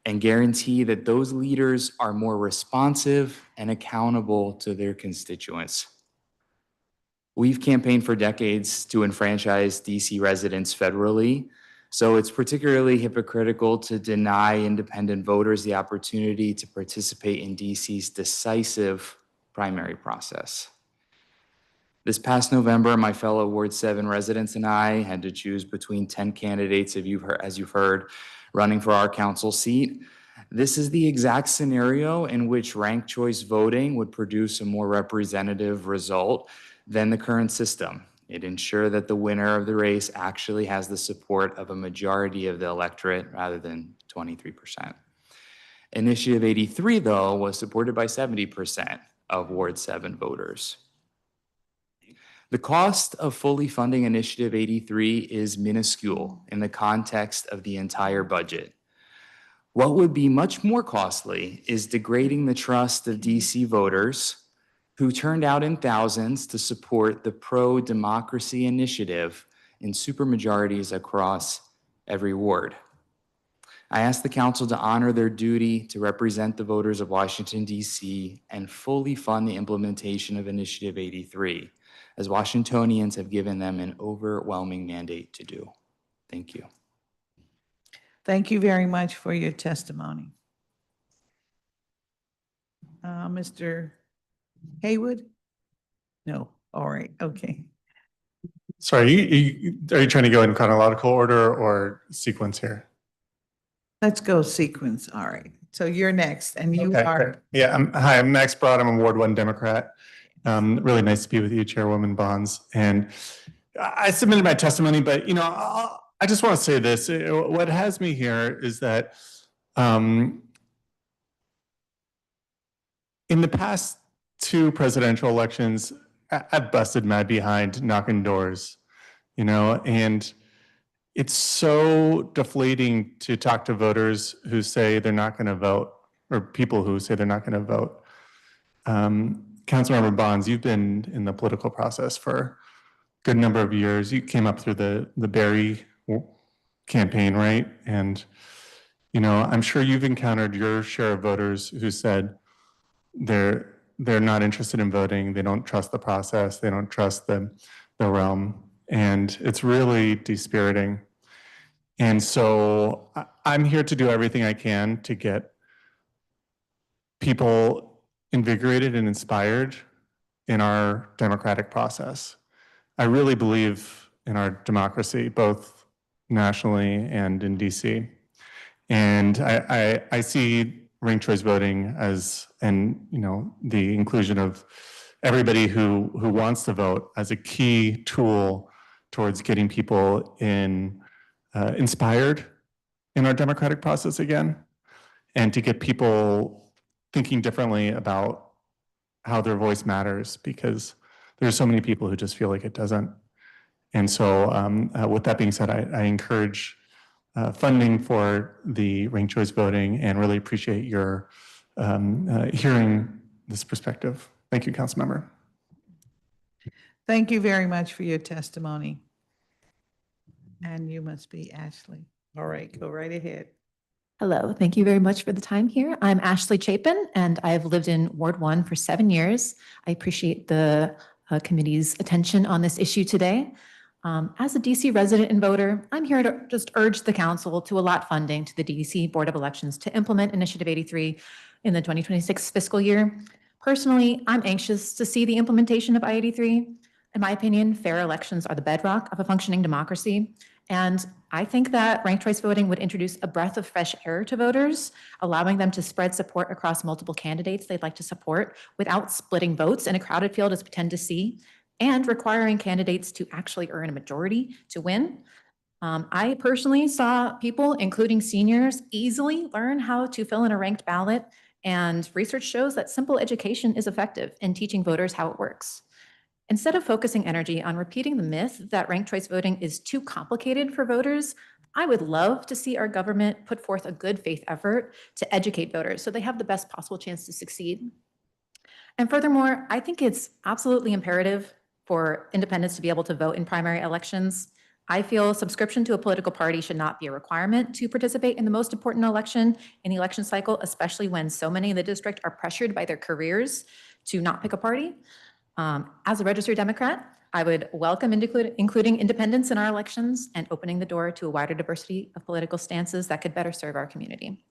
and guarantee that those leaders are more responsive and accountable to their constituents. We've campaigned for decades to enfranchise DC residents federally, so it's particularly hypocritical to deny independent voters the opportunity to participate in DC's decisive primary process. This past November, my fellow Ward 7 residents and I had to choose between 10 candidates, as you've heard, running for our council seat. This is the exact scenario in which ranked choice voting would produce a more representative result than the current system. It ensured that the winner of the race actually has the support of a majority of the electorate rather than 23%. Initiative 83, though, was supported by 70% of Ward 7 voters. The cost of fully funding Initiative 83 is minuscule in the context of the entire budget. What would be much more costly is degrading the trust of DC voters who turned out in thousands to support the pro-democracy initiative in supermajorities across every ward. I ask the council to honor their duty to represent the voters of Washington, DC, and fully fund the implementation of Initiative 83. as Washingtonians have given them an overwhelming mandate to do. Thank you. Thank you very much for your testimony. Mr. Haywood? No, all right, okay. Sorry, are you trying to go in chronological order or sequence here? Let's go sequence, all right. So you're next, and you Okay, are. great. Yeah, hi, I'm Max Broad. I'm a Ward 1 Democrat. Really nice to be with you, Chairwoman Bonds. And I submitted my testimony, but I just want to say this. What has me here is that in the past 2 presidential elections, I've busted my behind knocking doors, and it's so deflating to talk to voters who say they're not going to vote, or people who say they're not going to vote. Councilmember Bonds, you've been in the political process for a good number of years. You came up through the Barry campaign, right? And, I'm sure you've encountered your share of voters who said they're not interested in voting. They don't trust the process. They don't trust the realm. And it's really dispiriting. And so I'm here to do everything I can to get people invigorated and inspired in our democratic process. I really believe in our democracy, both nationally and in DC. And I see ranked choice voting as, and the inclusion of everybody who wants to vote as a key tool towards getting people inspired in our democratic process again, and to get people thinking differently about how their voice matters, because there's so many people who just feel like it doesn't. And so with that being said, I encourage funding for the ranked choice voting, and really appreciate your hearing this perspective. Thank you, Councilmember. Thank you very much for your testimony. And you must be Ashley. All right, go right ahead. Hello, thank you very much for the time here. I'm Ashley Chapin, and I've lived in Ward 1 for 7 years. I appreciate the committee's attention on this issue today. As a DC resident and voter, I'm here to just urge the council to allot funding to the DC Board of Elections to implement Initiative 83 in the 2026 fiscal year. Personally, I'm anxious to see the implementation of I-83. In my opinion, fair elections are the bedrock of a functioning democracy. And I think that ranked choice voting would introduce a breath of fresh air to voters, allowing them to spread support across multiple candidates they'd like to support without splitting votes in a crowded field as we tend to see, and requiring candidates to actually earn a majority to win. I personally saw people, including seniors, easily learn how to fill in a ranked ballot, and research shows that simple education is effective in teaching voters how it works. Instead of focusing energy on repeating the myth that ranked choice voting is too complicated for voters, I would love to see our government put forth a good faith effort to educate voters so they have the best possible chance to succeed. And furthermore, I think it's absolutely imperative for independents to be able to vote in primary elections. I feel subscription to a political party should not be a requirement to participate in the most important election in the election cycle, especially when so many in the district are pressured by their careers to not pick a party. As a registered Democrat, I would welcome including independents in our elections and opening the door to a wider diversity of political stances that could better serve our community.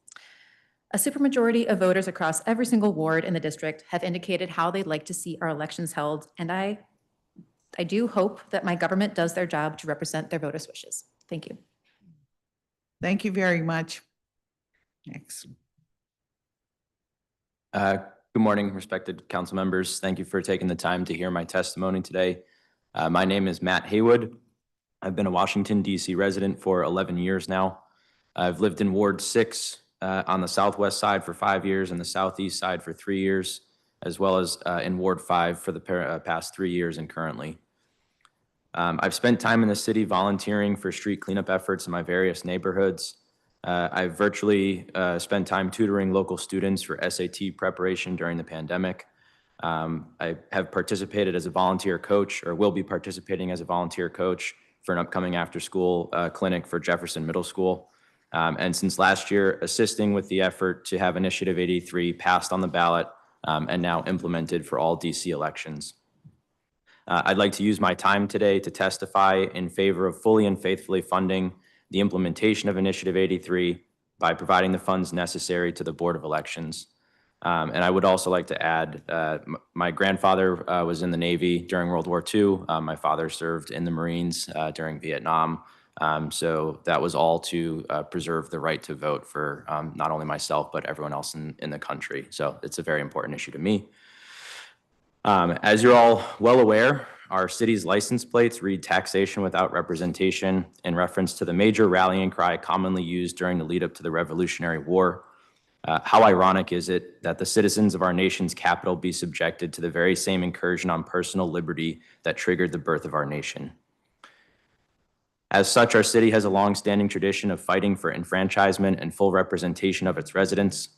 A supermajority of voters across every single ward in the district have indicated how they'd like to see our elections held, and I do hope that my government does their job to represent their voters' wishes. Thank you. Thank you very much. Next. Good morning, respected council members. Thank you for taking the time to hear my testimony today. My name is Matt Haywood. I've been a Washington, D.C. resident for 11 years now. I've lived in Ward 6 on the southwest side for 5 years and the southeast side for 3 years, as well as in Ward 5 for the past 3 years and currently. I've spent time in the city volunteering for street cleanup efforts in my various neighborhoods. I've virtually spent time tutoring local students for SAT preparation during the pandemic. I have participated as a volunteer coach, or will be participating as a volunteer coach for an upcoming after-school clinic for Jefferson Middle School. And since last year, assisting with the effort to have Initiative 83 passed on the ballot and now implemented for all DC elections. I'd like to use my time today to testify in favor of fully and faithfully funding the implementation of Initiative 83 by providing the funds necessary to the Board of Elections. And I would also like to add, my grandfather was in the Navy during World War II. My father served in the Marines during Vietnam. So that was all to preserve the right to vote for not only myself, but everyone else in the country. So it's a very important issue to me. As you're all well aware, our city's license plates read taxation without representation in reference to the major rallying cry commonly used during the lead up to the Revolutionary War. How ironic is it that the citizens of our nation's capital be subjected to the very same incursion on personal liberty that triggered the birth of our nation? As such, our city has a long-standing tradition of fighting for enfranchisement and full representation of its residents.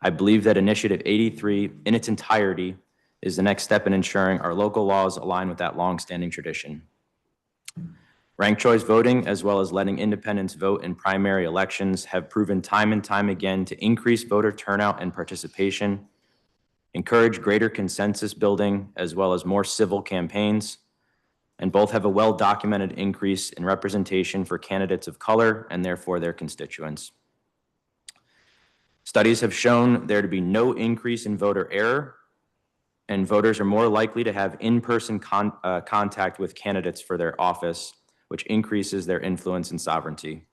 I believe that Initiative 83 in its entirety is the next step in ensuring our local laws align with that long-standing tradition. Ranked choice voting, as well as letting independents vote in primary elections, have proven time and time again to increase voter turnout and participation, encourage greater consensus building, as well as more civil campaigns, and both have a well-documented increase in representation for candidates of color and therefore their constituents. Studies have shown there to be no increase in voter error, and voters are more likely to have in-person contact with candidates for their office, which increases their influence and sovereignty.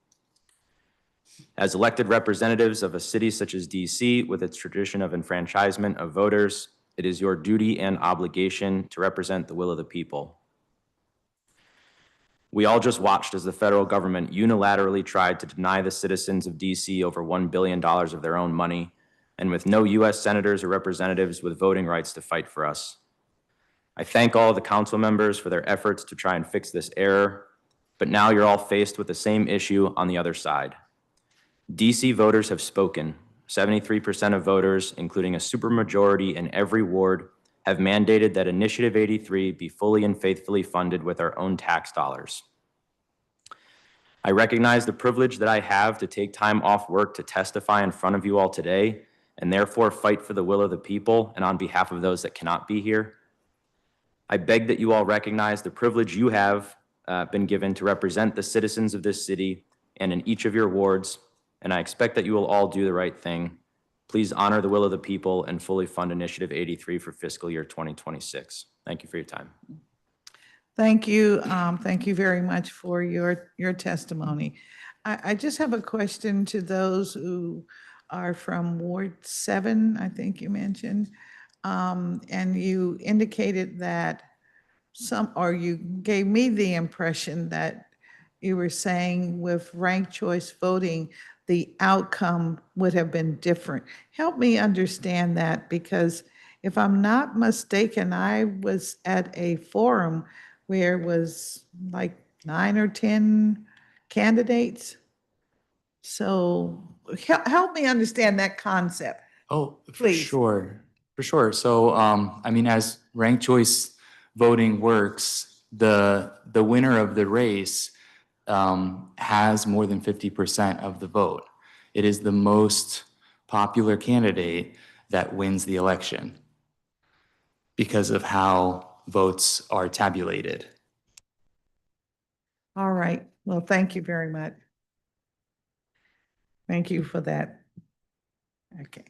As elected representatives of a city such as DC, with its tradition of enfranchisement of voters, it is your duty and obligation to represent the will of the people. We all just watched as the federal government unilaterally tried to deny the citizens of DC over $1 billion of their own money, and with no US senators or representatives with voting rights to fight for us. I thank all the council members for their efforts to try and fix this error, but now you're all faced with the same issue on the other side. DC voters have spoken. 73% of voters, including a supermajority in every ward, have mandated that Initiative 83 be fully and faithfully funded with our own tax dollars. I recognize the privilege that I have to take time off work to testify in front of you all today, and therefore fight for the will of the people and on behalf of those that cannot be here. I beg that you all recognize the privilege you have been given to represent the citizens of this city and in each of your wards, and I expect that you will all do the right thing. Please honor the will of the people and fully fund Initiative 83 for fiscal year 2026. Thank you for your time. Thank you. Thank you very much for your testimony. I just have a question to those who are from Ward 7, I think you mentioned. And you indicated that you gave me the impression that you were saying with ranked choice voting, the outcome would have been different. Help me understand that, because if I'm not mistaken, I was at a forum where it was like 9 or 10 candidates. So help me understand that concept. Oh, Please. for sure. So, I mean, as ranked choice voting works, the winner of the race has more than 50% of the vote. It is the most popular candidate that wins the election because of how votes are tabulated. All right. Well, thank you very much. Thank you for that. Okay.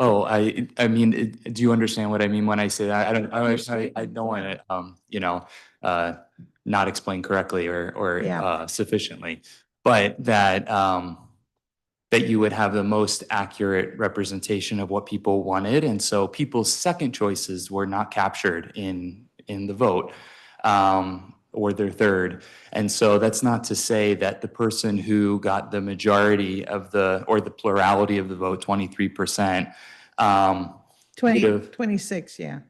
Oh, I mean, do you understand what I mean when I say that? I don't want to, not explain correctly or sufficiently, but that that you would have the most accurate representation of what people wanted, and so people's second choices were not captured in the vote. Or their third. And so that's not to say that the person who got the majority of or the plurality of the vote, 23%. 26, yeah.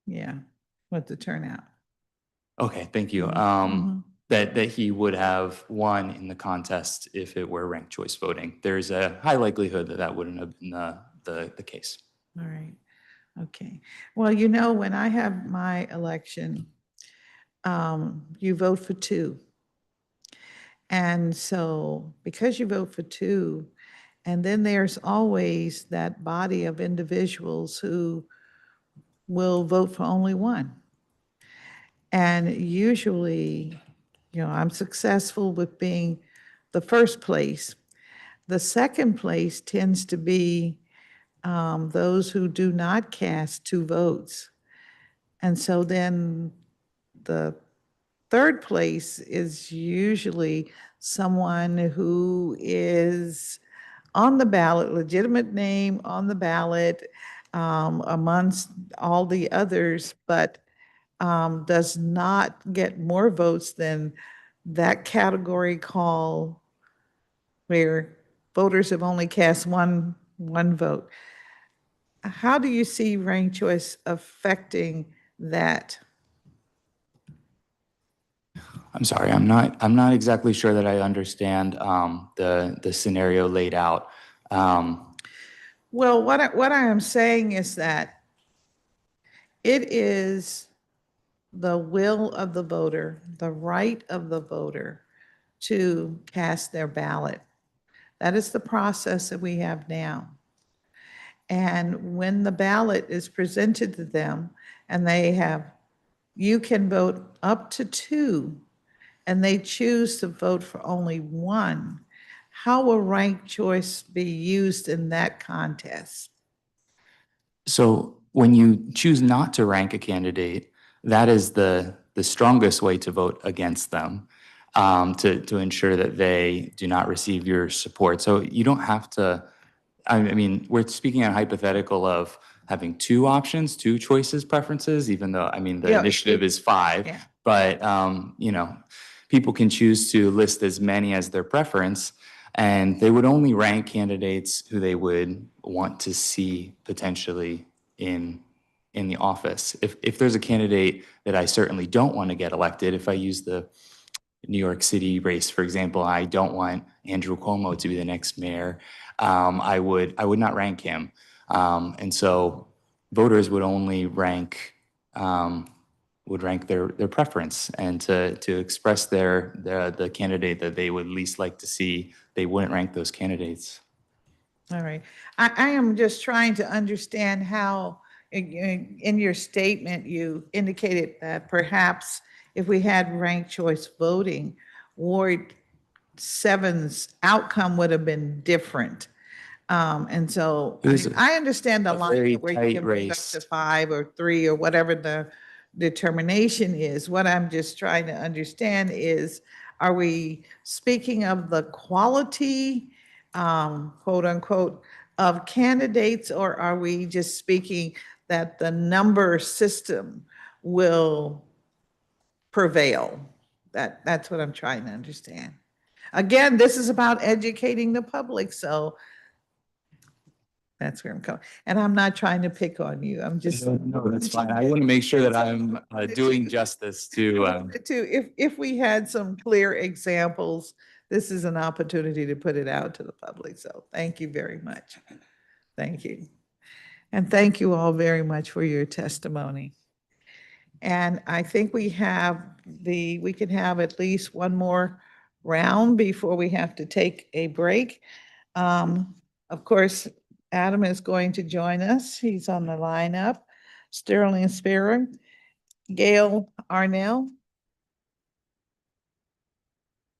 Yeah, with the turnout. Okay, thank you. That he would have won in the contest if it were ranked choice voting. There's a high likelihood that that wouldn't have been the case. All right. Okay. Well, you know, when I have my election, you vote for 2. And so because you vote for 2, And then there's always that body of individuals who will vote for only one. And usually, I'm successful with being the first place. The second place tends to be those who do not cast two votes. And so then the third place is usually someone who is on the ballot, legitimate name on the ballot amongst all the others, but does not get more votes than that category call where voters have only cast one vote. How do you see ranked choice affecting that? I'm sorry, I'm not exactly sure that I understand the scenario laid out. Well, what I am saying is that it is the will of the voter, the right of the voter to cast their ballot. That is the process that we have now. And when the ballot is presented to them and you can vote up to two, and they choose to vote for only one, how will ranked choice be used in that contest? So when you choose not to rank a candidate, that is the strongest way to vote against them, to ensure that they do not receive your support. So you don't have to, I mean, we're speaking a hypothetical of having two options, two choices, preferences, even though, I mean, the Yeah, initiative is 5, yeah. but, people can choose to list as many as their preference, and they would only rank candidates who they would want to see potentially in the office. If there's a candidate that I certainly don't want to get elected, if I use the New York City race, for example, I don't want Andrew Cuomo to be the next mayor, I would not rank him. And so voters would only rank their preference, and to express the candidate that they would least like to see, they wouldn't rank those candidates. All right. I am just trying to understand how, in your statement, you indicated that perhaps if we had ranked choice voting, Ward 7's outcome would have been different. And so It was I understand the a very line where you tight can bring up race. to 5 or 3 or whatever the determination is. What I'm just trying to understand is, are we speaking of the quality, quote unquote, of candidates, or are we just speaking that the number system will prevail? That's what I'm trying to understand. Again, this is about educating the public, so that's where I'm going. And I'm not trying to pick on you. I'm just. No, that's fine. I want to make sure that I'm doing justice to. If we had some clear examples, this is an opportunity to put it out to the public. So thank you very much. Thank you. And thank you all very much for your testimony. And I think we can have at least one more round before we have to take a break. Of course, Adam is going to join us. He's on the lineup. Sterling Sparrow, Gail Arnell,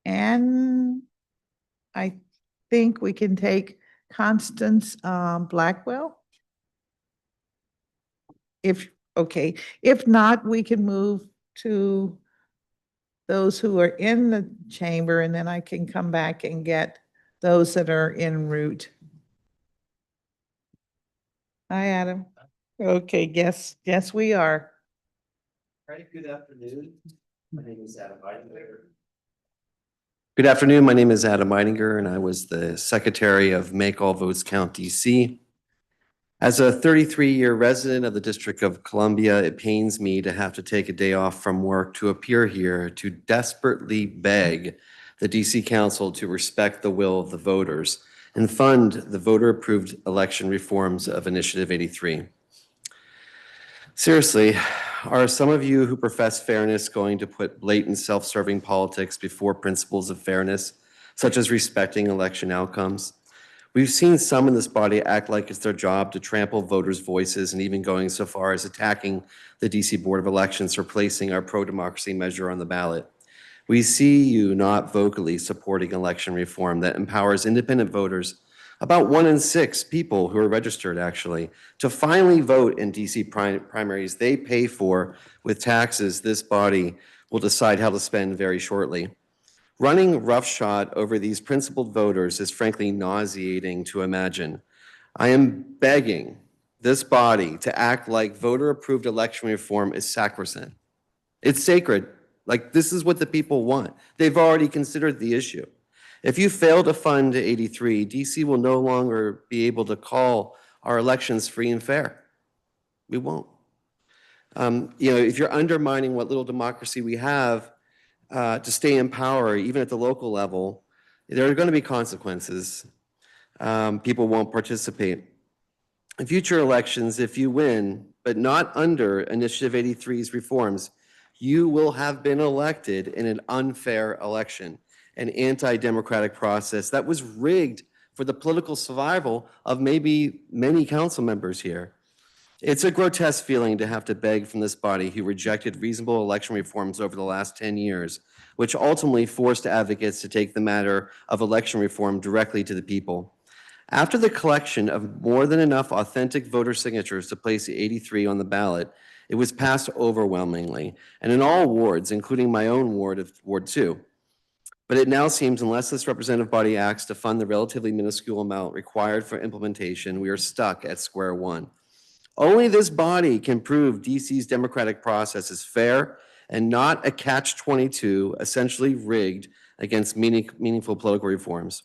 and I think we can take Constance Blackwell. Okay, if not, we can move to those who are in the chamber, and then I can come back and get those that are en route. Hi, Adam. Okay, yes, we are. All right, good afternoon. My name is Adam Eidinger. Good afternoon, my name is Adam Eidinger, and I was the Secretary of Make All Votes Count DC. As a 33-year resident of the District of Columbia, it pains me to have to take a day off from work to appear here to desperately beg the DC Council to respect the will of the voters and fund the voter-approved election reforms of Initiative 83. Seriously, are some of you who profess fairness going to put blatant self-serving politics before principles of fairness, such as respecting election outcomes? We've seen some in this body act like it's their job to trample voters' voices and even going so far as attacking the DC Board of Elections for placing our pro-democracy measure on the ballot. We see you not vocally supporting election reform that empowers independent voters, about 1 in 6 people who are registered actually, to finally vote in DC primaries they pay for with taxes this body will decide how to spend very shortly. Running roughshod over these principled voters is frankly nauseating to imagine. I am begging this body to act like voter-approved election reform is sacrosanct. It's sacred. Like, this is what the people want. They've already considered the issue. If you fail to fund 83, DC will no longer be able to call our elections free and fair. We won't. If you're undermining what little democracy we have to stay in power, even at the local level, there are going to be consequences. People won't participate. In future elections, if you win, but not under Initiative 83's reforms, you will have been elected in an unfair election, an anti-democratic process that was rigged for the political survival of maybe many council members here. It's a grotesque feeling to have to beg from this body who rejected reasonable election reforms over the last 10 years, which ultimately forced advocates to take the matter of election reform directly to the people. After the collection of more than enough authentic voter signatures to place the 83 on the ballot, it was passed overwhelmingly, and in all wards, including my own ward of Ward 2. But it now seems, unless this representative body acts to fund the relatively minuscule amount required for implementation, we are stuck at square one. Only this body can prove DC's democratic process is fair and not a catch-22, essentially rigged against meaningful political reforms.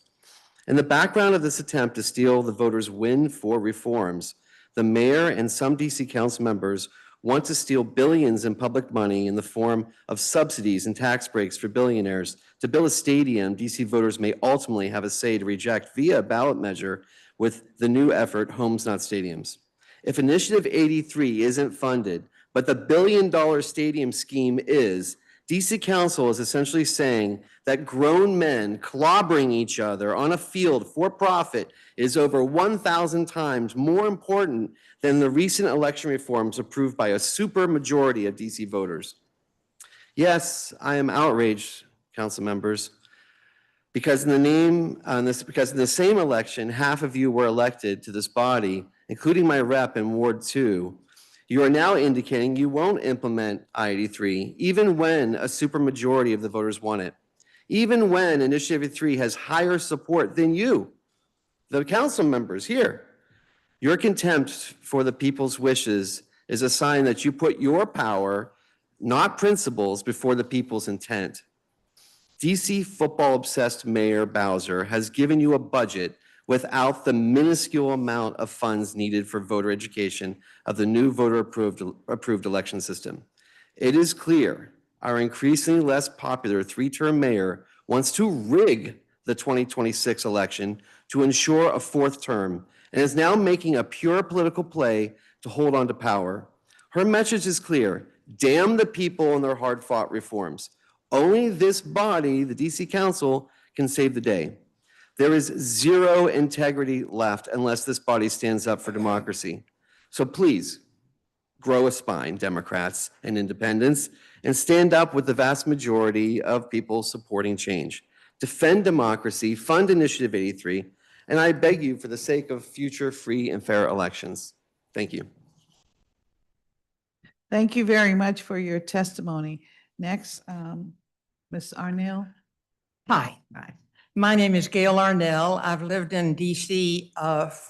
In the background of this attempt to steal the voters' win for reforms, the mayor and some DC council members want to steal billions in public money in the form of subsidies and tax breaks for billionaires to build a stadium DC voters may ultimately have a say to reject via a ballot measure with the new effort, Homes Not Stadiums. If Initiative 83 isn't funded, but the billion-dollar stadium scheme is, DC Council is essentially saying that grown men clobbering each other on a field for profit is over 1,000 times more important than the recent election reforms approved by a supermajority of DC voters. Yes, I am outraged, council members, because in the same election, half of you were elected to this body, including my rep in Ward 2. You are now indicating you won't implement I-83, even when a supermajority of the voters want it, even when Initiative 83 has higher support than you, the council members here. Your contempt for the people's wishes is a sign that you put your power, not principles, before the people's intent. DC football-obsessed Mayor Bowser has given you a budget without the minuscule amount of funds needed for voter education of the new voter-approved election system. It is clear our increasingly less popular three-term mayor wants to rig the 2026 election to ensure a fourth term and is now making a pure political play to hold on to power. Her message is clear: damn the people and their hard-fought reforms. Only this body, the DC Council, can save the day. There is zero integrity left unless this body stands up for democracy. So please, grow a spine, Democrats and independents, and stand up with the vast majority of people supporting change. Defend democracy, fund Initiative 83, and I beg you for the sake of future free and fair elections. Thank you. Thank you very much for your testimony. Next, Ms. Arnell. Hi. My name is Gail Arnell. I've lived in DC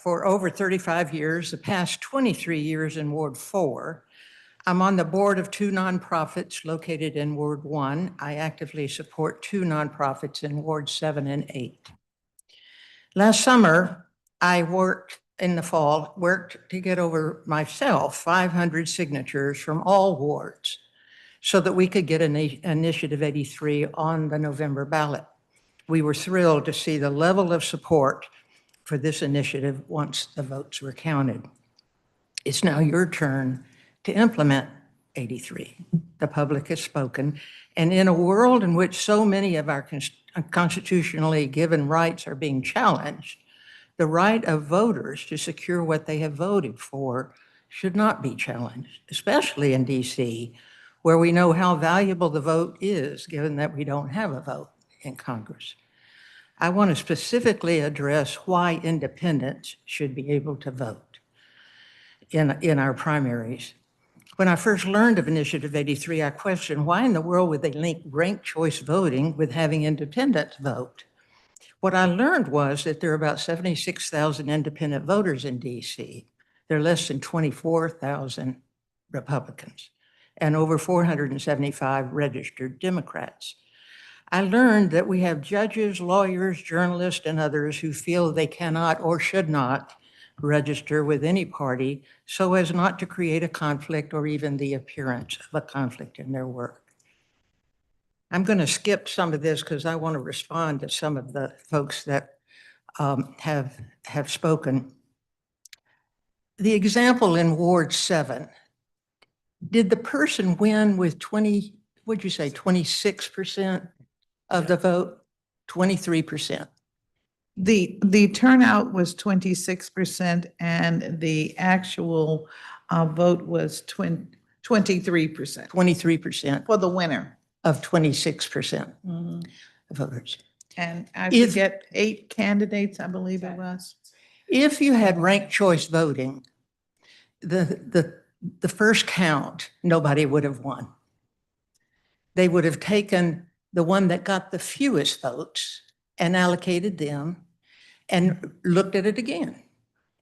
for over 35 years, the past 23 years in Ward 4. I'm on the board of 2 nonprofits located in Ward 1. I actively support 2 nonprofits in Ward 7 and 8. Last summer, I worked to get over myself 500 signatures from all wards so that we could get an Initiative 83 on the November ballot. We were thrilled to see the level of support for this initiative once the votes were counted. It's now your turn to implement 83. The public has spoken, and in a world in which so many of our constitutionally given rights are being challenged, The right of voters to secure what they have voted for should not be challenged, especially in DC, where we know how valuable the vote is, given that we don't have a vote in Congress. I want to specifically address why independents should be able to vote in our primaries. When I first learned of Initiative 83, I questioned why in the world would they link ranked choice voting with having independents vote? What I learned was that there are about 76,000 independent voters in DC. There are less than 24,000 Republicans and over 475 registered Democrats. I learned that we have judges, lawyers, journalists, and others who feel they cannot or should not register with any party so as not to create a conflict or even the appearance of a conflict in their work. I'm going to skip some of this because I want to respond to some of the folks that have spoken. The example in Ward 7, did the person win with 26% of the vote? 23%. The turnout was 26% and the actual vote was 23%. 23%. For the winner. Of 26% voters. And I forget 8 candidates, I believe it was. If you had ranked choice voting, the first count, nobody would have won. They would have taken the one that got the fewest votes and allocated them and looked at it again.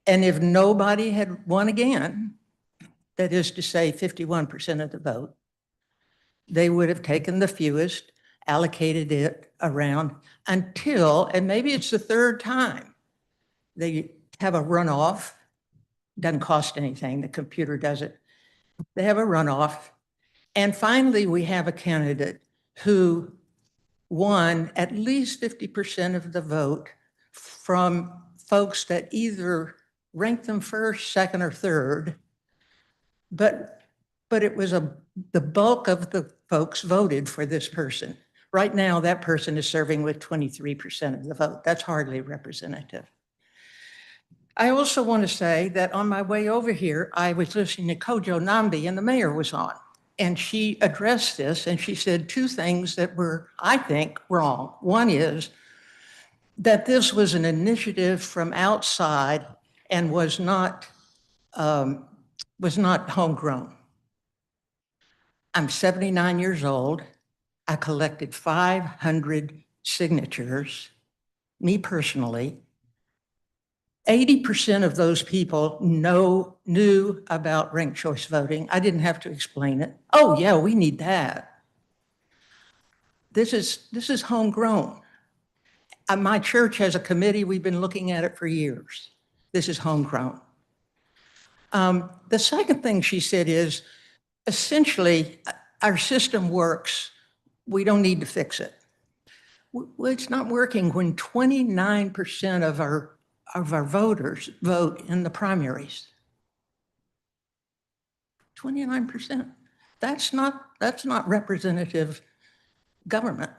And if nobody had won again, that is to say 51% of the vote, they would have taken the fewest, allocated it around until, and maybe it's the third time, they have a runoff. Doesn't cost anything, the computer does it. They have a runoff. And finally, we have a candidate who won at least 50% of the vote from folks that either ranked them first, second, or third, but it was the bulk of the folks voted for this person. Right now, that person is serving with 23% of the vote. That's hardly representative. I also want to say that on my way over here, I was listening to Kojo Nambi and the mayor was on. And she addressed this and she said 2 things that were, I think, wrong. One is that this was an initiative from outside and was not homegrown. I'm 79 years old. I collected 500 signatures, me personally. 80% of those people knew about ranked choice voting. I didn't have to explain it. Oh yeah, we need that. This is homegrown. My church has a committee. We've been looking at it for years. This is homegrown. The second thing she said is, essentially, our system works. We don't need to fix it. Well, it's not working when 29% of our voters vote in the primaries. 29%. That's not representative government.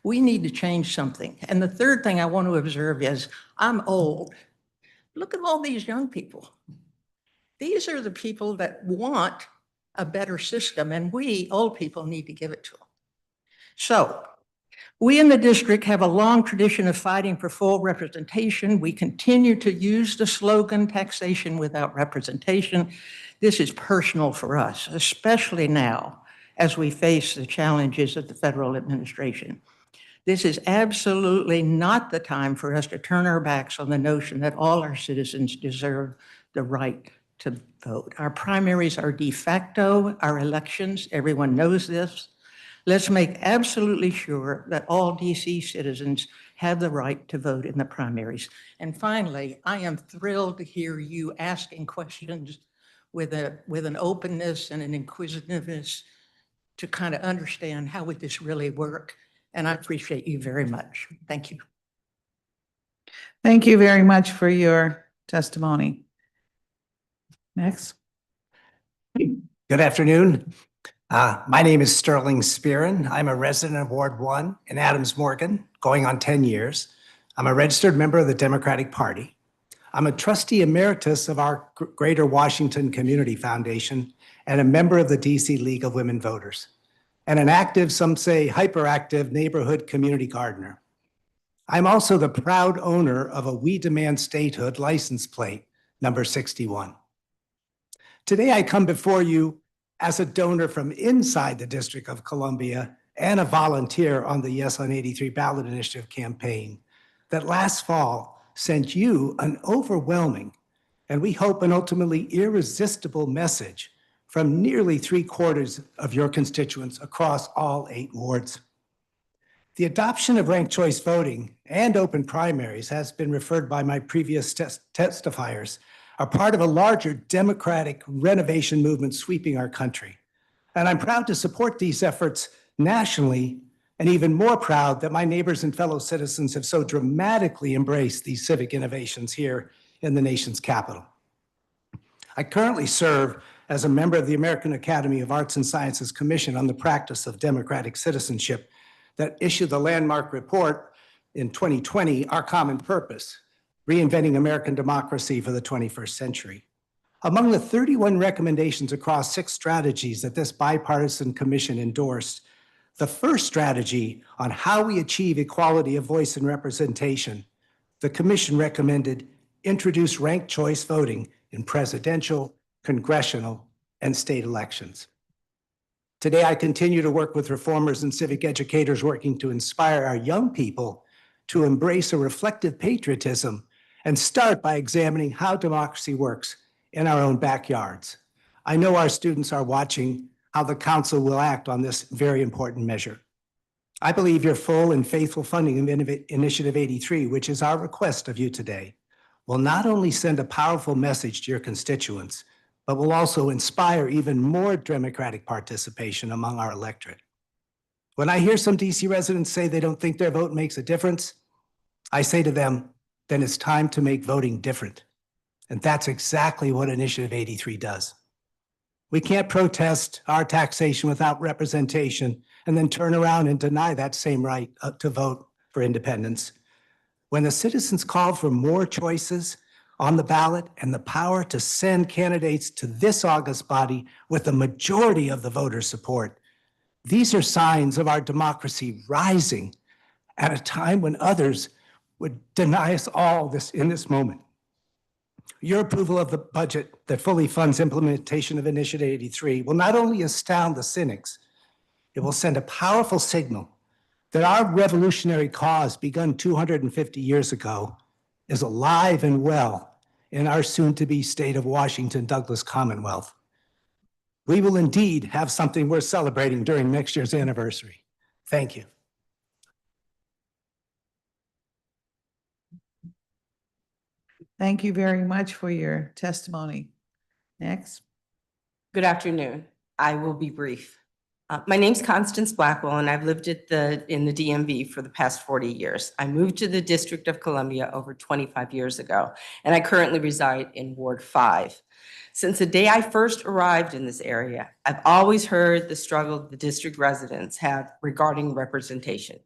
We need to change something. And the third thing I want to observe is, I'm old. Look at all these young people. These are the people that want a better system, and we old people need to give it to them. So we in the district have a long tradition of fighting for full representation. We continue to use the slogan, taxation without representation. This is personal for us, especially now as we face the challenges of the federal administration. This is absolutely not the time for us to turn our backs on the notion that all our citizens deserve the right to vote. Our primaries are de facto, our elections, everyone knows this. Let's make absolutely sure that all DC citizens have the right to vote in the primaries. And finally, I am thrilled to hear you asking questions with an openness and an inquisitiveness to kind of understand how would this really work. And I appreciate you very much. Thank you. Thank you very much for your testimony. Next. Good afternoon. My name is Sterling Spearin. I'm a resident of Ward 1 in Adams Morgan, going on 10 years. I'm a registered member of the Democratic Party. I'm a trustee emeritus of our Greater Washington Community Foundation and a member of the DC League of Women Voters, and an active, some say hyperactive, neighborhood community gardener. I'm also the proud owner of a We Demand Statehood license plate, number 61. Today, I come before you as a donor from inside the District of Columbia and a volunteer on the Yes on 83 ballot initiative campaign that last fall sent you an overwhelming, and we hope an ultimately irresistible message from nearly 3/4 of your constituents across all 8 wards. The adoption of ranked choice voting and open primaries has been referred by my previous testifiers are part of a larger democratic renovation movement sweeping our country. And I'm proud to support these efforts nationally, and even more proud that my neighbors and fellow citizens have so dramatically embraced these civic innovations here in the nation's capital. I currently serve as a member of the American Academy of Arts and Sciences Commission on the Practice of Democratic Citizenship that issued the landmark report in 2020, Our Common Purpose, Reinventing American Democracy for the 21st Century. Among the 31 recommendations across 6 strategies that this bipartisan commission endorsed, the first strategy on how we achieve equality of voice and representation, the commission recommended introduce ranked choice voting in presidential, congressional, and state elections. Today, I continue to work with reformers and civic educators working to inspire our young people to embrace a reflective patriotism and start by examining how democracy works in our own backyards. I know our students are watching how the council will act on this very important measure. I believe your full and faithful funding of Initiative 83, which is our request of you today, will not only send a powerful message to your constituents, but will also inspire even more democratic participation among our electorate. When I hear some DC residents say they don't think their vote makes a difference, I say to them, then it's time to make voting different. And that's exactly what Initiative 83 does. We can't protest our taxation without representation and then turn around and deny that same right to vote for independence. When the citizens call for more choices on the ballot and the power to send candidates to this august body with a majority of the voter support, these are signs of our democracy rising at a time when others would deny us all this in this moment. Your approval of the budget that fully funds implementation of Initiative 83 will not only astound the cynics, it will send a powerful signal that our revolutionary cause begun 250 years ago is alive and well in our soon-to-be state of Washington Douglas Commonwealth. We will indeed have something worth celebrating during next year's anniversary. Thank you. Thank you very much for your testimony. Next. Good afternoon. I will be brief. My name's Constance Blackwell, and I've lived in the DMV for the past 40 years. I moved to the District of Columbia over 25 years ago, and I currently reside in Ward 5. Since the day I first arrived in this area, I've always heard the struggle the district residents have regarding representation.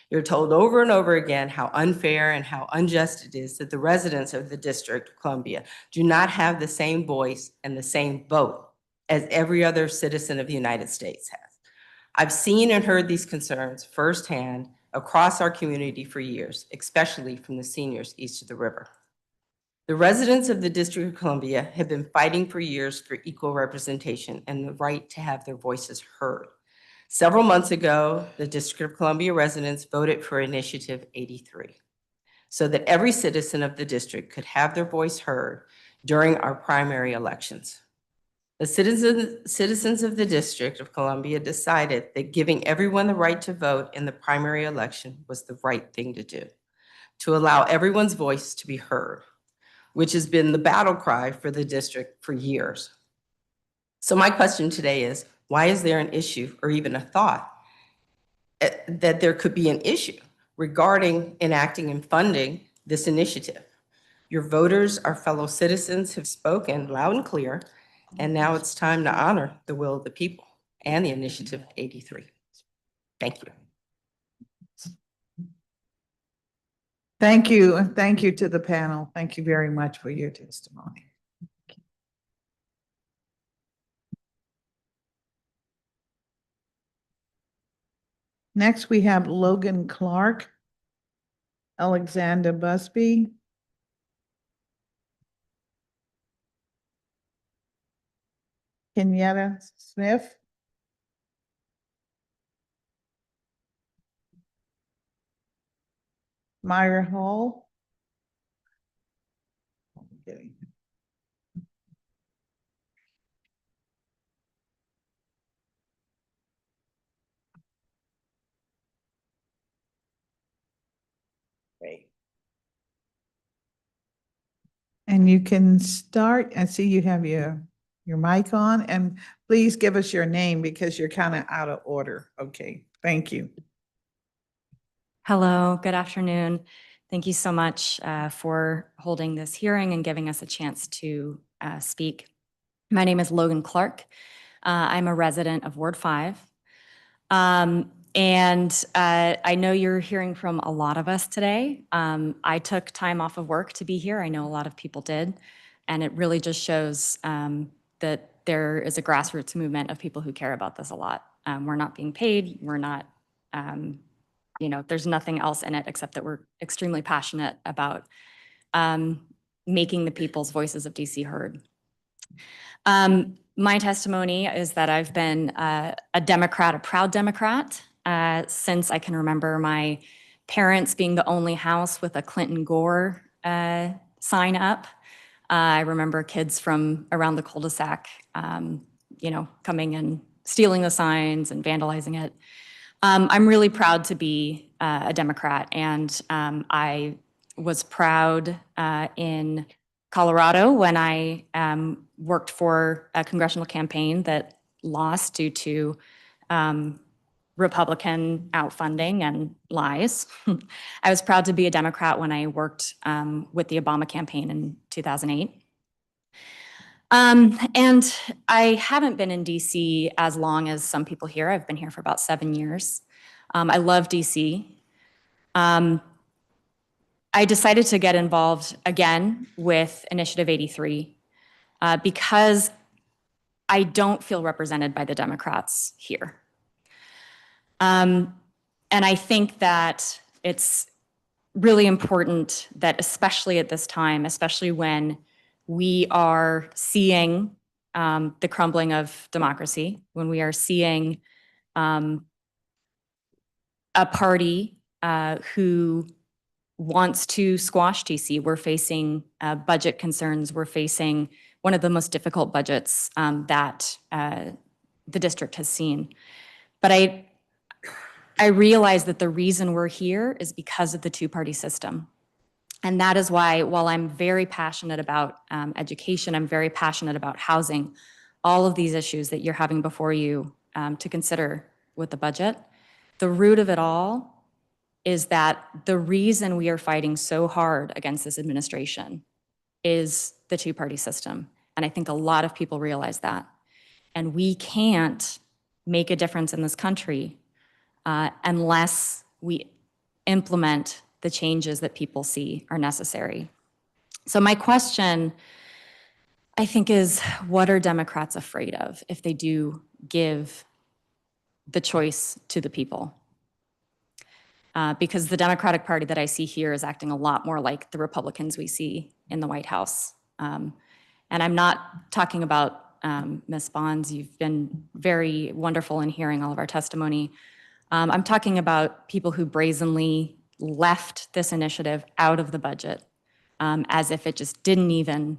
You're told over and over again how unfair and how unjust it is that the residents of the District of Columbia do not have the same voice and the same vote as every other citizen of the United States has. I've seen and heard these concerns firsthand across our community for years, especially from the seniors east of the river. The residents of the District of Columbia have been fighting for years for equal representation and the right to have their voices heard. Several months ago, the District of Columbia residents voted for Initiative 83 so that every citizen of the district could have their voice heard during our primary elections. The citizens of the District of Columbia decided that giving everyone the right to vote in the primary election was the right thing to do, to allow everyone's voice to be heard, which has been the battle cry for the district for years. So my question today is, why is there an issue or even a thought that there could be an issue regarding enacting and funding this initiative? Your voters, our fellow citizens, have spoken loud and clear, and now it's time to honor the will of the people and the Initiative 83. Thank you. Thank you, and thank you to the panel. Thank you very much for your testimony. Next, we have Logan Clark, Alexander Busby, Kenyatta Smith, Myra Hall. Great. And you can start. I see you have your mic on, and please give us your name because you're kind of out of order. Okay, thank you. Hello, good afternoon. Thank you so much for holding this hearing and giving us a chance to speak. My name is Logan Clark. I'm a resident of Ward 5. And I know you're hearing from a lot of us today. I took time off of work to be here. I know a lot of people did. And it really just shows that there is a grassroots movement of people who care about this a lot. We're not being paid. We're not, there's nothing else in it except that we're extremely passionate about making the people's voices of DC heard. My testimony is that I've been a Democrat, a proud Democrat, since I can remember my parents being the only house with a Clinton Gore sign up. I remember kids from around the cul-de-sac, coming and stealing the signs and vandalizing it. I'm really proud to be a Democrat, and I was proud in Colorado when I worked for a congressional campaign that lost due to Republican outfunding and lies. I was proud to be a Democrat when I worked with the Obama campaign in 2008. And I haven't been in DC as long as some people here. I've been here for about 7 years. I love DC. I decided to get involved again with Initiative 83 because I don't feel represented by the Democrats here. And I think that it's really important that, especially at this time, especially when we are seeing the crumbling of democracy, when we are seeing a party who wants to squash DC. We're facing budget concerns. We're facing one of the most difficult budgets that the district has seen. But I realize that the reason we're here is because of the two-party system. And that is why, while I'm very passionate about education, I'm very passionate about housing, all of these issues that you're having before you to consider with the budget, the root of it all is that the reason we are fighting so hard against this administration is the two-party system. And I think a lot of people realize that. And we can't make a difference in this country unless we implement the changes that people see are necessary. So my question, I think, is what are Democrats afraid of if they do give the choice to the people? Because the Democratic Party that I see here is acting a lot more like the Republicans we see in the White House. And I'm not talking about Ms. Bonds. You've been very wonderful in hearing all of our testimony. I'm talking about people who brazenly left this initiative out of the budget as if it just didn't even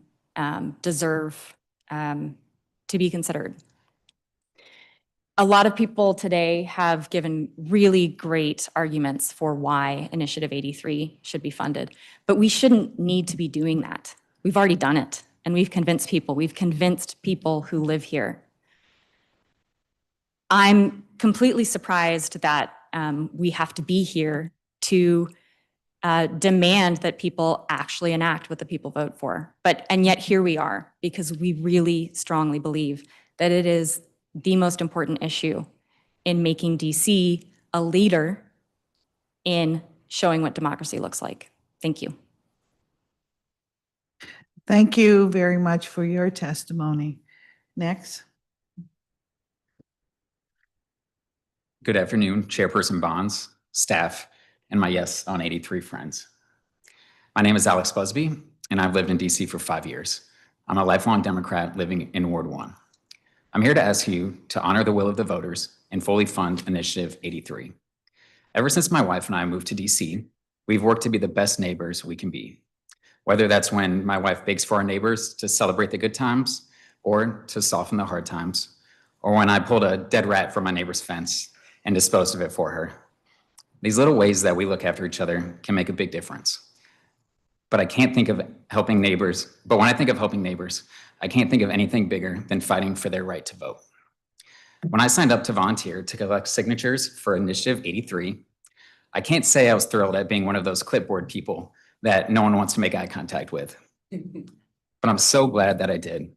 deserve to be considered. A lot of people today have given really great arguments for why Initiative 83 should be funded, but we shouldn't need to be doing that. We've already done it, and we've convinced people. We've convinced people who live here. I'm completely surprised that we have to be here to demand that people actually enact what the people vote for. And yet here we are, because we really strongly believe that it is the most important issue in making DC a leader in showing what democracy looks like. Thank you. Thank you very much for your testimony. Next. Good afternoon, Chairperson Bonds, staff, and my Yes on 83 friends. My name is Alex Busby, and I've lived in DC for 5 years. I'm a lifelong Democrat living in Ward 1. I'm here to ask you to honor the will of the voters and fully fund Initiative 83. Ever since my wife and I moved to DC, we've worked to be the best neighbors we can be. Whether that's when my wife bakes for our neighbors to celebrate the good times or to soften the hard times, or when I pulled a dead rat from my neighbor's fence and disposed of it for her. These little ways that we look after each other can make a big difference. But when I think of helping neighbors, I can't think of anything bigger than fighting for their right to vote. When I signed up to volunteer to collect signatures for Initiative 83, I can't say I was thrilled at being one of those clipboard people that no one wants to make eye contact with. But I'm so glad that I did,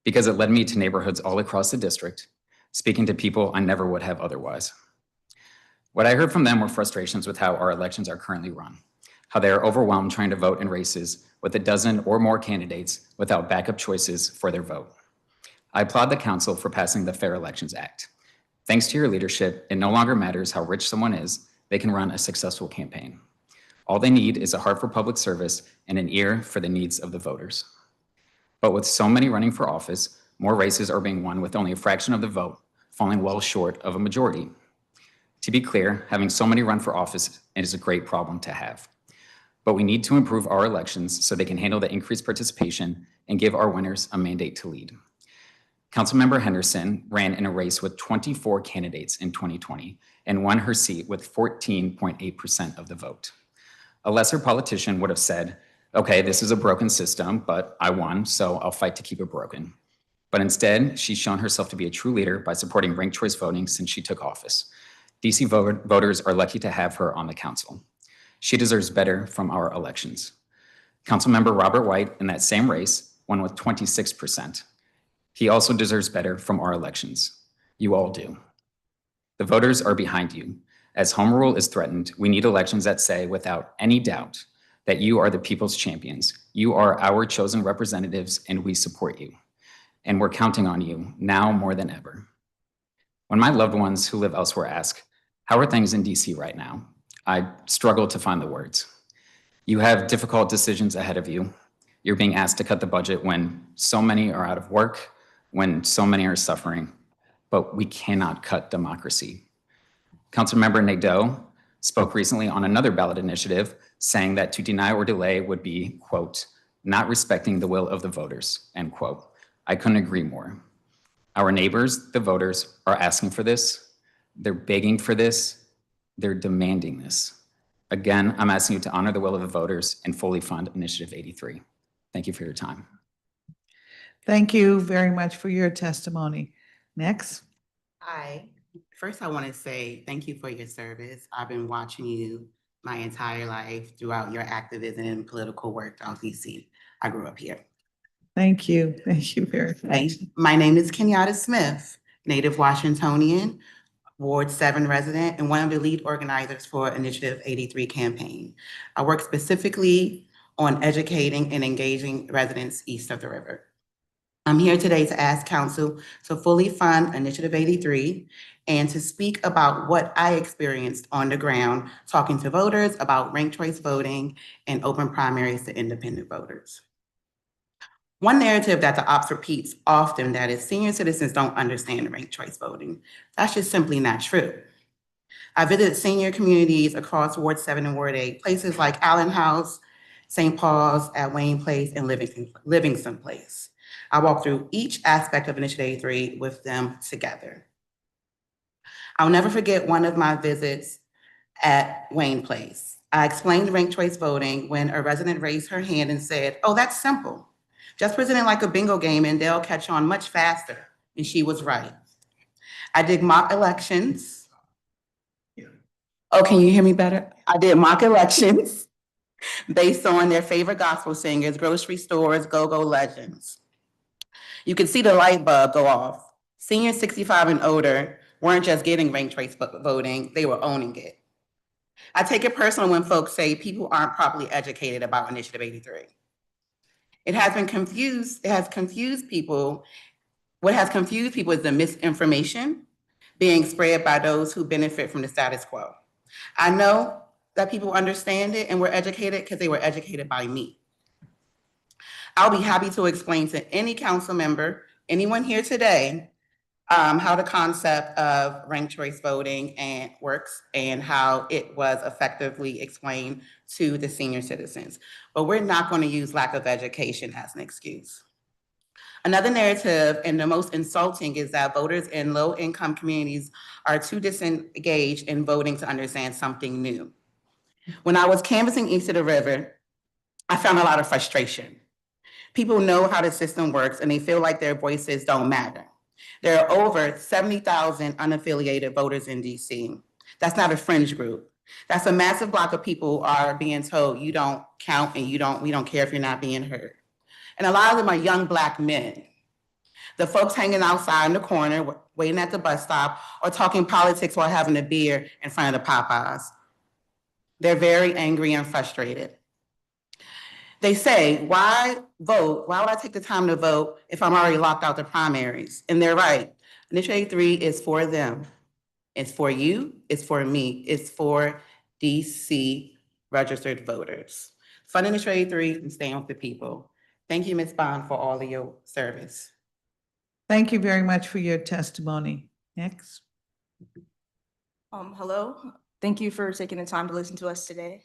because it led me to neighborhoods all across the district, speaking to people I never would have otherwise. What I heard from them were frustrations with how our elections are currently run, how they are overwhelmed trying to vote in races with a dozen or more candidates without backup choices for their vote. I applaud the council for passing the Fair Elections Act. Thanks to your leadership, it no longer matters how rich someone is, they can run a successful campaign. All they need is a heart for public service and an ear for the needs of the voters. But with so many running for office, more races are being won with only a fraction of the vote, falling well short of a majority. To be clear, having so many run for office is a great problem to have. But we need to improve our elections so they can handle the increased participation and give our winners a mandate to lead. Councilmember Henderson ran in a race with 24 candidates in 2020 and won her seat with 14.8% of the vote. A lesser politician would have said, okay, this is a broken system, but I won, so I'll fight to keep it broken. But instead, she's shown herself to be a true leader by supporting ranked choice voting since she took office. DC voters are lucky to have her on the council. She deserves better from our elections. Councilmember Robert White in that same race won with 26%. He also deserves better from our elections. You all do. The voters are behind you. As home rule is threatened, we need elections that say without any doubt that you are the people's champions. You are our chosen representatives and we support you. And we're counting on you now more than ever. When my loved ones who live elsewhere ask, how are things in DC right now? I struggle to find the words. You have difficult decisions ahead of you. You're being asked to cut the budget when so many are out of work, when so many are suffering, but we cannot cut democracy. Councilmember Nadeau spoke recently on another ballot initiative saying that to deny or delay would be, quote, not respecting the will of the voters, end quote. I couldn't agree more. Our neighbors, the voters, are asking for this. They're begging for this. They're demanding this. Again, I'm asking you to honor the will of the voters and fully fund Initiative 83. Thank you for your time. Thank you very much for your testimony. Next. Hi. First, I want to say thank you for your service. I've been watching you my entire life throughout your activism and political work throughout DC. I grew up here. Thank you. Thank you very much. My name is Kenyatta Smith, native Washingtonian, Ward 7 resident, and one of the lead organizers for Initiative 83 campaign. I work specifically on educating and engaging residents east of the river. I'm here today to ask council to fully fund Initiative 83 and to speak about what I experienced on the ground, talking to voters about ranked choice voting and open primaries to independent voters. One narrative that the ops repeats often that is senior citizens don't understand ranked choice voting. That's just simply not true. I visited senior communities across Ward 7 and Ward 8, places like Allen House, St. Paul's, at Wayne Place, and Livingston Place. I walked through each aspect of Initiative 83 with them together. I'll never forget one of my visits at Wayne Place. I explained ranked choice voting when a resident raised her hand and said, oh, that's simple. Just present it like a bingo game and they'll catch on much faster. And she was right. I did mock elections. Oh, can you hear me better? I did mock elections based on their favorite gospel singers, grocery stores, go-go legends. You could see the light bulb go off. Seniors 65 and older weren't just getting ranked choice voting, they were owning it. I take it personal when folks say people aren't properly educated about Initiative 83. It has confused people. What has confused people is the misinformation being spread by those who benefit from the status quo. I know that people understand it and were educated because they were educated by me. I'll be happy to explain to any council member, anyone here today, how the concept of ranked choice voting works and how it was effectively explained to the senior citizens. But we're not going to use lack of education as an excuse. Another narrative, and the most insulting, is that voters in low-income communities are too disengaged in voting to understand something new. When I was canvassing east of the river, I found a lot of frustration. People know how the system works and they feel like their voices don't matter. There are over 70,000 unaffiliated voters in DC. That's not a fringe group. That's a massive block of people are being told you don't count and we don't care if you're not being heard. And a lot of them are young Black men. The folks hanging outside in the corner, waiting at the bus stop, or talking politics while having a beer in front of the Popeyes. They're very angry and frustrated. They say, why vote? Why would I take the time to vote if I'm already locked out the primaries? And they're right. Initiative 83 is for them. It's for you, it's for me, it's for DC registered voters. Fund Initiative 83 and stand with the people. Thank you, Ms. Bond, for all of your service. Thank you very much for your testimony. Next. Hello. Thank you for taking the time to listen to us today.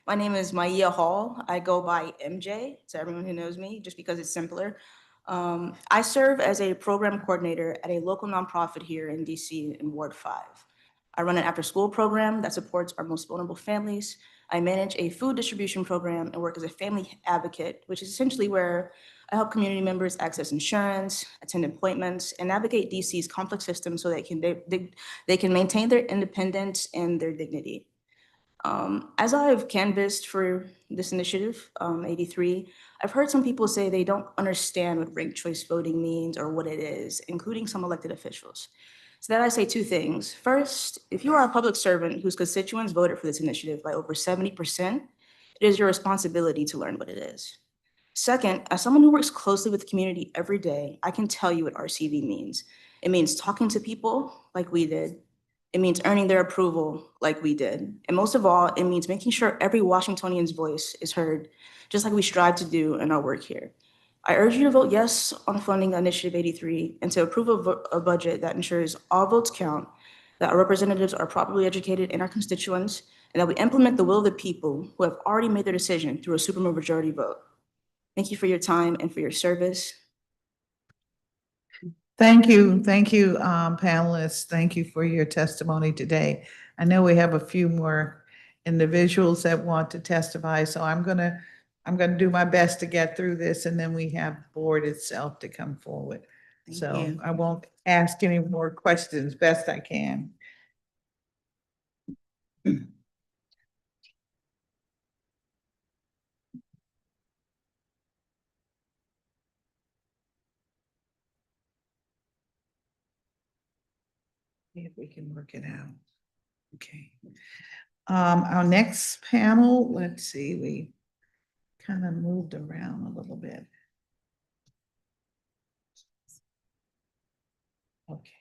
My name is Maia Hall. I go by MJ to everyone who knows me, just because it's simpler. I serve as a program coordinator at a local nonprofit here in DC in Ward 5. I run an after-school program that supports our most vulnerable families. I manage a food distribution program and work as a family advocate, which is essentially where I help community members access insurance, attend appointments, and navigate DC's complex system so they can maintain their independence and their dignity. As I've canvassed for this initiative, 83, I've heard some people say they don't understand what ranked choice voting means or what it is, including some elected officials. So that I say two things. First, if you are a public servant whose constituents voted for this initiative by over 70%, it is your responsibility to learn what it is. Second, as someone who works closely with the community every day, I can tell you what RCV means. It means talking to people like we did. It means earning their approval like we did. And most of all, it means making sure every Washingtonian's voice is heard, just like we strive to do in our work here. I urge you to vote yes on funding Initiative 83 and to approve a budget that ensures all votes count, that our representatives are properly educated in our constituents, and that we implement the will of the people who have already made their decision through a supermajority vote. Thank you for your time and for your service. Thank you, panelists. Thank you for your testimony today. I know we have a few more individuals that want to testify, so I'm gonna do my best to get through this, and then we have the board itself to come forward. So you. I won't ask any more questions, best I can. See if we can work it out. Okay. Our next panel, let's see, we kind of moved around a little bit. Okay.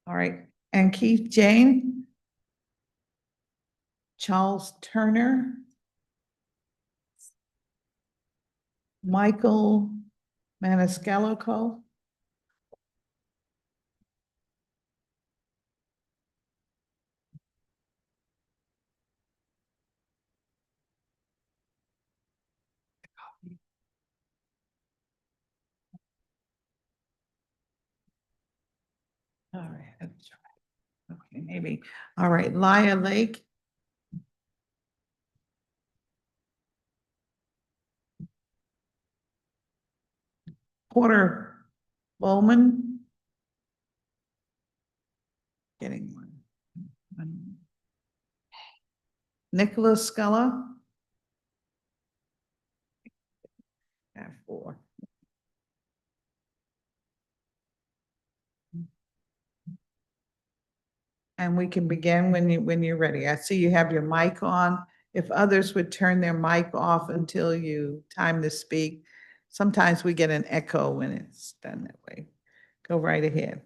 All right. And Keith Jane, Charles Turner, Michael Maniscalco, all right, let's try. Okay, maybe. All right, Laya Lake. Porter Bowman. Getting one. Nicholas Scala. Got 4. And we can begin when you're ready. I see you have your mic on. If others would turn their mic off until you time to speak. Sometimes we get an echo when it's done that way. Go right ahead.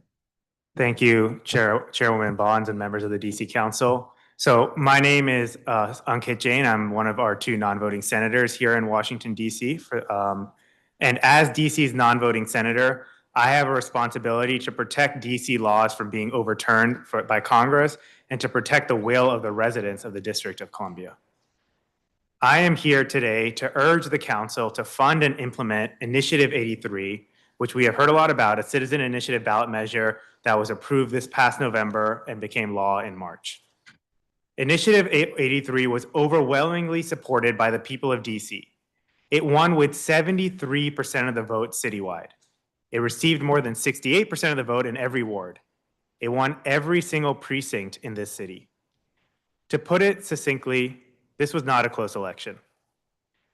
Thank you, Chairwoman Bonds and members of the DC Council. So my name is Ankit Jain. I'm one of our 2 non-voting senators here in Washington, DC. And as DC's non-voting senator, I have a responsibility to protect DC laws from being overturned by Congress and to protect the will of the residents of the District of Columbia. I am here today to urge the Council to fund and implement Initiative 83, which we have heard a lot about, a citizen initiative ballot measure that was approved this past November and became law in March. Initiative 83 was overwhelmingly supported by the people of DC. It won with 73% of the vote citywide. It received more than 68% of the vote in every ward. It won every single precinct in this city. To put it succinctly, this was not a close election.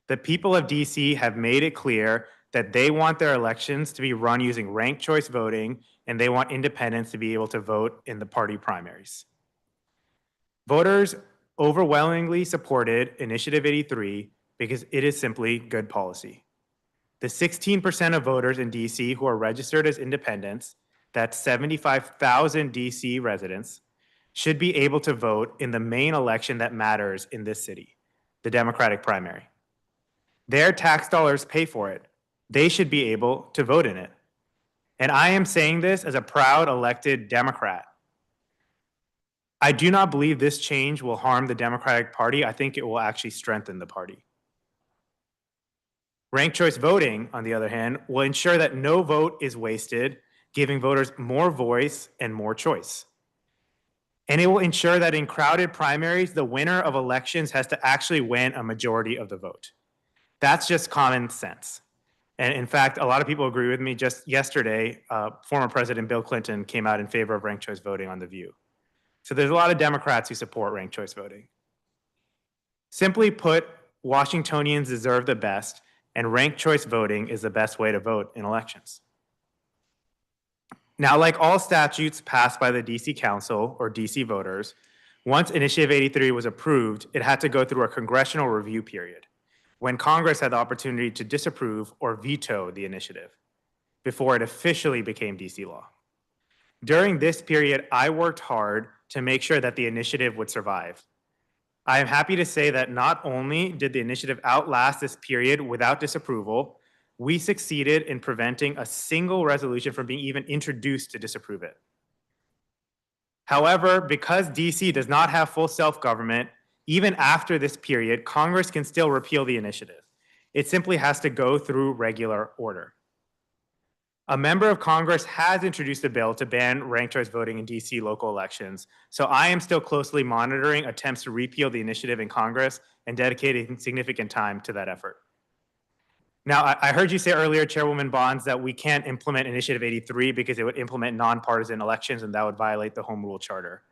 The people of DC have made it clear that they want their elections to be run using ranked choice voting, and they want independents to be able to vote in the party primaries. Voters overwhelmingly supported Initiative 83 because it is simply good policy. The 16% of voters in DC who are registered as independents, that's 75,000 DC residents, should be able to vote in the main election that matters in this city, the Democratic primary. Their tax dollars pay for it. They should be able to vote in it. And I am saying this as a proud elected Democrat. I do not believe this change will harm the Democratic Party. I think it will actually strengthen the party. Ranked choice voting, on the other hand, will ensure that no vote is wasted, giving voters more voice and more choice. And it will ensure that in crowded primaries, the winner of elections has to actually win a majority of the vote. That's just common sense. And in fact, a lot of people agree with me. Just yesterday, former President Bill Clinton came out in favor of ranked choice voting on The View. So there's a lot of Democrats who support ranked choice voting. Simply put, Washingtonians deserve the best, and ranked choice voting is the best way to vote in elections. Now, like all statutes passed by the DC Council or DC voters, once Initiative 83 was approved, it had to go through a congressional review period, when Congress had the opportunity to disapprove or veto the initiative before it officially became DC law. During this period, I worked hard to make sure that the initiative would survive. I am happy to say that not only did the initiative outlast this period without disapproval, we succeeded in preventing a single resolution from being even introduced to disapprove it. However, because DC does not have full self-government, even after this period, Congress can still repeal the initiative. It simply has to go through regular order. A member of Congress has introduced a bill to ban ranked choice voting in DC local elections, so I am still closely monitoring attempts to repeal the initiative in Congress and dedicating significant time to that effort. Now, I heard you say earlier, Chairwoman Bonds, that we can't implement Initiative 83 because it would implement nonpartisan elections and that would violate the Home Rule Charter.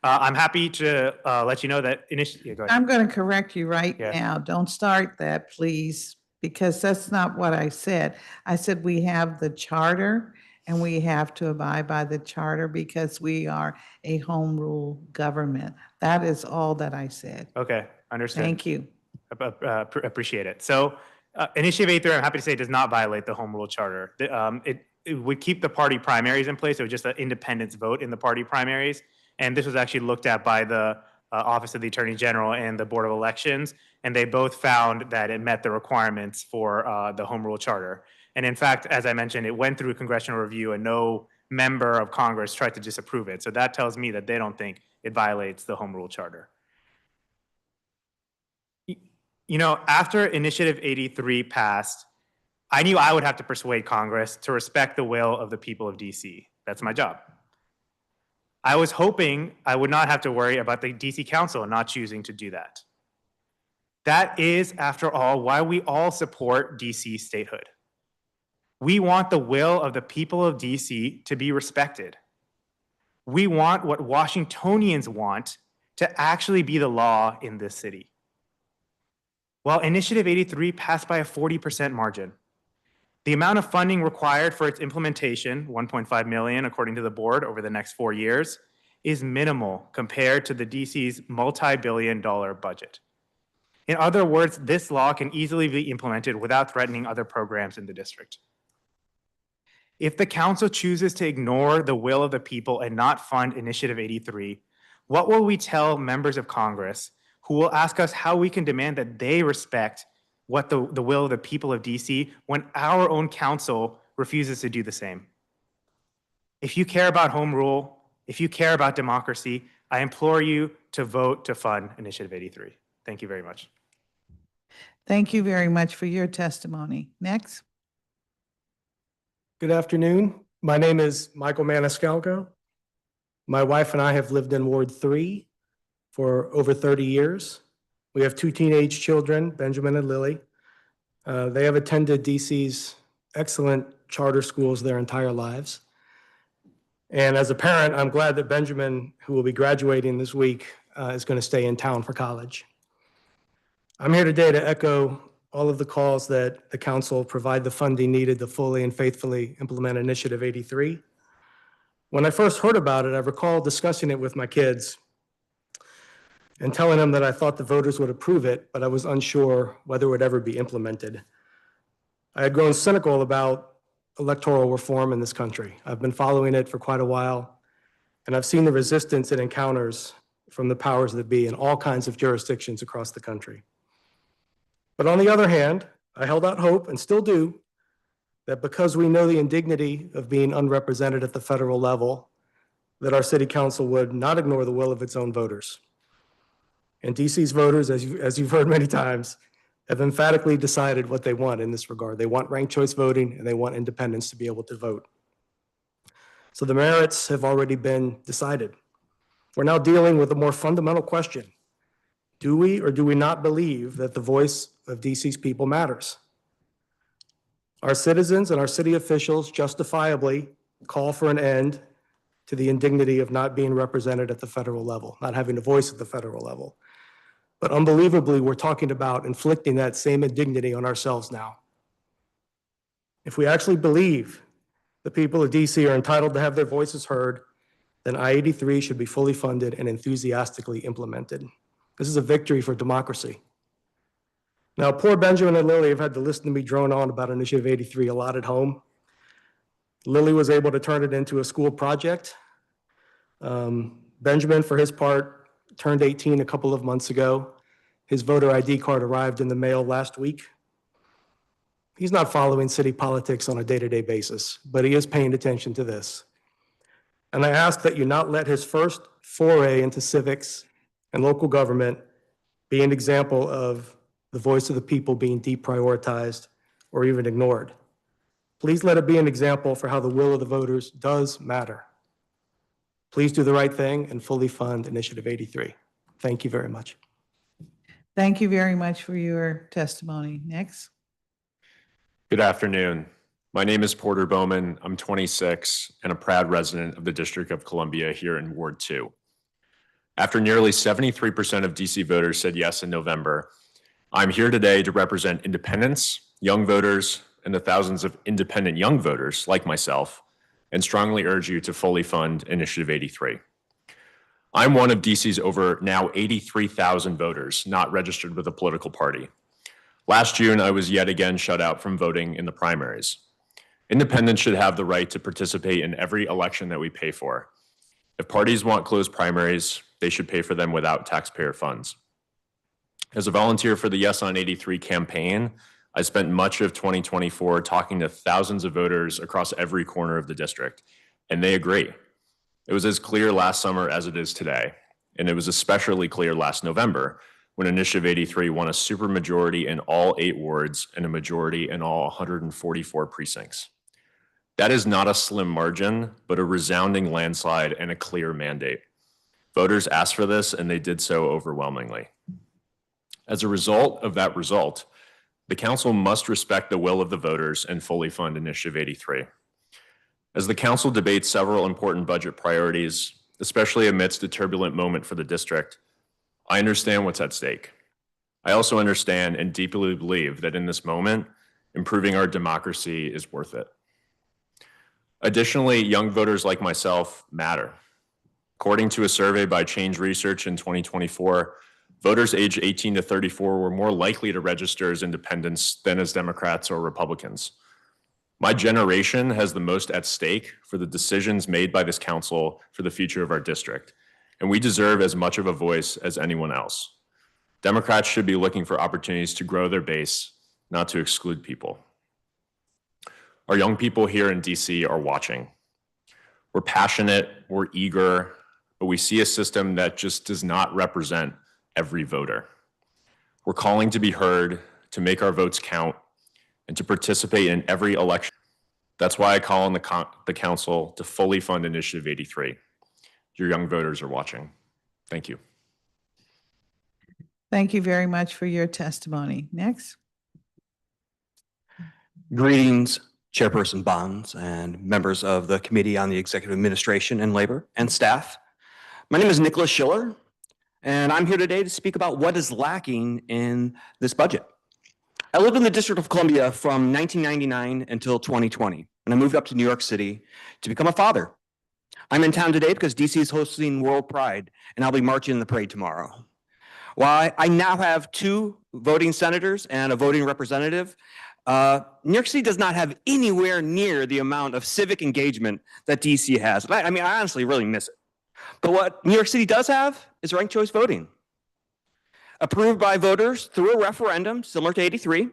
I'm happy to let you know that go ahead. I'm going to correct you right now. Don't start that, please, because that's not what I said. I said we have the charter and we have to abide by the charter because we are a home rule government. That is all that I said. Okay, understood. Thank you. Appreciate it. So Initiative 83, I'm happy to say, does not violate the Home Rule Charter. It would keep the party primaries in place. It was just an independence vote in the party primaries. And this was actually looked at by the Office of the Attorney General and the Board of Elections, and they both found that it met the requirements for the Home Rule Charter. And in fact, as I mentioned, it went through a congressional review and no member of Congress tried to disapprove it. So that tells me that they don't think it violates the Home Rule Charter. You know, after Initiative 83 passed, I knew I would have to persuade Congress to respect the will of the people of DC. That's my job. I was hoping I would not have to worry about the DC Council not choosing to do that. That is, after all, why we all support DC statehood. We want the will of the people of DC to be respected. We want what Washingtonians want to actually be the law in this city. While Initiative 83 passed by a 40% margin, the amount of funding required for its implementation, $1.5 million according to the board over the next 4 years, is minimal compared to the DC's multi-billion-dollar budget. In other words, this law can easily be implemented without threatening other programs in the district. If the council chooses to ignore the will of the people and not fund Initiative 83, what will we tell members of Congress who will ask us how we can demand that they respect what the will of the people of DC when our own council refuses to do the same? If you care about home rule, if you care about democracy, I implore you to vote to fund Initiative 83. Thank you very much. Thank you very much for your testimony. Next. Good afternoon. My name is Michael Maniscalco. My wife and I have lived in Ward 3 for over 30 years. We have 2 teenage children, Benjamin and Lily. They have attended DC's excellent charter schools their entire lives. And as a parent, I'm glad that Benjamin, who will be graduating this week, is going to stay in town for college. I'm here today to echo all of the calls that the council provide the funding needed to fully and faithfully implement Initiative 83. When I first heard about it, I recall discussing it with my kids and telling them that I thought the voters would approve it, but I was unsure whether it would ever be implemented. I had grown cynical about electoral reform in this country. I've been following it for quite a while, and I've seen the resistance it encounters from the powers that be in all kinds of jurisdictions across the country. But on the other hand, I held out hope, and still do, that because we know the indignity of being unrepresented at the federal level, that our city council would not ignore the will of its own voters. And DC's voters, as you've heard many times, have emphatically decided what they want in this regard. They want ranked choice voting, and they want independents to be able to vote. So the merits have already been decided. We're now dealing with a more fundamental question. Do we or do we not believe that the voice of DC's people matters? Our citizens and our city officials justifiably call for an end to the indignity of not being represented at the federal level, not having a voice at the federal level. But unbelievably, we're talking about inflicting that same indignity on ourselves now. If we actually believe the people of DC are entitled to have their voices heard, then I-83 should be fully funded and enthusiastically implemented. This is a victory for democracy. Now, poor Benjamin and Lily have had to listen to me drone on about Initiative 83 a lot at home. Lily was able to turn it into a school project. Benjamin, for his part, turned 18 a couple of months ago. His voter ID card arrived in the mail last week. He's not following city politics on a day-to-day basis, but he is paying attention to this. And I ask that you not let his first foray into civics and local government be an example of the voice of the people being deprioritized or even ignored. Please let it be an example for how the will of the voters does matter. Please do the right thing and fully fund Initiative 83. Thank you very much. Thank you very much for your testimony. Next. Good afternoon. My name is Porter Bowman. I'm 26 and a proud resident of the District of Columbia here in Ward 2. After nearly 73% of DC voters said yes in November, I'm here today to represent independents, young voters, and the thousands of independent young voters like myself, and strongly urge you to fully fund Initiative 83. I'm one of DC's over now 83,000 voters not registered with a political party. Last June, I was yet again shut out from voting in the primaries. Independents should have the right to participate in every election that we pay for. If parties want closed primaries, they should pay for them without taxpayer funds. As a volunteer for the Yes on 83 campaign, I spent much of 2024 talking to thousands of voters across every corner of the district, and they agree. It was as clear last summer as it is today, and it was especially clear last November when Initiative 83 won a supermajority in all 8 wards and a majority in all 144 precincts. That is not a slim margin, but a resounding landslide and a clear mandate. Voters asked for this, and they did so overwhelmingly. As a result of that result, the council must respect the will of the voters and fully fund Initiative 83. As the council debates several important budget priorities, especially amidst a turbulent moment for the district, I understand what's at stake. I also understand and deeply believe that in this moment, improving our democracy is worth it. Additionally, young voters like myself matter. According to a survey by Change Research in 2024, voters aged 18 to 34 were more likely to register as independents than as Democrats or Republicans. My generation has the most at stake for the decisions made by this council for the future of our district, and we deserve as much of a voice as anyone else. Democrats should be looking for opportunities to grow their base, not to exclude people. Our young people here in DC are watching. We're passionate, we're eager, but we see a system that just does not represent every voter. We're calling to be heard, to make our votes count, and to participate in every election. That's why I call on the council to fully fund Initiative 83. Your young voters are watching. Thank you. Thank you very much for your testimony. Next. Greetings, Chairperson Bonds and members of the Committee on the Executive Administration and Labor and staff. My name is Nicholas Schiller, and I'm here today to speak about what is lacking in this budget. I lived in the District of Columbia from 1999 until 2020, and I moved up to New York City to become a father. I'm in town today because DC is hosting World Pride, and I'll be marching in the parade tomorrow. While I now have 2 voting senators and a voting representative, New York City does not have anywhere near the amount of civic engagement that DC has. I mean, I honestly really miss it. But what New York City does have is ranked choice voting, approved by voters through a referendum similar to 83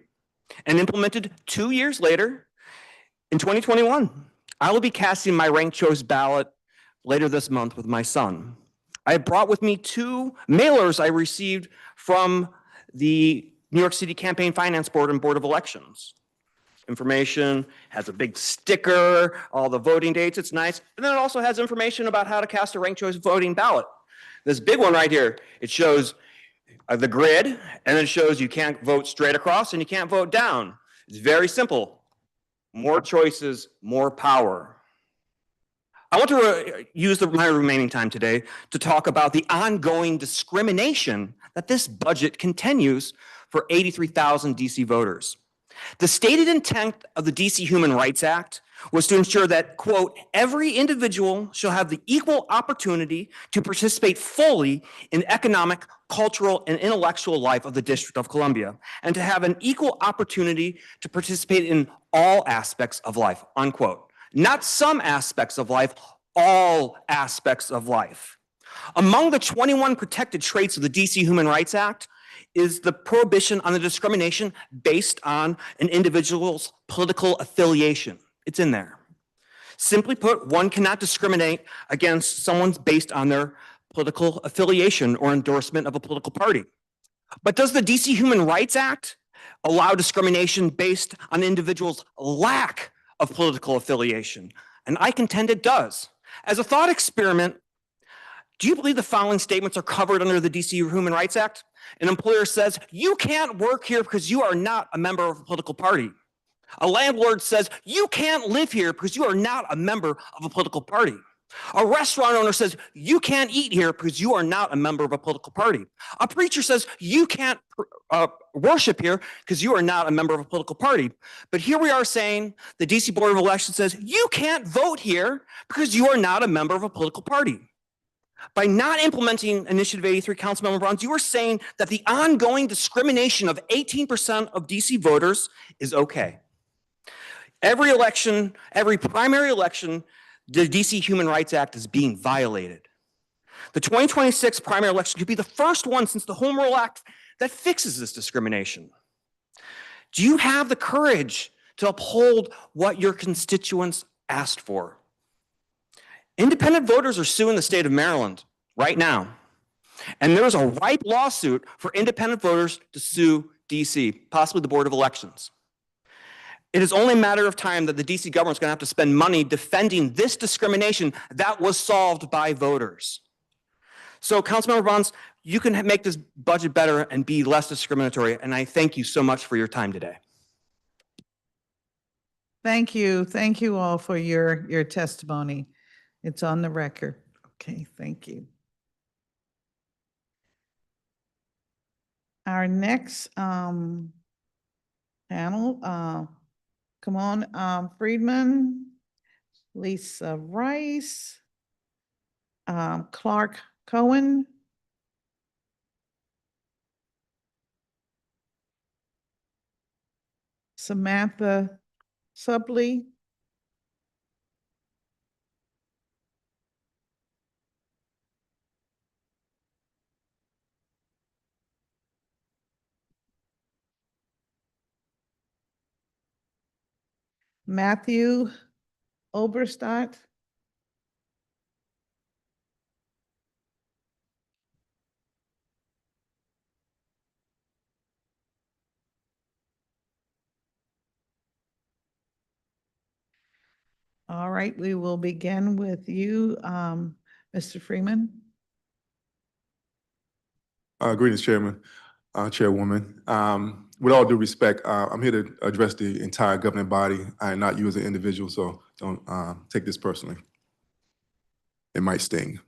and implemented 2 years later in 2021. I will be casting my ranked choice ballot later this month with my son. I brought with me 2 mailers I received from the New York City Campaign Finance Board and Board of Elections. Information has a big sticker, all the voting dates, it's nice. And then it also has information about how to cast a ranked choice voting ballot. This big one right here, it shows the grid, and then it shows you can't vote straight across and you can't vote down. It's very simple. More choices, more power. I want to use my remaining time today to talk about the ongoing discrimination that this budget continues for 83,000 DC voters. The stated intent of the DC Human Rights Act was to ensure that, quote, every individual shall have the equal opportunity to participate fully in economic, cultural, and intellectual life of the District of Columbia, and to have an equal opportunity to participate in all aspects of life, unquote. Not some aspects of life, all aspects of life. Among the 21 protected traits of the DC Human Rights Act is the prohibition on the discrimination based on an individual's political affiliation. It's in there. Simply put, one cannot discriminate against someone based on their political affiliation or endorsement of a political party. But does the DC Human Rights Act allow discrimination based on an individual's lack of political affiliation? And I contend it does. As a thought experiment, do you believe the following statements are covered under the DC Human Rights Act? An employer says, you can't work here because you are not a member of a political party. A landlord says, you can't live here because you are not a member of a political party. A restaurant owner says, you can't eat here because you are not a member of a political party. A preacher says, you can't worship here because you are not a member of a political party. But here we are saying the DC Board of Elections says, you can't vote here because you are not a member of a political party. By not implementing Initiative 83, Councilmember Bonds, you are saying that the ongoing discrimination of 18% of DC voters is okay. Every election, every primary election, the DC Human Rights Act is being violated. The 2026 primary election could be the first one since the Home Rule Act that fixes this discrimination. Do you have the courage to uphold what your constituents asked for? Independent voters are suing the state of Maryland right now. And there's a ripe lawsuit for independent voters to sue DC, possibly the Board of Elections. It is only a matter of time that the DC government is going to have to spend money defending this discrimination that was solved by voters. So, Councilmember Bonds, you can make this budget better and be less discriminatory, and I thank you so much for your time today. Thank you. Thank you all for your testimony. It's on the record. Okay, thank you. Our next panel, come on, Friedman, Lisa Rice, Clark Cohen, Samantha Subley, Matthew Oberstadt, all right, we will begin with you, Mr. Freeman. Greetings, Chairman, Chairwoman. With all due respect, I'm here to address the entire governing body. I am not you as an individual, so don't take this personally. It might sting.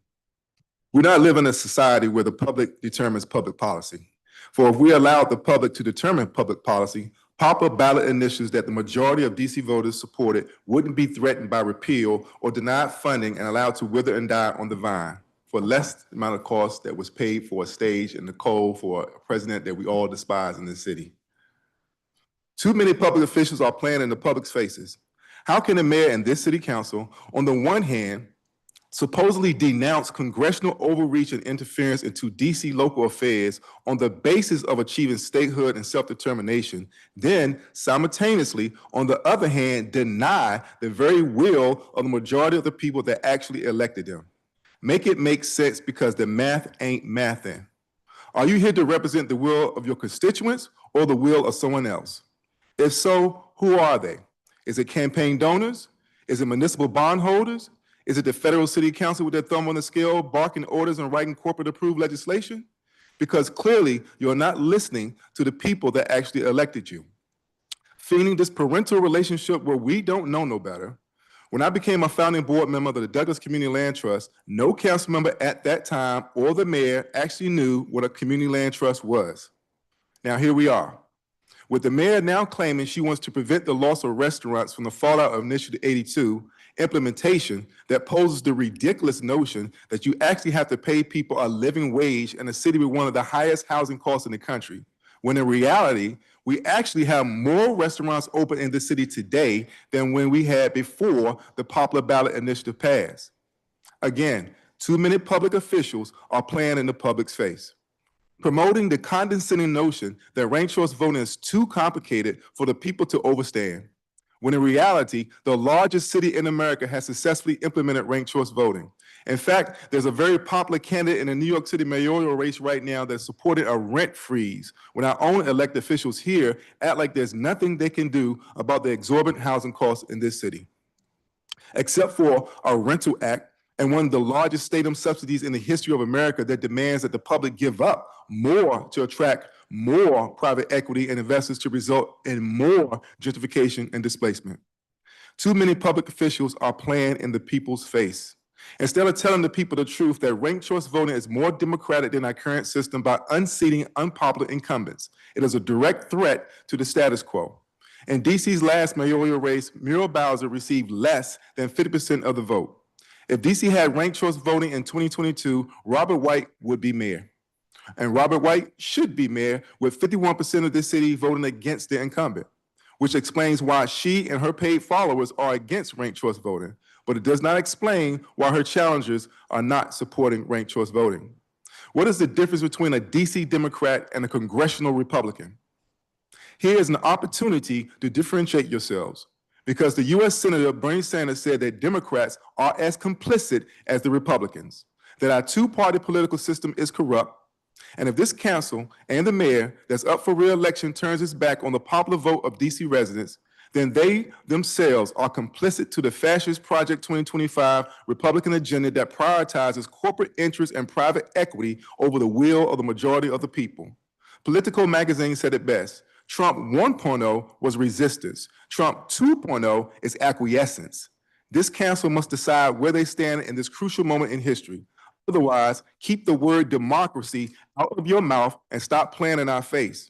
We not live in a society where the public determines public policy. For if we allowed the public to determine public policy, popular ballot initiatives that the majority of DC voters supported wouldn't be threatened by repeal or denied funding and allowed to wither and die on the vine for less amount of cost that was paid for a stage in the cold for a president that we all despise in this city. Too many public officials are playing in the public's faces. How can the mayor and this city council, on the one hand, supposedly denounce congressional overreach and interference into DC local affairs on the basis of achieving statehood and self-determination, then simultaneously, on the other hand, deny the very will of the majority of the people that actually elected them? Make it make sense, because the math ain't mathing. Are you here to represent the will of your constituents or the will of someone else? If so, who are they? Is it campaign donors? Is it municipal bondholders? Is it the federal city council with their thumb on the scale, barking orders and writing corporate-approved legislation? Because clearly, you're not listening to the people that actually elected you. Feeding this parental relationship where we don't know no better. When I became a founding board member of the Douglas Community Land Trust, no council member at that time or the mayor actually knew what a community land trust was. Now here we are, with the mayor now claiming she wants to prevent the loss of restaurants from the fallout of Initiative 82 implementation that poses the ridiculous notion that you actually have to pay people a living wage in a city with one of the highest housing costs in the country, when in reality, we actually have more restaurants open in the city today than when we had before the popular ballot initiative passed. Again, too many public officials are playing in the public's face, promoting the condescending notion that ranked choice voting is too complicated for the people to understand, when in reality, the largest city in America has successfully implemented ranked choice voting. In fact, there's a very popular candidate in the New York City mayoral race right now that supported a rent freeze, when our own elected officials here act like there's nothing they can do about the exorbitant housing costs in this city. Except for a rental act and one of the largest state-owned subsidies in the history of America that demands that the public give up more to attract more private equity and investors to result in more gentrification and displacement. Too many public officials are playing in the people's face. Instead of telling the people the truth that ranked choice voting is more democratic than our current system by unseating unpopular incumbents, it is a direct threat to the status quo. In DC's last mayoral race, Muriel Bowser received less than 50% of the vote. If DC had ranked choice voting in 2022, Robert White would be mayor. And Robert White should be mayor, with 51% of the city voting against the incumbent, which explains why she and her paid followers are against ranked choice voting, but it does not explain why her challengers are not supporting ranked choice voting. What is the difference between a DC Democrat and a congressional Republican? Here is an opportunity to differentiate yourselves, because the US Senator Bernie Sanders said that Democrats are as complicit as the Republicans, that our two-party political system is corrupt, and if this council and the mayor that's up for re-election turns its back on the popular vote of DC residents, then they themselves are complicit to the fascist Project 2025 Republican agenda that prioritizes corporate interests and private equity over the will of the majority of the people. Politico magazine said it best: Trump 1.0 was resistance. Trump 2.0 is acquiescence. This council must decide where they stand in this crucial moment in history. Otherwise, keep the word democracy out of your mouth and stop playing in our face.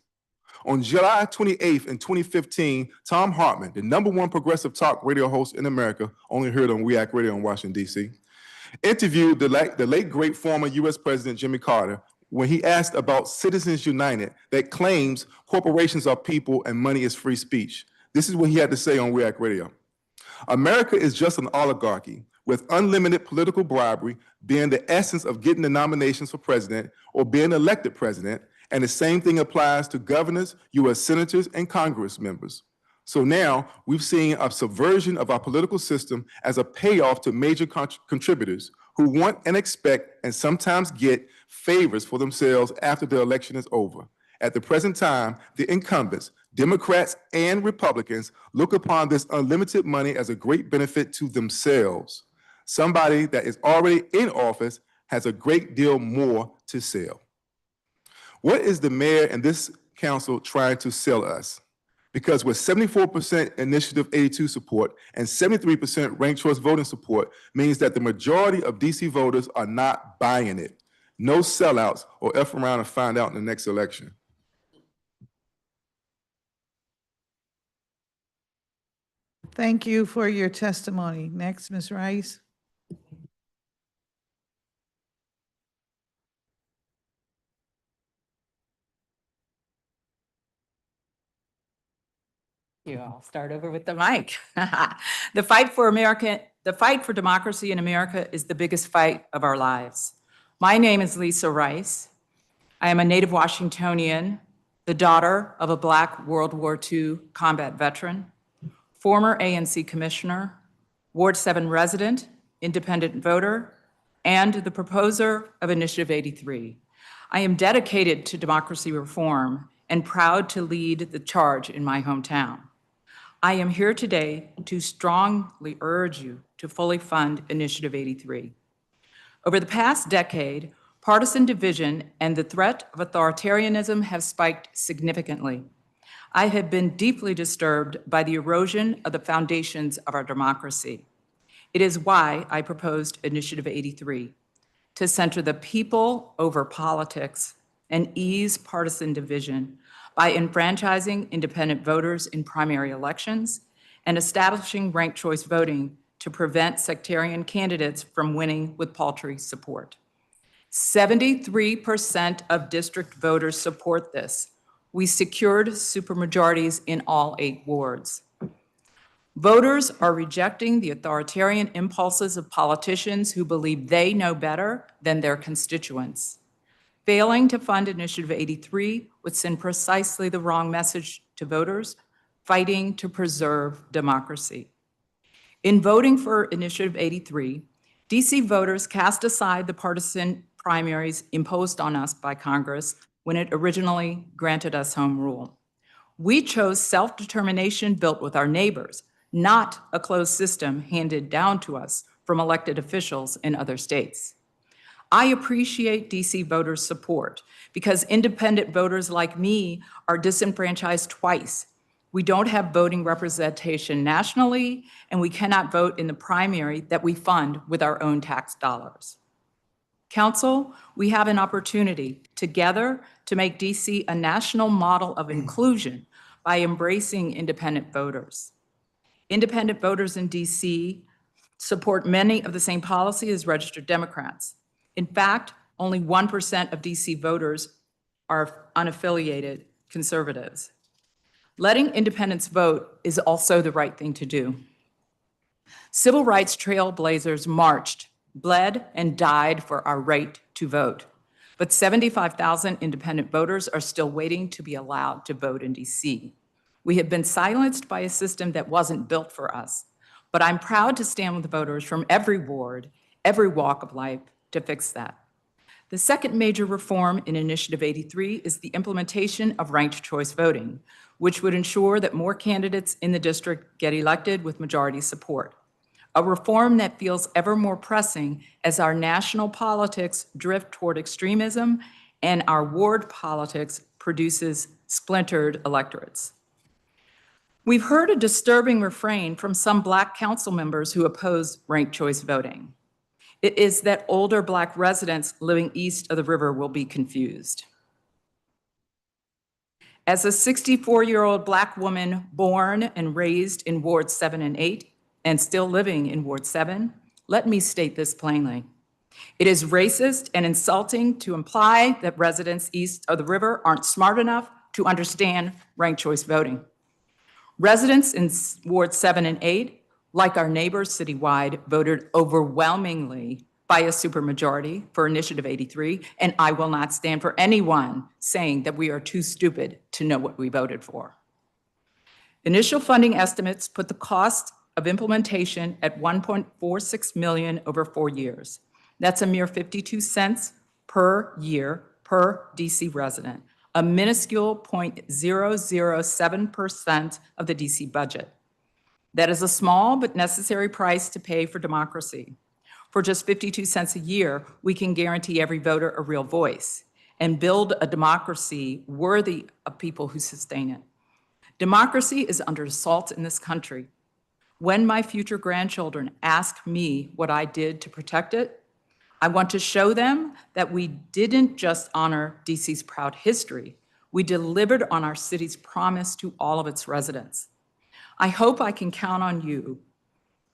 On July 28th in 2015, Tom Hartman, the #1 progressive talk radio host in America, only heard on WEAC Radio in Washington, D.C., interviewed the late great former U.S. President Jimmy Carter when he asked about Citizens United that claims corporations are people and money is free speech. This is what he had to say on WEAC Radio. America is just an oligarchy with unlimited political bribery being the essence of getting the nominations for president or being elected president, and the same thing applies to governors, U.S. senators, and Congress members. So now we've seen a subversion of our political system as a payoff to major contributors who want and expect and sometimes get favors for themselves after the election is over. At the present time, the incumbents, Democrats and Republicans, look upon this unlimited money as a great benefit to themselves. Somebody that is already in office has a great deal more to sell. What is the mayor and this council trying to sell us? Because with 74% Initiative 82 support and 73% ranked choice voting support means that the majority of DC voters are not buying it. No sellouts or F around and find out in the next election. Thank you for your testimony. Next, Ms. Rice. I'll start over with the mic. The fight for democracy in America is the biggest fight of our lives. My name is Lisa Rice. I am a native Washingtonian, the daughter of a Black World War II combat veteran, former ANC commissioner, Ward 7 resident, independent voter, and the proposer of Initiative 83. I am dedicated to democracy reform and proud to lead the charge in my hometown. I am here today to strongly urge you to fully fund Initiative 83. Over the past decade, partisan division and the threat of authoritarianism have spiked significantly. I have been deeply disturbed by the erosion of the foundations of our democracy. It is why I proposed Initiative 83, to center the people over politics and ease partisan division by enfranchising independent voters in primary elections and establishing ranked choice voting to prevent sectarian candidates from winning with paltry support. 73% of district voters support this. We secured supermajorities in all 8 wards. Voters are rejecting the authoritarian impulses of politicians who believe they know better than their constituents. Failing to fund Initiative 83 would send precisely the wrong message to voters fighting to preserve democracy. In voting for Initiative 83, DC voters cast aside the partisan primaries imposed on us by Congress when it originally granted us home rule. We chose self-determination built with our neighbors, not a closed system handed down to us from elected officials in other states. I appreciate DC voters' support because independent voters like me are disenfranchised twice. We don't have voting representation nationally, and we cannot vote in the primary that we fund with our own tax dollars. Council, we have an opportunity together to make DC a national model of inclusion by embracing independent voters. Independent voters in DC support many of the same policies as registered Democrats. In fact, only 1% of DC voters are unaffiliated conservatives. Letting independents vote is also the right thing to do. Civil rights trailblazers marched, bled, and died for our right to vote. But 75,000 independent voters are still waiting to be allowed to vote in DC. We have been silenced by a system that wasn't built for us. But I'm proud to stand with voters from every ward, every walk of life to fix that. The second major reform in Initiative 83 is the implementation of ranked choice voting, which would ensure that more candidates in the district get elected with majority support. A reform that feels ever more pressing as our national politics drift toward extremism and our ward politics produces splintered electorates. We've heard a disturbing refrain from some Black council members who oppose ranked choice voting. It is that older Black residents living east of the river will be confused. As a 64-year-old Black woman born and raised in Ward 7 and 8, and still living in Ward 7, Let me state this plainly. It is racist and insulting to imply that residents east of the river aren't smart enough to understand ranked choice voting. Residents in Ward 7 and 8, like our neighbors citywide, voted overwhelmingly by a supermajority for Initiative 83, and I will not stand for anyone saying that we are too stupid to know what we voted for. Initial funding estimates put the cost of implementation at $1.46 million over 4 years. That's a mere 52 cents per year per DC resident, a minuscule 0.007% of the DC budget. That is a small but necessary price to pay for democracy. For just 52 cents a year, we can guarantee every voter a real voice and build a democracy worthy of people who sustain it. Democracy is under assault in this country. When my future grandchildren ask me what I did to protect it, I want to show them that we didn't just honor DC's proud history, we delivered on our city's promise to all of its residents. I hope I can count on you,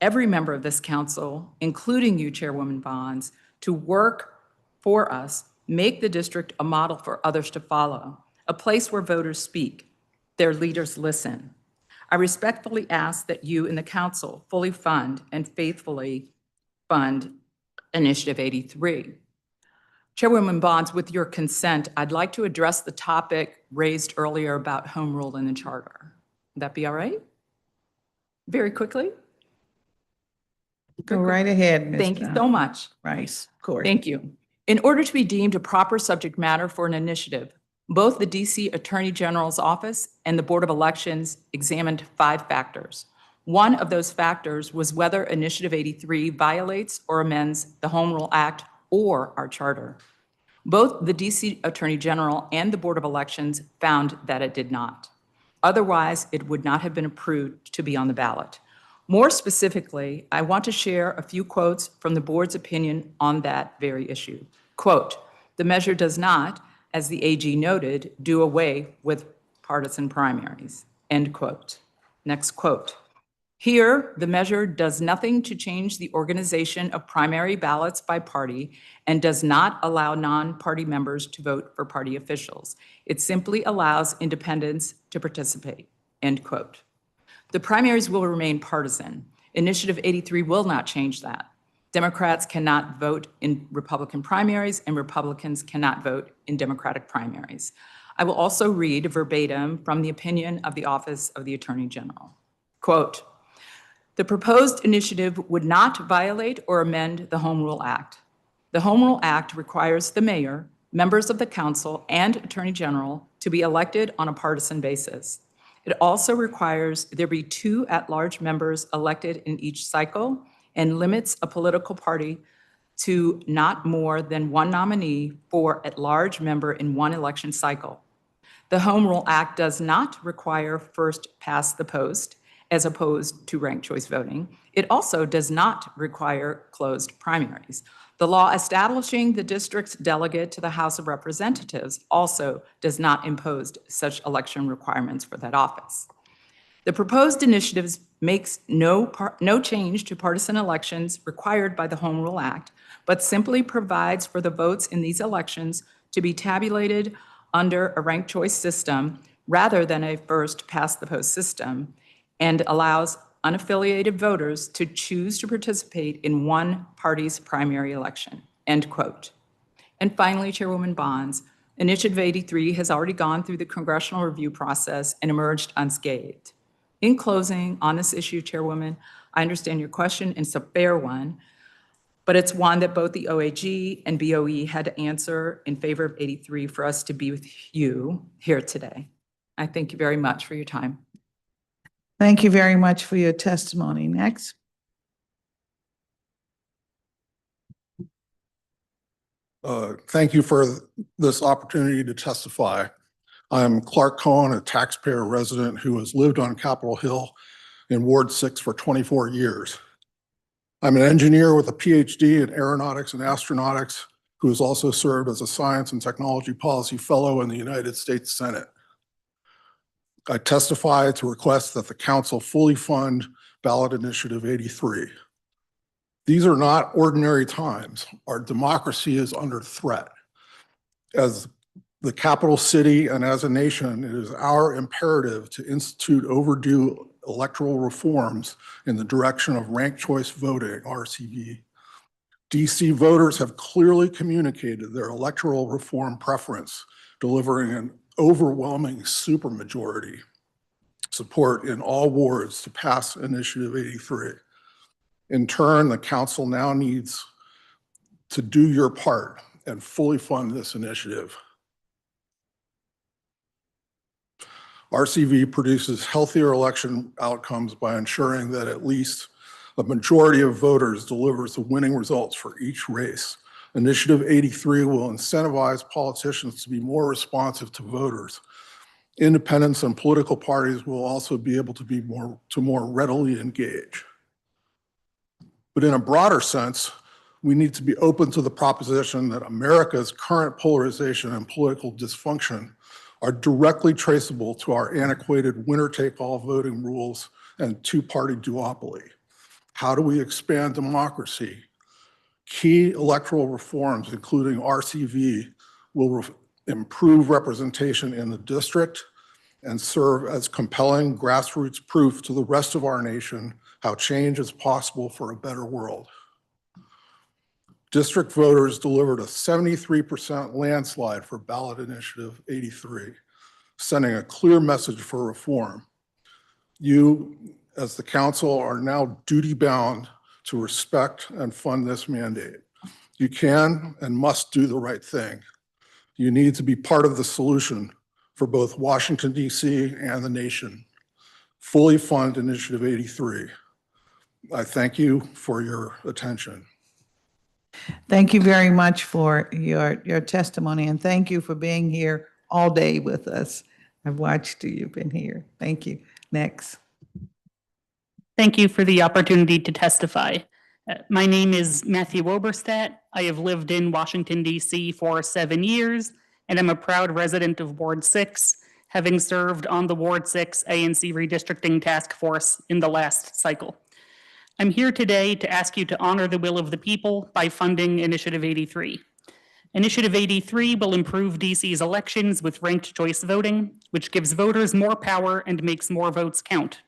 every member of this council, including you, Chairwoman Bonds, to work for us, make the district a model for others to follow, a place where voters speak, their leaders listen. I respectfully ask that you in the council fully fund and faithfully fund Initiative 83. Chairwoman Bonds, with your consent, I'd like to address the topic raised earlier about home rule in the charter. Would that be all right? Very quickly? Go right ahead, Ms. Thank you so much. Rice, of course. Thank you. In order to be deemed a proper subject matter for an initiative, both the DC Attorney General's Office and the Board of Elections examined 5 factors. One of those factors was whether Initiative 83 violates or amends the Home Rule Act or our charter. Both the DC Attorney General and the Board of Elections found that it did not. Otherwise, it would not have been approved to be on the ballot. More specifically, I want to share a few quotes from the board's opinion on that very issue. Quote, "The measure does not, as the AG noted, do away with partisan primaries." End quote. Next quote. "Here, the measure does nothing to change the organization of primary ballots by party and does not allow non-party members to vote for party officials. It simply allows independents to participate." End quote. The primaries will remain partisan. Initiative 83 will not change that. Democrats cannot vote in Republican primaries and Republicans cannot vote in Democratic primaries. I will also read verbatim from the opinion of the Office of the Attorney General. Quote, "The proposed initiative would not violate or amend the Home Rule Act. The Home Rule Act requires the mayor, members of the council, and attorney general to be elected on a partisan basis. It also requires there be 2 at-large members elected in each cycle and limits a political party to not more than 1 nominee for at-large member in 1 election cycle. The Home Rule Act does not require first past the post, as opposed to ranked choice voting. It also does not require closed primaries. The law establishing the district's delegate to the House of Representatives also does not impose such election requirements for that office. The proposed initiatives makes no change to partisan elections required by the Home Rule Act, but simply provides for the votes in these elections to be tabulated under a ranked choice system rather than a first past the post system, and allows unaffiliated voters to choose to participate in one party's primary election." End quote. And finally, Chairwoman Bonds, Initiative 83 has already gone through the congressional review process and emerged unscathed. In closing, on this issue, Chairwoman, I understand your question, and it's a fair one, but it's one that both the OAG and BOE had to answer in favor of 83 for us to be with you here today. I thank you very much for your time. Thank you very much for your testimony. Next. Thank you for this opportunity to testify. I'm Clark Cohen, a taxpayer resident who has lived on Capitol Hill in Ward 6 for 24 years. I'm an engineer with a PhD in aeronautics and astronautics who has also served as a science and technology policy fellow in the United States Senate. I testify to request that the council fully fund ballot initiative 83. These are not ordinary times. Our democracy is under threat. As the capital city and as a nation, it is our imperative to institute overdue electoral reforms in the direction of ranked choice voting, RCV. DC voters have clearly communicated their electoral reform preference, delivering an overwhelming supermajority support in all wards to pass Initiative 83. In turn, the council now needs to do your part and fully fund this initiative. RCV produces healthier election outcomes by ensuring that at least a majority of voters delivers the winning results for each race. Initiative 83 will incentivize politicians to be more responsive to voters. Independents and political parties will also be able to more readily engage. But in a broader sense, we need to be open to the proposition that America's current polarization and political dysfunction are directly traceable to our antiquated winner-take-all voting rules and two-party duopoly. How do we expand democracy? Key electoral reforms, including RCV, will improve representation in the district and serve as compelling grassroots proof to the rest of our nation how change is possible for a better world. District voters delivered a 73% landslide for ballot initiative 83, sending a clear message for reform. You, as the council, are now duty-bound to respect and fund this mandate. You can and must do the right thing. You need to be part of the solution for both Washington, D.C. and the nation. Fully fund Initiative 83. I thank you for your attention. Thank you very much for your testimony, and thank you for being here all day with us. I've watched you, you've been here. Thank you. Next. Thank you for the opportunity to testify. My name is Matthew Oberstadt. I have lived in Washington, D.C. for 7 years, and I'm a proud resident of Ward 6, having served on the Ward 6 ANC Redistricting Task Force in the last cycle. I'm here today to ask you to honor the will of the people by funding Initiative 83. Initiative 83 will improve DC's elections with ranked choice voting, which gives voters more power and makes more votes count.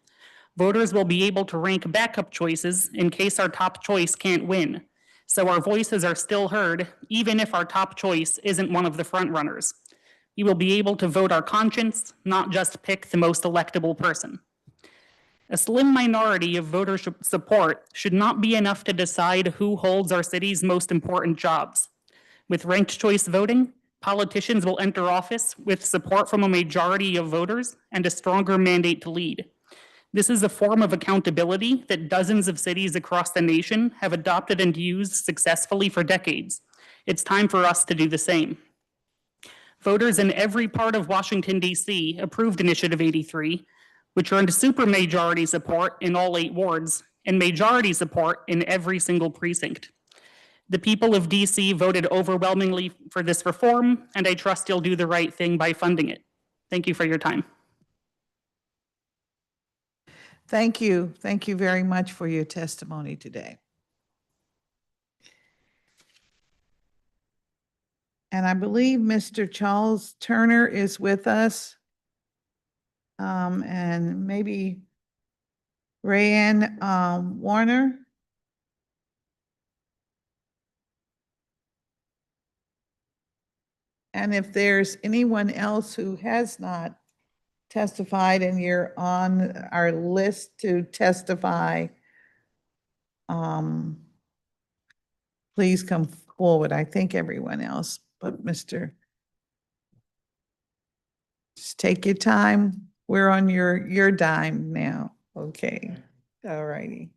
Voters will be able to rank backup choices in case our top choice can't win, so our voices are still heard, even if our top choice isn't one of the front runners. We will be able to vote our conscience, not just pick the most electable person. A slim minority of voter support should not be enough to decide who holds our city's most important jobs. With ranked choice voting, politicians will enter office with support from a majority of voters and a stronger mandate to lead. This is a form of accountability that dozens of cities across the nation have adopted and used successfully for decades. It's time for us to do the same. Voters in every part of Washington, D.C. approved Initiative 83, which earned supermajority support in all 8 wards and majority support in every single precinct. The people of DC voted overwhelmingly for this reform, and I trust you'll do the right thing by funding it. Thank you for your time. Thank you. Thank you very much for your testimony today. And I believe Mr. Charles Turner is with us. And maybe Rayanne Warner. And if there's anyone else who has not testified and you're on our list to testify, please come forward. I think everyone else, but Mr. Just take your time. We're on your dime now. Okay. All righty.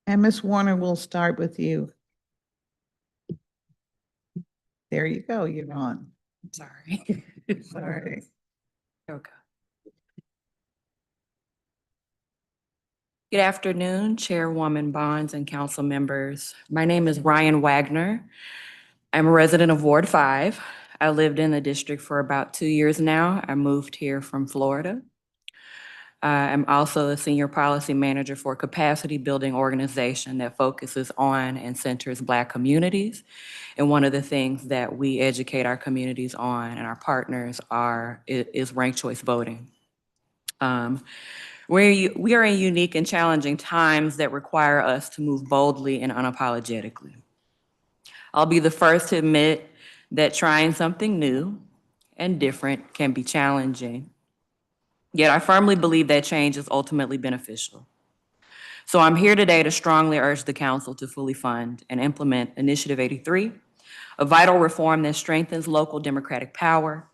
And Ms. Warner, we'll start with you. There you go. You're on. Sorry. Sorry. Okay. Good afternoon, Chairwoman Bonds and council members. My name is Ryan Wagner. I'm a resident of Ward 5. I lived in the district for about 2 years now. I moved here from Florida. I'm also the senior policy manager for a capacity building organization that focuses on and centers Black communities. And one of the things that we educate our communities on and our partners is ranked choice voting. We are in unique and challenging times that require us to move boldly and unapologetically. I'll be the first to admit that trying something new and different can be challenging. Yet I firmly believe that change is ultimately beneficial. So I'm here today to strongly urge the council to fully fund and implement Initiative 83, a vital reform that strengthens local democratic power,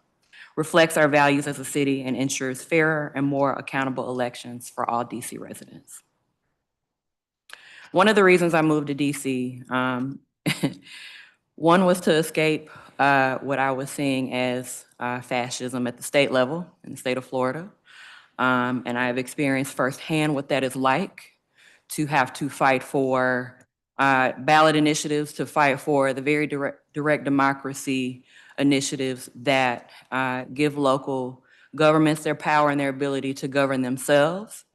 reflects our values as a city, and ensures fairer and more accountable elections for all DC residents. One of the reasons I moved to DC, one was to escape what I was seeing as fascism at the state level in the state of Florida. And I've experienced firsthand what that is like to have to fight for ballot initiatives, to fight for the very direct democracy initiatives that give local governments their power and their ability to govern themselves.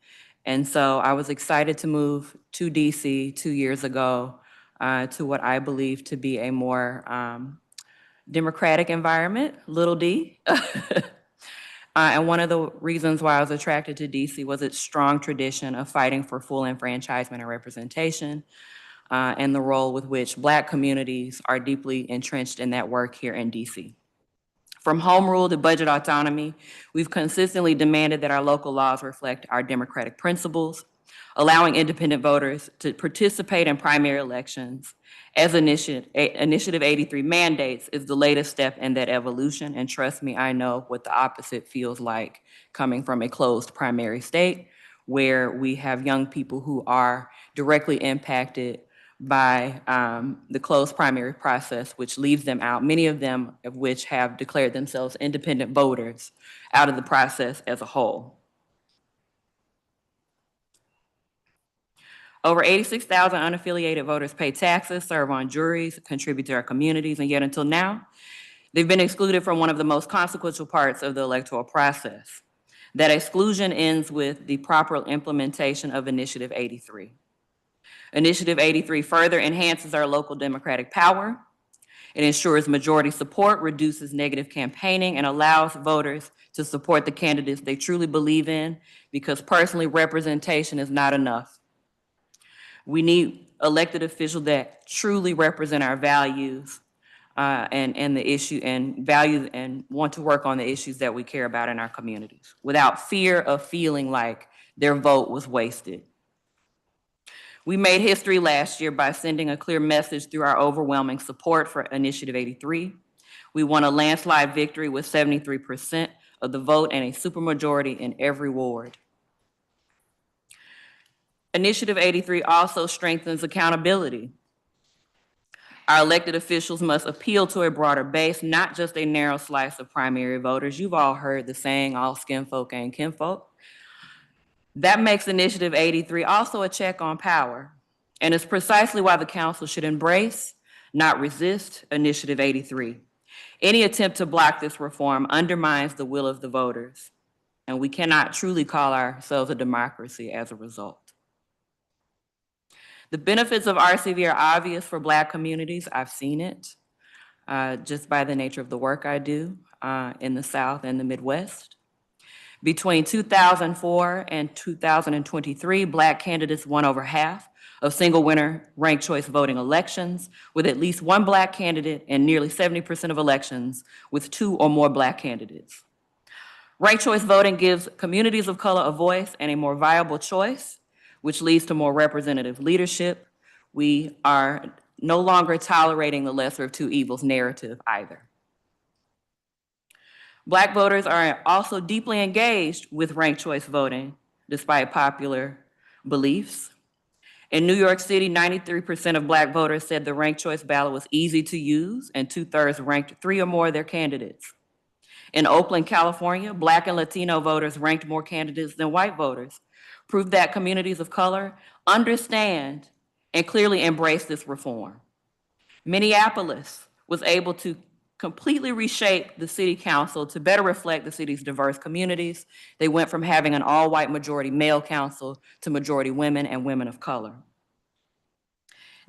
And so I was excited to move to DC 2 years ago to what I believe to be a more democratic environment, little d. And one of the reasons why I was attracted to DC was its strong tradition of fighting for full enfranchisement and representation, and the role with which Black communities are deeply entrenched in that work here in DC. From home rule to budget autonomy, we've consistently demanded that our local laws reflect our democratic principles, allowing independent voters to participate in primary elections as Initiative 83 mandates is the latest step in that evolution. And trust me, I know what the opposite feels like coming from a closed primary state where we have young people who are directly impacted by the closed primary process, which leaves them out, many of them of which have declared themselves independent voters out of the process as a whole. Over 86,000 unaffiliated voters pay taxes, serve on juries, contribute to our communities, and yet until now, they've been excluded from one of the most consequential parts of the electoral process. That exclusion ends with the proper implementation of Initiative 83. Initiative 83 further enhances our local democratic power. It ensures majority support, reduces negative campaigning, and allows voters to support the candidates they truly believe in, because personally, representation is not enough. We need elected officials that truly represent our values and the issue and value and want to work on the issues that we care about in our communities without fear of feeling like their vote was wasted. We made history last year by sending a clear message through our overwhelming support for Initiative 83. We won a landslide victory with 73% of the vote and a supermajority in every ward. Initiative 83 also strengthens accountability. Our elected officials must appeal to a broader base, not just a narrow slice of primary voters. You've all heard the saying, all skin folk ain't kinfolk. That makes Initiative 83 also a check on power, and it's precisely why the council should embrace, not resist, Initiative 83. Any attempt to block this reform undermines the will of the voters, and we cannot truly call ourselves a democracy as a result. The benefits of RCV are obvious for Black communities. I've seen it just by the nature of the work I do in the South and the Midwest. Between 2004 and 2023, Black candidates won over half of single winner ranked choice voting elections with at least one Black candidate, and nearly 70% of elections with 2 or more Black candidates. Ranked choice voting gives communities of color a voice and a more viable choice, which leads to more representative leadership. We are no longer tolerating the lesser of two evils narrative either. Black voters are also deeply engaged with ranked choice voting, despite popular beliefs. In New York City, 93% of Black voters said the ranked choice ballot was easy to use, and 2/3 ranked 3 or more of their candidates. In Oakland, California, Black and Latino voters ranked more candidates than white voters, prove that communities of color understand and clearly embrace this reform. Minneapolis was able to completely reshape the city council to better reflect the city's diverse communities. They went from having an all-white majority male council to majority women and women of color.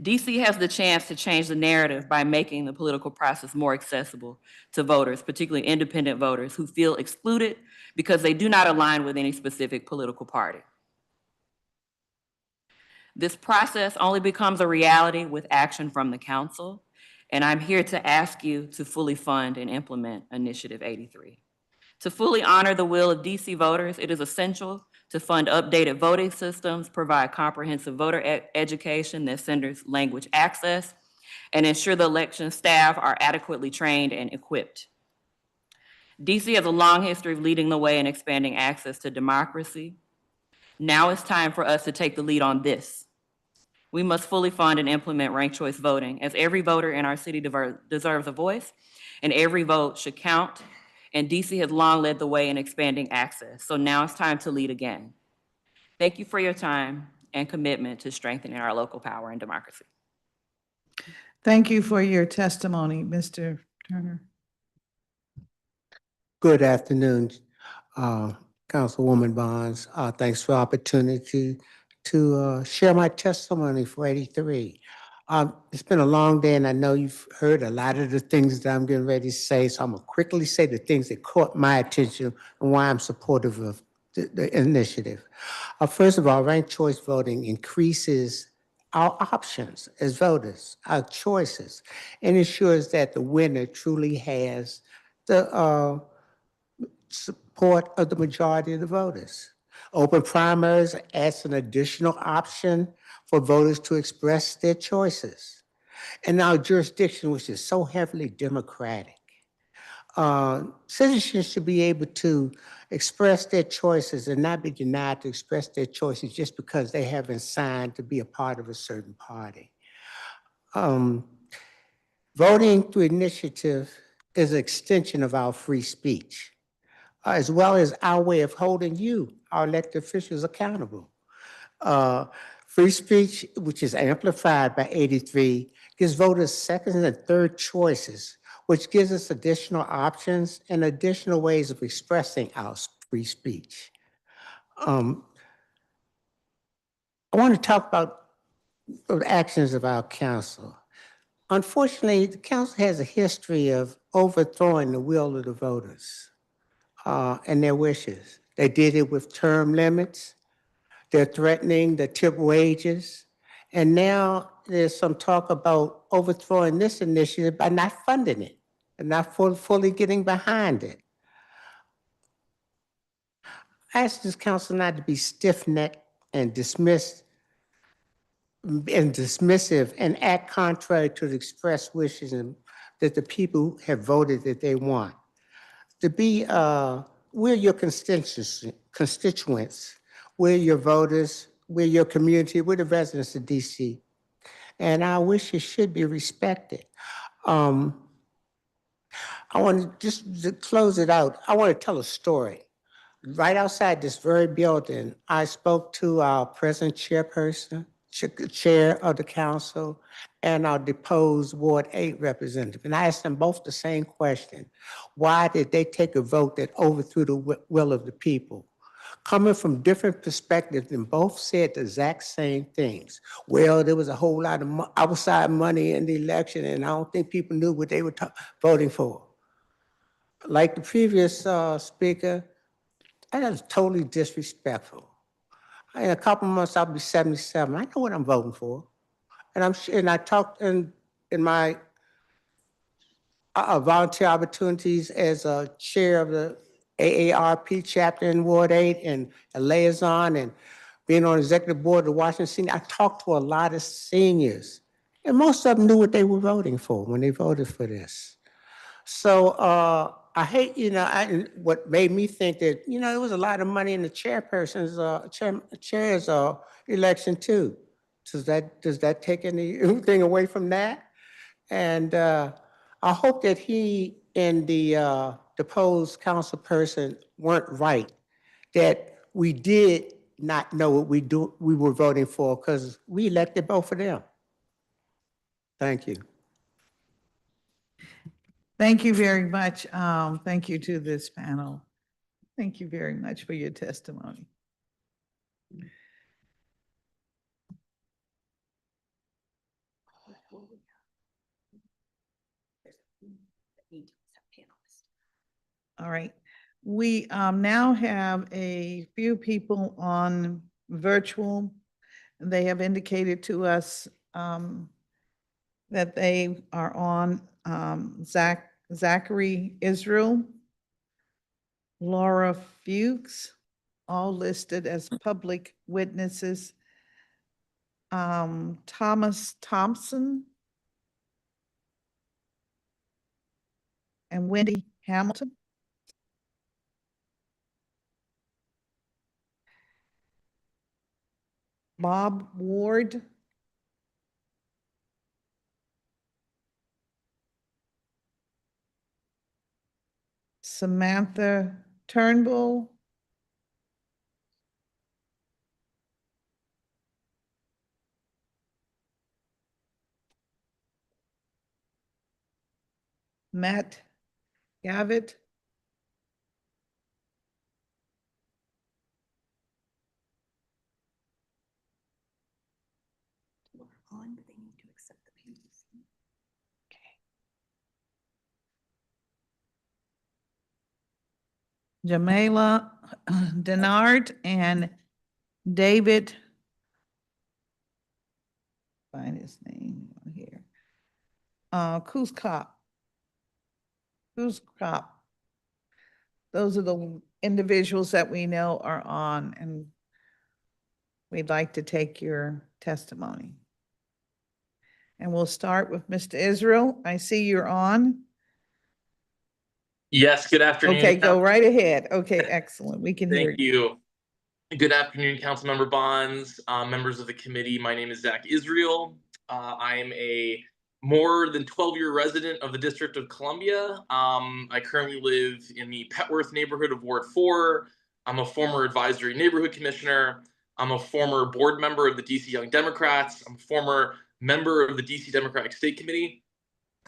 DC has the chance to change the narrative by making the political process more accessible to voters, particularly independent voters who feel excluded because they do not align with any specific political party. This process only becomes a reality with action from the council, and I'm here to ask you to fully fund and implement Initiative 83. To fully honor the will of DC voters, it is essential to fund updated voting systems, provide comprehensive voter education that centers language access, and ensure the election staff are adequately trained and equipped. DC has a long history of leading the way in expanding access to democracy. Now it's time for us to take the lead on this. We must fully fund and implement ranked choice voting, as every voter in our city deserves a voice, and every vote should count. And DC has long led the way in expanding access, so now it's time to lead again. Thank you for your time and commitment to strengthening our local power and democracy. Thank you for your testimony, Mr. Turner. Good afternoon, Councilwoman Bonds. Thanks for the opportunity to share my testimony for 83. It's been a long day, and I know you've heard a lot of the things that I'm getting ready to say, so I'm going to quickly say the things that caught my attention and why I'm supportive of the initiative. First of all, ranked choice voting increases our options as voters, our choices, and ensures that the winner truly has the support of the majority of the voters. Open primaries adds an additional option for voters to express their choices. In our jurisdiction, which is so heavily democratic, citizens should be able to express their choices and not be denied to express their choices just because they haven't signed to be a part of a certain party. Voting through initiative is an extension of our free speech, as well as our way of holding you, our elected officials, accountable. Free speech, which is amplified by 83, gives voters second and third choices, which gives us additional options and additional ways of expressing our free speech. I want to talk about the actions of our council. Unfortunately, the council has a history of overthrowing the will of the voters and their wishes. They did it with term limits. They're threatening the tip wages. And now there's some talk about overthrowing this initiative by not funding it and not fully getting behind it. I ask this council not to be stiff-necked and dismissive and act contrary to the expressed wishes that the people have voted that they want. To be, we're your constituents, we're your voters, we're your community, we're the residents of DC, and our wishes should be respected. I want to just to close it out, I want to tell a story. Right outside this very building, I spoke to our present chairperson, chair of the council, and our deposed Ward 8 representative. And I asked them both the same question. Why did they take a vote that overthrew the will of the people? Coming from different perspectives, and both said the exact same things. Well, there was a whole lot of outside money in the election, and I don't think people knew what they were voting for. Like the previous speaker, that is totally disrespectful. In a couple months, I'll be 77. I know what I'm voting for. And I'm sure, and I talked in my volunteer opportunities as a chair of the AARP chapter in Ward 8 and a liaison and being on the executive board of the Washington Senior. I talked to a lot of seniors, and most of them knew what they were voting for when they voted for this. So I hate, what made me think that, there was a lot of money in the chairperson's, chair's election too. Does that take anything away from that? And I hope that he and the deposed council person weren't right, that we did not know what we were voting for because we elected both of them. Thank you. Thank you very much. Thank you to this panel. Thank you very much for your testimony. All right. We now have a few people on virtual. They have indicated to us that they are on Zachary Israel, Laura Fuchs, all listed as public witnesses. Thomas Thompson and Wendy Hamilton. Bob Ward. Samantha Turnbull. Matt Gavitt. Jamela Denard and David, find his name here. Kuzkop. Those are the individuals that we know are on, and we'd like to take your testimony. And we'll start with Mr. Israel. I see you're on. Yes, good afternoon. Okay, go right ahead. Okay, excellent. We can hear Thank you. Good afternoon, Councilmember Bonds, members of the committee. My name is Zach Israel. I am a more than 12-year resident of the District of Columbia. I currently live in the Petworth neighborhood of Ward 4. I'm a former advisory neighborhood commissioner. I'm a former board member of the DC Young Democrats. I'm a former member of the DC Democratic State Committee.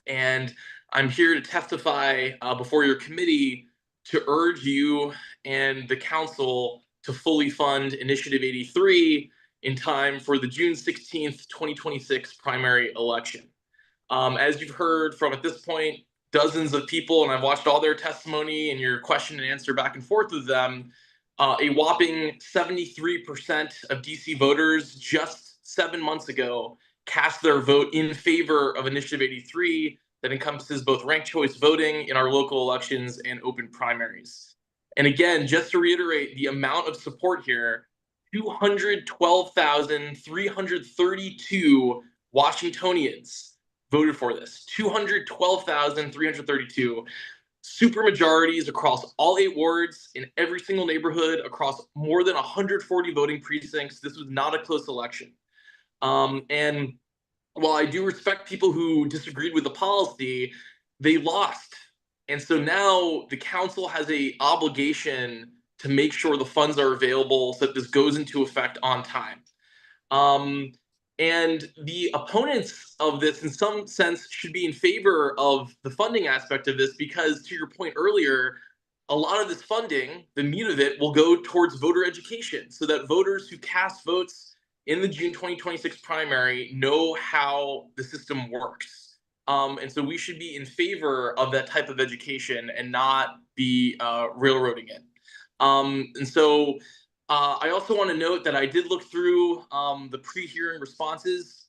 And I'm here to testify before your committee to urge you and the council to fully fund Initiative 83 in time for the June 16th, 2026 primary election. As you've heard from, at this point, dozens of people, and I've watched all their testimony and your question and answer back and forth with them, a whopping 73% of DC voters just 7 months ago cast their vote in favor of Initiative 83 that encompasses both ranked choice voting in our local elections and open primaries. And again, just to reiterate the amount of support here, 212,332 Washingtonians voted for this. 212,332. Super majorities across all 8 wards in every single neighborhood across more than 140 voting precincts. This was not a close election. And while I do respect people who disagreed with the policy, they lost. And so now the council has an obligation to make sure the funds are available so that this goes into effect on time. And the opponents of this, in some sense, should be in favor of the funding aspect of this because, to your point earlier, a lot of this funding, the meat of it, will go towards voter education so that voters who cast votes in the June 2026 primary know how the system works. And so we should be in favor of that type of education and not be railroading it. And so I also want to note that I did look through the pre-hearing responses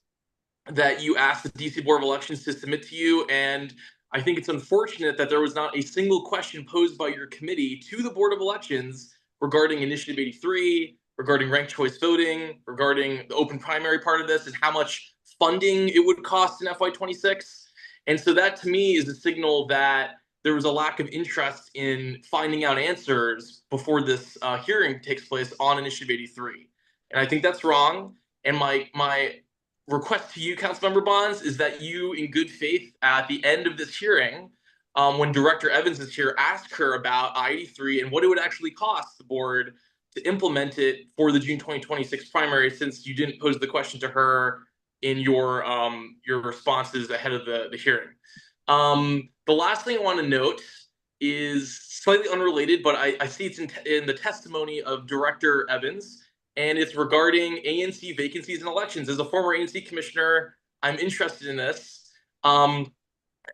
that you asked the DC Board of Elections to submit to you. And I think it's unfortunate that there was not a single question posed by your committee to the Board of Elections regarding Initiative 83, regarding ranked choice voting, regarding the open primary part of this and how much funding it would cost in FY26. And so that to me is a signal that there was a lack of interest in finding out answers before this hearing takes place on Initiative 83. And I think that's wrong. And my request to you, Councilmember Bonds, is that you, in good faith, at the end of this hearing, when Director Evans is here, ask her about I-83 and what it would actually cost the board to implement it for the June 2026 primary, since you didn't pose the question to her in your responses ahead of the hearing. The last thing I want to note is slightly unrelated, but I see it's in the testimony of Director Evans, and it's regarding ANC vacancies and elections. As a former ANC commissioner, I'm interested in this.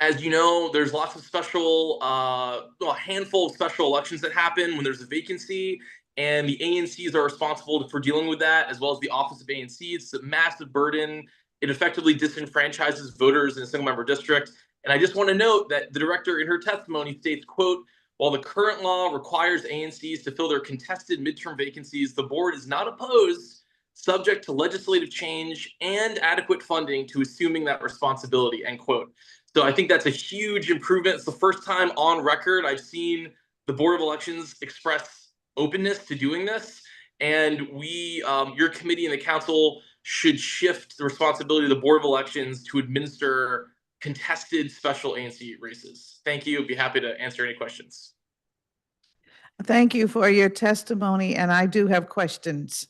As you know, there's lots of special, a handful of special elections that happen when there's a vacancy, and the ANCs are responsible for dealing with that, as well as the Office of ANC. It's a massive burden. It effectively disenfranchises voters in a single member district. And I just want to note that the director in her testimony states, quote, while the current law requires ANCs to fill their contested midterm vacancies, the board is not opposed, subject to legislative change and adequate funding, to assuming that responsibility, end quote. So I think that's a huge improvement. It's the first time on record I've seen the Board of Elections express openness to doing this. And we, your committee and the council should shift the responsibility of the Board of Elections to administer contested special ANC races. Thank you. I'd be happy to answer any questions. Thank you for your testimony, and I do have questions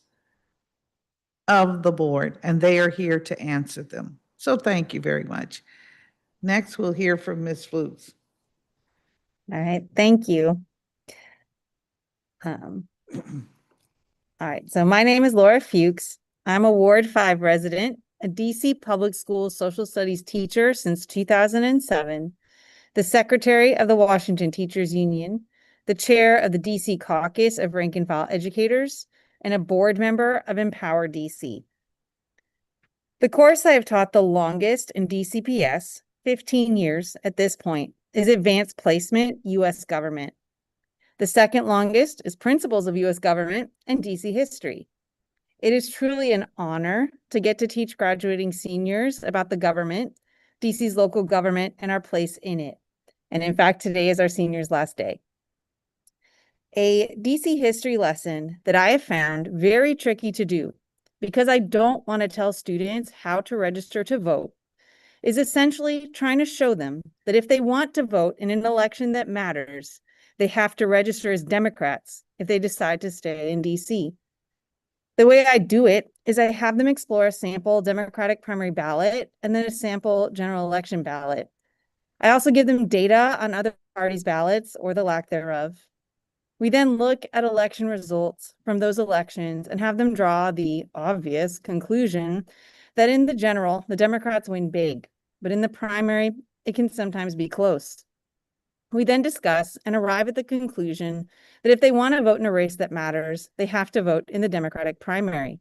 of the board, and they are here to answer them. So thank you very much. Next, we'll hear from Ms. Flutes. All right, thank you. All right, so my name is Laura Fuchs. I'm a Ward 5 resident, a DC Public Schools Social Studies teacher since 2007, the secretary of the Washington Teachers Union, the chair of the DC Caucus of Rank and File Educators, and a board member of Empower DC. The course I have taught the longest in DCPS, 15 years at this point, is Advanced Placement, U.S. Government. The second longest is Principles of U.S. Government and DC History. It is truly an honor to get to teach graduating seniors about the government, DC's local government, and our place in it. And in fact, today is our seniors' last day. A DC history lesson that I have found very tricky to do, because I don't want to tell students how to register to vote, is essentially trying to show them that if they want to vote in an election that matters, they have to register as Democrats if they decide to stay in DC. The way I do it is I have them explore a sample Democratic primary ballot and then a sample general election ballot. I also give them data on other parties' ballots or the lack thereof. We then look at election results from those elections and have them draw the obvious conclusion that in the general, the Democrats win big, but in the primary, it can sometimes be close. We then discuss and arrive at the conclusion that if they want to vote in a race that matters, they have to vote in the Democratic primary.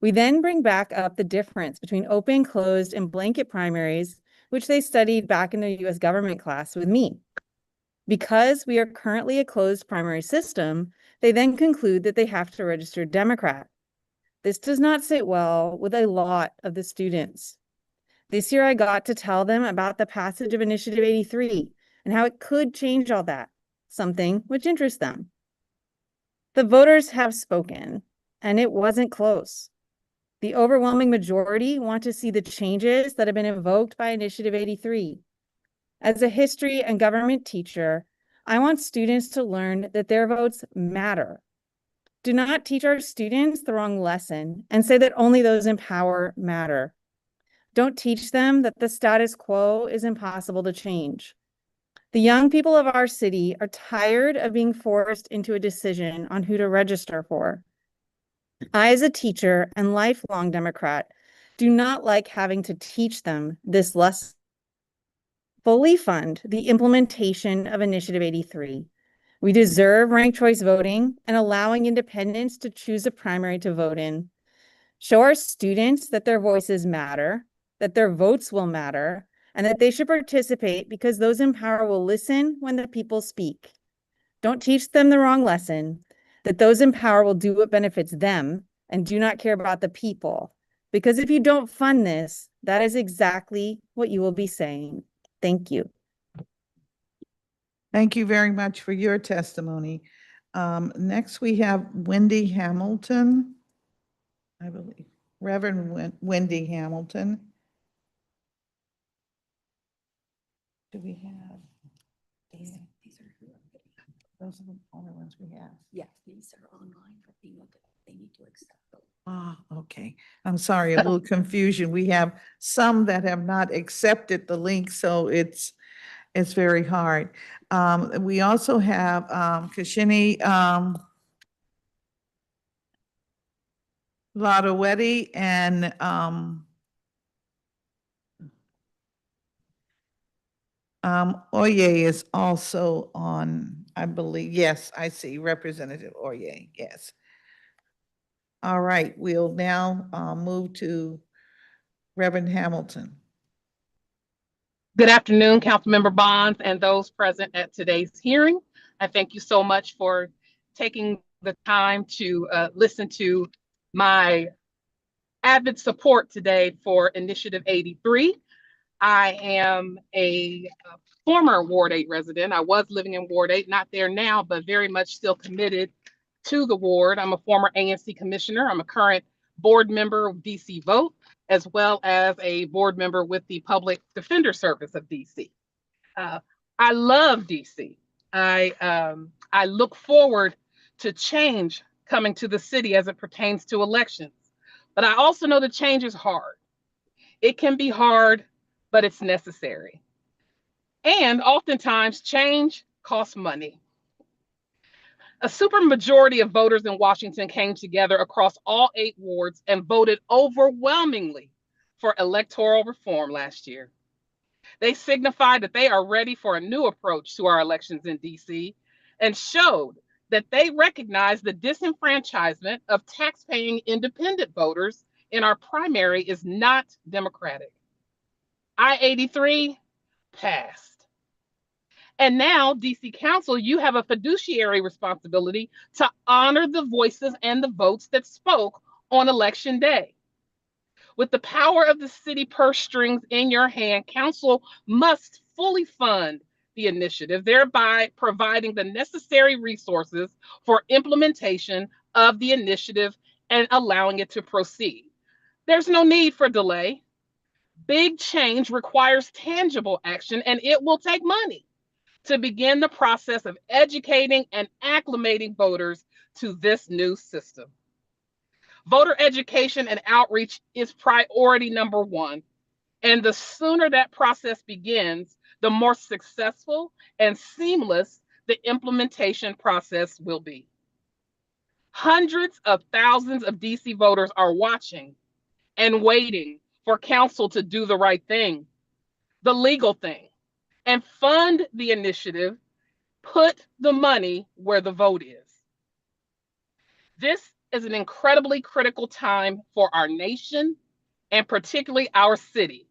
We then bring back up the difference between open, closed, and blanket primaries, which they studied back in their U.S. government class with me. Because we are currently a closed primary system, they then conclude that they have to register Democrat. This does not sit well with a lot of the students. This year, I got to tell them about the passage of Initiative 83 and how it could change all that, something which interests them. The voters have spoken, and it wasn't close. The overwhelming majority want to see the changes that have been invoked by Initiative 83. As a history and government teacher, I want students to learn that their votes matter. Do not teach our students the wrong lesson and say that only those in power matter. Don't teach them that the status quo is impossible to change. The young people of our city are tired of being forced into a decision on who to register for. I, as a teacher and lifelong Democrat, do not like having to teach them this lesson. Fully fund the implementation of Initiative 83. We deserve ranked choice voting and allowing independents to choose a primary to vote in. Show our students that their voices matter, that their votes will matter, and that they should participate because those in power will listen when the people speak. Don't teach them the wrong lesson, that those in power will do what benefits them and do not care about the people. Because if you don't fund this, that is exactly what you will be saying. Thank you. Thank you very much for your testimony. Next, we have Wendy Hamilton, I believe, Reverend Wendy Hamilton. Do we have? Those are the only ones we have. Yes, these are online, but they need to accept them. Ah, okay. I'm sorry, a little confusion. We have some that have not accepted the link, so it's very hard. We also have Kashini Ladawedi and Oye is also on, I believe. Yes, I see Representative Oye, yes. All right, we'll now move to Reverend Hamilton. Good afternoon, Councilmember Bonds and those present at today's hearing. I thank you so much for taking the time to listen to my avid support today for Initiative 83. I am a former Ward 8 resident. I was living in Ward 8, not there now, but very much still committed to the ward. I'm a former ANC commissioner. I'm a current board member of DC Vote, as well as a board member with the Public Defender Service of DC. I love DC. I look forward to change coming to the city as it pertains to elections. But I also know that change is hard. It can be hard, but it's necessary. And oftentimes change costs money. A supermajority of voters in Washington came together across all 8 wards and voted overwhelmingly for electoral reform last year. They signified that they are ready for a new approach to our elections in DC and showed that they recognize the disenfranchisement of tax-paying independent voters in our primary is not democratic. I-83 passed. And now, DC Council, you have a fiduciary responsibility to honor the voices and the votes that spoke on election day. With the power of the city purse strings in your hand, Council must fully fund the initiative, thereby providing the necessary resources for implementation of the initiative and allowing it to proceed. There's no need for delay. Big change requires tangible action, and it will take money to begin the process of educating and acclimating voters to this new system. Voter education and outreach is priority number 1. And the sooner that process begins, the more successful and seamless the implementation process will be. Hundreds of thousands of DC voters are watching and waiting for Council to do the right thing, the legal thing, and fund the initiative. Put the money where the vote is. This is an incredibly critical time for our nation and particularly our city,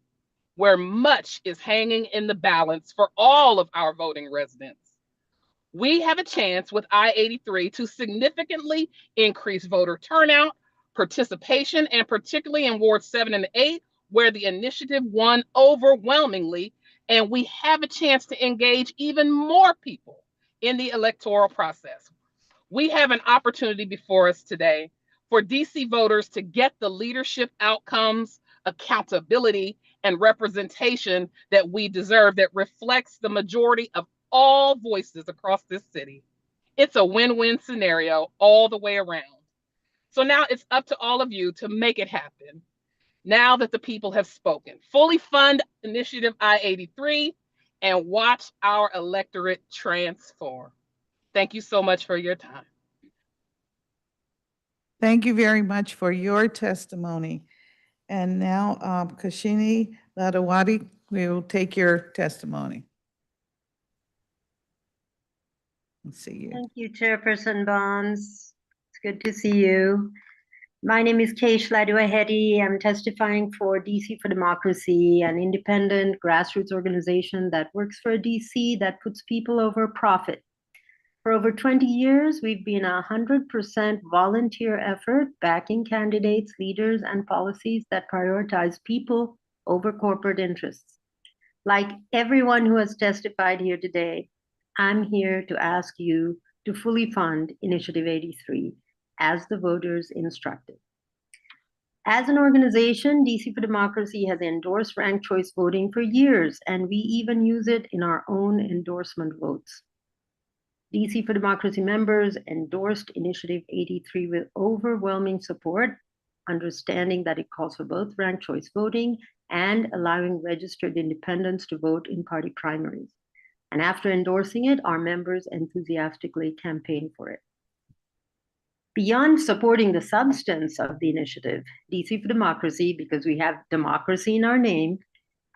where much is hanging in the balance for all of our voting residents. We have a chance with I-83 to significantly increase voter turnout, participation, and particularly in Ward 7 and 8, where the initiative won overwhelmingly, and we have a chance to engage even more people in the electoral process. We have an opportunity before us today for DC voters to get the leadership outcomes, accountability, and representation that we deserve that reflects the majority of all voices across this city. It's a win-win scenario all the way around. So now it's up to all of you to make it happen. Now that the people have spoken, fully fund Initiative I-83 and watch our electorate transform. Thank you so much for your time. Thank you very much for your testimony. And now, Kashini Ladawadi, we will take your testimony. Let's see you. Thank you, Chairperson Bonds. It's good to see you. My name is Keish Ladawahedi. I'm testifying for DC for Democracy, an independent grassroots organization that works for a DC that puts people over profit. For over 20 years, we've been a 100% volunteer effort backing candidates, leaders, and policies that prioritize people over corporate interests. Like everyone who has testified here today, I'm here to ask you to fully fund Initiative 83 as the voters instructed. As an organization, DC for Democracy has endorsed ranked choice voting for years, and we even use it in our own endorsement votes. DC for Democracy members endorsed Initiative 83 with overwhelming support, understanding that it calls for both ranked choice voting and allowing registered independents to vote in party primaries. And after endorsing it, our members enthusiastically campaigned for it. Beyond supporting the substance of the initiative, DC for Democracy, because we have democracy in our name,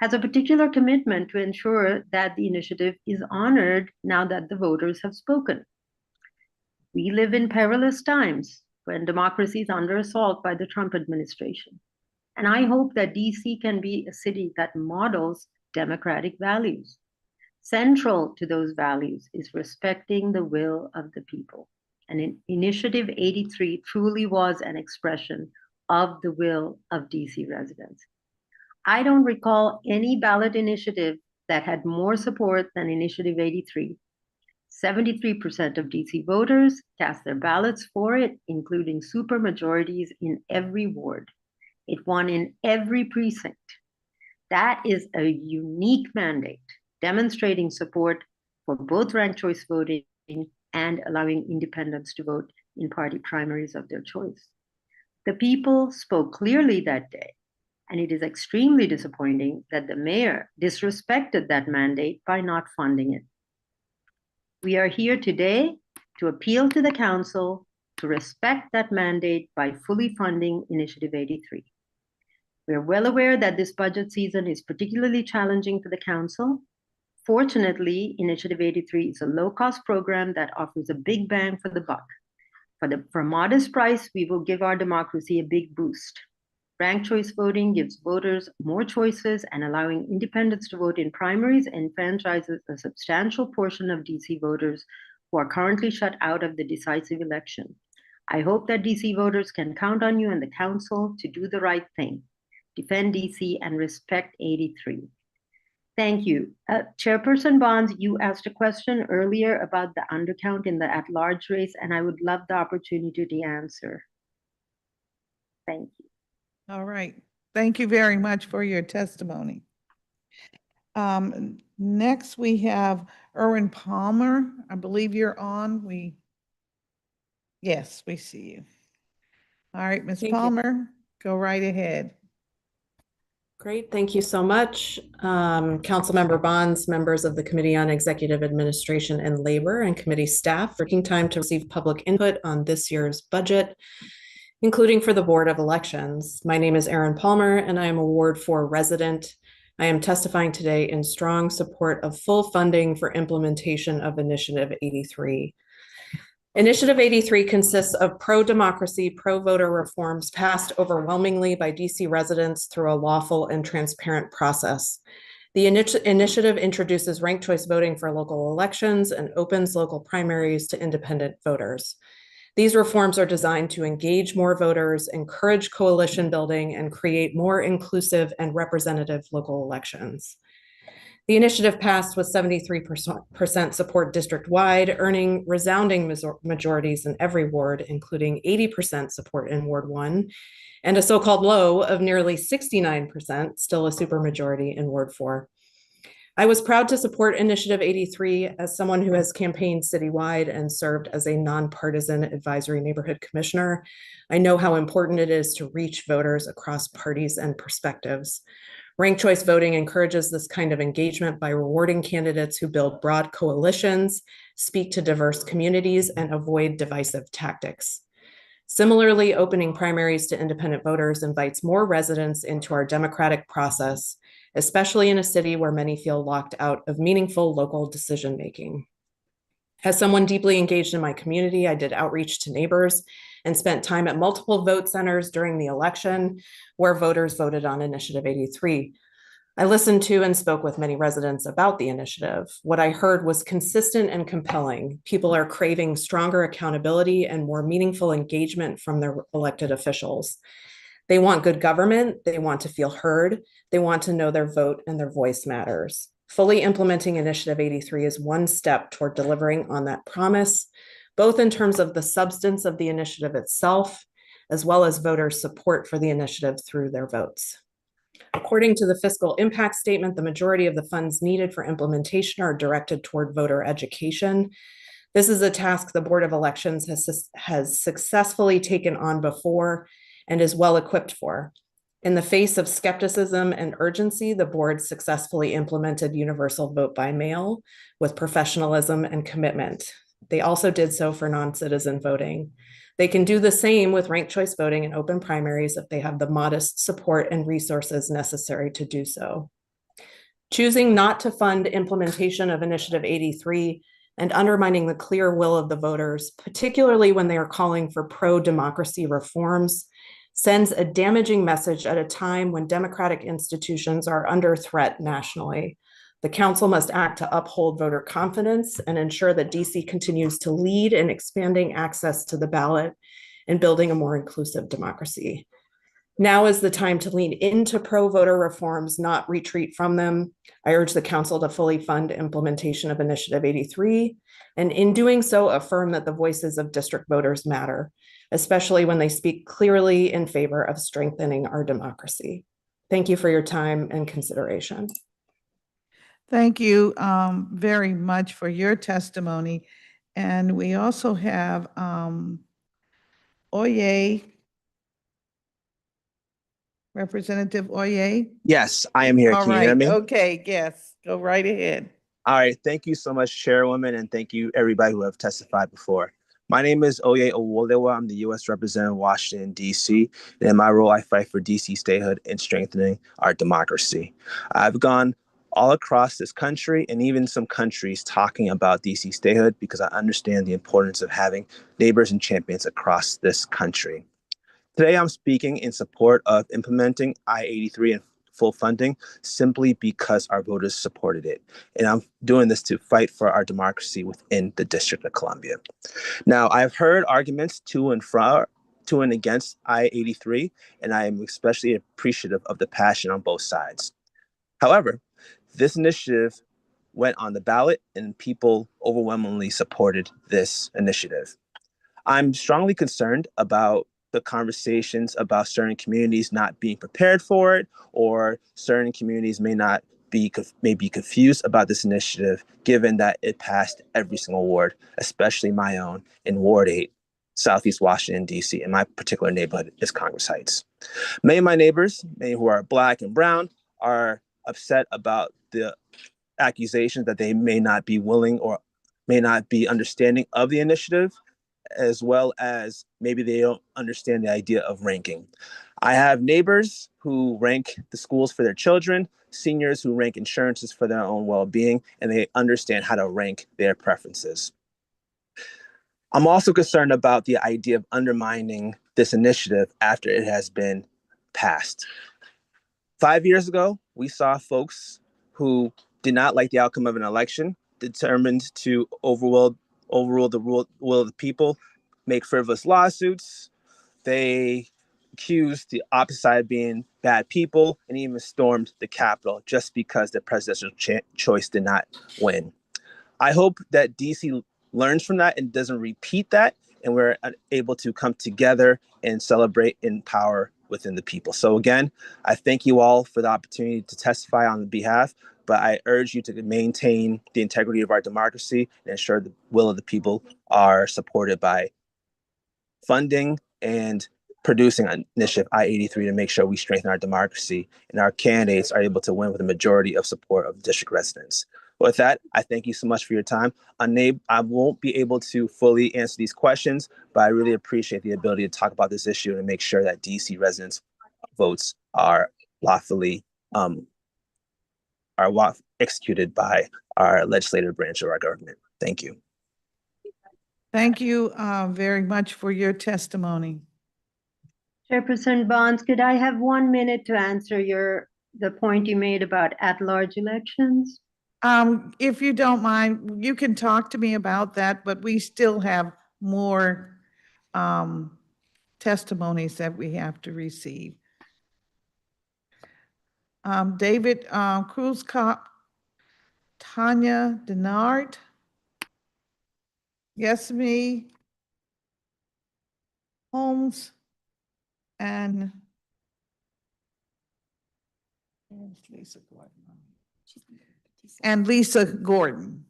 has a particular commitment to ensure that the initiative is honored now that the voters have spoken. We live in perilous times when democracy is under assault by the Trump administration. And I hope that DC can be a city that models democratic values. Central to those values is respecting the will of the people. And Initiative 83 truly was an expression of the will of DC residents. I don't recall any ballot initiative that had more support than Initiative 83. 73% of DC voters cast their ballots for it, including supermajorities in every ward. It won in every precinct. That is a unique mandate, demonstrating support for both ranked choice voting and allowing independents to vote in party primaries of their choice. The people spoke clearly that day, and it is extremely disappointing that the mayor disrespected that mandate by not funding it. We are here today to appeal to the council to respect that mandate by fully funding Initiative 83. We are well aware that this budget season is particularly challenging for the council. Fortunately, Initiative 83 is a low-cost program that offers a big bang for the buck. For a modest price, we will give our democracy a big boost. Ranked choice voting gives voters more choices, and allowing independents to vote in primaries enfranchises a substantial portion of DC voters who are currently shut out of the decisive election. I hope that DC voters can count on you and the council to do the right thing, defend DC, and respect 83. Thank you. Chairperson Bonds, you asked a question earlier about the undercount in the at-large race, and I would love the opportunity to answer. Thank you. All right. Thank you very much for your testimony. Next, we have Erwin Palmer. I believe you're on. Yes, we see you. All right, Ms. Palmer, go right ahead. Great, thank you so much. Councilmember Bonds, members of the Committee on Executive Administration and Labor, and committee staff, taking time to receive public input on this year's budget, including for the Board of Elections. My name is Erin Palmer, and I am a Ward 4 resident. I am testifying today in strong support of full funding for implementation of Initiative 83. Initiative 83 consists of pro-democracy, pro-voter reforms passed overwhelmingly by DC residents through a lawful and transparent process. The initiative introduces ranked choice voting for local elections and opens local primaries to independent voters. These reforms are designed to engage more voters, encourage coalition building, and create more inclusive and representative local elections. The initiative passed with 73% support district-wide, earning resounding majorities in every ward, including 80% support in Ward 1, and a so-called low of nearly 69%, still a supermajority in Ward 4. I was proud to support Initiative 83 as someone who has campaigned citywide and served as a nonpartisan advisory neighborhood commissioner. I know how important it is to reach voters across parties and perspectives. Ranked choice voting encourages this kind of engagement by rewarding candidates who build broad coalitions, speak to diverse communities, and avoid divisive tactics. Similarly, opening primaries to independent voters invites more residents into our democratic process, especially in a city where many feel locked out of meaningful local decision-making. As someone deeply engaged in my community, I did outreach to neighbors and spent time at multiple vote centers during the election where voters voted on Initiative 83. I listened to and spoke with many residents about the initiative. What I heard was consistent and compelling. People are craving stronger accountability and more meaningful engagement from their elected officials. They want good government, they want to feel heard, they want to know their vote and their voice matters. Fully implementing Initiative 83 is one step toward delivering on that promise, both in terms of the substance of the initiative itself, as well as voters' support for the initiative through their votes. According to the fiscal impact statement, the majority of the funds needed for implementation are directed toward voter education. This is a task the Board of Elections has successfully taken on before and is well equipped for. In the face of skepticism and urgency, the board successfully implemented universal vote by mail with professionalism and commitment. They also did so for non-citizen voting. They can do the same with ranked choice voting and open primaries if they have the modest support and resources necessary to do so. Choosing not to fund implementation of Initiative 83 and undermining the clear will of the voters, particularly when they are calling for pro-democracy reforms, sends a damaging message at a time when democratic institutions are under threat nationally. The council must act to uphold voter confidence and ensure that DC continues to lead in expanding access to the ballot and building a more inclusive democracy. Now is the time to lean into pro-voter reforms, not retreat from them. I urge the council to fully fund implementation of Initiative 83, and in doing so, affirm that the voices of district voters matter, especially when they speak clearly in favor of strengthening our democracy. Thank you for your time and consideration. Thank you very much for your testimony. And we also have Oye, Representative Oye. Yes, I am here. All Can you hear right, me? okay, yes, go right ahead. All right. Thank you so much, Chairwoman, and thank you everybody who have testified before. My name is Oye Owolewa. I'm the U.S. Representative of Washington, D.C. And in my role, I fight for D.C. statehood and strengthening our democracy. I've gone all across this country and even some countries talking about D.C. statehood because I understand the importance of having neighbors and champions across this country. Today, I'm speaking in support of implementing I-83 and full funding simply because our voters supported it. And I'm doing this to fight for our democracy within the District of Columbia. Now, I've heard arguments to and against I-83, and I am especially appreciative of the passion on both sides. However, this initiative went on the ballot and people overwhelmingly supported this initiative. I'm strongly concerned about the conversations about certain communities not being prepared for it, or certain communities may be confused about this initiative, given that it passed every single ward, especially my own in Ward 8, Southeast Washington, D.C., and my particular neighborhood is Congress Heights. Many of my neighbors, many who are Black and brown, are upset about the accusations that they may not be willing or may not be understanding of the initiative, as well as maybe they don't understand the idea of ranking. I have neighbors who rank the schools for their children, seniors who rank insurances for their own well-being, and they understand how to rank their preferences. I'm also concerned about the idea of undermining this initiative after it has been passed. 5 years ago, we saw folks who did not like the outcome of an election, determined to overrule the will of the people, make frivolous lawsuits. They accused the opposite side of being bad people and even stormed the Capitol just because the presidential choice did not win. I hope that DC learns from that and doesn't repeat that, and we're able to come together and celebrate in power within the people. So again, I thank you all for the opportunity to testify on the behalf, but I urge you to maintain the integrity of our democracy and ensure the will of the people are supported by funding and producing an initiative I-83 to make sure we strengthen our democracy and our candidates are able to win with a majority of support of district residents. With that, I thank you so much for your time. I won't be able to fully answer these questions, but I really appreciate the ability to talk about this issue and make sure that DC residents' votes are lawfully executed by our legislative branch of our government. Thank you. Thank you very much for your testimony. Chairperson Bonds, could I have 1 minute to answer the point you made about at-large elections? If you don't mind, you can talk to me about that, but we still have more testimonies that we have to receive. David Cruz, Tanya Denard, Yesme Holmes, and Lisa Gordon. And Lisa Gordon.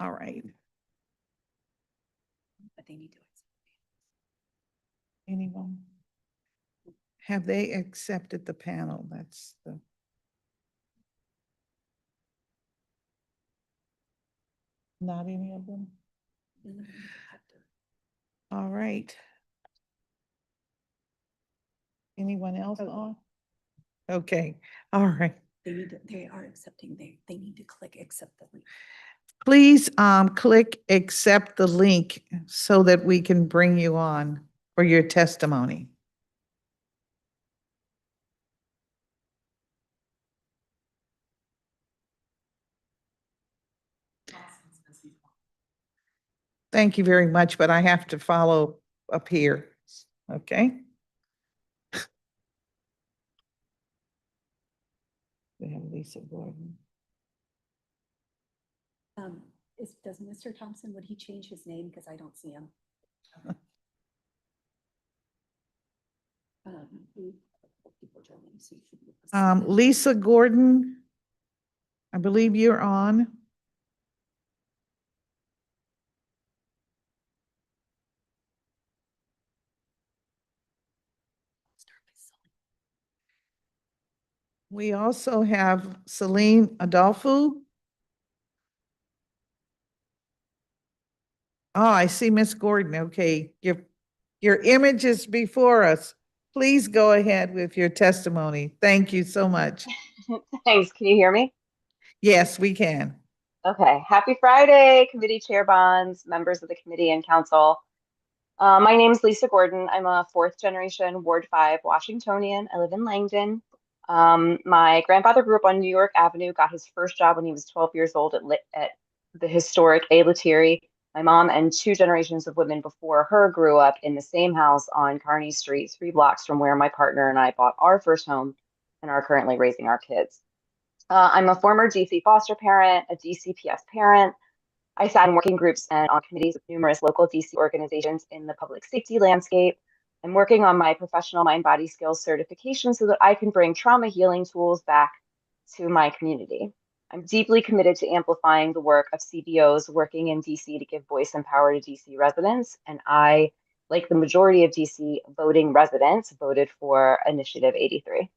All right. But they need to. Anyone? Have they accepted the panel? That's the. Not any of them? All right. Anyone else on? Okay, all right. They are accepting, they need to click accept the link. Please click accept the link so that we can bring you on for your testimony. Thank you very much, but I have to follow up here. Okay. We have Lisa Gordon. Does Mr. Thompson, would he change his name? Because I don't see him. Lisa Gordon, I believe you're on. We also have Celine Adolfo. Oh, I see Miss Gordon. Okay, your image is before us. Please go ahead with your testimony. Thank you so much. Thanks. Can you hear me? Yes, we can. Okay. Happy Friday, Committee Chair Bonds, members of the committee and council. My name is Lisa Gordon. I'm a fourth generation Ward 5 Washingtonian. I live in Langdon. My grandfather grew up on New York Avenue, got his first job when he was 12 years old at the historic A. Lettieri. My mom and two generations of women before her grew up in the same house on Kearny Street, 3 blocks from where my partner and I bought our first home and are currently raising our kids. I'm a former DC foster parent, a DCPS parent. I sat in working groups and on committees with numerous local DC organizations in the public safety landscape. I'm working on my professional mind-body skills certification so that I can bring trauma healing tools back to my community. I'm deeply committed to amplifying the work of CBOs working in DC to give voice and power to DC residents. And I, like the majority of DC voting residents, voted for Initiative 83.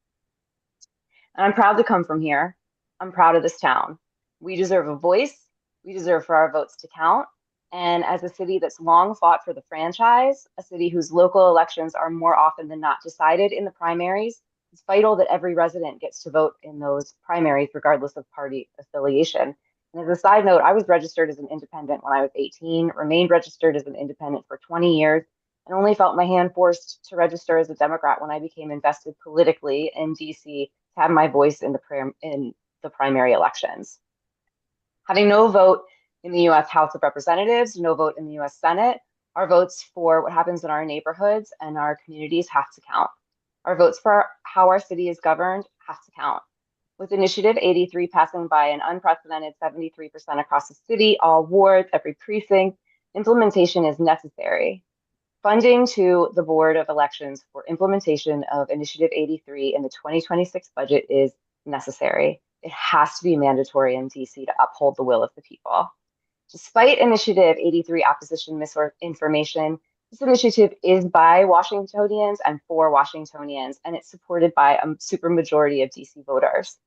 And I'm proud to come from here. I'm proud of this town. We deserve a voice. We deserve for our votes to count. And as a city that's long fought for the franchise, a city whose local elections are more often than not decided in the primaries, it's vital that every resident gets to vote in those primaries, regardless of party affiliation. And as a side note, I was registered as an independent when I was 18, remained registered as an independent for 20 years, and only felt my hand forced to register as a Democrat when I became invested politically in DC to have my voice in the primary elections. Having no vote in the US House of Representatives, no vote in the US Senate, our votes for what happens in our neighborhoods and our communities have to count. Our votes for how our city is governed have to count. With Initiative 83 passing by an unprecedented 73% across the city, all wards, every precinct, implementation is necessary. Funding to the Board of Elections for implementation of Initiative 83 in the 2026 budget is necessary. It has to be mandatory in DC to uphold the will of the people. Despite Initiative 83 opposition misinformation, this initiative is by Washingtonians and for Washingtonians, and it's supported by a supermajority of DC voters.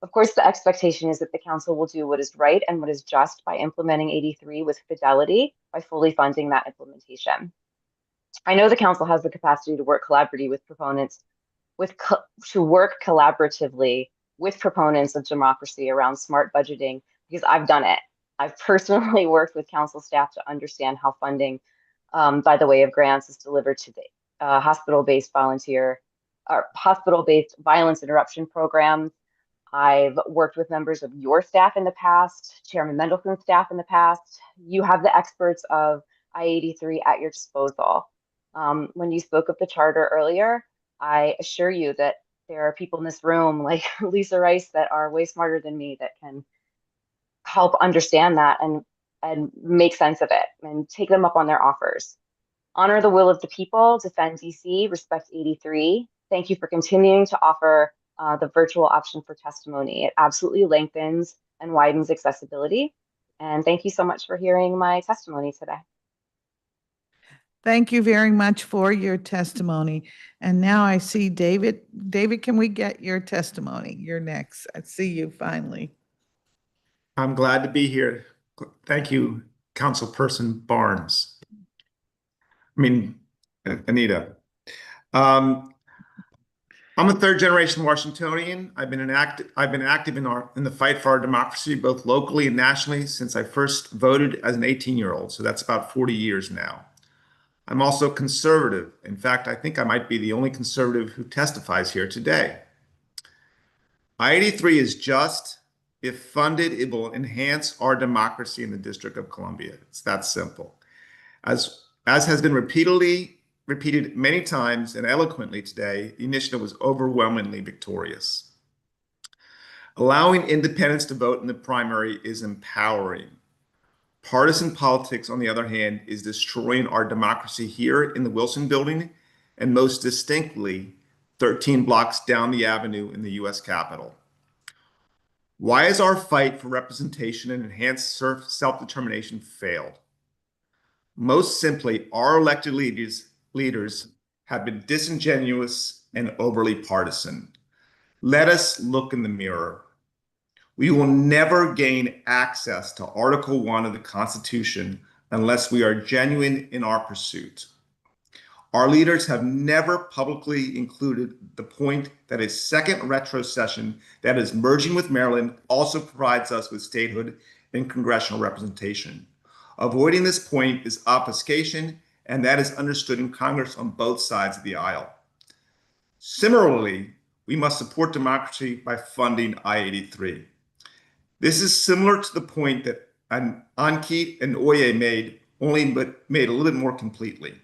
Of course, the expectation is that the council will do what is right and what is just by implementing 83 with fidelity by fully funding that implementation. I know the council has the capacity to work collaboratively with proponents of democracy around smart budgeting, because I've done it. I've personally worked with council staff to understand how funding by the way of grants is delivered to the hospital-based violence interruption programs. I've worked with members of your staff in the past, Chairman Mendelson's staff in the past. You have the experts of I-83 at your disposal. When you spoke of the charter earlier, I assure you that there are people in this room like Lisa Rice that are way smarter than me that can help understand that and make sense of it and take them up on their offers. Honor the will of the people, defend DC, respect 83. Thank you for continuing to offer the virtual option for testimony. It absolutely lengthens and widens accessibility. And thank you so much for hearing my testimony today. Thank you very much for your testimony. And now I see David. David, can we get your testimony? You're next. I see you finally. I'm glad to be here. Thank you, Councilperson Barnes. Anita. I'm a third generation Washingtonian. I've been active in the fight for our democracy, both locally and nationally, since I first voted as an 18-year-old. So that's about 40 years now. I'm also conservative. In fact, I think I might be the only conservative who testifies here today. I-83 is just, if funded, it will enhance our democracy in the District of Columbia. It's that simple. As has been repeated many times and eloquently today, the initiative was overwhelmingly victorious. Allowing independents to vote in the primary is empowering. Partisan politics, on the other hand, is destroying our democracy here in the Wilson Building and most distinctly 13 blocks down the avenue in the U.S. Capitol. Why has our fight for representation and enhanced self-determination failed? Most simply, our elected leaders have been disingenuous and overly partisan. Let us look in the mirror. We will never gain access to Article 1 of the Constitution unless we are genuine in our pursuit. Our leaders have never publicly included the point that a second retrocession that is merging with Maryland also provides us with statehood and congressional representation. Avoiding this point is obfuscation, and that is understood in Congress on both sides of the aisle. Similarly, we must support democracy by funding I-83. This is similar to the point that Ankit and Oye made, but made a little bit more completely.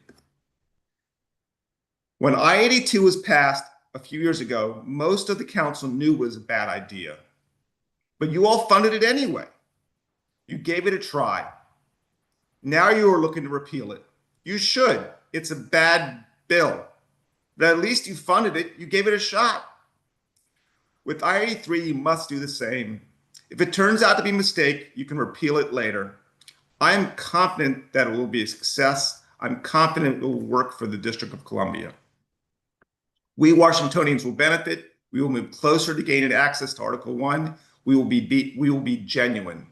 When I-82 was passed a few years ago, most of the council knew it was a bad idea, but you all funded it anyway. You gave it a try. Now you are looking to repeal it. You should. It's a bad bill, but at least you funded it. You gave it a shot. With I-83, you must do the same. If it turns out to be a mistake, you can repeal it later. I am confident that it will be a success. I'm confident it will work for the District of Columbia. We Washingtonians will benefit. We will move closer to gaining access to Article 1. We will be genuine.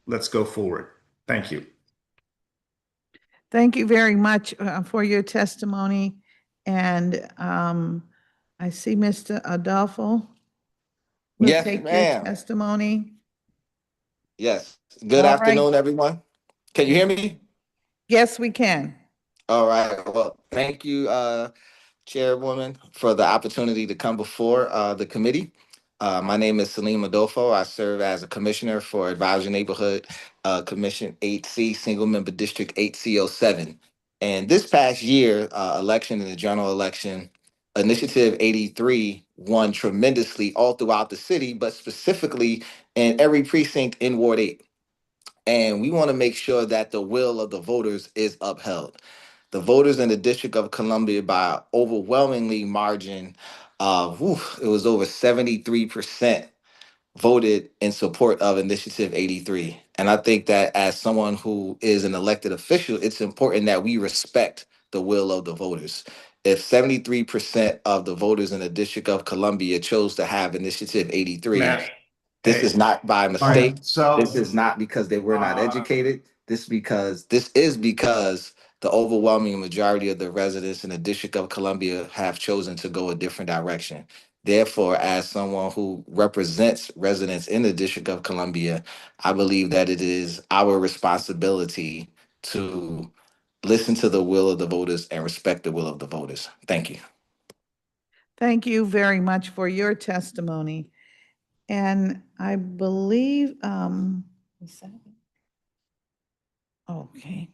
Let's go forward. Thank you. Thank you very much for your testimony. And I see Mr. Adolfo. We'll Yes, take your ma'am. testimony. Yes. Good All afternoon, right. everyone. Can you hear me? Yes, we can. All right. Well, thank you, Chairwoman, for the opportunity to come before the committee. My name is Salim Adolfo. I serve as a commissioner for Advisory Neighborhood Commission 8C, Single Member District 8C07. And this past year, election in the general election, Initiative 83 won tremendously all throughout the city, but specifically in every precinct in Ward 8. And we want to make sure that the will of the voters is upheld. The voters in the District of Columbia by overwhelmingly margin of, it was over 73% voted in support of Initiative 83. And I think that as someone who is an elected official, it's important that we respect the will of the voters. If 73% of the voters in the District of Columbia chose to have Initiative 83, this is not by mistake. This is not because they were not educated. This is because the overwhelming majority of the residents in the District of Columbia have chosen to go a different direction. Therefore, as someone who represents residents in the District of Columbia, I believe that it is our responsibility to listen to the will of the voters and respect the will of the voters. Thank you. Thank you very much for your testimony. And I believe, okay.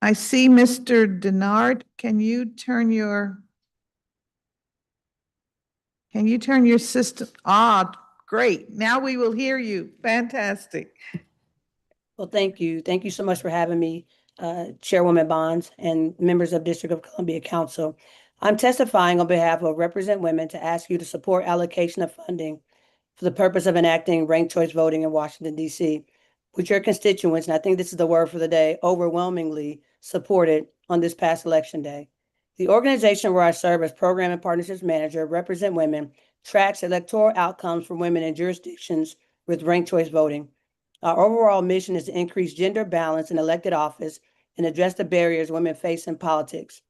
I see Mr. Denard. Can you turn your system? Great. Now we will hear you. Fantastic. Well, thank you. Thank you so much for having me, Chairwoman Bonds and members of District of Columbia Council. I'm testifying on behalf of Represent Women to ask you to support allocation of funding for the purpose of enacting ranked choice voting in Washington, D.C., which your constituents, and I think this is the word for the day, overwhelmingly supported on this past election day. The organization where I serve as Program and Partnerships Manager, Represent Women, tracks electoral outcomes for women in jurisdictions with ranked choice voting. Our overall mission is to increase gender balance in elected office and address the barriers women face in politics.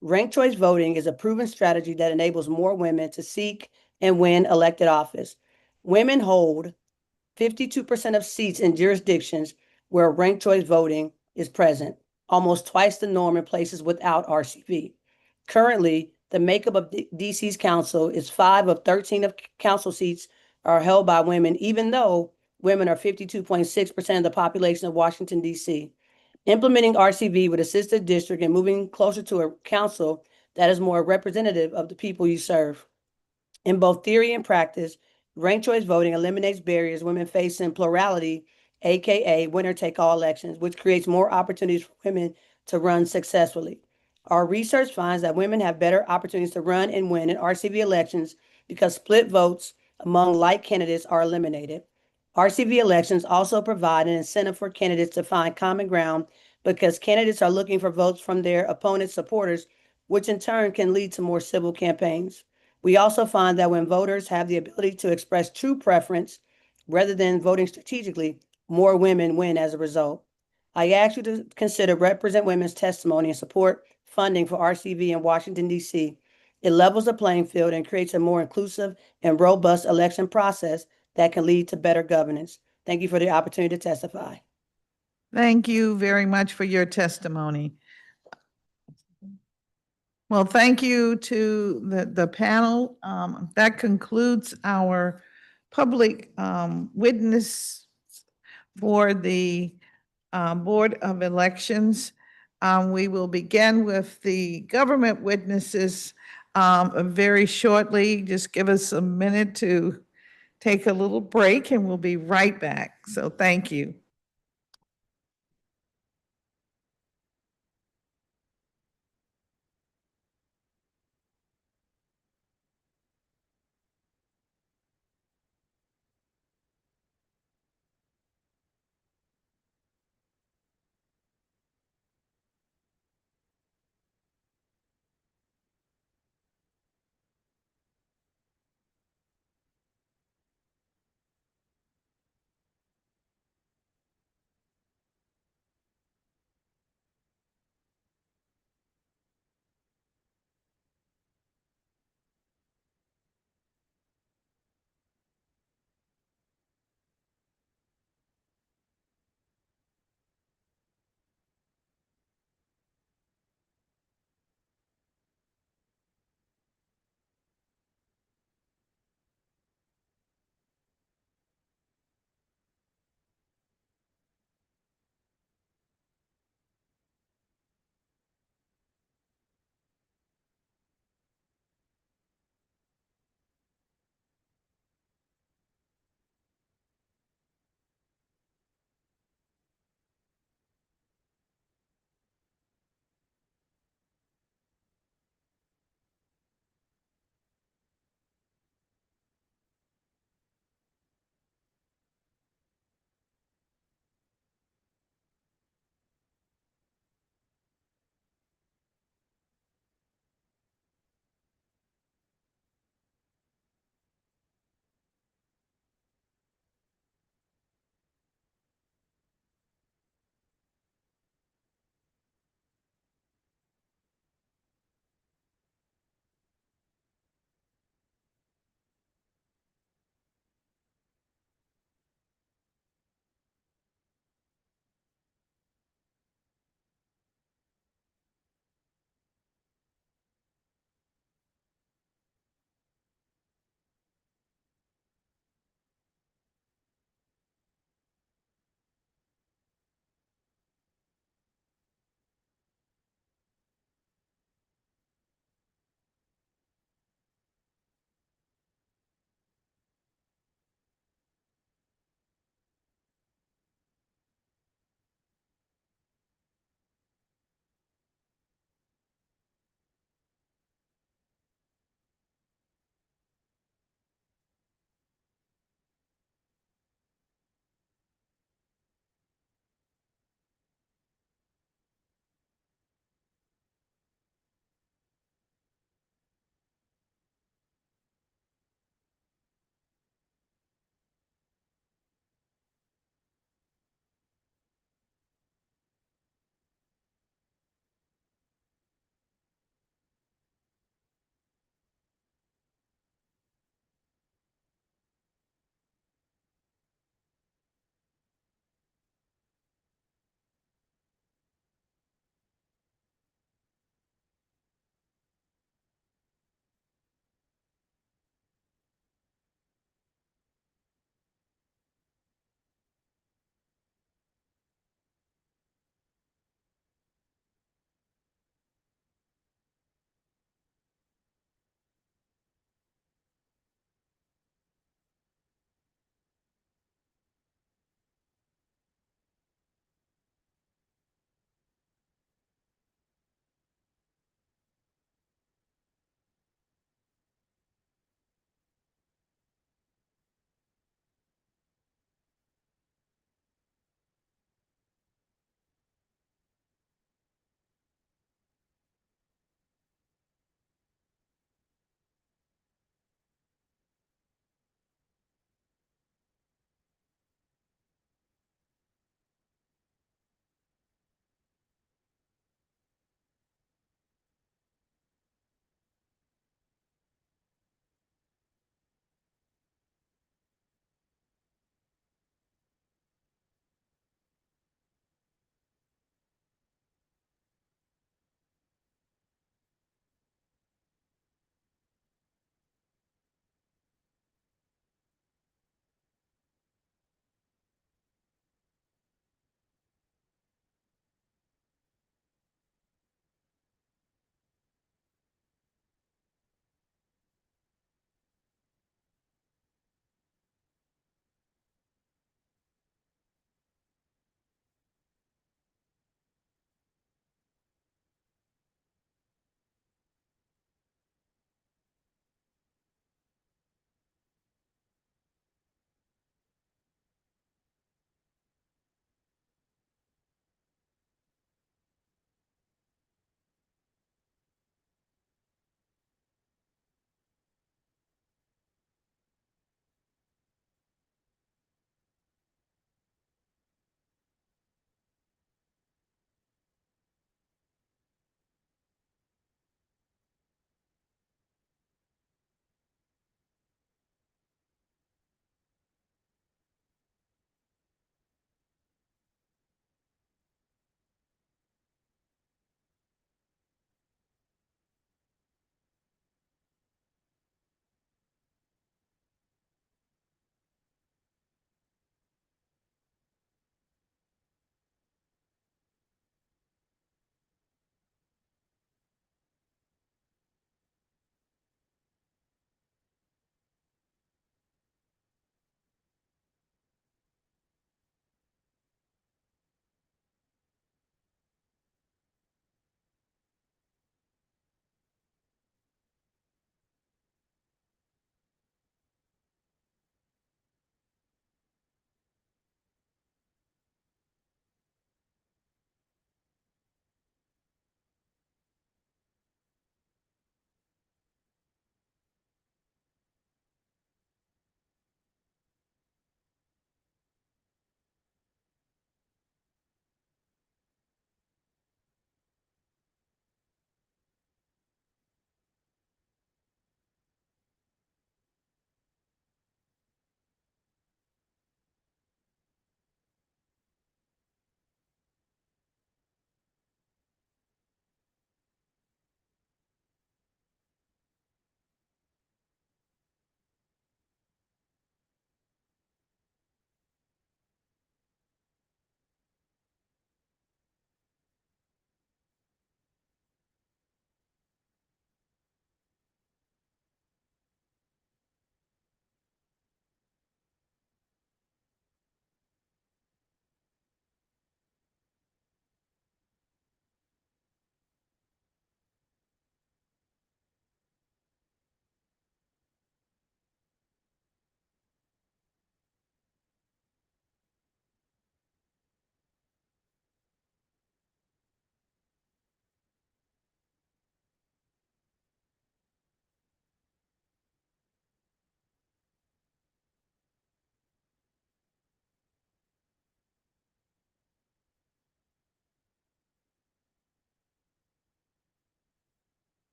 Ranked choice voting is a proven strategy that enables more women to seek and win elected office. Women hold 52% of seats in jurisdictions where ranked choice voting is present, almost twice the norm in places without RCV. Currently, the makeup of DC's council is 5 of 13 of council seats are held by women, even though women are 52.6% of the population of Washington, D.C. Implementing RCV would assist the district in moving closer to a council that is more representative of the people you serve. In both theory and practice, ranked choice voting eliminates barriers women face in plurality, aka winner-take-all elections, which creates more opportunities for women to run successfully. Our research finds that women have better opportunities to run and win in RCV elections because split votes among like candidates are eliminated. RCV elections also provide an incentive for candidates to find common ground because candidates are looking for votes from their opponent's supporters, which in turn can lead to more civil campaigns. We also find that when voters have the ability to express true preference rather than voting strategically, more women win as a result. I ask you to consider Represent Women's testimony and support funding for RCV in Washington, D.C. It levels the playing field and creates a more inclusive and robust election process that can lead to better governance. Thank you for the opportunity to testify. Thank you very much for your testimony. Well, thank you to the panel. That concludes our public witness for the Board of Elections. We will begin with the government witnesses very shortly. Just give us a minute to take a little break and we'll be right back. So thank you.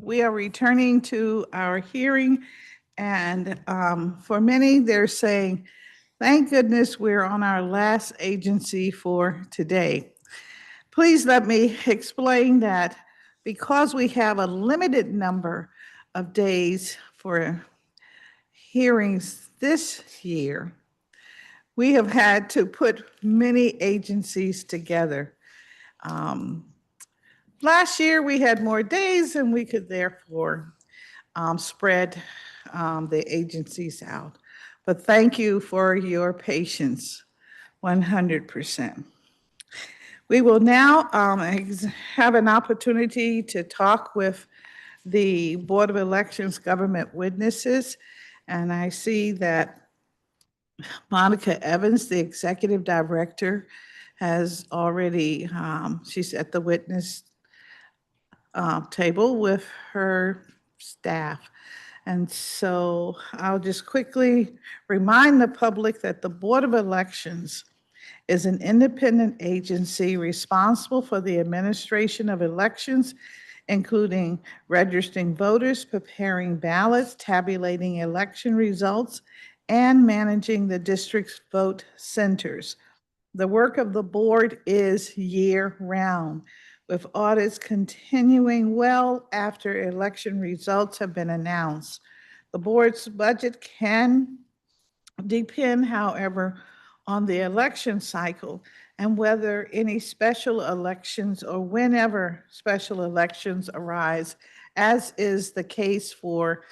we are returning to our hearing, and for many, they're saying, thank goodness we're on our last agency for today. Please let me explain that because we have a limited number of days for hearings this year, we have had to put many agencies together. Last year, we had more days and we could therefore spread the agencies out. But thank you for your patience, 100%. We will now have an opportunity to talk with the Board of Elections government witnesses. And I see that Monica Evans, the Executive Director, has already, she's at the witness table with her staff. And so I'll just quickly remind the public that the Board of Elections is an independent agency responsible for the administration of elections, including registering voters, preparing ballots, tabulating election results, and managing the district's vote centers. The work of the board is year-round, with audits continuing well after election results have been announced. The board's budget can depend, however, on the election cycle and whether any special elections or whenever special elections arise, as is the case for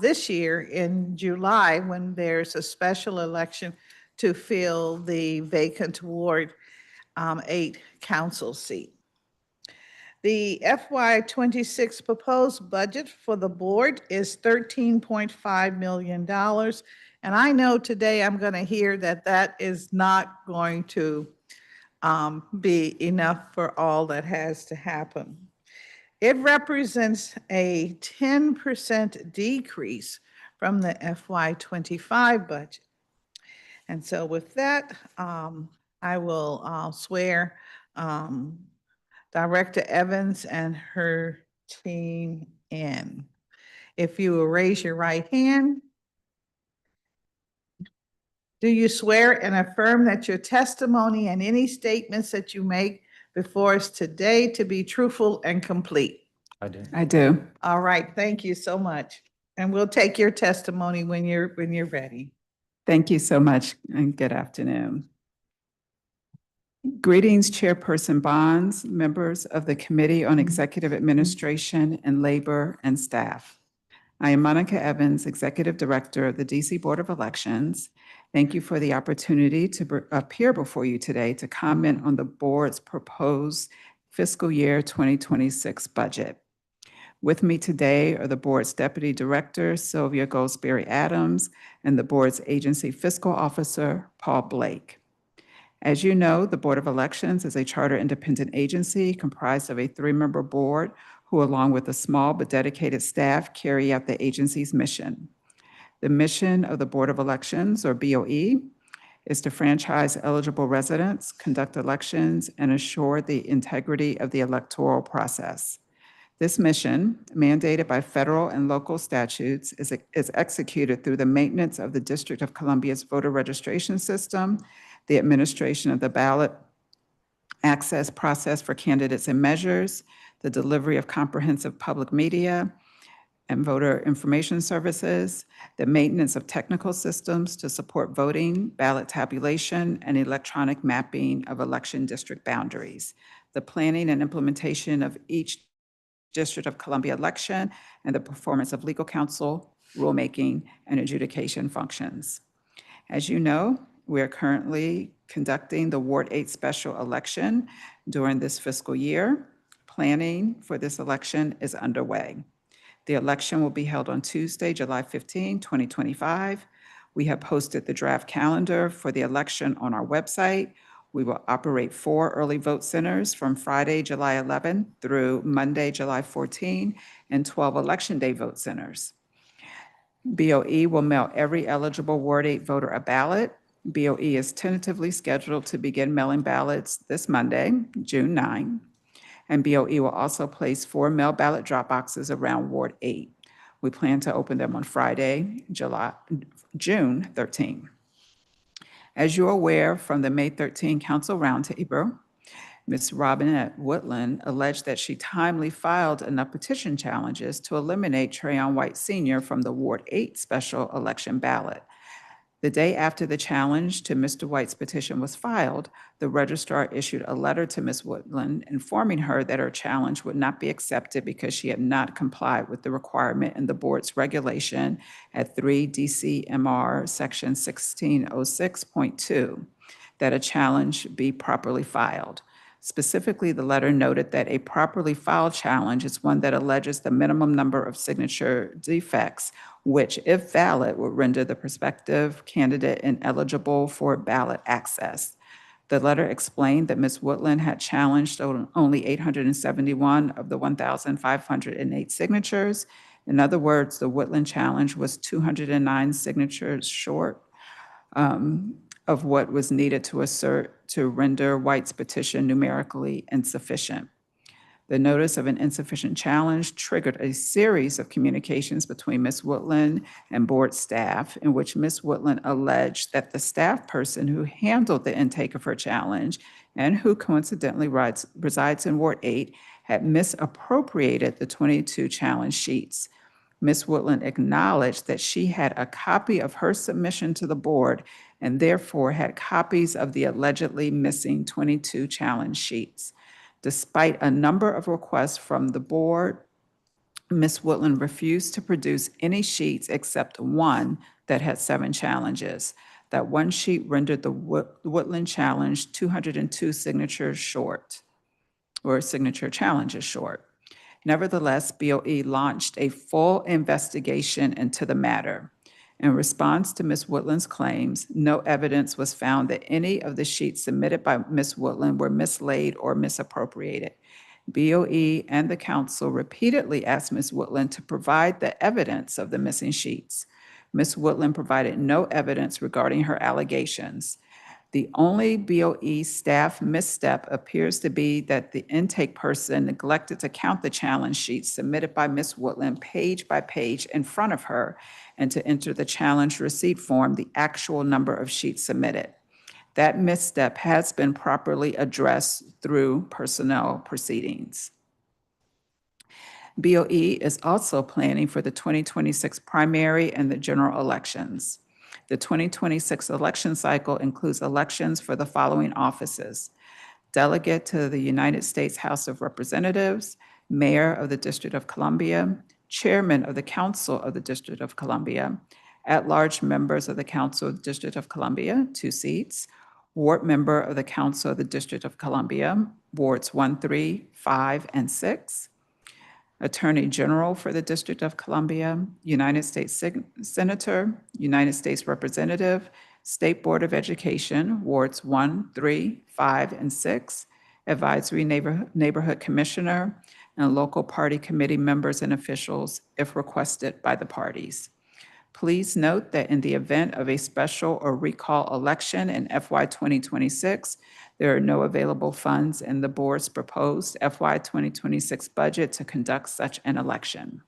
this year in July when there's a special election to fill the vacant Ward 8 council seat. The FY26 proposed budget for the board is $13.5 million. And I know today I'm going to hear that that is not going to be enough for all that has to happen. It represents a 10% decrease from the FY25 budget. And so with that, I will swear Director Evans and her team in. If you will raise your right hand. Do you swear and affirm that your testimony and any statements that you make before us today to be truthful and complete? I do. I do. All right, thank you so much. And we'll take your testimony when you're ready. Thank you so much, and good afternoon. Greetings, Chairperson Bonds, members of the Committee on Executive Administration and Labor and staff. I am Monica Evans, Executive Director of the DC Board of Elections. Thank you for the opportunity to appear before you today to comment on the board's proposed fiscal year 2026 budget. With me today are the board's Deputy Director, Sylvia Goldsberry Adams, and the board's Agency Fiscal Officer, Paul Blake. As you know, the Board of Elections is a charter independent agency comprised of a 3-member board who, along with a small but dedicated staff, carry out the agency's mission. The mission of the Board of Elections, or BOE, is to franchise eligible residents, conduct elections, and assure the integrity of the electoral process. This mission, mandated by federal and local statutes, is executed through the maintenance of the District of Columbia's voter registration system, the administration of the ballot access process for candidates and measures, the delivery of comprehensive public media and voter information services, the maintenance of technical systems to support voting, ballot tabulation, and electronic mapping of election district boundaries, the planning and implementation of each District of Columbia election, and the performance of legal counsel, rulemaking, and adjudication functions. As you know, we are currently conducting the Ward 8 special election during this fiscal year. Planning for this election is underway. The election will be held on Tuesday, July 15, 2025. We have posted the draft calendar for the election on our website. We will operate 4 early vote centers from Friday, July 11 through Monday, July 14, and 12 election day vote centers. BOE will mail every eligible Ward 8 voter a ballot. BOE is tentatively scheduled to begin mailing ballots this Monday, June 9. and BOE will also place 4 mail ballot drop boxes around Ward 8. We plan to open them on Friday, June 13. As you're aware from the May 13 Council Roundtable, Ms. Robinette Woodland alleged that she timely filed enough petition challenges to eliminate Trayon White Sr. from the Ward 8 special election ballot. The day after the challenge to Mr. White's petition was filed, the registrar issued a letter to Ms. Woodland informing her that her challenge would not be accepted because she had not complied with the requirement in the board's regulation at 3 DCMR section 1606.2 that a challenge be properly filed. Specifically, the letter noted that a properly filed challenge is one that alleges the minimum number of signature defects, which, if valid, would render the prospective candidate ineligible for ballot access. The letter explained that Ms. Woodland had challenged only 871 of the 1,508 signatures. In other words, the Woodland challenge was 209 signatures short of what was needed to render White's petition numerically insufficient. The notice of an insufficient challenge triggered a series of communications between Ms. Woodland and board staff in which Ms. Woodland alleged that the staff person who handled the intake of her challenge and who coincidentally resides in Ward 8 had misappropriated the 22 challenge sheets. Ms. Woodland acknowledged that she had a copy of her submission to the board and therefore had copies of the allegedly missing 22 challenge sheets. Despite a number of requests from the board, Ms. Woodland refused to produce any sheets except one that had 7 challenges. That one sheet rendered the Woodland challenge 202 signatures short, or signature challenges short. Nevertheless, BOE launched a full investigation into the matter. In response to Ms. Woodland's claims, no evidence was found that any of the sheets submitted by Ms. Woodland were mislaid or misappropriated. BOE and the council repeatedly asked Ms. Woodland to provide the evidence of the missing sheets. Ms. Woodland provided no evidence regarding her allegations. The only BOE staff misstep appears to be that the intake person neglected to count the challenge sheets submitted by Ms. Woodland page by page in front of her and to enter the challenge receipt form the actual number of sheets submitted. That misstep has been properly addressed through personnel proceedings. BOE is also planning for the 2026 primary and the general elections. The 2026 election cycle includes elections for the following offices: delegate to the United States House of Representatives, mayor of the District of Columbia, chairman of the Council of the District of Columbia, at-large members of the Council of the District of Columbia, 2 seats, ward member of the Council of the District of Columbia, wards 1, 3, 5, and 6, Attorney General for the District of Columbia, United States Senator, United States Representative, State Board of Education, wards 1, 3, 5, and 6, Advisory Neighborhood Commissioner, and local party committee members and officials if requested by the parties. Please note that in the event of a special or recall election in FY 2026, there are no available funds in the board's proposed FY 2026 budget to conduct such an election.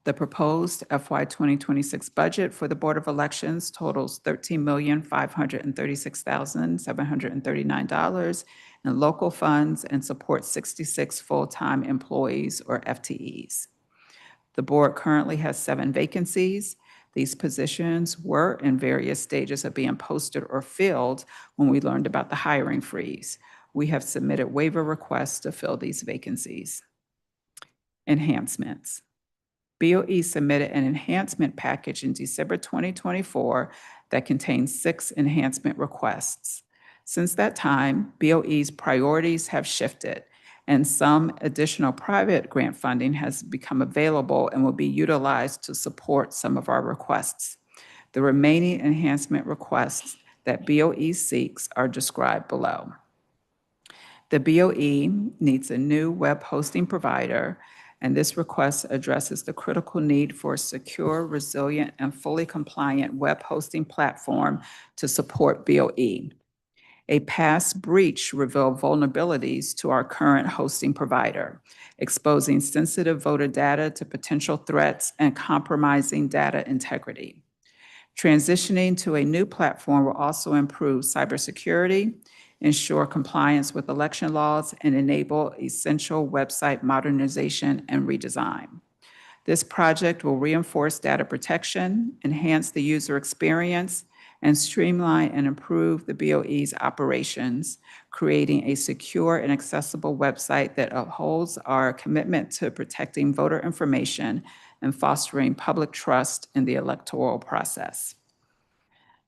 The proposed FY 2026 budget for the Board of Elections totals $13,536,739 in local funds and supports 66 full-time employees or FTEs. The board currently has 7 vacancies. These positions were in various stages of being posted or filled when we learned about the hiring freeze. We have submitted waiver requests to fill these vacancies. Enhancements. BOE submitted an enhancement package in December 2024 that contains 6 enhancement requests. Since that time, BOE's priorities have shifted, and some additional private grant funding has become available and will be utilized to support some of our requests. The remaining enhancement requests that BOE seeks are described below. The BOE needs a new web hosting provider, and this request addresses the critical need for a secure, resilient, and fully compliant web hosting platform to support BOE. A past breach revealed vulnerabilities to our current hosting provider, exposing sensitive voter data to potential threats and compromising data integrity. Transitioning to a new platform will also improve cybersecurity, ensure compliance with election laws, and enable essential website modernization and redesign. This project will reinforce data protection, enhance the user experience, and streamline and improve the BOE's operations, creating a secure and accessible website that upholds our commitment to protecting voter information and fostering public trust in the electoral process.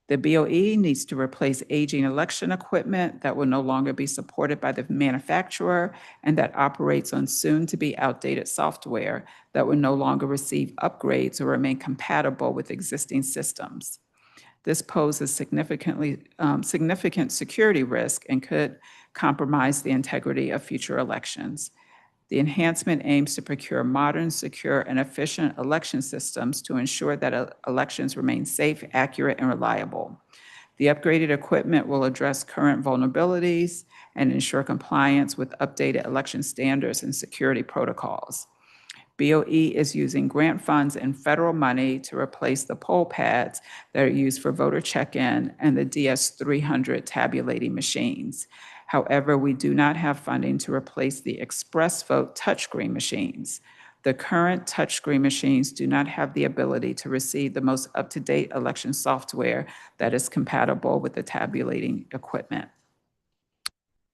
The BOE needs to replace aging election equipment that will no longer be supported by the manufacturer and that operates on soon-to-be outdated software that will no longer receive upgrades or remain compatible with existing systems. This poses significant security risk and could compromise the integrity of future elections. The enhancement aims to procure modern, secure, and efficient election systems to ensure that elections remain safe, accurate, and reliable. The upgraded equipment will address current vulnerabilities and ensure compliance with updated election standards and security protocols. BOE is using grant funds and federal money to replace the poll pads that are used for voter check-in and the DS300 tabulating machines. However, we do not have funding to replace the Express Vote touchscreen machines. The current touchscreen machines do not have the ability to receive the most up-to-date election software that is compatible with the tabulating equipment.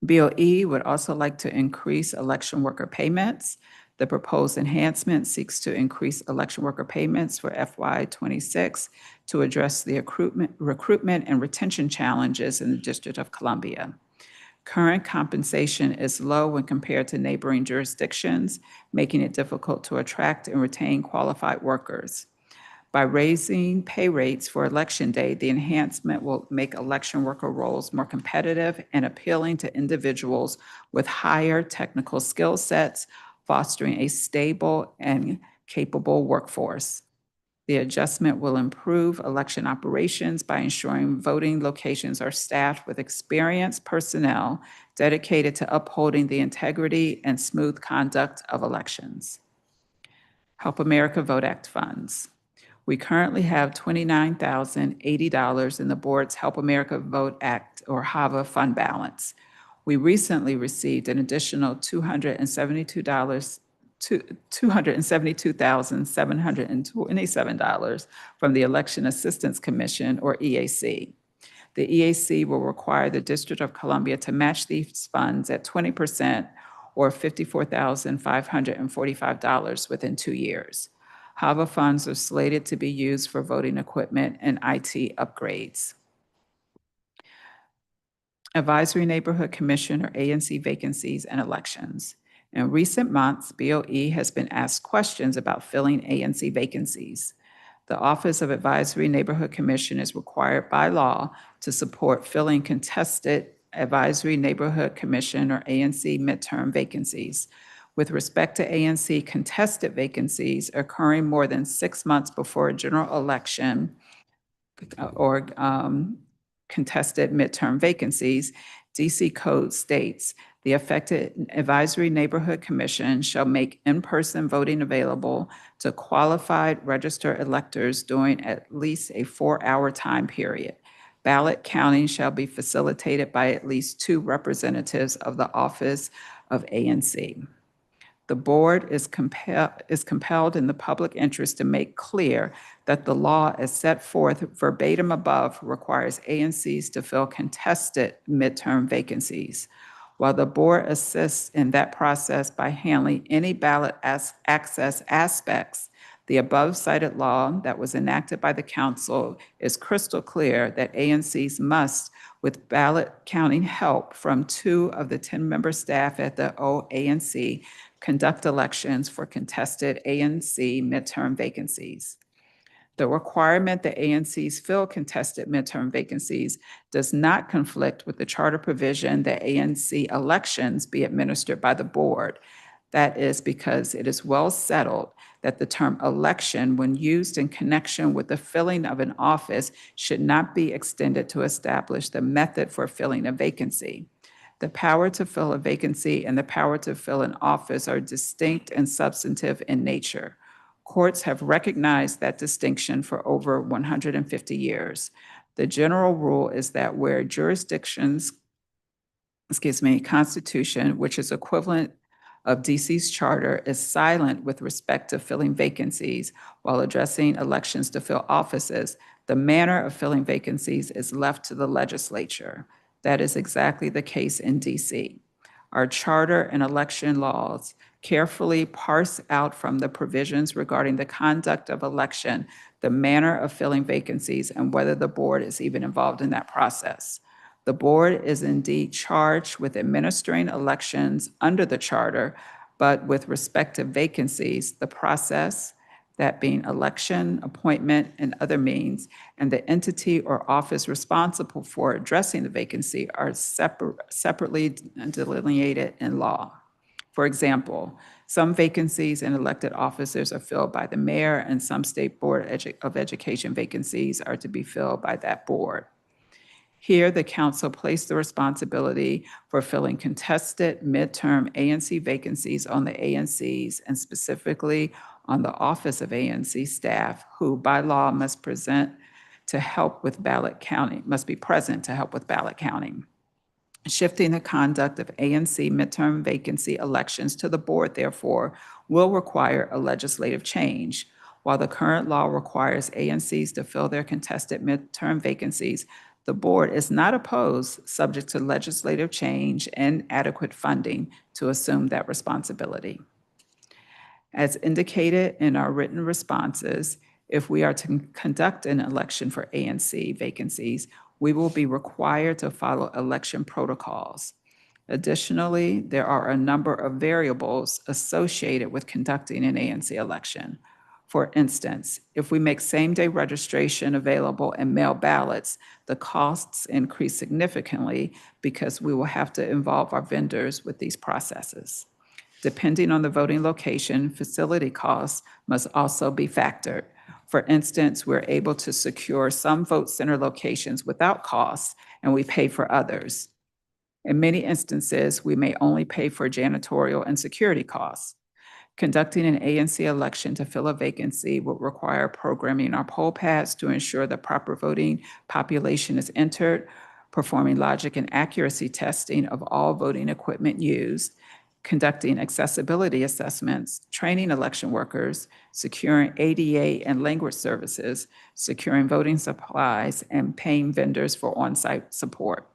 BOE would also like to increase election worker payments. The proposed enhancement seeks to increase election worker payments for FY26 to address the recruitment and retention challenges in the District of Columbia. Current compensation is low when compared to neighboring jurisdictions, making it difficult to attract and retain qualified workers. By raising pay rates for Election Day, the enhancement will make election worker roles more competitive and appealing to individuals with higher technical skill sets, fostering a stable and capable workforce. The adjustment will improve election operations by ensuring voting locations are staffed with experienced personnel dedicated to upholding the integrity and smooth conduct of elections. Help America Vote Act funds. We currently have $29,080 in the board's Help America Vote Act, or HAVA, fund balance. We recently received an additional $272,727 from the Election Assistance Commission, or EAC. The EAC will require the District of Columbia to match these funds at 20%, or $54,545 within 2 years. HAVA funds are slated to be used for voting equipment and IT upgrades. Advisory Neighborhood Commission, or ANC, vacancies and elections. In recent months, BOE has been asked questions about filling ANC vacancies. The Office of Advisory Neighborhood Commission is required by law to support filling contested Advisory Neighborhood Commission, or ANC, midterm vacancies. With respect to ANC contested vacancies occurring more than 6 months before a general election or contested midterm vacancies, DC Code states, the affected Advisory Neighborhood Commission shall make in-person voting available to qualified registered electors during at least a 4-hour time period. Ballot counting shall be facilitated by at least 2 representatives of the Office of ANC. The board is compelled in the public interest to make clear that the law as set forth verbatim above requires ANCs to fill contested midterm vacancies. While the board assists in that process by handling any ballot access aspects, the above cited law that was enacted by the council is crystal clear that ANCs must, with ballot counting help from 2 of the 10-member staff at the OANC, conduct elections for contested ANC midterm vacancies. The requirement that ANCs fill contested midterm vacancies does not conflict with the charter provision that ANC elections be administered by the board. That is because it is well settled that the term election, when used in connection with the filling of an office, should not be extended to establish the method for filling a vacancy. The power to fill a vacancy and the power to fill an office are distinct and substantive in nature. Courts have recognized that distinction for over 150 years. The general rule is that where Constitution, which is equivalent of DC's charter, is silent with respect to filling vacancies while addressing elections to fill offices, the manner of filling vacancies is left to the legislature. That is exactly the case in DC. Our charter and election laws carefully parse out from the provisions regarding the conduct of election, the manner of filling vacancies, and whether the board is even involved in that process. The board is indeed charged with administering elections under the charter, but with respect to vacancies, the process, that being election, appointment, and other means, and the entity or office responsible for addressing the vacancy are separately delineated in law. For example, some vacancies in elected officers are filled by the mayor, and some state board of education vacancies are to be filled by that board. Here, the council placed the responsibility for filling contested midterm ANC vacancies on the ANCs, and specifically on the Office of ANC staff, who by law must be present to help with ballot counting. Shifting the conduct of ANC midterm vacancy elections to the board, therefore, will require a legislative change. While the current law requires ANCs to fill their contested midterm vacancies, the board is not opposed, subject to legislative change and adequate funding, to assume that responsibility. As indicated in our written responses, if we are to conduct an election for ANC vacancies, we will be required to follow election protocols. Additionally, there are a number of variables associated with conducting an ANC election. For instance, if we make same-day registration available and mail ballots, the costs increase significantly because we will have to involve our vendors with these processes. Depending on the voting location, facility costs must also be factored. For instance, we're able to secure some vote center locations without costs, and we pay for others. In many instances, we may only pay for janitorial and security costs. Conducting an ANC election to fill a vacancy would require programming our poll pads to ensure the proper voting population is entered, performing logic and accuracy testing of all voting equipment used, conducting accessibility assessments, training election workers, securing ADA and language services, securing voting supplies, and paying vendors for on-site support.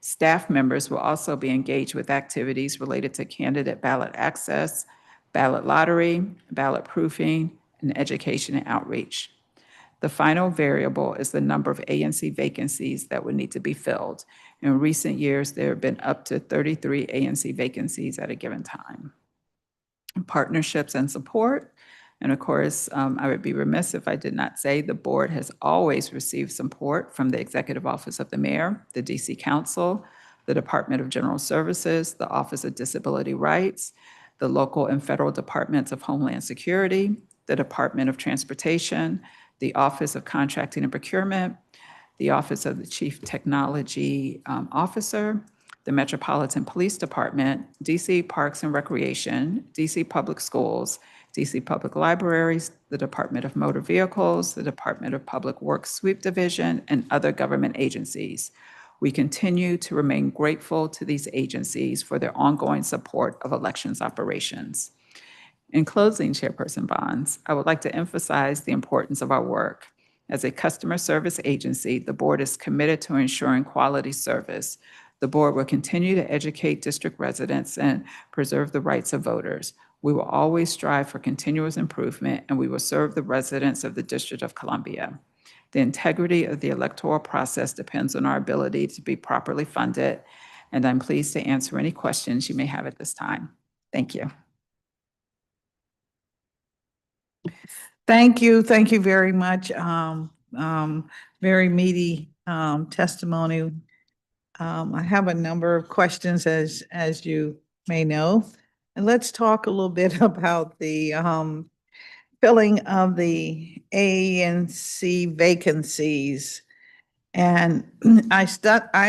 Staff members will also be engaged with activities related to candidate ballot access, ballot lottery, ballot proofing, and education and outreach. The final variable is the number of ANC vacancies that would need to be filled. In recent years, there have been up to 33 ANC vacancies at a given time. Partnerships and support. And of course, I would be remiss if I did not say the board has always received support from the Executive Office of the Mayor, the DC Council, the Department of General Services, the Office of Disability Rights, the local and federal departments of Homeland Security, the Department of Transportation, the Office of Contracting and Procurement, the Office of the Chief Technology Officer, the Metropolitan Police Department, DC Parks and Recreation, DC Public Schools, DC Public Libraries, the Department of Motor Vehicles, the Department of Public Works Sweep Division, and other government agencies. We continue to remain grateful to these agencies for their ongoing support of elections operations. In closing, Chairperson Bonds, I would like to emphasize the importance of our work. As a customer service agency, the board is committed to ensuring quality service. The board will continue to educate district residents and preserve the rights of voters. We will always strive for continuous improvement, and we will serve the residents of the District of Columbia. The integrity of the electoral process depends on our ability to be properly funded, and I'm pleased to answer any questions you may have at this time. Thank you. Thank you. Thank you very much. Very meaty testimony. I have a number of questions, as you may know. And let's talk a little bit about the filling of the A and C vacancies. And I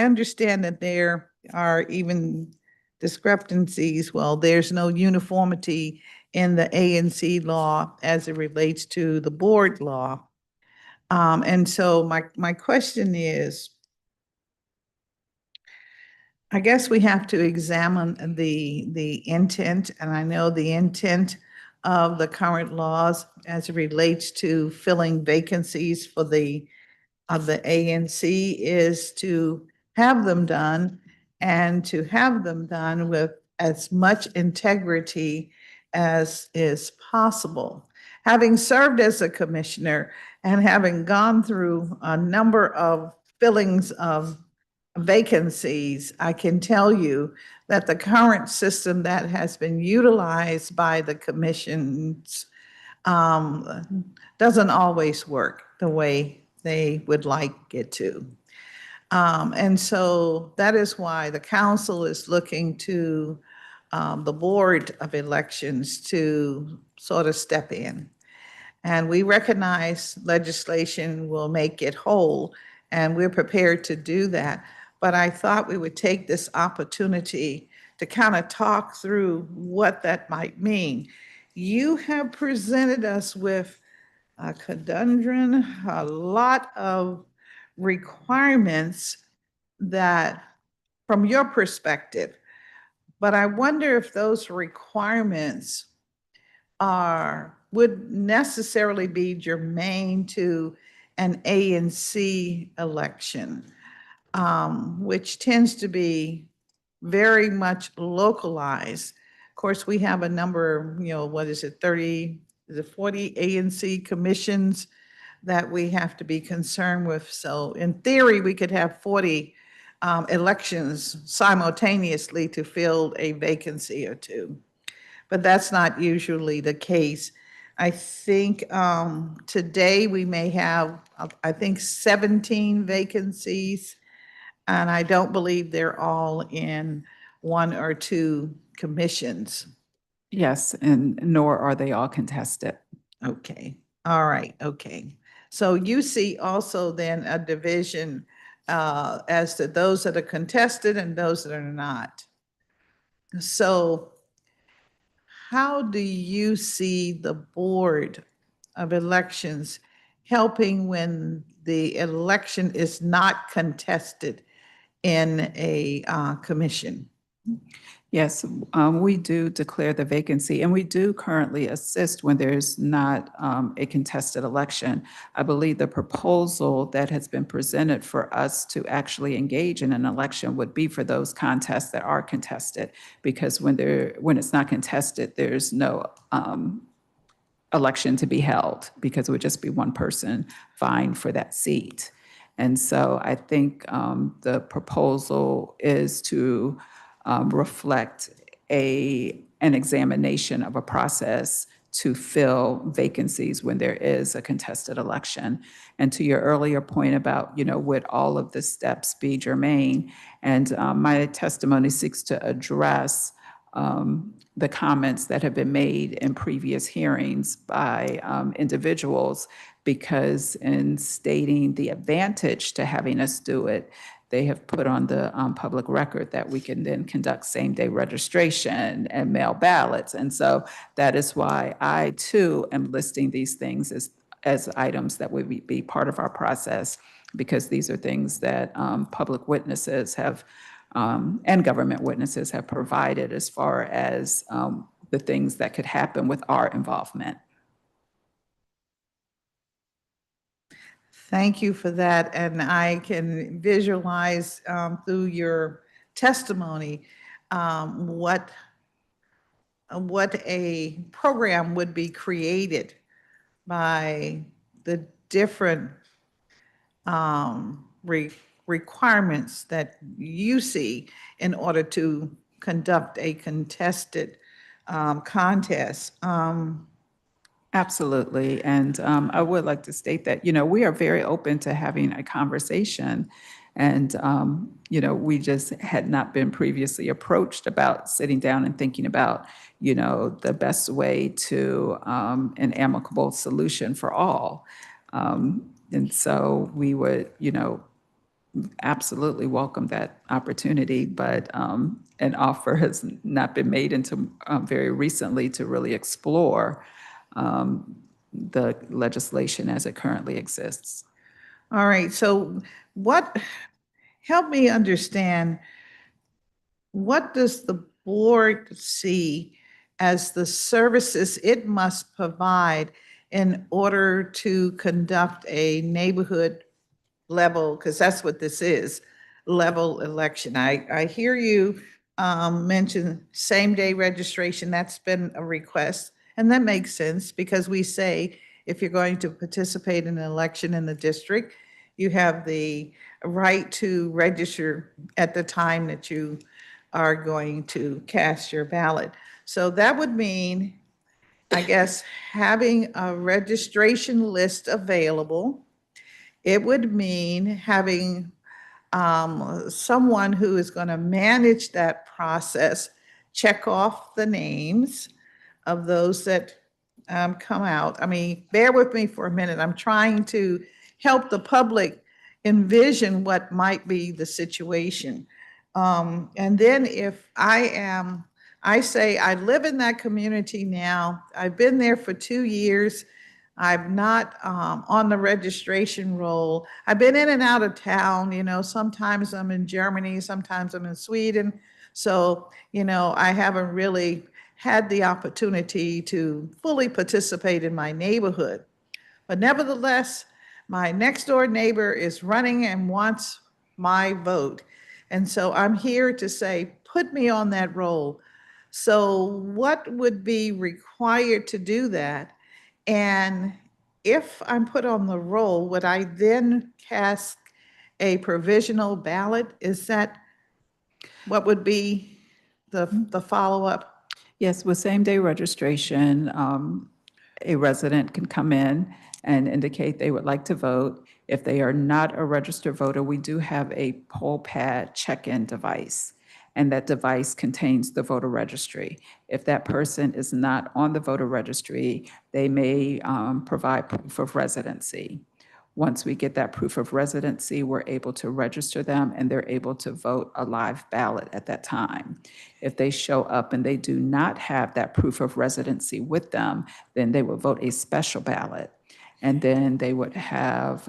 understand that there are even discrepancies. Well, there's no uniformity in the A and C law as it relates to the board law. And so my question is, I guess we have to examine the intent, and I know the intent of the current laws as it relates to filling vacancies for the of the ANC is to have them done and to have them done with as much integrity as is possible. Having served as a commissioner and having gone through a number of fillings of vacancies, I can tell you that the current system that has been utilized by the commissions doesn't always work the way they would like it to. And so that is why the council is looking to the Board of Elections to sort of step in. And we recognize legislation will make it whole, and we're prepared to do that. But I thought we would take this opportunity to kind of talk through what that might mean. You have presented us with a conundrum, a lot of requirements that, from your perspective, but I wonder if those requirements would necessarily be germane to an A and C election, which tends to be very much localized. Of course, we have a number, what is it, 30, is it 40 A and C commissions that we have to be concerned with. So in theory, we could have 40 elections simultaneously to fill a vacancy or two. But that's not usually the case. I think today we may have, I think, 17 vacancies, and I don't believe they're all in one or two commissions. Yes, and nor are they all contested. Okay, all right, okay. So you see also then a division as to those that are contested and those that are not. So how do you see the Board of Elections helping when the election is not contested in a commission? Yes, we do declare the vacancy, and we do currently assist when there's not a contested election. I believe the proposal that has been presented for us to actually engage in an election would be for those contests that are contested, because when it's not contested, there's no election to be held, because it would just be one person vying for that seat. And so I think the proposal is to reflect an examination of a process to fill vacancies when there is a contested election. And to your earlier point about, would all of the steps be germane? And my testimony seeks to address the comments that have been made in previous hearings by individuals, because in stating the advantage to having us do it, they have put on the public record that we can then conduct same-day registration and mail ballots. And so that is why I too am listing these things as items that would be part of our process, because these are things that public witnesses have and government witnesses have provided as far as the things that could happen with our involvement. Thank you for that. And I can visualize through your testimony what a program would be created by the different requirements that you see in order to conduct a contested contest. Absolutely. And I would like to state that, we are very open to having a conversation. And, we just had not been previously approached about sitting down and thinking about, the best way to an amicable solution for all. And so we would, absolutely welcome that opportunity, but an offer has not been made until very recently to really explore the legislation as it currently exists. All right, so help me understand, what does the board see as the services it must provide in order to conduct a neighborhood level, because that's what this is, level election? I hear you mention same-day registration. That's been a request, and that makes sense because we say if you're going to participate in an election in the district, you have the right to register at the time that you are going to cast your ballot. So that would mean, I guess, having a registration list available. It would mean having someone who is going to manage that process, check off the names of those that come out. I mean, bear with me for a minute. I'm trying to help the public envision what might be the situation. And then if I say I live in that community now, I've been there for 2 years, I'm not on the registration roll. I've been in and out of town, sometimes I'm in Germany, sometimes I'm in Sweden. So, I haven't really had the opportunity to fully participate in my neighborhood. But nevertheless, my next door neighbor is running and wants my vote. And so I'm here to say, put me on that roll. So what would be required to do that? And if I'm put on the roll, would I then cast a provisional ballot? Is that what would be the follow-up? Yes, with same-day registration, a resident can come in and indicate they would like to vote. If they are not a registered voter, we do have a poll pad check-in device, and that device contains the voter registry. If that person is not on the voter registry, they may provide proof of residency. Once we get that proof of residency, we're able to register them and they're able to vote a live ballot at that time. If they show up and they do not have that proof of residency with them, then they will vote a special ballot. And then they would have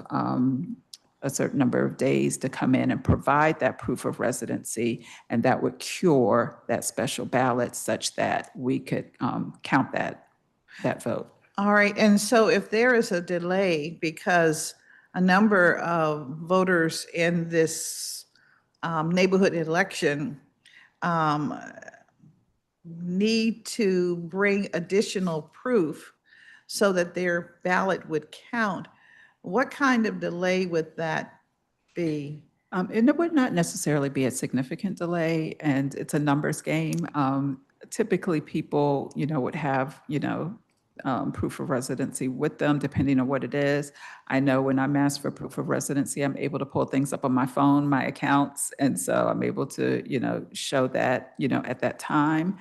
a certain number of days to come in and provide that proof of residency, and that would cure that special ballot such that we could count that vote. All right, and so if there is a delay because a number of voters in this neighborhood election need to bring additional proof so that their ballot would count, what kind of delay would that be? And it would not necessarily be a significant delay, and it's a numbers game. Typically, people, would have, proof of residency with them, depending on what it is. I know when I'm asked for proof of residency, I'm able to pull things up on my phone, my accounts, and so I'm able to, show that, at that time.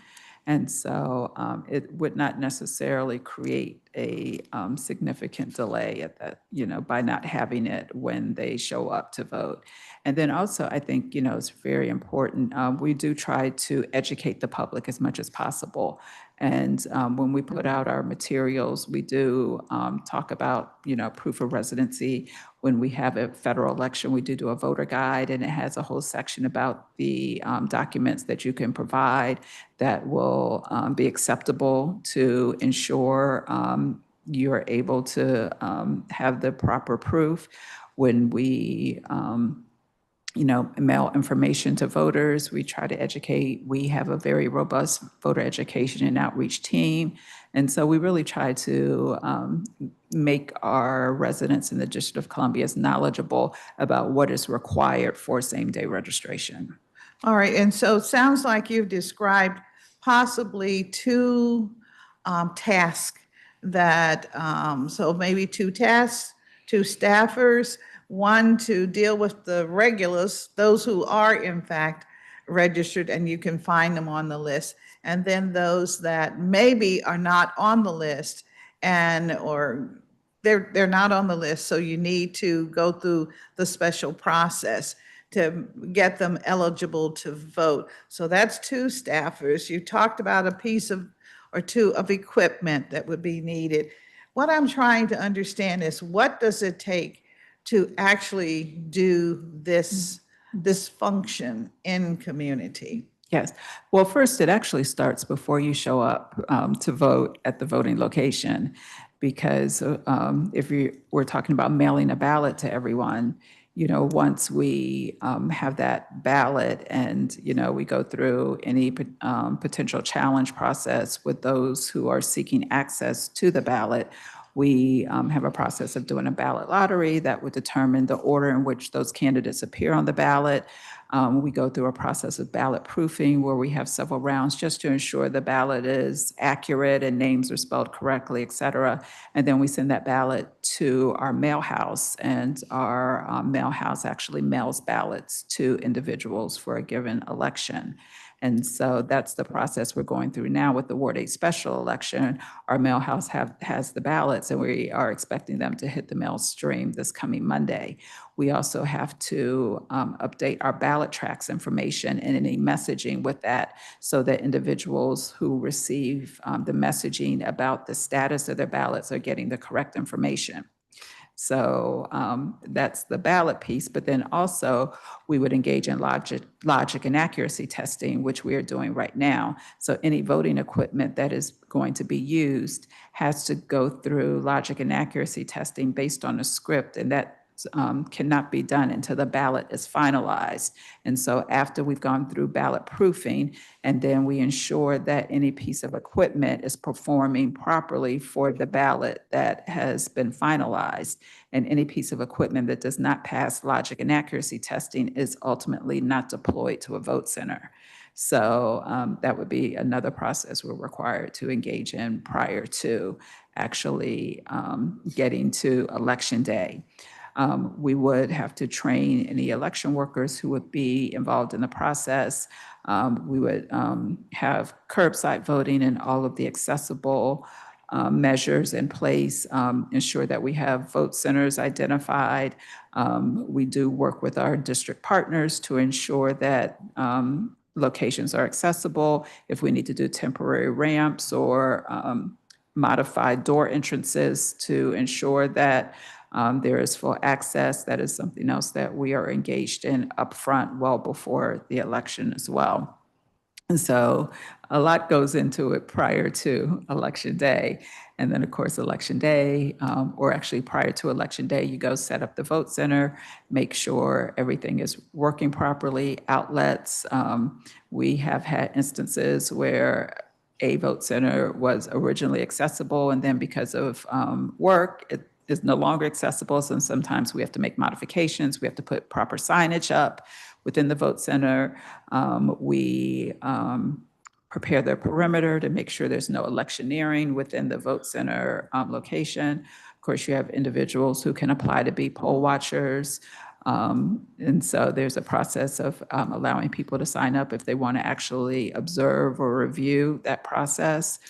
And so it would not necessarily create a significant delay at that, by not having it when they show up to vote. And then also, I think, it's very important. We do try to educate the public as much as possible. And when we put out our materials, we do talk about, proof of residency. When we have a federal election, we do a voter guide, and it has a whole section about the documents that you can provide that will be acceptable to ensure you're able to have the proper proof. When we mail information to voters, we try to educate. We have a very robust voter education and outreach team. And so we really try to make our residents in the District of Columbia as knowledgeable about what is required for same-day registration. All right, and so it sounds like you've described possibly two tasks that, so maybe two tasks, two staffers, one to deal with the regulars, those who are in fact registered, and you can find them on the list. And then those that maybe are not on the list or they're not on the list, so you need to go through the special process to get them eligible to vote. So that's 2 staffers. You talked about a piece of or 2 of equipment that would be needed. What I'm trying to understand is what does it take to actually do this function in community? Yes. Well, first, it actually starts before you show up to vote at the voting location, because if we're talking about mailing a ballot to everyone, once we have that ballot and, we go through any potential challenge process with those who are seeking access to the ballot, we have a process of doing a ballot lottery that would determine the order in which those candidates appear on the ballot. We go through a process of ballot proofing where we have several rounds just to ensure the ballot is accurate and names are spelled correctly, et cetera. And then we send that ballot to our mail house, and our mail house actually mails ballots to individuals for a given election. And so that's the process we're going through now with the Ward 8 special election. Our mail house has the ballots, and we are expecting them to hit the mail stream this coming Monday. We also have to update our ballot tracks information and any messaging with that, so that individuals who receive the messaging about the status of their ballots are getting the correct information. So that's the ballot piece, but then also we would engage in logic and accuracy testing, which we are doing right now. So any voting equipment that is going to be used has to go through logic and accuracy testing based on a script, and that cannot be done until the ballot is finalized. And so after we've gone through ballot proofing, and then we ensure that any piece of equipment is performing properly for the ballot that has been finalized, and any piece of equipment that does not pass logic and accuracy testing is ultimately not deployed to a vote center. So that would be another process we're required to engage in prior to actually getting to Election Day. We would have to train any election workers who would be involved in the process. We would have curbside voting and all of the accessible measures in place, ensure that we have vote centers identified. We do work with our district partners to ensure that locations are accessible. If we need to do temporary ramps or modified door entrances to ensure that there is full access, that is something else that we are engaged in upfront well before the election as well. And so a lot goes into it prior to Election Day. And then, of course, Election Day, or actually prior to Election Day, you go set up the vote center, make sure everything is working properly, outlets. We have had instances where a vote center was originally accessible, and then because of work, it is no longer accessible. So sometimes we have to make modifications. We have to put proper signage up within the vote center. We prepare the perimeter to make sure there's no electioneering within the vote center location. Of course, you have individuals who can apply to be poll watchers. And so there's a process of allowing people to sign up if they want to actually observe or review that process.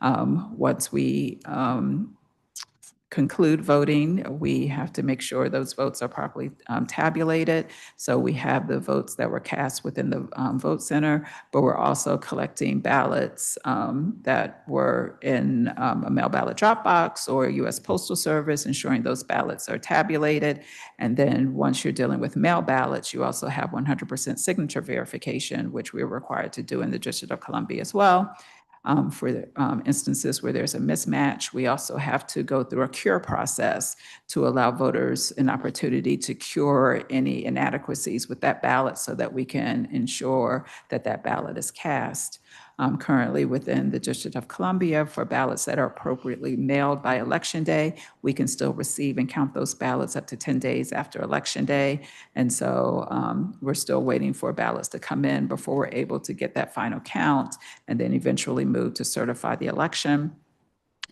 Once we conclude voting, we have to make sure those votes are properly tabulated. So we have the votes that were cast within the vote center, but we're also collecting ballots that were in a mail ballot drop box or U.S. Postal Service, ensuring those ballots are tabulated. And then once you're dealing with mail ballots, you also have 100% signature verification, which we're required to do in the District of Columbia as well. For instances where there's a mismatch, we also have to go through a cure process to allow voters an opportunity to cure any inadequacies with that ballot so that we can ensure that that ballot is cast. Currently within the District of Columbia, for ballots that are appropriately mailed by Election Day, we can still receive and count those ballots up to 10 days after Election Day. And so we're still waiting for ballots to come in before we're able to get that final count and then eventually move to certify the election.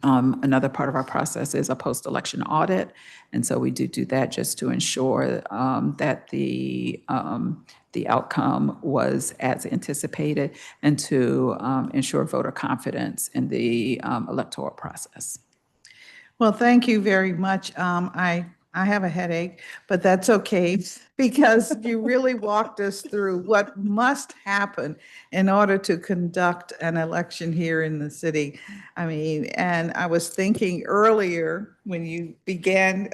Another part of our process is a post-election audit. And so we do that just to ensure that the outcome was as anticipated and to ensure voter confidence in the electoral process. Well, thank you very much. I have a headache, but that's okay because you really walked us through what must happen in order to conduct an election here in the city. I mean, and I was thinking earlier when you began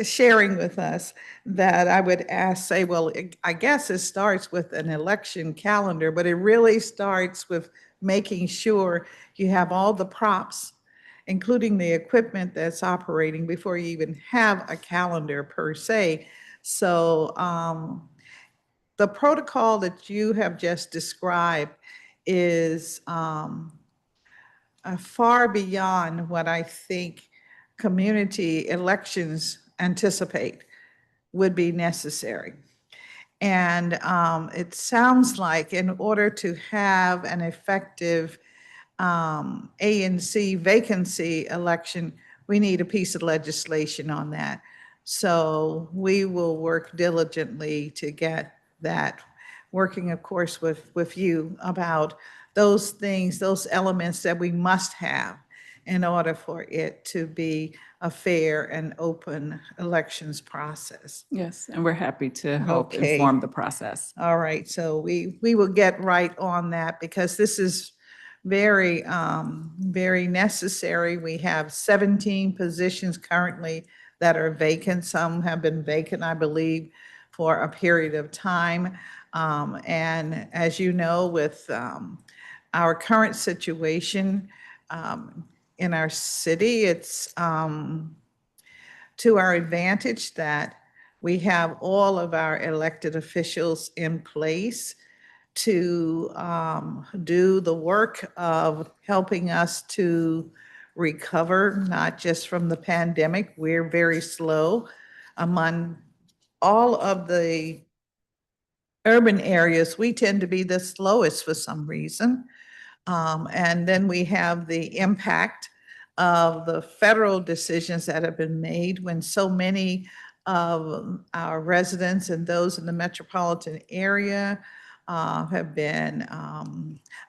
sharing with us that I would say, well, I guess it starts with an election calendar, but it really starts with making sure you have all the props, including the equipment that's operating before you even have a calendar per se. So the protocol that you have just described is far beyond what I think community elections anticipate would be necessary. And it sounds like in order to have an effective ANC vacancy election, we need a piece of legislation on that. So we will work diligently to get that, working, of course, with you about those things, those elements that we must have in order for it to be a fair and open elections process. Yes, and we're happy to help Okay. inform the process. All right, so we will get right on that because this is very, very necessary. We have 17 positions currently that are vacant. Some have been vacant, I believe, for a period of time. And as you know, with our current situation in our city, it's to our advantage that we have all of our elected officials in place to do the work of helping us to recover, not just from the pandemic. We're very slow. Among all of the urban areas, we tend to be the slowest for some reason. And then we have the impact of the federal decisions that have been made when so many of our residents and those in the metropolitan area have been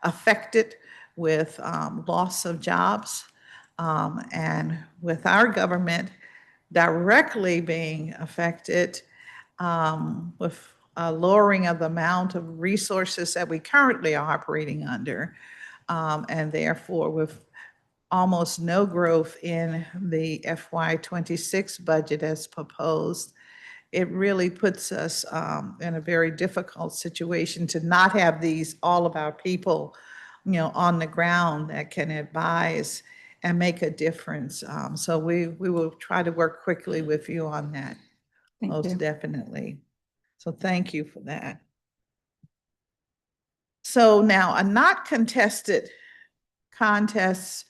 affected with loss of jobs. And with our government directly being affected with a lowering of the amount of resources that we currently are operating under, and therefore with almost no growth in the FY26 budget as proposed, it really puts us in a very difficult situation to not have these, all of our people, on the ground that can advise and make a difference. So we will try to work quickly with you on that, most definitely. So thank you for that. So now a not contested contest,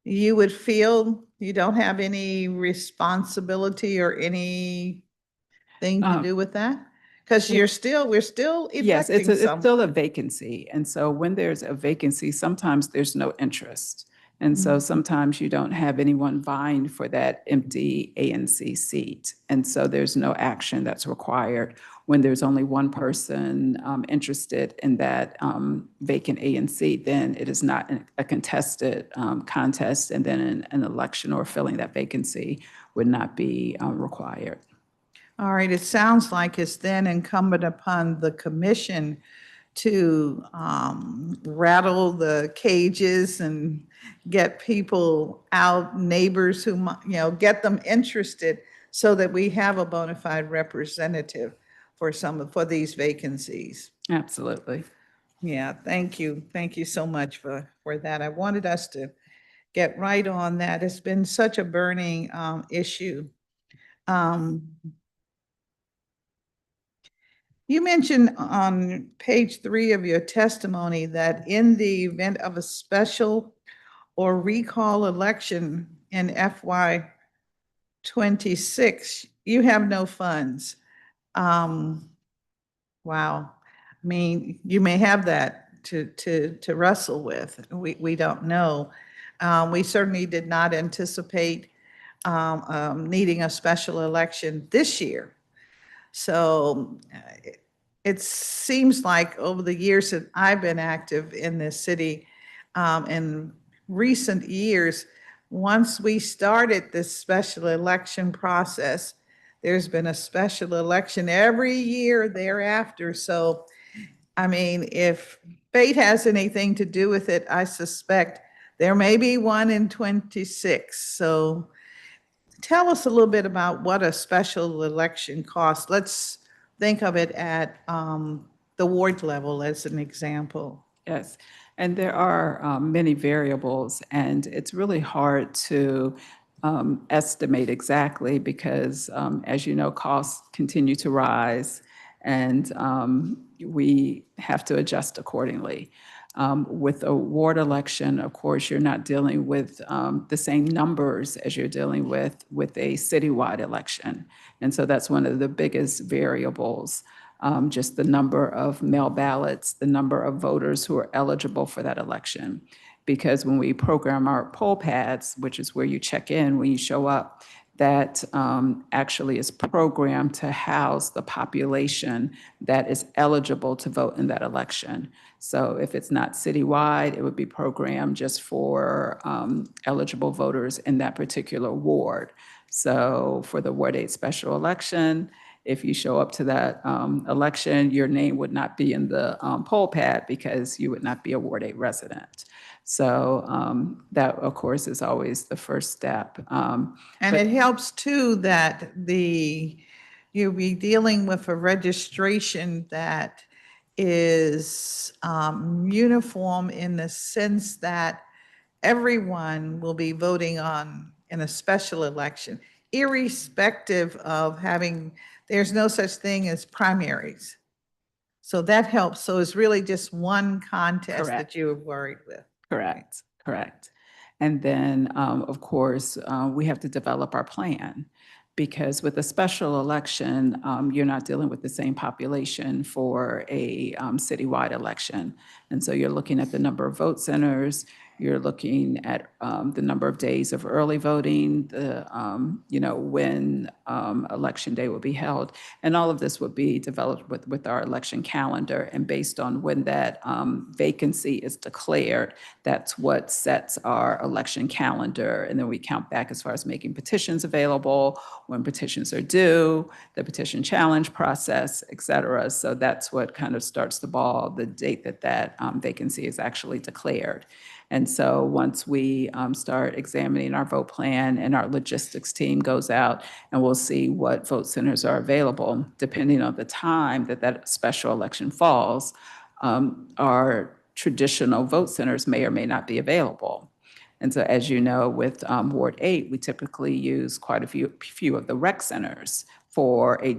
you would feel you don't have any responsibility or anything to do with that? Because we're still Yes, electing it's some. still a vacancy. And so when there's a vacancy, sometimes there's no interest. And so sometimes you don't have anyone vying for that empty ANC seat. And so there's no action that's required. When there's only one person interested in that vacant ANC, then it is not a contested contest. And then an election or filling that vacancy would not be required. All right, it sounds like it's then incumbent upon the commission to rattle the cages and get people out, neighbors who, get them interested so that we have a bona fide representative for these vacancies. Absolutely. Yeah, thank you. Thank you so much for that. I wanted us to get right on that. It's been such a burning issue. You mentioned on page 3 of your testimony that in the event of a special or recall election in FY26, you have no funds. Wow. I mean, you may have that to wrestle with. We don't know. We certainly did not anticipate needing a special election this year. So it seems like over the years that I've been active in this city, in recent years, once we started this special election process, there's been a special election every year thereafter. So, I mean, if fate has anything to do with it, I suspect there may be one in 26. So tell us a little bit about what a special election costs. Let's think of it at the ward level as an example. Yes, and there are many variables, and it's really hard to estimate exactly because, as you know, costs continue to rise, and we have to adjust accordingly. With a ward election, of course, you're not dealing with the same numbers as you're dealing with a citywide election, and so that's one of the biggest variables. Just the number of mail ballots, the number of voters who are eligible for that election. Because when we program our poll pads, which is where you check in when you show up, that actually is programmed to house the population that is eligible to vote in that election. So if it's not citywide, it would be programmed just for eligible voters in that particular ward. So for the Ward 8 special election, if you show up to that election, your name would not be in the poll pad because you would not be a Ward 8 resident. So that, of course, is always the first step. And it helps too that you'll be dealing with a registration that is uniform in the sense that everyone will be voting in a special election, irrespective of there's no such thing as primaries. So that helps. So it's really just one contest that you're worried with. Correct, correct. And then, of course, we have to develop our plan because with a special election, you're not dealing with the same population for a citywide election. And so you're looking at the number of vote centers, you're looking at the number of days of early voting, when election day will be held. And all of this would be developed with our election calendar. And based on when that vacancy is declared, that's what sets our election calendar. And then we count back as far as making petitions available, when petitions are due, the petition challenge process, et cetera. So that's what kind of starts the ball, the date that vacancy is actually declared. And so once we start examining our vote plan and our logistics team goes out and we'll see what vote centers are available, depending on the time that special election falls, our traditional vote centers may or may not be available. And so as you know, with Ward 8, we typically use quite a few of the rec centers for a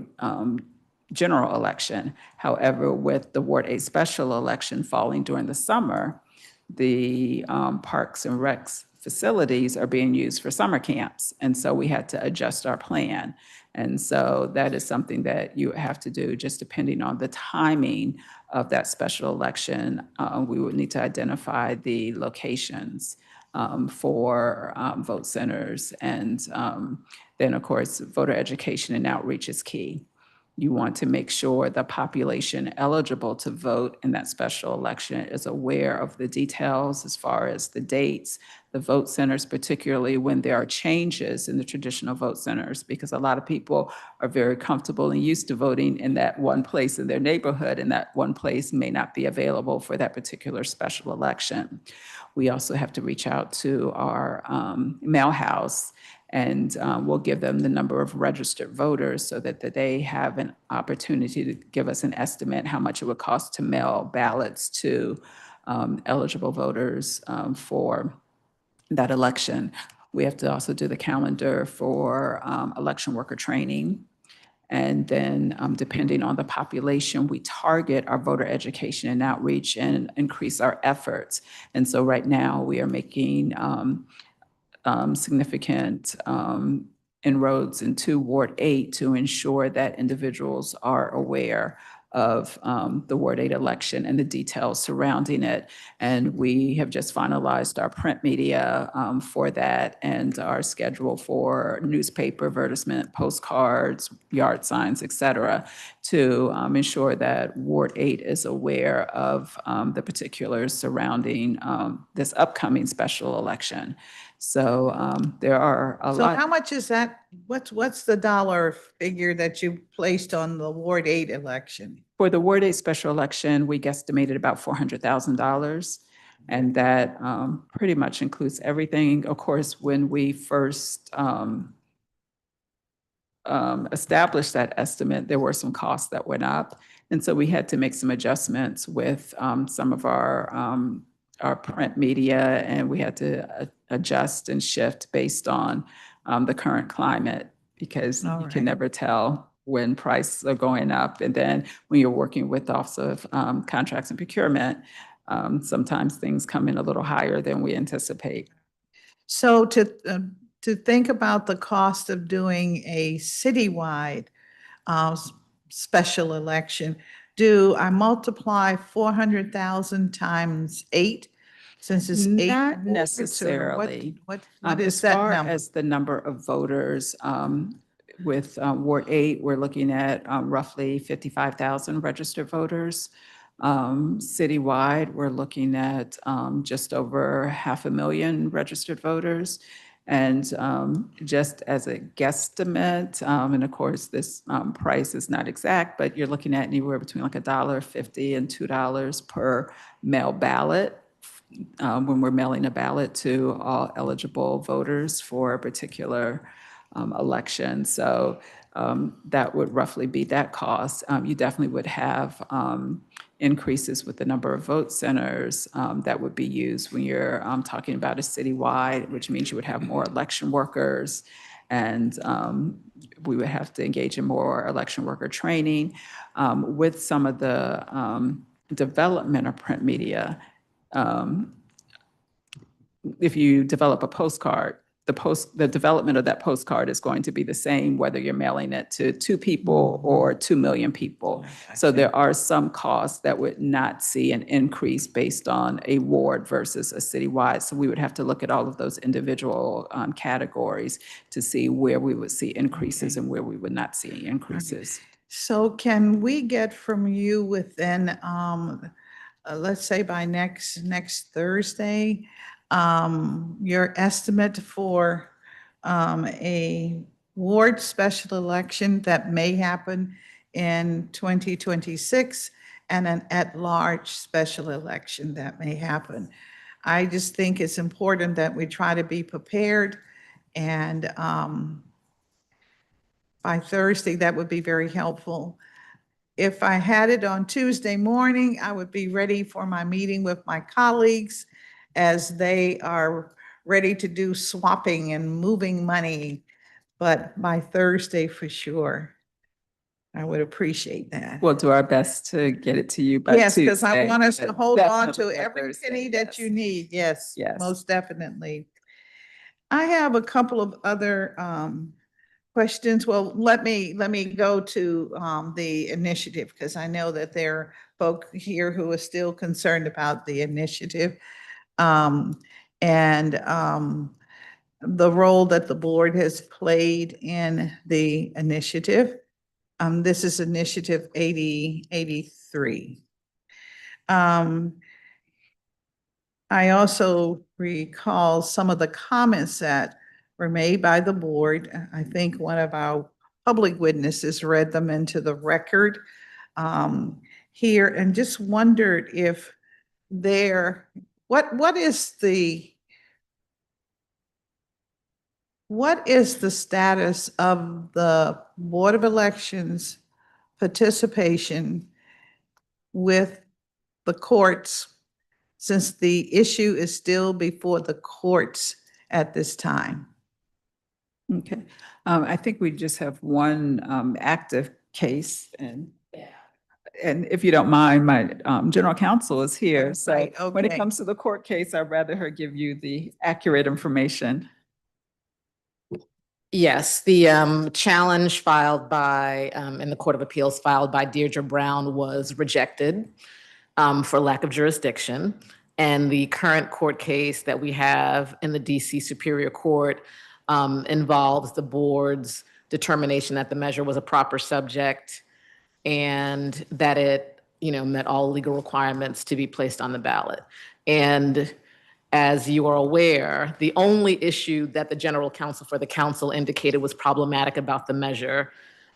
general election. However, with the Ward 8 special election falling during the summer, the parks and recs facilities are being used for summer camps. And so we had to adjust our plan. And so that is something that you have to do just depending on the timing of that special election. We would need to identify the locations for vote centers. And then, of course, voter education and outreach is key. You want to make sure the population eligible to vote in that special election is aware of the details as far as the dates, the vote centers, particularly when there are changes in the traditional vote centers, because a lot of people are very comfortable and used to voting in that one place in their neighborhood, and that one place may not be available for that particular special election. We also have to reach out to our mail house, and we'll give them the number of registered voters so that they have an opportunity to give us an estimate how much it would cost to mail ballots to eligible voters for that election. We have to also do the calendar for election worker training. And then depending on the population, we target our voter education and outreach and increase our efforts. And so right now we are making significant inroads into Ward 8 to ensure that individuals are aware of the Ward 8 election and the details surrounding it. And we have just finalized our print media for that and our schedule for newspaper advertisement, postcards, yard signs, et cetera, to ensure that Ward 8 is aware of the particulars surrounding this upcoming special election. So there are a So lot. how much is that? What's the dollar figure that you placed on the Ward 8 election? For the Ward 8 special election, we guesstimated about $400,000. And that pretty much includes everything. Of course, when we first established that estimate, there were some costs that went up. And so we had to make some adjustments with some of our print media, and we had to adjust and shift based on the current climate, because you can never tell when prices are going up. And then when you're working with Office of Contracts and Procurement, sometimes things come in a little higher than we anticipate. So to think about the cost of doing a citywide special election, do I multiply 400,000 times 8? Since it's 8 Not wards, or necessarily. What is that As far number? as the number of voters, with Ward 8, we're looking at roughly 55,000 registered voters. Citywide, we're looking at just over 500,000 registered voters. And just as a guesstimate, and of course, this price is not exact, but you're looking at anywhere between like $1.50 and $2 per mail ballot. When we're mailing a ballot to all eligible voters for a particular election. So that would roughly be that cost. You definitely would have increases with the number of vote centers that would be used when you're talking about a citywide, which means you would have more election workers, and we would have to engage in more election worker training. With some of the development of print media, if you develop a postcard, the development of that postcard is going to be the same whether you're mailing it to 2 people or 2 million people. So there are some costs that would not see an increase based on a ward versus a citywide. So we would have to look at all of those individual categories to see where we would see increases and where we would not see any increases. So can we get from you within, let's say by next Thursday, your estimate for a ward special election that may happen in 2026 and an at-large special election that may happen? I just think it's important that we try to be prepared, and by Thursday, that would be very helpful. If I had it on Tuesday morning, I would be ready for my meeting with my colleagues as they are ready to do swapping and moving money. But by Thursday, for sure, I would appreciate that. We'll do our best to get it to you by Yes, Tuesday. because I want us to hold on Definitely to by every Thursday, penny that yes. you need. Yes, Yes. most definitely. I have a couple of other questions. Well, let me go to the initiative, because I know that there are folk here who are still concerned about the initiative and the role that the board has played in the initiative. This is Initiative 8083. I also recall some of the comments that were made by the board. I think one of our public witnesses read them into the record here, and just wondered if what is the status of the Board of Elections participation with the courts, since the issue is still before the courts at this time? Okay. I think we just have one active case, and if you don't mind, my general counsel is here. So Right, when it okay. comes to the court case, I'd rather her give you the accurate information. Yes, the challenge filed by, in the Court of Appeals filed by Deirdre Brown was rejected for lack of jurisdiction. And the current court case that we have in the DC Superior Court involves the board's determination that the measure was a proper subject and that it, met all legal requirements to be placed on the ballot. And as you are aware, the only issue that the general counsel for the council indicated was problematic about the measure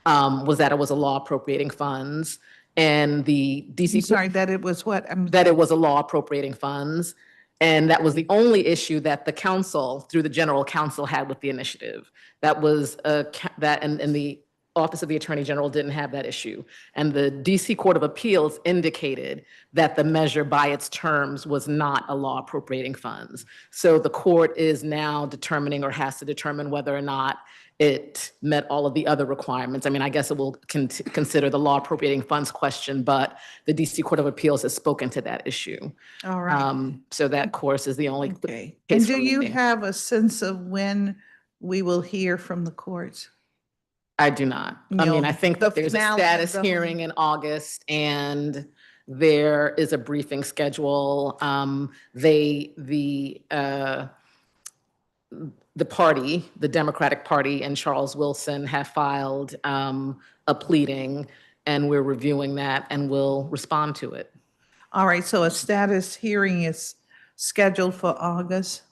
was that it was a law appropriating funds. And the DC. I'm sorry, that it was what? That it was a law appropriating funds. And that was the only issue that the council, through the general counsel, had with the initiative. That was and the Office of the Attorney General didn't have that issue. And the DC Court of Appeals indicated that the measure by its terms was not a law appropriating funds. So the court is now determining or has to determine whether or not it met all of the other requirements. I mean, I guess it will consider the law appropriating funds question, but the DC Court of Appeals has spoken to that issue. All right. So that, of course, is the only Okay. case. And do you have a sense of when we will hear from the courts? I do not. I mean, I think that there's a status hearing in August and there is a briefing schedule. The party, the Democratic Party and Charles Wilson have filed a pleading and we're reviewing that and we'll respond to it. All right, so a status hearing is scheduled for August?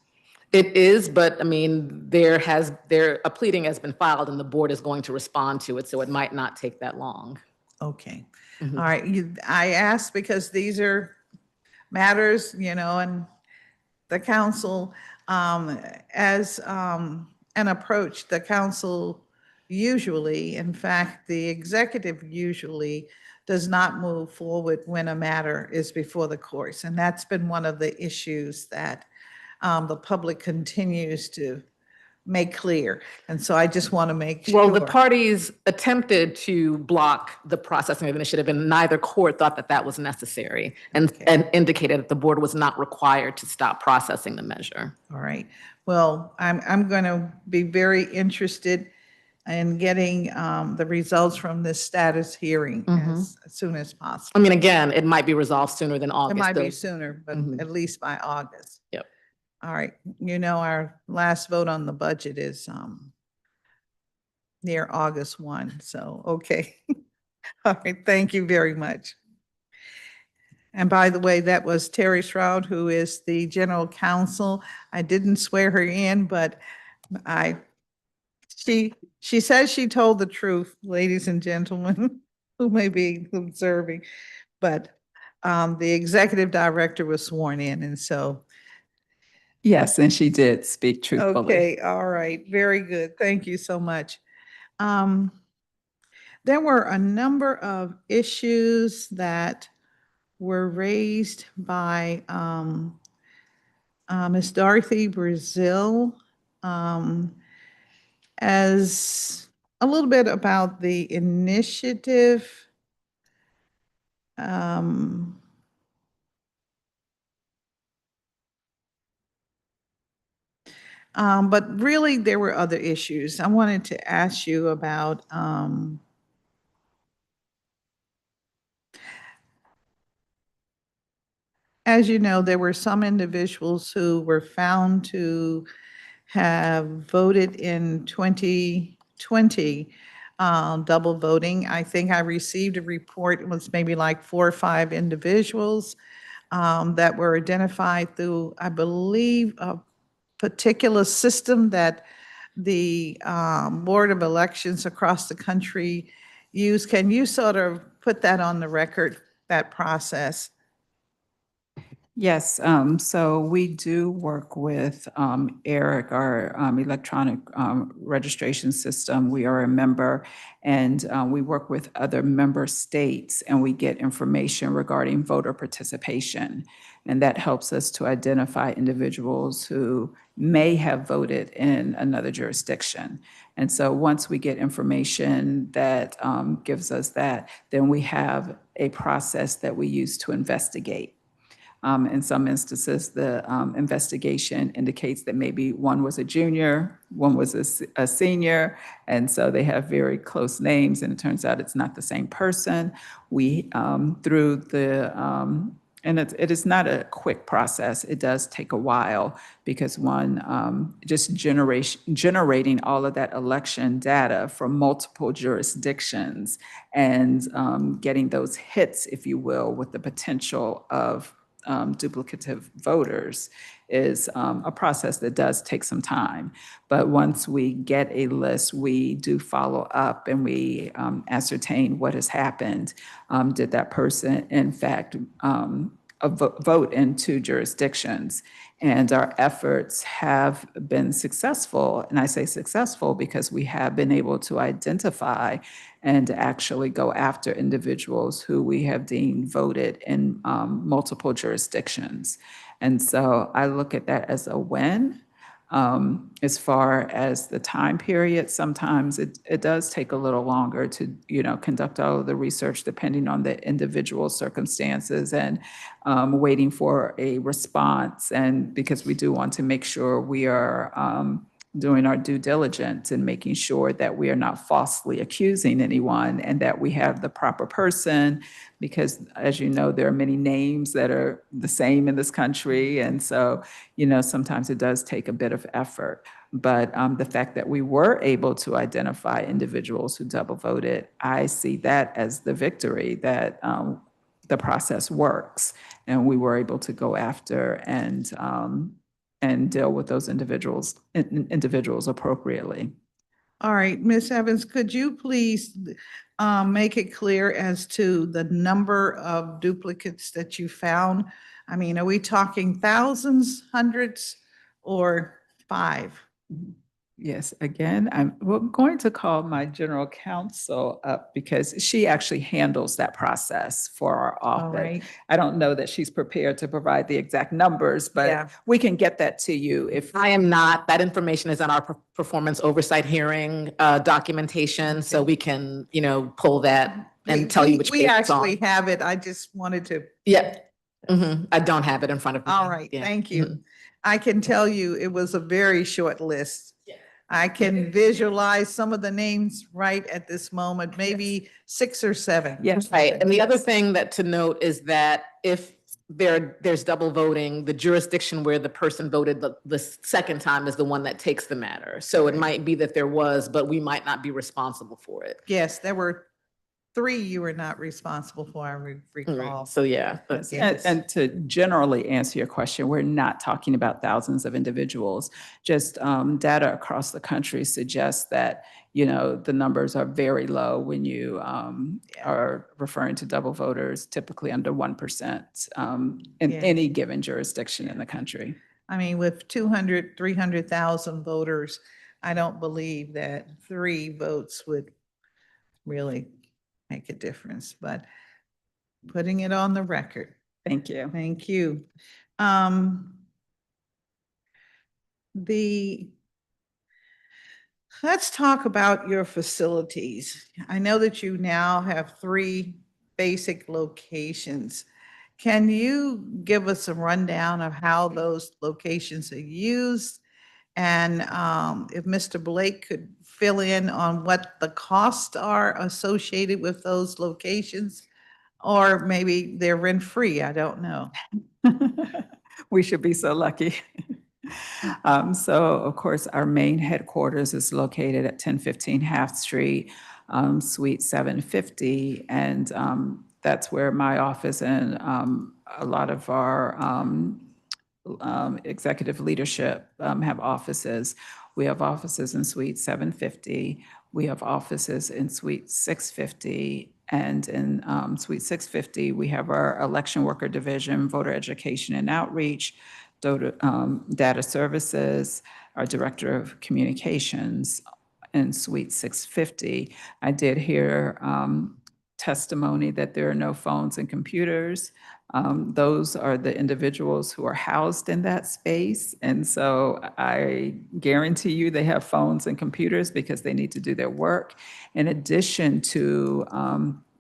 It is, but I mean, a pleading has been filed and the board is going to respond to it, so it might not take that long. Okay. All right. I asked because these are matters, and the council, as an approach, the council usually, in fact, the executive usually does not move forward when a matter is before the courts. And that's been one of the issues that the public continues to make clear. And so I just want to make sure. Well, the parties attempted to block the processing of the initiative and neither court thought that that was necessary and indicated that the board was not required to stop processing the measure. All right. Well, I'm going to be very interested in getting the results from this status hearing as soon as possible. I mean, again, it might be resolved sooner than August. It might be sooner, but at least by August. Yep. All right. Our last vote on the budget is near August 1. So, okay. All right. Thank you very much. And by the way, that was Terry Shroud, who is the general counsel. I didn't swear her in, but she says she told the truth, ladies and gentlemen who may be observing. But the executive director was sworn in, and so. Yes, and she did speak truthfully. Okay, all right, very good. Thank you so much. There were a number of issues that were raised by Ms. Dorothy Brazil as a little bit about the initiative. But really, there were other issues. I wanted to ask you about as you know, there were some individuals who were found to have voted in 2020 double voting. I think I received a report, it was maybe like 4 or 5 individuals that were identified through, I believe, a particular system that the Board of Elections across the country use. Can you sort of put that on the record, that process? Yes, so we do work with ERIC, our electronic registration system. We are a member, and we work with other member states, and we get information regarding voter participation. And that helps us to identify individuals who may have voted in another jurisdiction. And so once we get information that gives us that, then we have a process that we use to investigate. In some instances, the investigation indicates that maybe one was a junior, one was a senior, and so they have very close names, and it turns out it's not the same person. We, through the, and it is not a quick process. It does take a while because one, just generating all of that election data from multiple jurisdictions and getting those hits, if you will, with the potential of duplicative voters is a process that does take some time. But once we get a list, we do follow up and we ascertain what has happened. Did that person, in fact, vote in 2 jurisdictions? And our efforts have been successful. And I say successful because we have been able to identify and actually go after individuals who we have deemed voted in multiple jurisdictions. And so I look at that as a win. As far as the time period, sometimes it does take a little longer to, conduct all of the research depending on the individual circumstances and waiting for a response. And because we do want to make sure we are doing our due diligence and making sure that we are not falsely accusing anyone and that we have the proper person, because as you know, there are many names that are the same in this country. And so, sometimes it does take a bit of effort. But the fact that we were able to identify individuals who double voted, I see that as the victory, that the process works and we were able to go after and deal with those individuals appropriately. All right, Ms. Evans, could you please make it clear as to the number of duplicates that you found? I mean, are we talking thousands, hundreds, or 5? Yes, again, we're going to call my general counsel up because she actually handles that process for our office. right. I don't know that she's prepared to provide the exact numbers, but Yeah. we can get that to you if. I am not. That information is on our performance oversight hearing documentation, so we can, pull that and tell you which We page it's on. actually have it. I just wanted to. Yeah. I don't have it in front of me. All right, Yeah. thank you. I can tell you it was a very short list. I can visualize some of the names right at this moment, maybe 6 or 7. Yes. Right. And the other thing that to note is that if there's double voting, the jurisdiction where the person voted the second time is the one that takes the matter. So it might be that there was, but we might not be responsible for it. Yes, there were 3 you were not responsible for, I recall. So yeah. And to generally answer your question, we're not talking about thousands of individuals. Just data across the country suggests that, the numbers are very low when you are referring to double voters, typically under 1% in any given jurisdiction in the country. I mean, with 200, 300,000 voters, I don't believe that 3 votes would really make a difference, but putting it on the record. Thank you. Thank you. Let's talk about your facilities. I know that you now have 3 basic locations. Can you give us a rundown of how those locations are used? And if Mr. Blake could fill in on what the costs are associated with those locations, or maybe they're rent-free, I don't know. We should be so lucky. So of course, our main headquarters is located at 1015 Half Street, Suite 750. And that's where my office and a lot of our executive leadership have offices. We have offices in Suite 750. We have offices in Suite 650. And in Suite 650, we have our election worker division, voter education and outreach, data services, our director of communications in Suite 650. I did hear testimony that there are no phones and computers. Those are the individuals who are housed in that space. And so I guarantee you they have phones and computers because they need to do their work. In addition to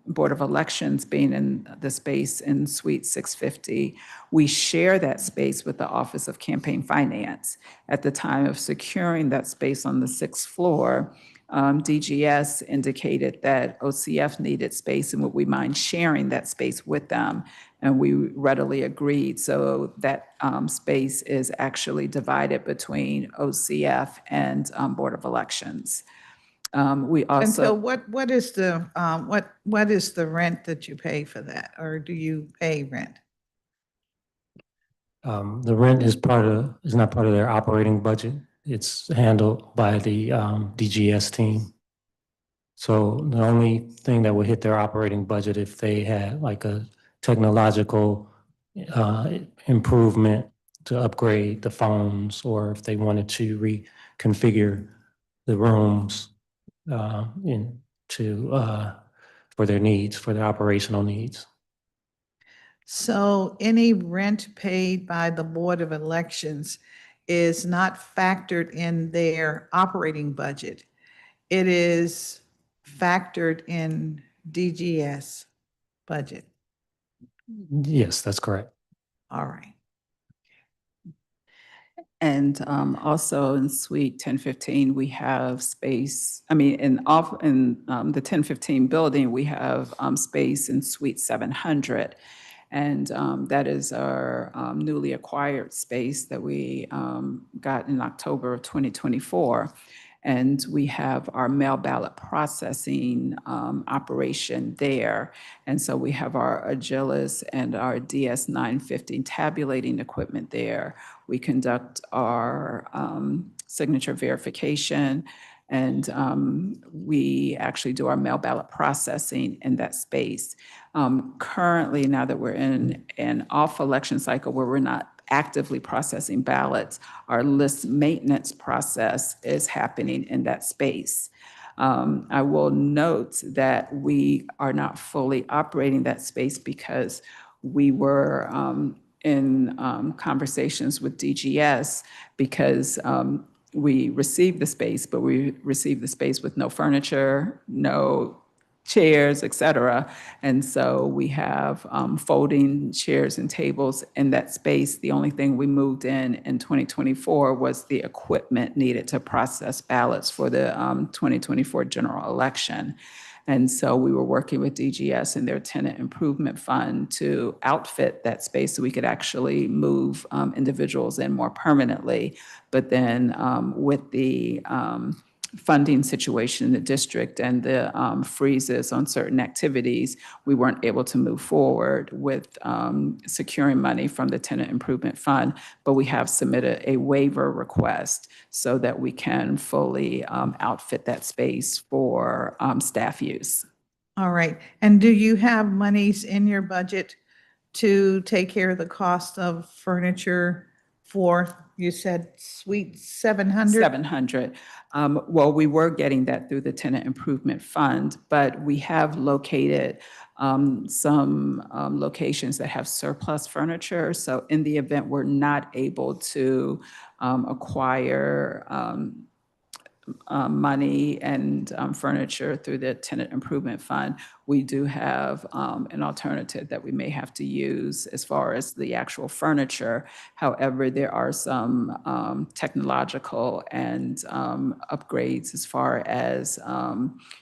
Board of Elections being in the space in Suite 650, we share that space with the Office of Campaign Finance. At the time of securing that space on the 6th floor, DGS indicated that OCF needed space and would we mind sharing that space with them? And we readily agreed. So that space is actually divided between OCF and Board of Elections. We also. And so what is the rent that you pay for that, or do you pay rent? The rent is not part of their operating budget. It's handled by the DGS team. So the only thing that would hit their operating budget if they had like a technological improvement to upgrade the phones, or if they wanted to reconfigure the rooms for their needs, for their operational needs. So any rent paid by the Board of Elections is not factored in their operating budget. It is factored in DGS budget. Yes, that's correct. All right. And also in Suite 1015, we have space, in the 1015 building, we have space in Suite 700. And that is our newly acquired space that we got in October of 2024. And we have our mail ballot processing operation there. And so we have our Agilis and our DS950 tabulating equipment there. We conduct our signature verification, and we actually do our mail ballot processing in that space. Currently, now that we're in an off-election cycle where we're not actively processing ballots, our list maintenance process is happening in that space. I will note that we are not fully operating that space because we were in conversations with DGS because we received the space, but we received the space with no furniture, no chairs, et cetera. And so we have folding chairs and tables in that space. The only thing we moved in 2024 was the equipment needed to process ballots for the 2024 general election. And so we were working with DGS and their tenant improvement fund to outfit that space so we could actually move individuals in more permanently. But then with the funding situation in the district and the freezes on certain activities, we weren't able to move forward with securing money from the tenant improvement fund, but we have submitted a waiver request so that we can fully outfit that space for staff use. All right. And do you have monies in your budget to take care of the cost of furniture for, you said, Suite 700? 700. Well, we were getting that through the tenant improvement fund, but we have located some locations that have surplus furniture. So in the event we're not able to acquire money and furniture through the tenant improvement fund, we do have an alternative that we may have to use as far as the actual furniture. However, there are some technological and upgrades as far as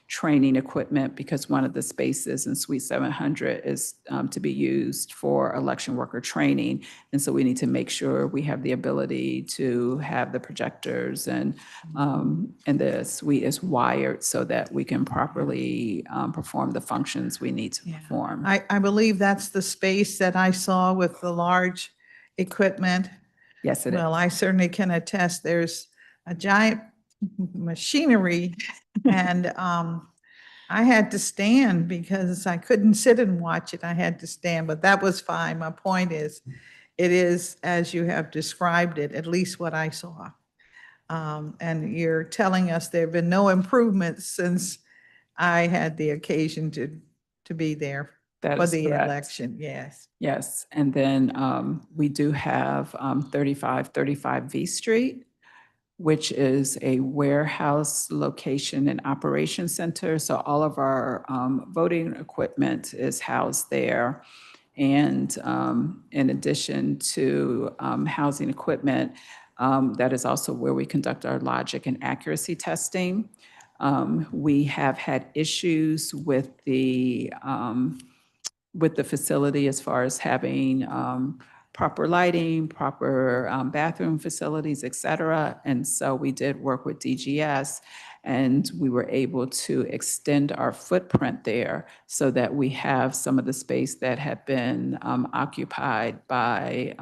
training equipment, because one of the spaces in Suite 700 is to be used for election worker training. And so we need to make sure we have the ability to have the projectors and the suite is wired so that we can properly perform the functions we need to perform. I believe that's the space that I saw with the large equipment. Yes, it is. Well, I certainly can attest there's a giant machinery and I had to stand because I couldn't sit and watch it. I had to stand, but that was fine. My point is, it is as you have described it, at least what I saw. And you're telling us there have been no improvements since I had the occasion to be there for the election. Yes. Yes. And then we do have 3535 V Street, which is a warehouse location and operation center. So all of our voting equipment is housed there. And in addition to housing equipment, that is also where we conduct our logic and accuracy testing. We have had issues with the facility as far as having proper lighting, proper bathroom facilities, et cetera. And so we did work with DGS, and we were able to extend our footprint there so that we have some of the space that had been occupied by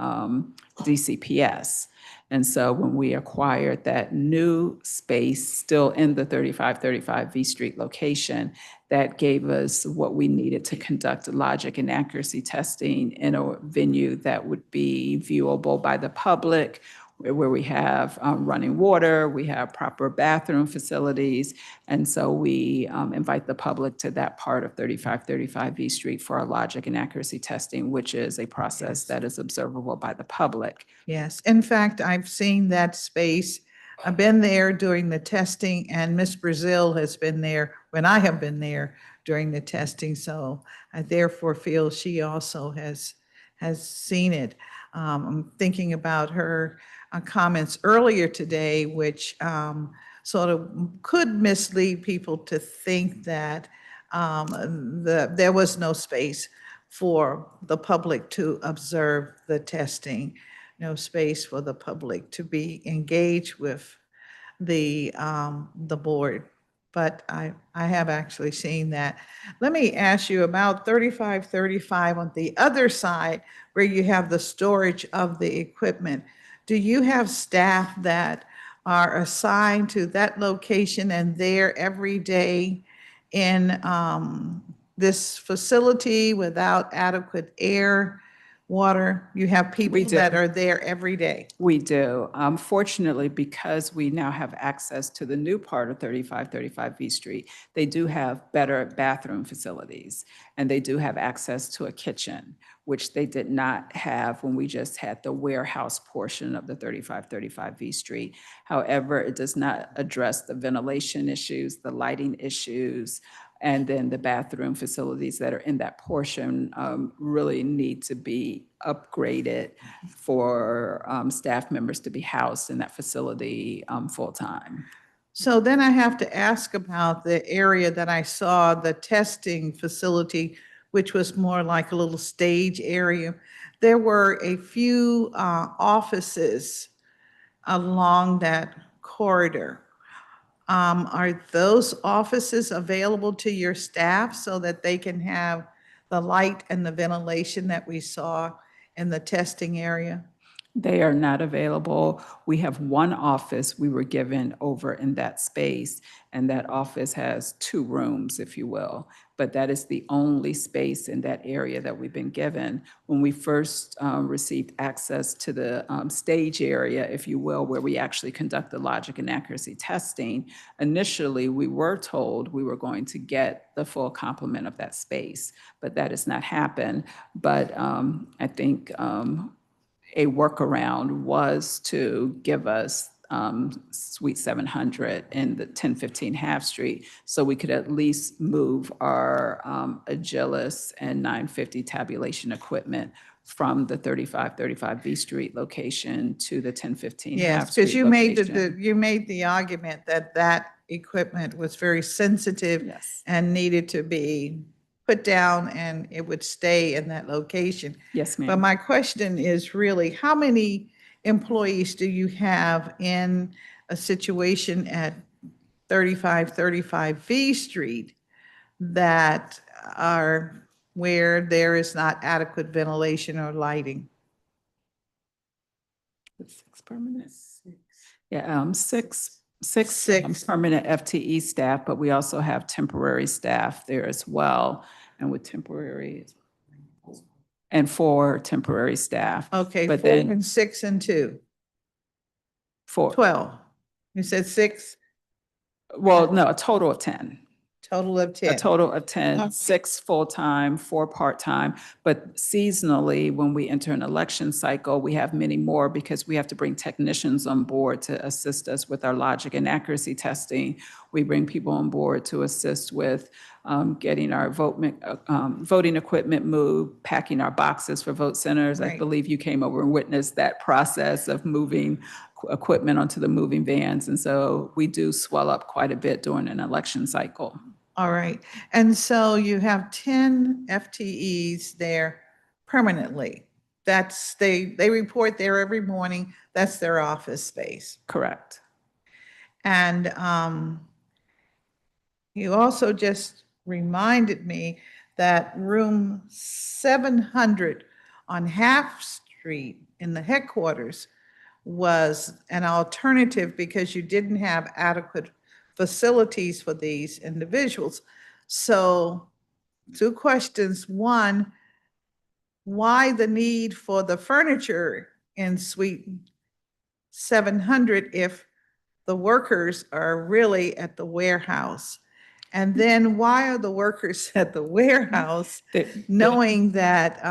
DCPS. And so when we acquired that new space still in the 3535 V Street location, that gave us what we needed to conduct logic and accuracy testing in a venue that would be viewable by the public, where we have running water, we have proper bathroom facilities. And so we invite the public to that part of 3535 V Street for our logic and accuracy testing, which is a process that is observable by the public. Yes, in fact, I've seen that space. I've been there during the testing, and Miss Brazil has been there when I have been there during the testing. So I therefore feel she also has seen it. I'm thinking about her comments earlier today, which sort of could mislead people to think that there was no space for the public to observe the testing, no space for the public to be engaged with the board. But I have actually seen that. Let me ask you about 3535 on the other side, where you have the storage of the equipment. Do you have staff that are assigned to that location and there every day in this facility without adequate air, water? You have people that are there every day. We do. Fortunately, because we now have access to the new part of 3535 V Street, they do have better bathroom facilities, and they do have access to a kitchen, which they did not have when we just had the warehouse portion of the 3535 V Street. However, it does not address the ventilation issues, the lighting issues, and then the bathroom facilities that are in that portion really need to be upgraded for staff members to be housed in that facility full-time. So then I have to ask about the area that I saw, the testing facility, which was more like a little stage area. There were a few offices along that corridor. Are those offices available to your staff so that they can have the light and the ventilation that we saw in the testing area? They are not available. We have one office we were given over in that space, and that office has 2 rooms, if you will. But that is the only space in that area that we've been given. When we first received access to the stage area, if you will, where we actually conduct the logic and accuracy testing, initially we were told we were going to get the full complement of that space, but that has not happened. But I think a workaround was to give us Suite 700 in the 1015 Half Street, so we could at least move our Agilis and 950 tabulation equipment from the 3535 V Street location to the 1015 Half Yes, Street because you location. you made the argument that that equipment was very sensitive. Yes. And needed to be put down, and it would stay in that location. Yes, But ma'am. my question is really, how many employees do you have in a situation at 3535 V Street that are where there is not adequate ventilation or lighting? 6 permanent. Yeah, six permanent FTE staff, but we also have temporary staff there as well. And with temporary, and 4 temporary staff. Okay, But 4 then and 6 and 2. 4. 12. You said 6? Well, no, a total of 10. Total of A 10. total of 10, Okay. 6 full-time, 4 part-time. But seasonally, when we enter an election cycle, we have many more because we have to bring technicians on board to assist us with our logic and accuracy testing. We bring people on board to assist with getting our voting equipment moved, packing our boxes for vote centers. I Right. believe you came over and witnessed that process of moving equipment onto the moving vans. And so we do swell up quite a bit during an election cycle. All right. And so you have 10 FTEs there permanently. They report there every morning. That's their office space. Correct. And you also just reminded me that room 700 on Half Street in the headquarters was an alternative because you didn't have adequate facilities for these individuals. So 2 questions. One, why the need for the furniture in Suite 700 if the workers are really at the warehouse? And then why are the workers at the warehouse knowing that,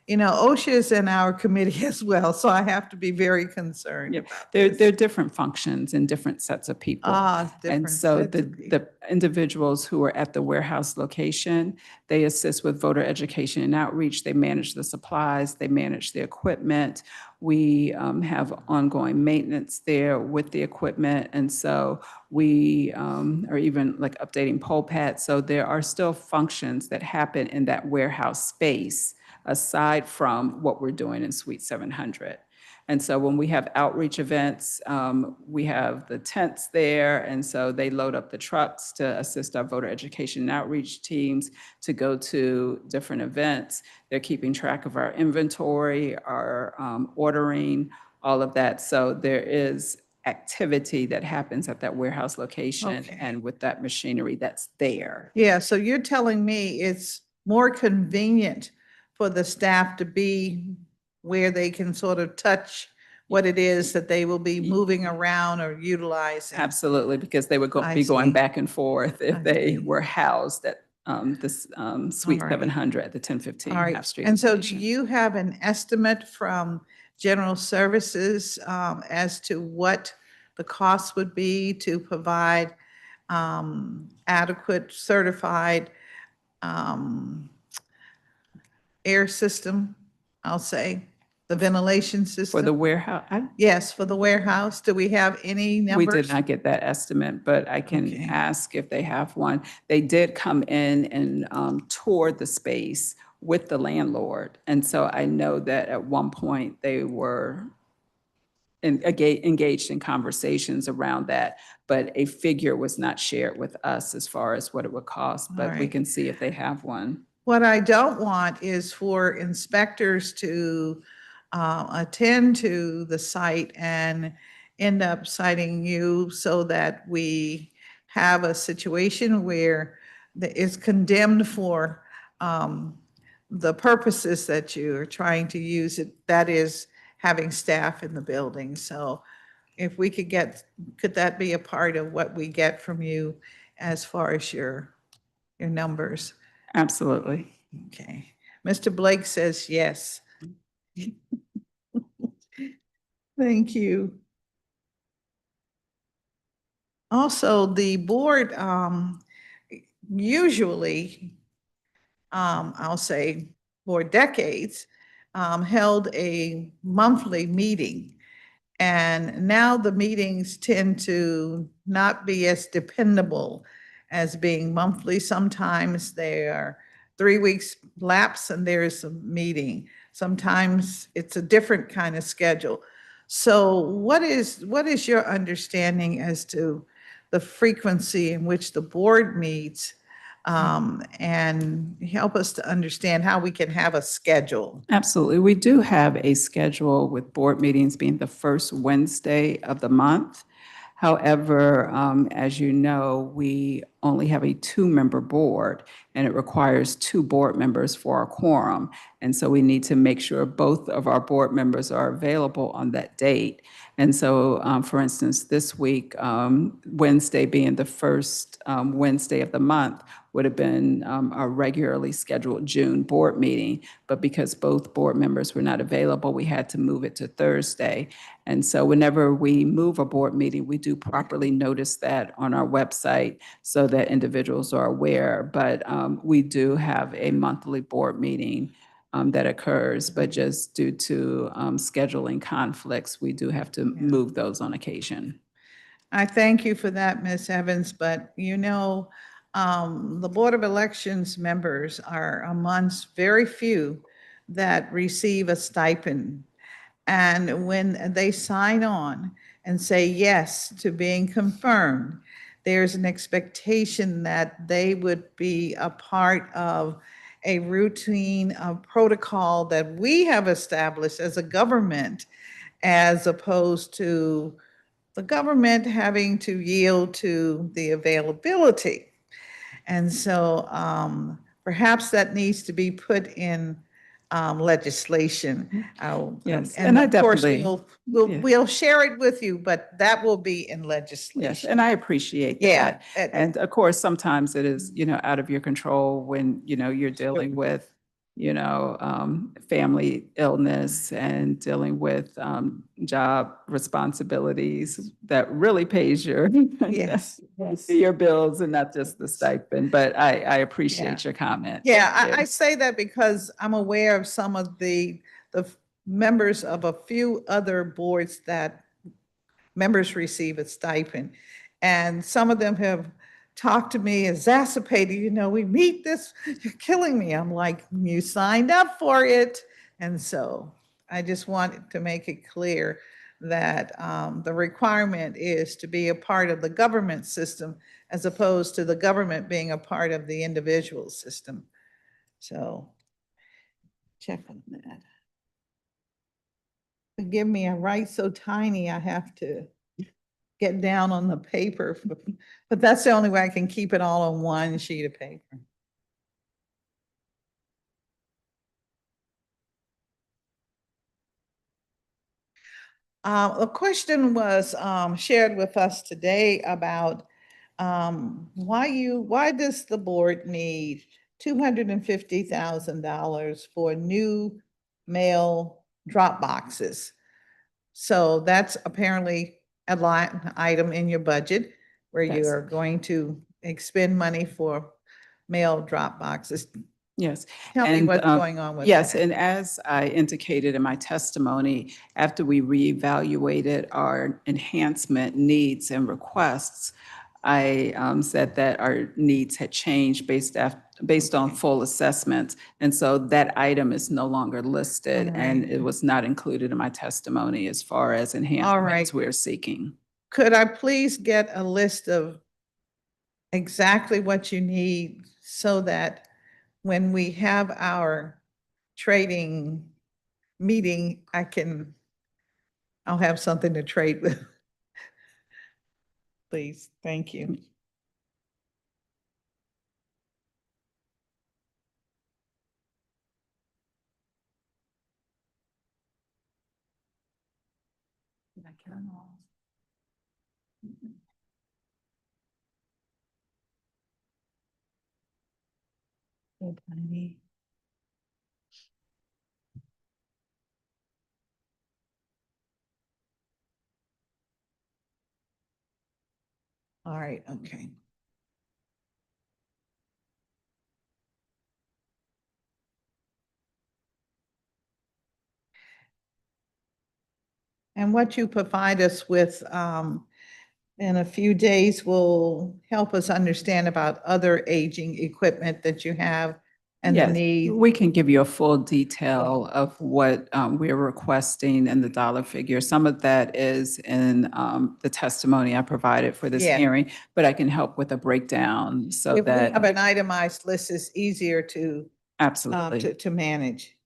OSHA is in our committee as well, so I have to be very concerned. Yep. They're different functions and different sets of people. Different And so sets of the individuals who are at the warehouse location, they assist with voter education and outreach. They manage the supplies, they manage the equipment. We have ongoing maintenance there with the equipment. And so we are even like updating poll pads. So there are still functions that happen in that warehouse space aside from what we're doing in Suite 700. And so when we have outreach events, we have the tents there. And so they load up the trucks to assist our voter education and outreach teams to go to different events. They're keeping track of our inventory, our ordering, all of that. So there is activity that happens at that warehouse location Okay. and with that machinery that's there. Yeah, so you're telling me it's more convenient for the staff to be where they can sort of touch what it is that they will be moving around or utilizing. Absolutely, because they would I be going see. back and forth if I they see. were housed at this Suite All right. 700 at the 1015 All right. Half Street And so do location. you have an estimate from General Services as to what the cost would be to provide adequate certified air system, I'll say, the ventilation system? For the warehouse, Yes, for the warehouse. Do we have any we numbers? did not get that estimate, but I can Okay. ask if they have one. They did come in and tour the space with the landlord. And so I know that at one point they were engaged in conversations around that, but a figure was not shared with us as far as what it would cost, but we right. can see if they have one. What I don't want is for inspectors to attend to the site and end up citing you so that we have a situation where it's condemned for the purposes that you are trying to use it, that is having staff in the building. So if we could that be a part of what we get from you as far as your numbers? Absolutely. Okay. Mr. Blake says yes. Thank you. Also, the board usually, I'll say for decades, held a monthly meeting. And now the meetings tend to not be as dependable as being monthly. Sometimes they are 3 weeks lapse and there is a meeting. Sometimes it's a different kind of schedule. So what is your understanding as to the frequency in which the board meets, and help us to understand how we can have a schedule? Absolutely. We do have a schedule with board meetings being the first Wednesday of the month. However, as you know, we only have a two-member board, and it requires two board members for a quorum. And so we need to make sure both of our board members are available on that date. And so, for instance, this week, Wednesday being the first Wednesday of the month, would have been a regularly scheduled June board meeting. But because both board members were not available, we had to move it to Thursday. And so whenever we move a board meeting, we do properly notice that on our website so that individuals are aware. But we do have a monthly board meeting that occurs, but just due to scheduling conflicts, we do have to move those on occasion. I thank you for that, Ms. Evans, but you know, the Board of Elections members are amongst very few that receive a stipend. And when they sign on and say yes to being confirmed, there's an expectation that they would be a part of a routine protocol that we have established as a government, as opposed to the government having to yield to the availability. And so perhaps that needs to be put in legislation. Yes, And and I of course, definitely- we'll share it with you, but that will be in legislation. Yes, and I appreciate Yeah, that. And of course, sometimes it is, out of your control when, you're dealing with, family illness and dealing with job responsibilities that really pays your, Yes. your bills and not just the stipend. But I appreciate your comment. Yeah, Thank I you. say that because I'm aware of some of the members of a few other boards that members receive a stipend. And some of them have talked to me exacerbated, we meet this, you're killing me. I'm like, you signed up for it. And so I just wanted to make it clear that the requirement is to be a part of the government system as opposed to the government being a part of the individual system. So check on that. Forgive me, I write so tiny, I have to get down on the paper, but that's the only way I can keep it all on one sheet of paper. A question was shared with us today about why does the board need $250,000 for new mail drop boxes? So that's apparently a line item in your budget where you Yes. are going to expend money for mail drop boxes. Yes. Tell me what's going on with that. Yes, and as I indicated in my testimony, after we reevaluated our enhancement needs and requests, I said that our needs had changed based on full assessments. And so that item is no longer listed, and it was not included in my testimony as far as enhancements we're seeking. Could I please get a list of exactly what you need so that when we have our trading meeting, I'll have something to trade with. Please, thank you. So tiny. All right, okay. And what you provide us with in a few days will help us understand about other aging equipment that you have and the Yes, need. we can give you a full detail of what we're requesting and the dollar figure. Some of that is in the testimony I provided for this Yeah. hearing, but I can help with a breakdown so If we that. have an itemized list, it's easier to Absolutely. to manage.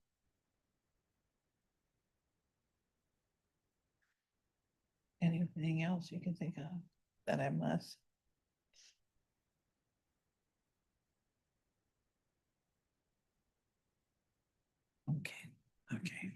Anything else you can think of that I must? Okay, okay.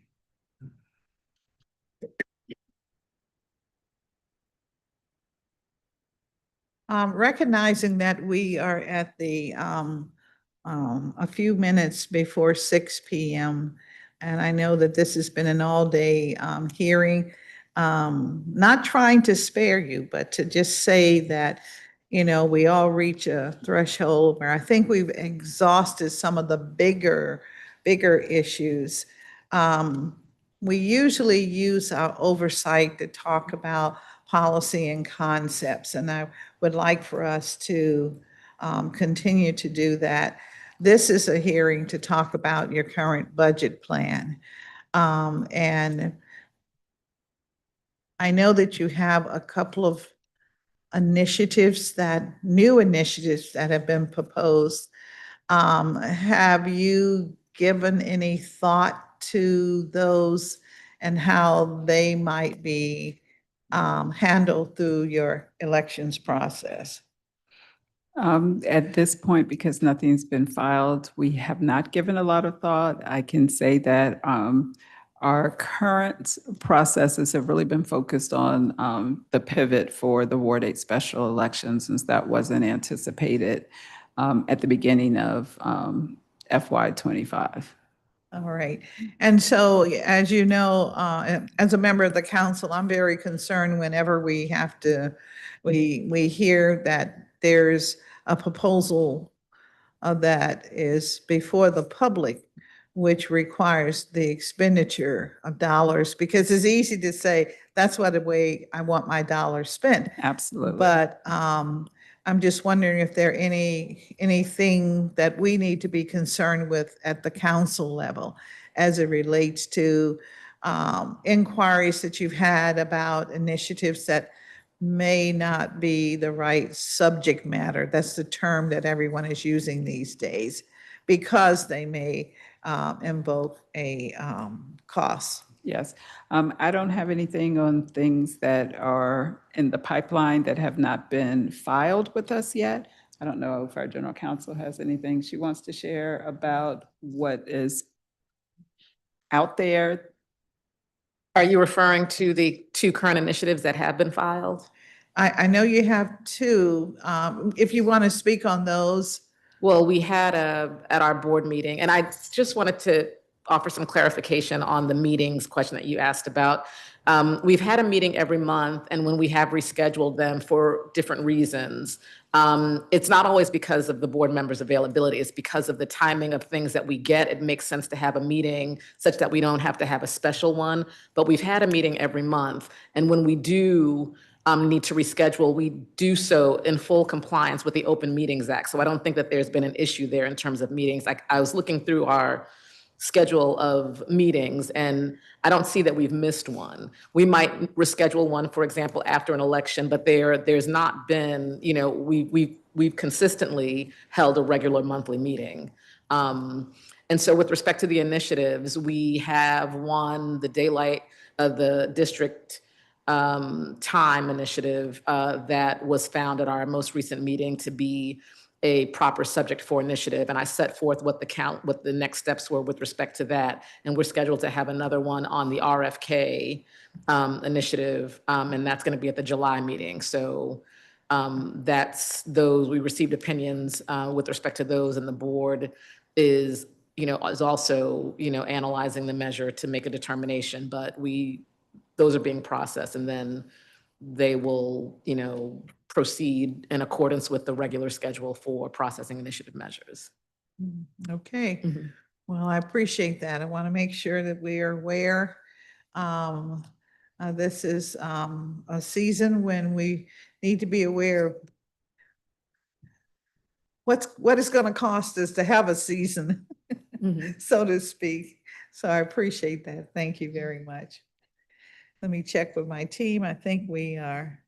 Recognizing that we are at the a few minutes before 6 p.m. And I know that this has been an all-day hearing. Not trying to spare you, but to just say that, you know, we all reach a threshold where I think we've exhausted some of the bigger issues. We usually use our oversight to talk about policy and concepts, and I would like for us to continue to do that. This is a hearing to talk about your current budget plan. And I know that you have a couple of new initiatives that have been proposed. Have you given any thought to those and how they might be handled through your elections process? At this point, because nothing's been filed, we have not given a lot of thought. I can say that our current processes have really been focused on the pivot for the Ward 8 special elections, since that wasn't anticipated at the beginning of FY25. All right. And so, as you know, as a member of the council, I'm very concerned whenever we have to, we hear that there's a proposal that is before the public, which requires the expenditure of dollars, because it's easy to say, that's what the way I want my dollars spent. Absolutely. But I'm just wondering if there anything that we need to be concerned with at the council level as it relates to inquiries that you've had about initiatives that may not be the right subject matter. That's the term that everyone is using these days, because they may invoke a cost. Yes. I don't have anything on things that are in the pipeline that have not been filed with us yet. I don't know if our general counsel has anything she wants to share about what is out there. Are you referring to the two current initiatives that have been filed? I know you have two. If you want to speak on those. Well, we had at our board meeting, and I just wanted to offer some clarification on the meetings question that you asked about. We've had a meeting every month, and when we have rescheduled them for different reasons, it's not always because of the board members' availability. It's because of the timing of things that we get. It makes sense to have a meeting such that we don't have to have a special one. But we've had a meeting every month, and when we do need to reschedule, we do so in full compliance with the Open Meetings Act. So I don't think that there's been an issue there in terms of meetings. Like, I was looking through our schedule of meetings, and I don't see that we've missed one. We might reschedule one, for example, after an election, but there's not been, you know, we've consistently held a regular monthly meeting. And so with respect to the initiatives, we have one, the Daylight of the District Time initiative that was found at our most recent meeting to be a proper subject for initiative. And I set forth what the next steps were with respect to that. And we're scheduled to have another one on the RFK initiative, and that's going to be at the July meeting. So that's those. We received opinions with respect to those, and the board is also, analyzing the measure to make a determination. But those are being processed, and then they will, proceed in accordance with the regular schedule for processing initiative measures. Okay. Well, I appreciate that. I want to make sure that we are aware. This is a season when we need to be aware of what it's going to cost us to have a season, so to speak. So I appreciate that. Thank you very much. Let me check with my team. I think we are.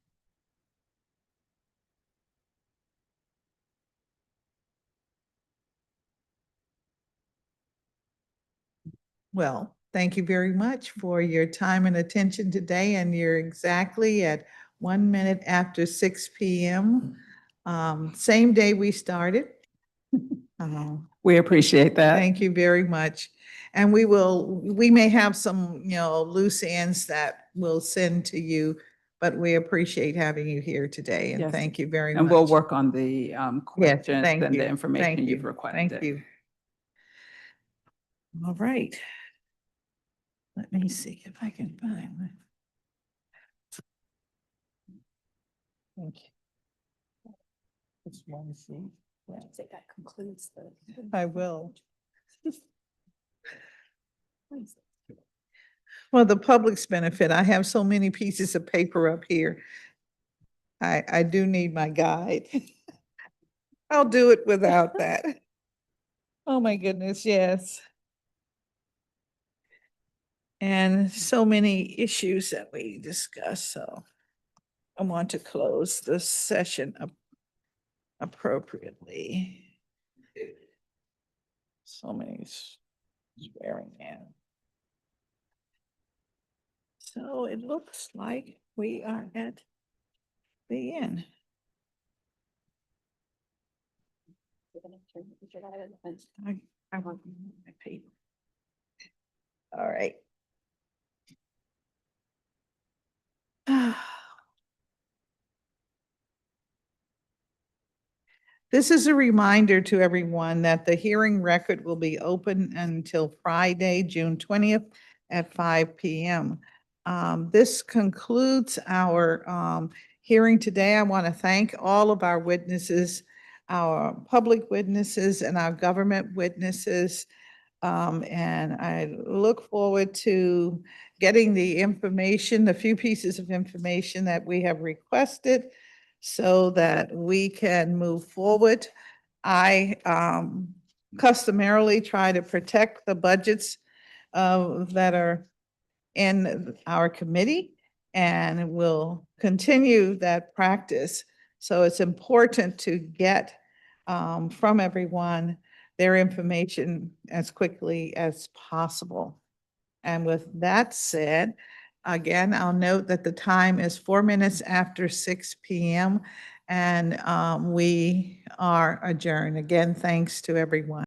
Well, thank you very much for your time and attention today. And you're exactly at 1 minute after 6 p.m. Same day we started. We appreciate that. Thank you very much. And we may have some, loose ends that we'll send to you, but we appreciate having you here today and Yes. thank you very much. And we'll work on the Yes, questions thank and you. the information Thank you've you. requested. Thank you. All right. Let me see if I can find my. Thank you. Just one thing. I think that concludes the. I will. Well, the public's benefit, I have so many pieces of paper up here. I do need my guide. I'll do it without that. Oh, my goodness, yes. And so many issues that we discussed, so I want to close the session appropriately. So many swearing in. So it looks like we are at the end. I want my paper. All right. This is a reminder to everyone that the hearing record will be open until Friday, June 20th at 5 p.m. This concludes our hearing today. I want to thank all of our witnesses, our public witnesses and our government witnesses. And I look forward to getting the information, the few pieces of information that we have requested so that we can move forward. I customarily try to protect the budgets that are in our committee and will continue that practice. So it's important to get from everyone their information as quickly as possible. And with that said, again, I'll note that the time is 4 minutes after 6 p.m. and we are adjourned. Again, thanks to everyone.